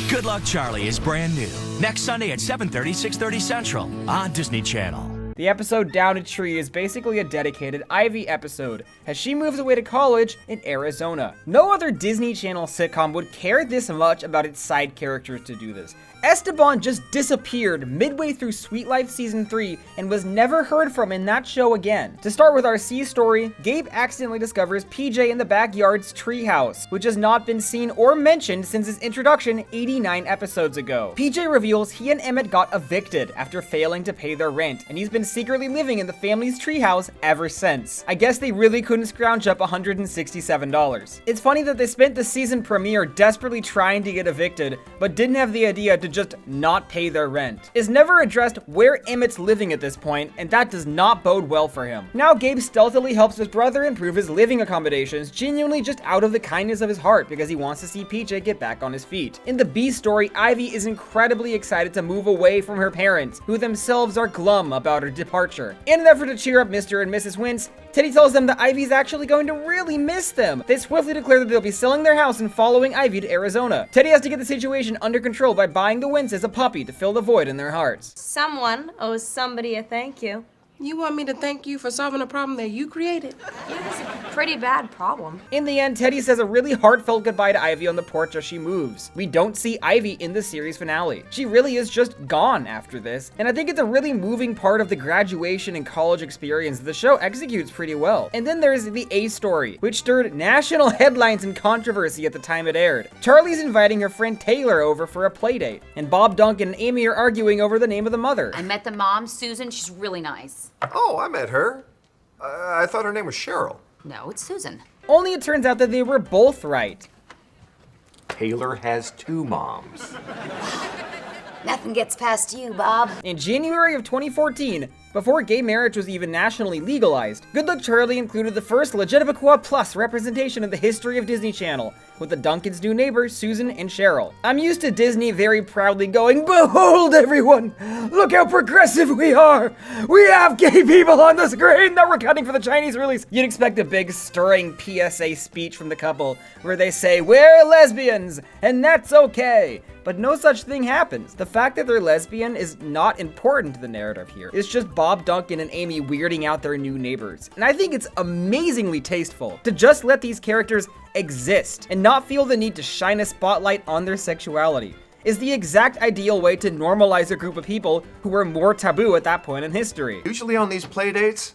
Good Luck Charlie is brand new. Next Sunday at 7:30, 6:30 Central on Disney Channel. The episode Down a Tree is basically a dedicated Ivy episode, as she moves away to college in Arizona. No other Disney Channel sitcom would care this much about its side characters to do this. Esteban just disappeared midway through Sweet Life Season 3 and was never heard from in that show again. To start with our C story, Gabe accidentally discovers PJ in the backyard's treehouse, which has not been seen or mentioned since its introduction 89 episodes ago. PJ reveals he and Emmett got evicted after failing to pay their rent, and he's been secretly living in the family's treehouse ever since. I guess they really couldn't scrounge up $167. It's funny that they spent the season premiere desperately trying to get evicted, but didn't have the idea to just not pay their rent. It's never addressed where Emmett's living at this point, and that does not bode well for him. Now Gabe stealthily helps his brother improve his living accommodations, genuinely just out of the kindness of his heart because he wants to see PJ get back on his feet. In the B story, Ivy is incredibly excited to move away from her parents, who themselves are glum about her departure. In an effort to cheer up Mr. and Mrs. Wentz, Teddy tells them that Ivy's actually going to really miss them. They swiftly declare that they'll be selling their house and following Ivy to Arizona. Teddy has to get the situation under control by buying the Wentzes a puppy to fill the void in their hearts. Someone owes somebody a thank you. You want me to thank you for solving a problem that you created? Yeah, it's a pretty bad problem. In the end, Teddy says a really heartfelt goodbye to Ivy on the porch as she moves. We don't see Ivy in the series finale. She really is just gone after this, and I think it's a really moving part of the graduation and college experience that the show executes pretty well. And then there's the A story, which stirred national headlines and controversy at the time it aired. Charlie's inviting her friend Taylor over for a playdate, and Bob, Duncan, and Amy are arguing over the name of the mother. I met the mom, Susan. She's really nice. Oh, I met her. I thought her name was Cheryl. No, it's Susan. Only it turns out that they were both right. Taylor has 2 moms. Nothing gets past you, Bob. In January of 2014, before gay marriage was even nationally legalized, Good Luck Charlie included the first Legitimaquote Plus representation in the history of Disney Channel, with the Duncan's new neighbors, Susan and Cheryl. I'm used to Disney very proudly going, "Behold everyone, look how progressive we are! We have gay people on the screen that we're cutting for the Chinese release!" You'd expect a big stirring PSA speech from the couple, where they say, "We're lesbians, and that's okay." But no such thing happens. The fact that they're lesbian is not important to the narrative here. It's just Bob, Duncan, and Amy weirding out their new neighbors. And I think it's amazingly tasteful to just let these characters exist and not feel the need to shine a spotlight on their sexuality. Is the exact ideal way to normalize a group of people who were more taboo at that point in history. Usually on these play dates,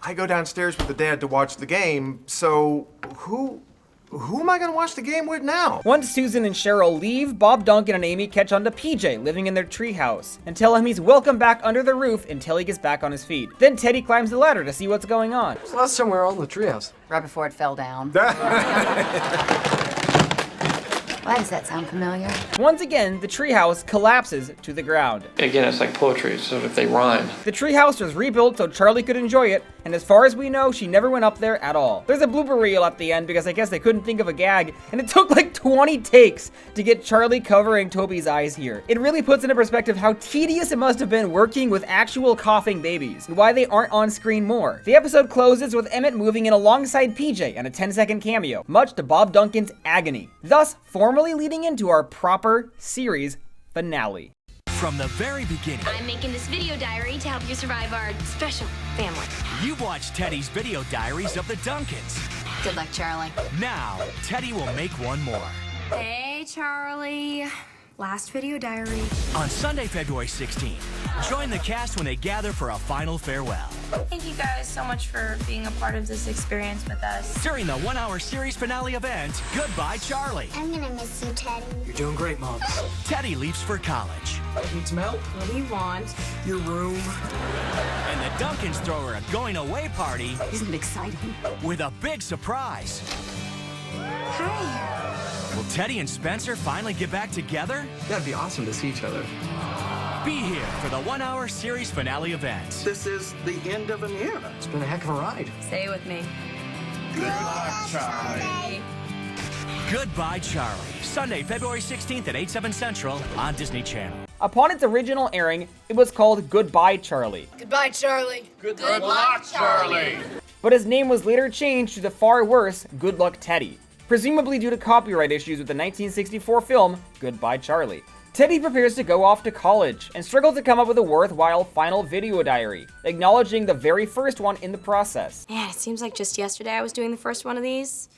I go downstairs with the dad to watch the game, so who am I gonna watch the game with now? Once Susan and Cheryl leave, Bob, Duncan, and Amy catch on to PJ living in their treehouse and tell him he's welcome back under the roof until he gets back on his feet. Then Teddy climbs the ladder to see what's going on. So last time we were all in the treehouse. Right before it fell down. Why does that sound familiar? Once again, the treehouse collapses to the ground. Again, it's like poetry, so if they rhyme. The treehouse was rebuilt so Charlie could enjoy it, and as far as we know, she never went up there at all. There's a blooper reel at the end because I guess they couldn't think of a gag, and it took like 20 takes to get Charlie covering Toby's eyes here. It really puts into perspective how tedious it must have been working with actual coughing babies, and why they aren't on screen more. The episode closes with Emmett moving in alongside PJ and a 10-second cameo, much to Bob Duncan's agony, thus formally leading into our proper series finale. From the very beginning, I'm making this video diary to help you survive our special family. you've watched Teddy's video diaries of the Duncans. Good luck, Charlie. Now, Teddy will make one more. Hey, Charlie. Last video diary. On Sunday, February 16th, join the cast when they gather for a final farewell. Thank you guys so much for being a part of this experience with us. During the 1-hour series finale event, Goodbye, Charlie. I'm gonna miss you, Teddy. You're doing great, Mom. Teddy leaves for college. Need some help? What do you want? Your room. And the Duncans throw her a going-away party. Isn't it exciting? With a big surprise. Hi. Will Teddy and Spencer finally get back together? That'd be awesome to see each other. Be here for the 1-hour series finale event. This is the end of an era. It's been a heck of a ride. Say it with me. Good luck, Charlie. Goodbye, Charlie. Sunday, February 16th at 8/7 Central on Disney Channel. Upon its original airing, it was called Goodbye, Charlie. Goodbye, Charlie. Good luck, Charlie. But his name was later changed to the far worse Good Luck, Teddy, presumably due to copyright issues with the 1964 film Goodbye, Charlie. Teddy prepares to go off to college and struggles to come up with a worthwhile final video diary, acknowledging the very first one in the process. Man, it seems like just yesterday I was doing the first one of these.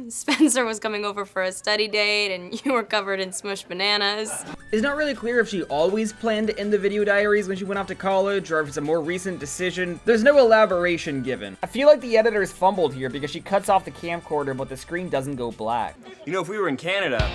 Spencer was coming over for a study date, and you were covered in smushed bananas. It's not really clear if she always planned to end the video diaries when she went off to college, or if it's a more recent decision. There's no elaboration given. I feel like the editors fumbled here because she cuts off the camcorder, but the screen doesn't go black. You know, if we were in Canada...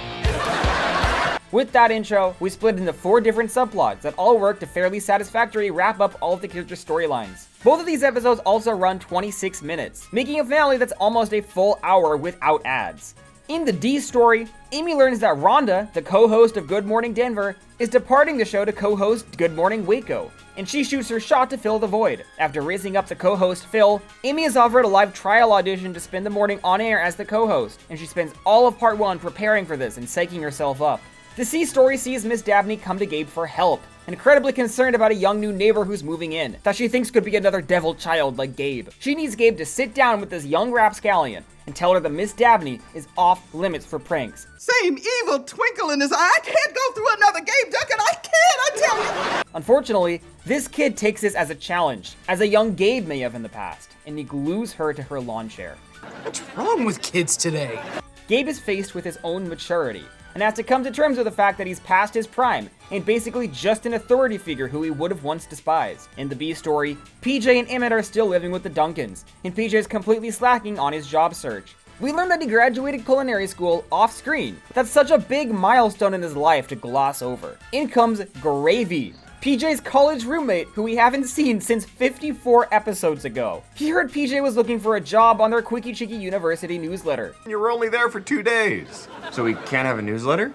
With that intro, we split into 4 different subplots that all work to fairly satisfactorily wrap up all of the character storylines. Both of these episodes also run 26 minutes, making a finale that's almost a full hour without ads. In the D story, Amy learns that Rhonda, the co-host of Good Morning Denver, is departing the show to co-host Good Morning Waco, and she shoots her shot to fill the void. After raising up the co-host Phil, Amy is offered a live trial audition to spend the morning on air as the co-host, and she spends all of part 1 preparing for this and psyching herself up. The C story sees Miss Dabney come to Gabe for help, incredibly concerned about a young new neighbor who's moving in, that she thinks could be another devil child like Gabe. She needs Gabe to sit down with this young rapscallion and tell her that Miss Dabney is off limits for pranks. Same evil twinkle in his eye. I can't go through another Gabe Duncan. I can't, I tell you. Unfortunately, this kid takes this as a challenge, as a young Gabe may have in the past, and he glues her to her lawn chair. What's wrong with kids today? Gabe is faced with his own maturity, and has to come to terms with the fact that he's past his prime, and basically just an authority figure who he would have once despised. In the B story, PJ and Emmett are still living with the Duncans, and PJ is completely slacking on his job search. We learn that he graduated culinary school off-screen. That's such a big milestone in his life to gloss over. In comes Gravy, PJ's college roommate, who we haven't seen since 54 episodes ago. He heard PJ was looking for a job on their Quickie Chickie University newsletter. You were only there for 2 days. So we can't have a newsletter?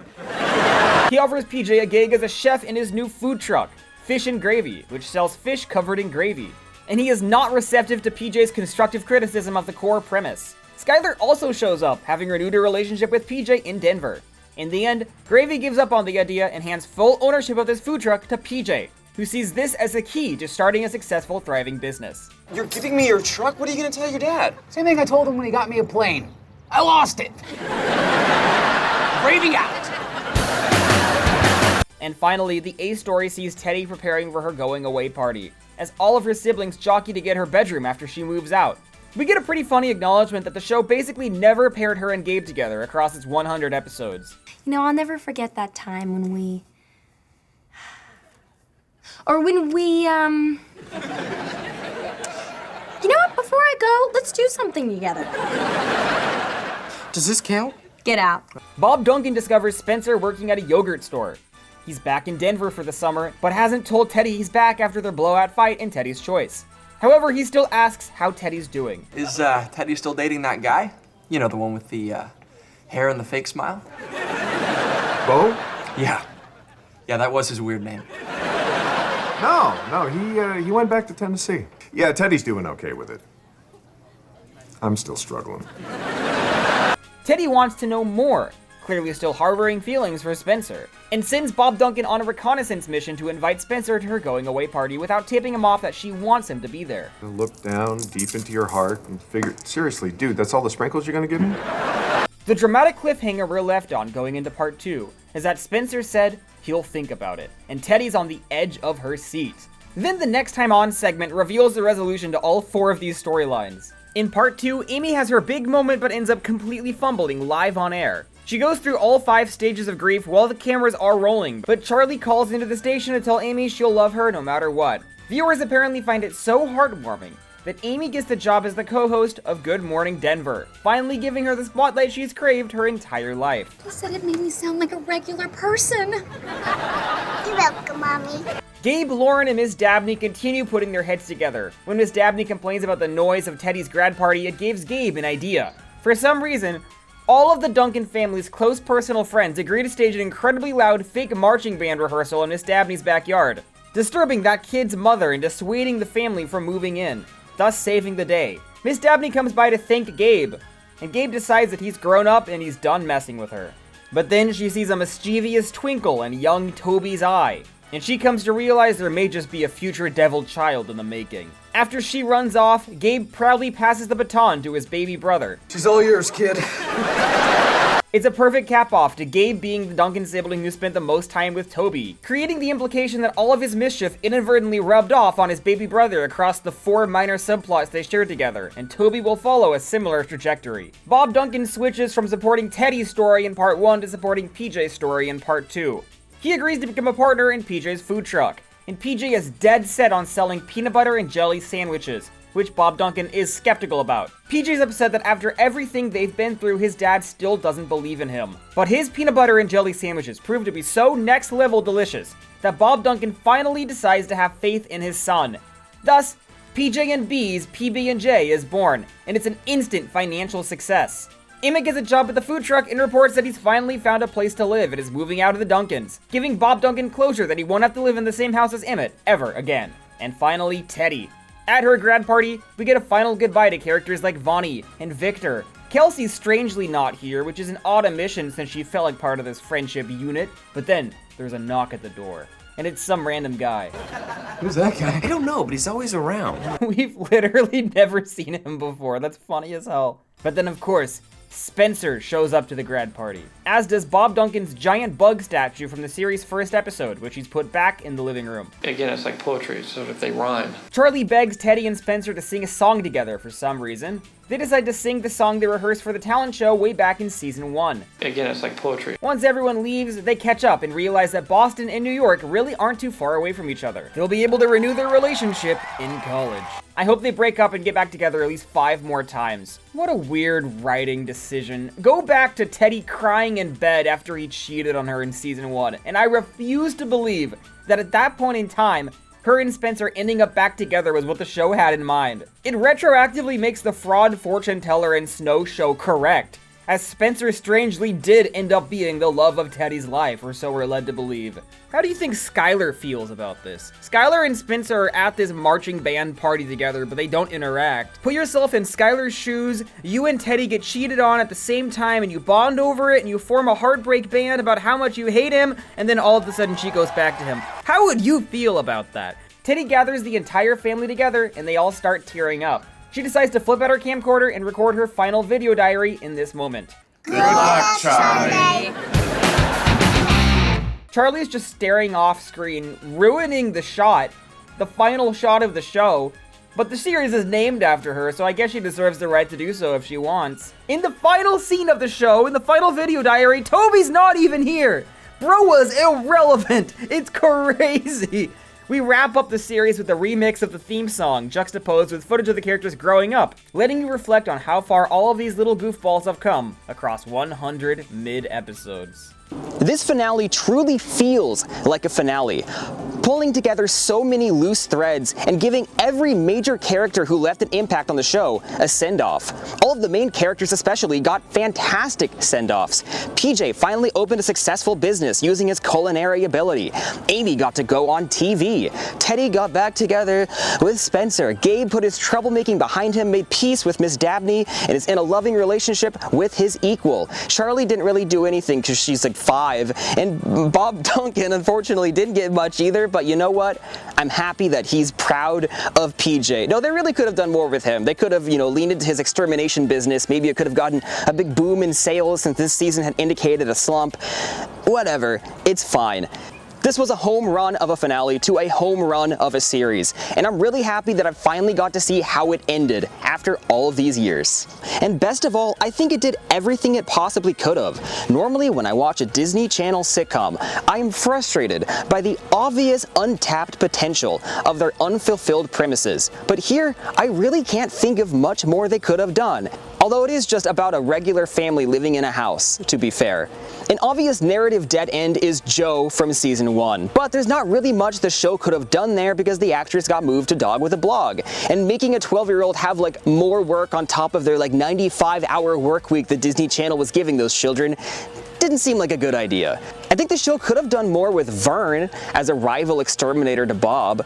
He offers PJ a gig as a chef in his new food truck, Fish and Gravy, which sells fish covered in gravy. And he is not receptive to PJ's constructive criticism of the core premise. Skylar also shows up, having renewed a relationship with PJ in Denver. In the end, Gravy gives up on the idea and hands full ownership of this food truck to PJ, who sees this as the key to starting a successful, thriving business. You're giving me your truck? What are you gonna tell your dad? Same thing I told him when he got me a plane. I lost it. Gravy out. And finally, the A story sees Teddy preparing for her going away party, as all of her siblings jockey to get her bedroom after she moves out. We get a pretty funny acknowledgement that the show basically never paired her and Gabe together across its 100 episodes. You know, I'll never forget that time when we... You know what? Before I go, let's do something together. Does this count? Get out. Bob Duncan discovers Spencer working at a yogurt store. He's back in Denver for the summer, but hasn't told Teddy he's back after their blowout fight in Teddy's Choice. However, he still asks how Teddy's doing. Is Teddy still dating that guy? You know, the one with the hair and the fake smile? Bo? Yeah. Yeah, that was his weird name. No, he went back to Tennessee. Yeah, Teddy's doing okay with it. I'm still struggling. Teddy wants to know more, clearly still harboring feelings for Spencer, and sends Bob Duncan on a reconnaissance mission to invite Spencer to her going away party without tipping him off that she wants him to be there. Look down deep into your heart and figure, seriously, dude, that's all the sprinkles you're gonna give me? The dramatic cliffhanger we're left on going into part 2 is that Spencer said he'll think about it, and Teddy's on the edge of her seat. Then the Next Time On segment reveals the resolution to all 4 of these storylines. In part 2, Amy has her big moment but ends up completely fumbling live on air. She goes through all 5 stages of grief while the cameras are rolling, but Charlie calls into the station to tell Amy she'll love her no matter what. Viewers apparently find it so heartwarming that Amy gets the job as the co-host of Good Morning Denver, finally giving her the spotlight she's craved her entire life. He said it made me sound like a regular person. You're welcome, Mommy. Gabe, Lauren, and Miss Dabney continue putting their heads together. When Miss Dabney complains about the noise of Teddy's grad party, it gives Gabe an idea. For some reason, all of the Duncan family's close personal friends agree to stage an incredibly loud fake marching band rehearsal in Miss Dabney's backyard, disturbing that kid's mother and dissuading the family from moving in, thus saving the day. Miss Dabney comes by to thank Gabe, and Gabe decides that he's grown up and he's done messing with her. But then she sees a mischievous twinkle in young Toby's eye, and she comes to realize there may just be a future devil child in the making. After she runs off, Gabe proudly passes the baton to his baby brother. She's all yours, kid. It's a perfect cap-off to Gabe being the Duncan sibling who spent the most time with Toby, creating the implication that all of his mischief inadvertently rubbed off on his baby brother across the 4 minor subplots they shared together, and Toby will follow a similar trajectory. Bob Duncan switches from supporting Teddy's story in part 1 to supporting PJ's story in part 2. He agrees to become a partner in PJ's food truck, and PJ is dead set on selling peanut butter and jelly sandwiches, which Bob Duncan is skeptical about. PJ's upset that after everything they've been through, his dad still doesn't believe in him. But his peanut butter and jelly sandwiches prove to be so next level delicious that Bob Duncan finally decides to have faith in his son. Thus, PJ and B's PB&J is born, and it's an instant financial success. Emmett gets a job at the food truck and reports that he's finally found a place to live and is moving out of the Duncans, giving Bob Duncan closure that he won't have to live in the same house as Emmett ever again. And finally, Teddy. At her grad party, we get a final goodbye to characters like Vonnie and Victor. Kelsey's strangely not here, which is an odd omission since she felt like part of this friendship unit. But then, there's a knock at the door, and it's some random guy. Who's that guy? I don't know, but he's always around. We've literally never seen him before. That's funny as hell. But then, of course, Spencer shows up to the grad party, as does Bob Duncan's giant bug statue from the series' first episode, which he's put back in the living room. Again, it's like poetry, so if they rhyme. Charlie begs Teddy and Spencer to sing a song together for some reason. They decide to sing the song they rehearsed for the talent show way back in season 1. Again, it's like poetry. Once everyone leaves, they catch up and realize that Boston and New York really aren't too far away from each other. They'll be able to renew their relationship in college. I hope they break up and get back together at least 5 more times. What a weird writing decision. Go back to Teddy crying in bed after he cheated on her in season 1, and I refuse to believe that at that point in time, her and Spencer ending up back together was what the show had in mind. It retroactively makes the fraud fortune teller and Snow show correct, as Spencer strangely did end up being the love of Teddy's life, or so we're led to believe. How do you think Skylar feels about this? Skylar and Spencer are at this marching band party together, but they don't interact. Put yourself in Skylar's shoes, you and Teddy get cheated on at the same time, and you bond over it, and you form a heartbreak band about how much you hate him, and then all of a sudden she goes back to him. How would you feel about that? Teddy gathers the entire family together, and they all start tearing up. She decides to flip out her camcorder and record her final video diary in this moment. Good luck, Charlie. Charlie's just staring off screen, ruining the shot, the final shot of the show, but the series is named after her, so I guess she deserves the right to do so if she wants. In the final scene of the show, in the final video diary, Toby's not even here! Bro was irrelevant! It's crazy! We wrap up the series with a remix of the theme song, juxtaposed with footage of the characters growing up, letting you reflect on how far all of these little goofballs have come across 100 mid-episodes. This finale truly feels like a finale, pulling together so many loose threads and giving every major character who left an impact on the show a send-off. All of the main characters especially got fantastic send-offs. PJ finally opened a successful business using his culinary ability. Amy got to go on TV. Teddy got back together with Spencer. Gabe put his troublemaking behind him, made peace with Miss Dabney, and is in a loving relationship with his equal. Charlie didn't really do anything because she's like 5, and Bob Duncan unfortunately didn't get much either, but you know what? I'm happy that he's proud of PJ. No, they really could have done more with him. They could have, leaned into his extermination business. Maybe it could have gotten a big boom in sales since this season had indicated a slump. Whatever, it's fine. This was a home run of a finale to a home run of a series, and I'm really happy that I finally got to see how it ended after all of these years. And best of all, I think it did everything it possibly could have. Normally, when I watch a Disney Channel sitcom, I am frustrated by the obvious untapped potential of their unfulfilled premises, but here, I really can't think of much more they could have done. Although it is just about a regular family living in a house, to be fair. An obvious narrative dead end is Joe from season 1, but there's not really much the show could have done there because the actress got moved to Dog with a Blog, and making a 12-year-old have like more work on top of their like 95-hour work week that Disney Channel was giving those children didn't seem like a good idea. I think the show could have done more with Vern as a rival exterminator to Bob.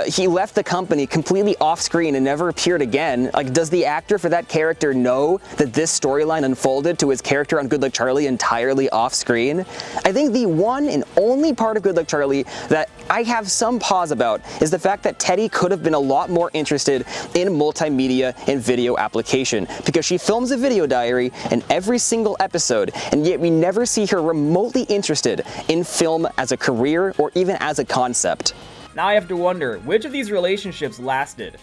He left the company completely off screen and never appeared again. Like, does the actor for that character know that this storyline unfolded to his character on Good Luck Charlie entirely off screen? I think the one and only part of Good Luck Charlie that I have some pause about is the fact that Teddy could have been a lot more interested in multimedia and video application, because she films a video diary in every single episode, and yet we never see her remotely interested in film as a career or even as a concept. Now I have to wonder, which of these relationships lasted?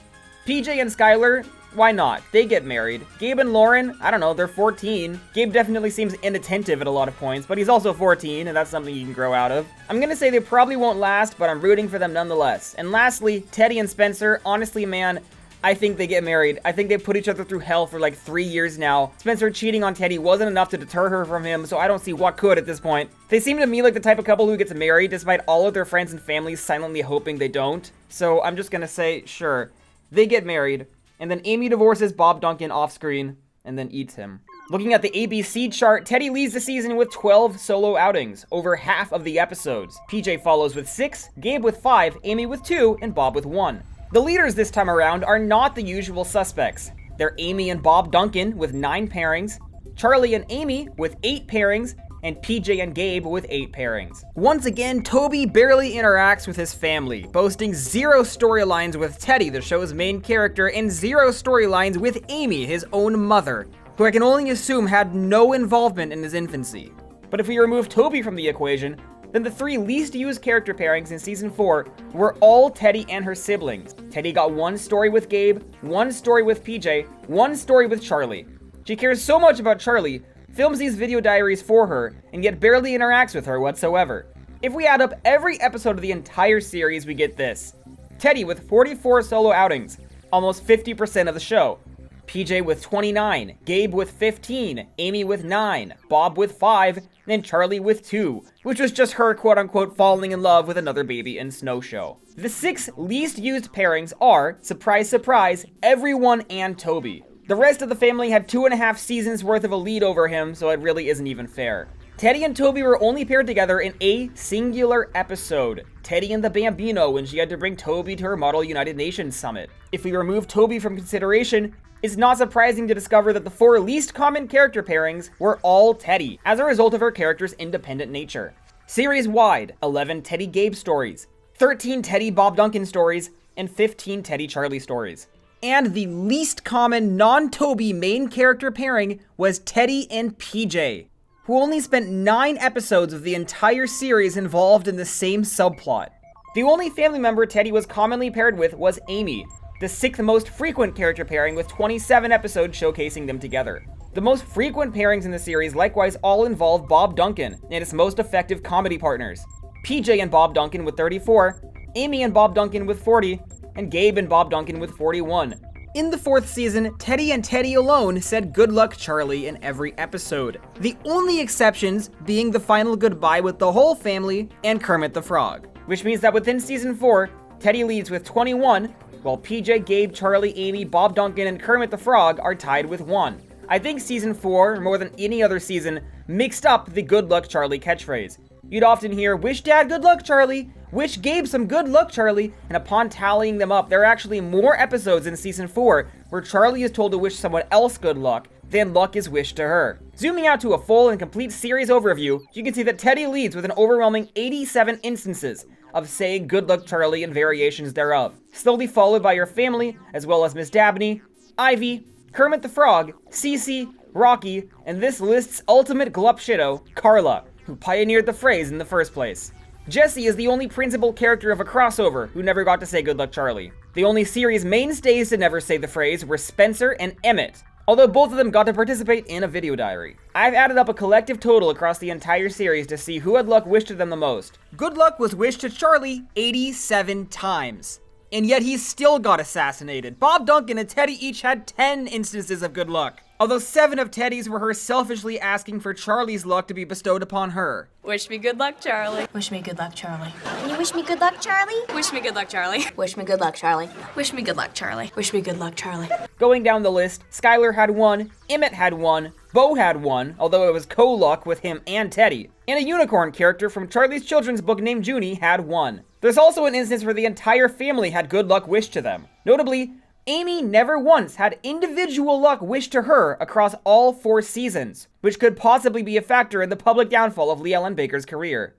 PJ and Skylar? Why not? They get married. Gabe and Lauren? I don't know, they're 14. Gabe definitely seems inattentive at a lot of points, but he's also 14, and that's something you can grow out of. I'm gonna say they probably won't last, but I'm rooting for them nonetheless. And lastly, Teddy and Spencer, honestly, man, I think they get married. I think they put each other through hell for like 3 years now. Spencer cheating on Teddy wasn't enough to deter her from him, so I don't see what could at this point. They seem to me like the type of couple who gets married despite all of their friends and families silently hoping they don't. So I'm just gonna say, sure, they get married, and then Amy divorces Bob Duncan off screen, and then eats him. Looking at the ABC chart, Teddy leads the season with 12 solo outings, over half of the episodes. PJ follows with 6, Gabe with 5, Amy with 2, and Bob with 1. The leaders this time around are not the usual suspects. They're Amy and Bob Duncan with 9 pairings, Charlie and Amy with 8 pairings, and PJ and Gabe with 8 pairings. Once again, Toby barely interacts with his family, boasting 0 storylines with Teddy, the show's main character, and 0 storylines with Amy, his own mother, who I can only assume had no involvement in his infancy. But if we remove Toby from the equation, then the 3 least used character pairings in season 4 were all Teddy and her siblings. Teddy got 1 story with Gabe, 1 story with PJ, 1 story with Charlie. She cares so much about Charlie, films these video diaries for her, and yet barely interacts with her whatsoever. If we add up every episode of the entire series, we get this. Teddy with 44 solo outings, almost 50% of the show. PJ with 29, Gabe with 15, Amy with 9, Bob with 5, and Charlie with 2, which was just her quote-unquote falling in love with another baby in Snow Show. The 6 least used pairings are, surprise surprise, everyone and Toby. The rest of the family had 2.5 seasons worth of a lead over him, so it really isn't even fair. Teddy and Toby were only paired together in a singular episode. Teddy and the Bambino, when she had to bring Toby to her Model United Nations summit. If we remove Toby from consideration, it's not surprising to discover that the 4 least common character pairings were all Teddy, as a result of her character's independent nature. Series-wide, 11 Teddy Gabe stories, 13 Teddy Bob Duncan stories, and 15 Teddy Charlie stories. And the least common non-Toby main character pairing was Teddy and PJ, who only spent 9 episodes of the entire series involved in the same subplot. The only family member Teddy was commonly paired with was Amy, the 6th most frequent character pairing with 27 episodes showcasing them together. The most frequent pairings in the series likewise all involve Bob Duncan and its most effective comedy partners. PJ and Bob Duncan with 34, Amy and Bob Duncan with 40, and Gabe and Bob Duncan with 41. In the 4th season, Teddy and Teddy alone said "Good Luck Charlie" in every episode. The only exceptions being the final goodbye with the whole family and Kermit the Frog. Which means that within season 4, Teddy leads with 21, while PJ, Gabe, Charlie, Amy, Bob Duncan, and Kermit the Frog are tied with 1. I think season 4, more than any other season, mixed up the "Good Luck Charlie" catchphrase. You'd often hear, "Wish Dad good luck, Charlie," "Wish Gabe some good luck, Charlie," and upon tallying them up, there are actually more episodes in season 4 where Charlie is told to wish someone else good luck than luck is wished to her. Zooming out to a full and complete series overview, you can see that Teddy leads with an overwhelming 87 instances of saying "Good Luck Charlie" and variations thereof, slowly followed by her family, as well as Miss Dabney, Ivy, Kermit the Frog, Cece, Rocky, and this list's ultimate glupshitto, Carla, who pioneered the phrase in the first place. Jessie is the only principal character of a crossover who never got to say Good Luck Charlie. The only series mainstays to never say the phrase were Spencer and Emmett, although both of them got to participate in a video diary. I've added up a collective total across the entire series to see who had luck wished to them the most. Good luck was wished to Charlie 87 times. And yet he still got assassinated. Bob Duncan and Teddy each had 10 instances of good luck, although 7 of Teddy's were her selfishly asking for Charlie's luck to be bestowed upon her. Wish me good luck, Charlie. Wish me good luck, Charlie. Can you wish me good luck, Charlie? Wish me good luck, Charlie. Wish me good luck, Charlie. Wish me good luck, Charlie. Wish me good luck, Charlie. Going down the list, Skylar had 1, Emmett had 1, Bo had 1, although it was co-luck with him and Teddy, and a unicorn character from Charlie's children's book named Junie had 1. There's also an instance where the entire family had good luck wished to them. Notably, Amy never once had individual luck wished to her across all 4 seasons, which could possibly be a factor in the public downfall of Lee Ellen Baker's career.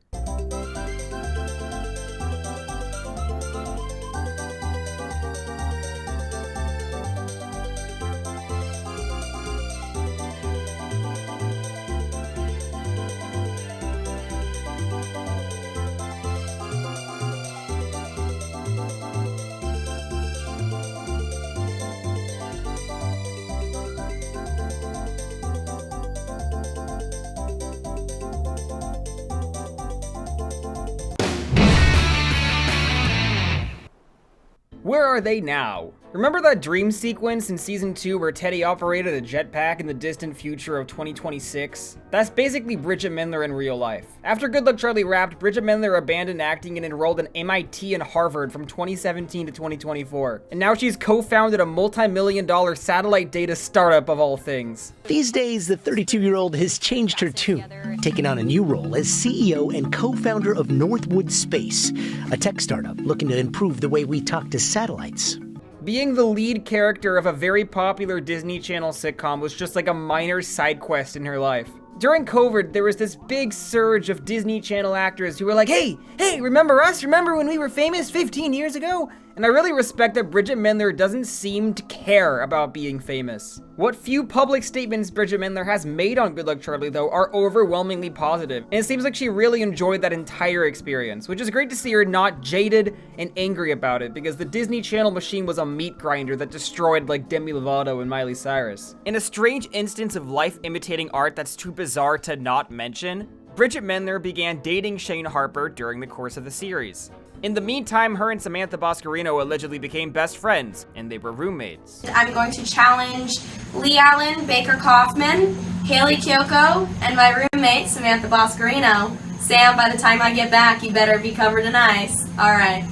Where are they now? Remember that dream sequence in season 2 where Teddy operated a jetpack in the distant future of 2026? That's basically Bridget Mendler in real life. After Good Luck Charlie wrapped, Bridget Mendler abandoned acting and enrolled in MIT and Harvard from 2017 to 2024. And now she's co-founded a multi-million-dollar satellite data startup of all things. These days, the 32-year-old has changed her tune, taking on a new role as CEO and co-founder of Northwood Space, a tech startup looking to improve the way we talk to satellites. Being the lead character of a very popular Disney Channel sitcom was just like a minor side quest in her life. During COVID, there was this big surge of Disney Channel actors who were like, hey, remember us? Remember when we were famous 15 years ago? And I really respect that Bridget Mendler doesn't seem to care about being famous. What few public statements Bridget Mendler has made on Good Luck Charlie, though, are overwhelmingly positive. And it seems like she really enjoyed that entire experience, which is great to see her not jaded and angry about it, because the Disney Channel machine was a meat grinder that destroyed like Demi Lovato and Miley Cyrus. In a strange instance of life imitating art that's too bizarre to not mention, Bridget Mendler began dating Shane Harper during the course of the series. In the meantime, her and Samantha Boscarino allegedly became best friends, and they were roommates. I'm going to challenge Lee Allen, Baker Kaufman, Haley Kyoko, and my roommate, Samantha Boscarino. Sam, by the time I get back, you better be covered in ice. All right.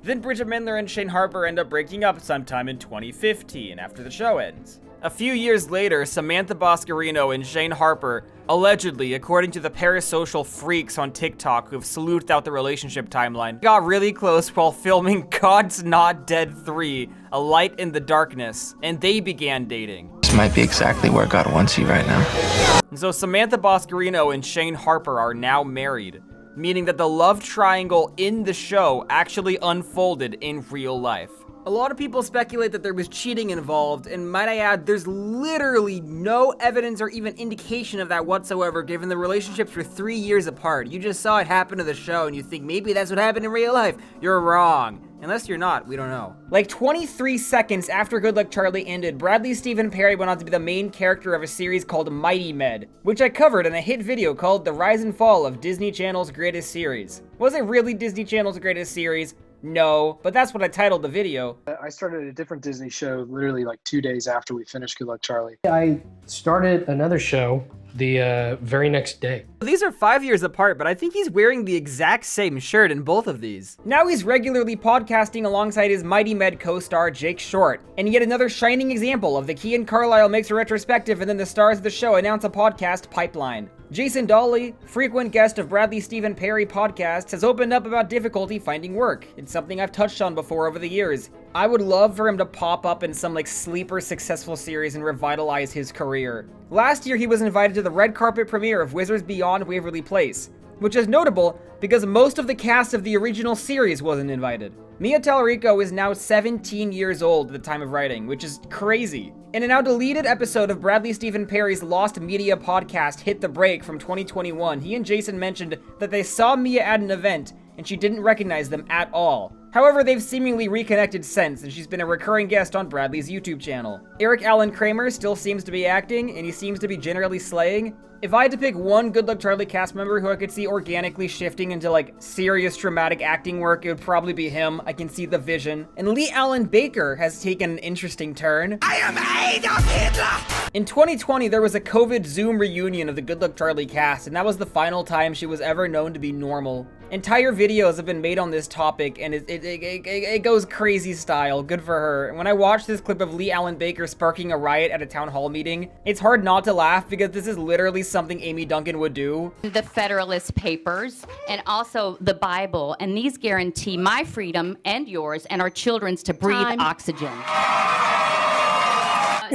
Then Bridget Mendler and Shane Harper end up breaking up sometime in 2015 after the show ends. A few years later, Samantha Boscarino and Shane Harper, allegedly, according to the parasocial freaks on TikTok who've sleuthed out the relationship timeline, got really close while filming God's Not Dead 3, A Light in the Darkness, and they began dating. This might be exactly where God wants you right now. And so Samantha Boscarino and Shane Harper are now married, meaning that the love triangle in the show actually unfolded in real life. A lot of people speculate that there was cheating involved, and might I add, there's literally no evidence or even indication of that whatsoever, given the relationships were 3 years apart. You just saw it happen to the show, and you think maybe that's what happened in real life. You're wrong. Unless you're not, we don't know. Like 23 seconds after Good Luck Charlie ended, Bradley Stephen Perry went on to be the main character of a series called Mighty Med, which I covered in a hit video called The Rise and Fall of Disney Channel's Greatest Series. Was it really Disney Channel's Greatest Series? No, but that's what I titled the video. I started a different Disney show literally like 2 days after we finished Good Luck Charlie. I started another show the very next day. These are 5 years apart, but I think he's wearing the exact same shirt in both of these. Now he's regularly podcasting alongside his Mighty Med co-star Jake Short, and yet another shining example of the Key and Carlisle makes a retrospective and then the stars of the show announce a podcast pipeline. Jason Dolly, frequent guest of Bradley Stephen Perry podcasts, has opened up about difficulty finding work. It's something I've touched on before over the years. I would love for him to pop up in some like sleeper successful series and revitalize his career. Last year he was invited to the red carpet premiere of Wizards Beyond Waverly Place, which is notable because most of the cast of the original series wasn't invited. Mia Tallarico is now 17 years old at the time of writing, which is crazy. In a now deleted episode of Bradley Stephen Perry's Lost Media podcast, Hit the Break from 2021, he and Jason mentioned that they saw Mia at an event and she didn't recognize them at all. However, they've seemingly reconnected since, and she's been a recurring guest on Bradley's YouTube channel. Eric Allen Kramer still seems to be acting, and he seems to be generally slaying. If I had to pick one Good Luck Charlie cast member who I could see organically shifting into like serious dramatic acting work, it would probably be him. I can see the vision. And Lee Allen Baker has taken an interesting turn. I am Adolf Hitler! In 2020, there was a COVID Zoom reunion of the Good Luck Charlie cast, and that was the final time she was ever known to be normal. Entire videos have been made on this topic, and it goes crazy style. Good for her. When I watched this clip of Lee Allen Baker sparking a riot at a town hall meeting, it's hard not to laugh because this is literally something Amy Duncan would do. The Federalist Papers and also the Bible, and these guarantee my freedom and yours and our children's to breathe oxygen.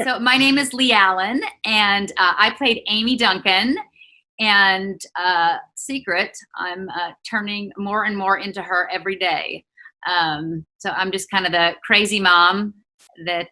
So my name is Lee Allen, and I played Amy Duncan. And secret, I'm turning more and more into her every day. So I'm just kind of the crazy mom that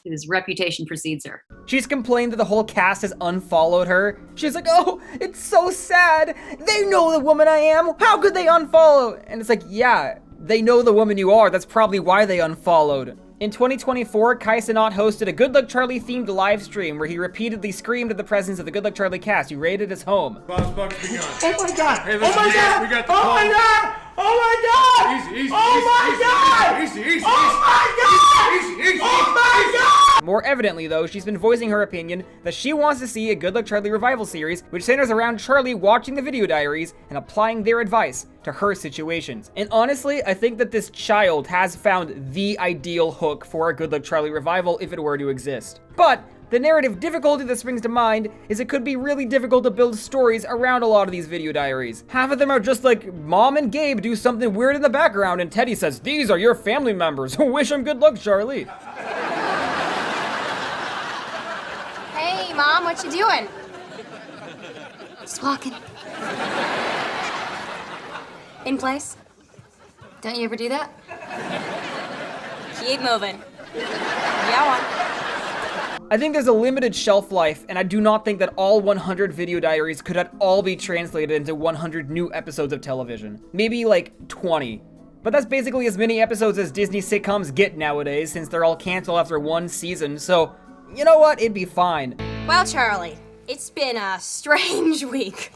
whose reputation precedes her. She's complained that the whole cast has unfollowed her. She's like, oh, it's so sad. They know the woman I am. How could they unfollow? And it's like, yeah, they know the woman you are. That's probably why they unfollowed. In 2024, Kai Cenat hosted a Good Luck Charlie themed live stream where he repeatedly screamed at the presence of the Good Luck Charlie cast, who rated his home. Oh my god! Oh my god! Oh my god! Oh my god! Oh my god! Easy, easy, oh my god! Easy, easy, oh my god! Easy, easy, oh my god! More evidently, though, she's been voicing her opinion that she wants to see a Good Luck Charlie revival series, which centers around Charlie watching the video diaries and applying their advice to her situations. And honestly, I think that this child has found the ideal hook for a Good Luck Charlie revival if it were to exist. But the narrative difficulty that springs to mind is it could be really difficult to build stories around a lot of these video diaries. Half of them are just like, Mom and Gabe do something weird in the background and Teddy says, these are your family members. Wish them good luck, Charlie. Hey, Mom, what you doing? Just walking. In place? Don't you ever do that? Keep moving. Yeah, one. I think there's a limited shelf life, and I do not think that all 100 video diaries could at all be translated into 100 new episodes of television. Maybe like 20. But that's basically as many episodes as Disney sitcoms get nowadays, since they're all canceled after one season, so you know what? It'd be fine. Well, Charlie, it's been a strange week.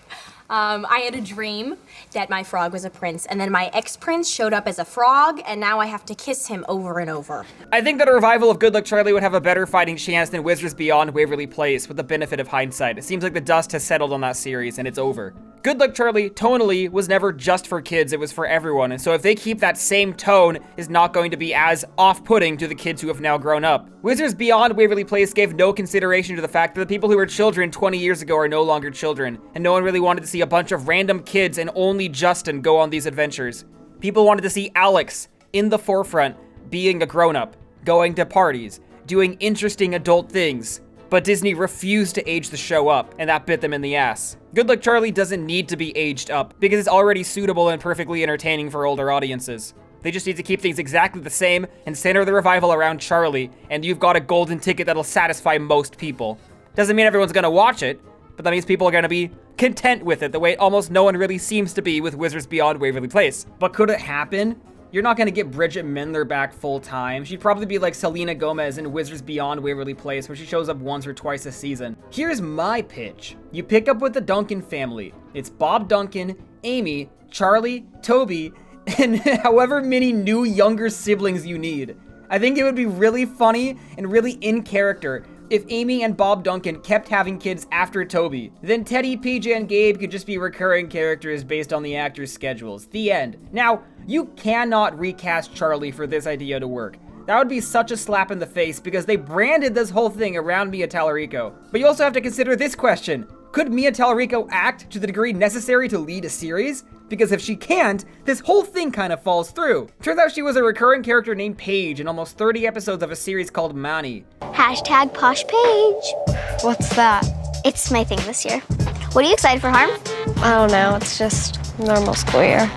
I had a dream that my frog was a prince, and then my ex-prince showed up as a frog, and now I have to kiss him over and over. I think that a revival of Good Luck Charlie would have a better fighting chance than Wizards Beyond Waverly Place, with the benefit of hindsight. It seems like the dust has settled on that series, and it's over. Good Luck Charlie, tonally, was never just for kids, it was for everyone, and so if they keep that same tone, is not going to be as off-putting to the kids who have now grown up. Wizards Beyond Waverly Place gave no consideration to the fact that the people who were children 20 years ago are no longer children, and no one really wanted to see a bunch of random kids and only Justin go on these adventures. People wanted to see Alex in the forefront, being a grown-up, going to parties, doing interesting adult things. But Disney refused to age the show up, and that bit them in the ass. Good Luck Charlie doesn't need to be aged up, because it's already suitable and perfectly entertaining for older audiences. They just need to keep things exactly the same and center the revival around Charlie, and you've got a golden ticket that'll satisfy most people. Doesn't mean everyone's gonna watch it, but that means people are gonna be content with it, the way almost no one really seems to be with Wizards Beyond Waverly Place. But could it happen? You're not gonna get Bridget Mendler back full time. She'd probably be like Selena Gomez in Wizards Beyond Waverly Place, where she shows up once or twice a season. Here's my pitch. You pick up with the Duncan family. It's Bob Duncan, Amy, Charlie, Toby, and however many new younger siblings you need. I think it would be really funny and really in character if Amy and Bob Duncan kept having kids after Toby. Then Teddy, PJ, and Gabe could just be recurring characters based on the actors' schedules. The end. Now, you cannot recast Charlie for this idea to work. That would be such a slap in the face because they branded this whole thing around Mia Tallarico. But you also have to consider this question. Could Mia Tallarico act to the degree necessary to lead a series? Because if she can't, this whole thing kind of falls through. Turns out she was a recurring character named Paige in almost 30 episodes of a series called Manny. Hashtag Posh Page. What's that? It's my thing this year. What are you excited for, Harm? I don't know, it's just normal school year.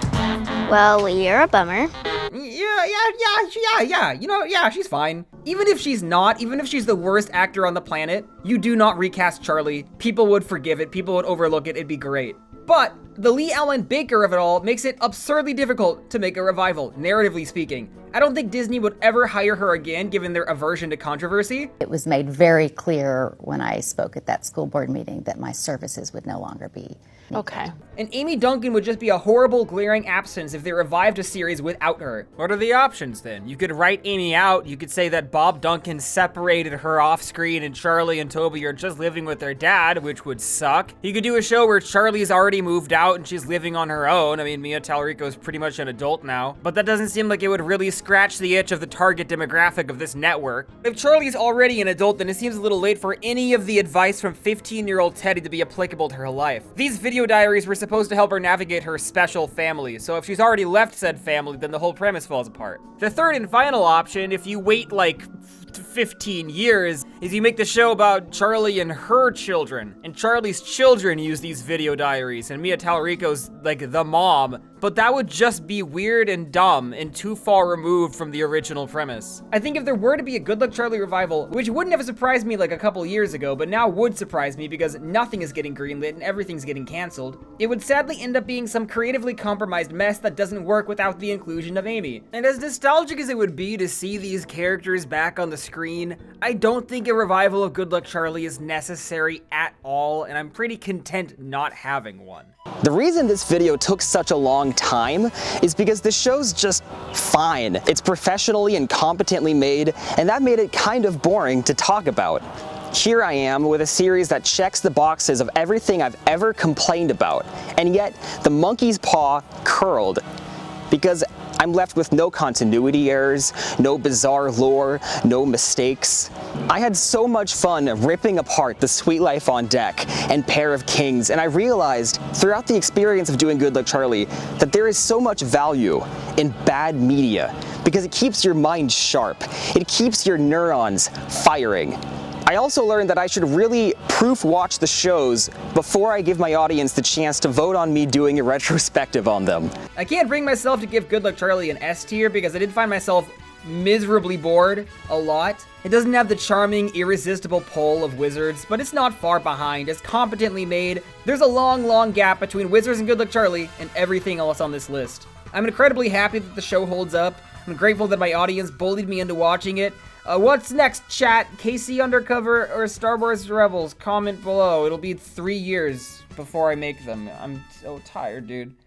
Well, you're a bummer. Yeah, yeah, she's fine. Even if she's not, even if she's the worst actor on the planet, you do not recast Charlie. People would forgive it, people would overlook it, it'd be great. But the Lee Allen Baker of it all makes it absurdly difficult to make a revival, narratively speaking. I don't think Disney would ever hire her again, given their aversion to controversy. It was made very clear when I spoke at that school board meeting that my services would no longer be needed. Okay. And Amy Duncan would just be a horrible, glaring absence if they revived a series without her. What are the options then? You could write Amy out, you could say that Bob Duncan separated her off screen and Charlie and Toby are just living with their dad, which would suck. You could do a show where Charlie's already moved out and she's living on her own. I mean, Mia Talarico's pretty much an adult now, but that doesn't seem like it would really scratch the itch of the target demographic of this network. If Charlie's already an adult, then it seems a little late for any of the advice from 15-year-old Teddy to be applicable to her life. These video diaries were supposed to help her navigate her special family, so if she's already left said family, then the whole premise falls apart. The third and final option, if you wait like 15 years, is you make the show about Charlie and her children, and Charlie's children use these video diaries, and Mia Talarico's like the mom, but that would just be weird and dumb and too far removed from the original premise. I think if there were to be a Good Luck Charlie revival, which wouldn't have surprised me like a couple years ago, but now would surprise me because nothing is getting greenlit and everything's getting canceled, it would sadly end up being some creatively compromised mess that doesn't work without the inclusion of Amy. And as nostalgic as it would be to see these characters back on the screen, I don't think a revival of Good Luck Charlie is necessary at all, and I'm pretty content not having one. The reason this video took such a long time is because the show's just fine. It's professionally and competently made, and that made it kind of boring to talk about. Here I am with a series that checks the boxes of everything I've ever complained about, and yet the monkey's paw curled. Because I'm left with no continuity errors, no bizarre lore, no mistakes. I had so much fun ripping apart The Sweet Life on Deck and Pair of Kings, and I realized throughout the experience of doing Good Luck Charlie that there is so much value in bad media because it keeps your mind sharp. It keeps your neurons firing. I also learned that I should really proof watch the shows before I give my audience the chance to vote on me doing a retrospective on them. I can't bring myself to give Good Luck Charlie an S tier because I did find myself miserably bored a lot. It doesn't have the charming, irresistible pull of Wizards, but it's not far behind. It's competently made. There's a long gap between Wizards and Good Luck Charlie and everything else on this list. I'm incredibly happy that the show holds up. I'm grateful that my audience bullied me into watching it. What's next, chat? KC Undercover or Star Wars Rebels? Comment below. It'll be 3 years before I make them. I'm so tired, dude.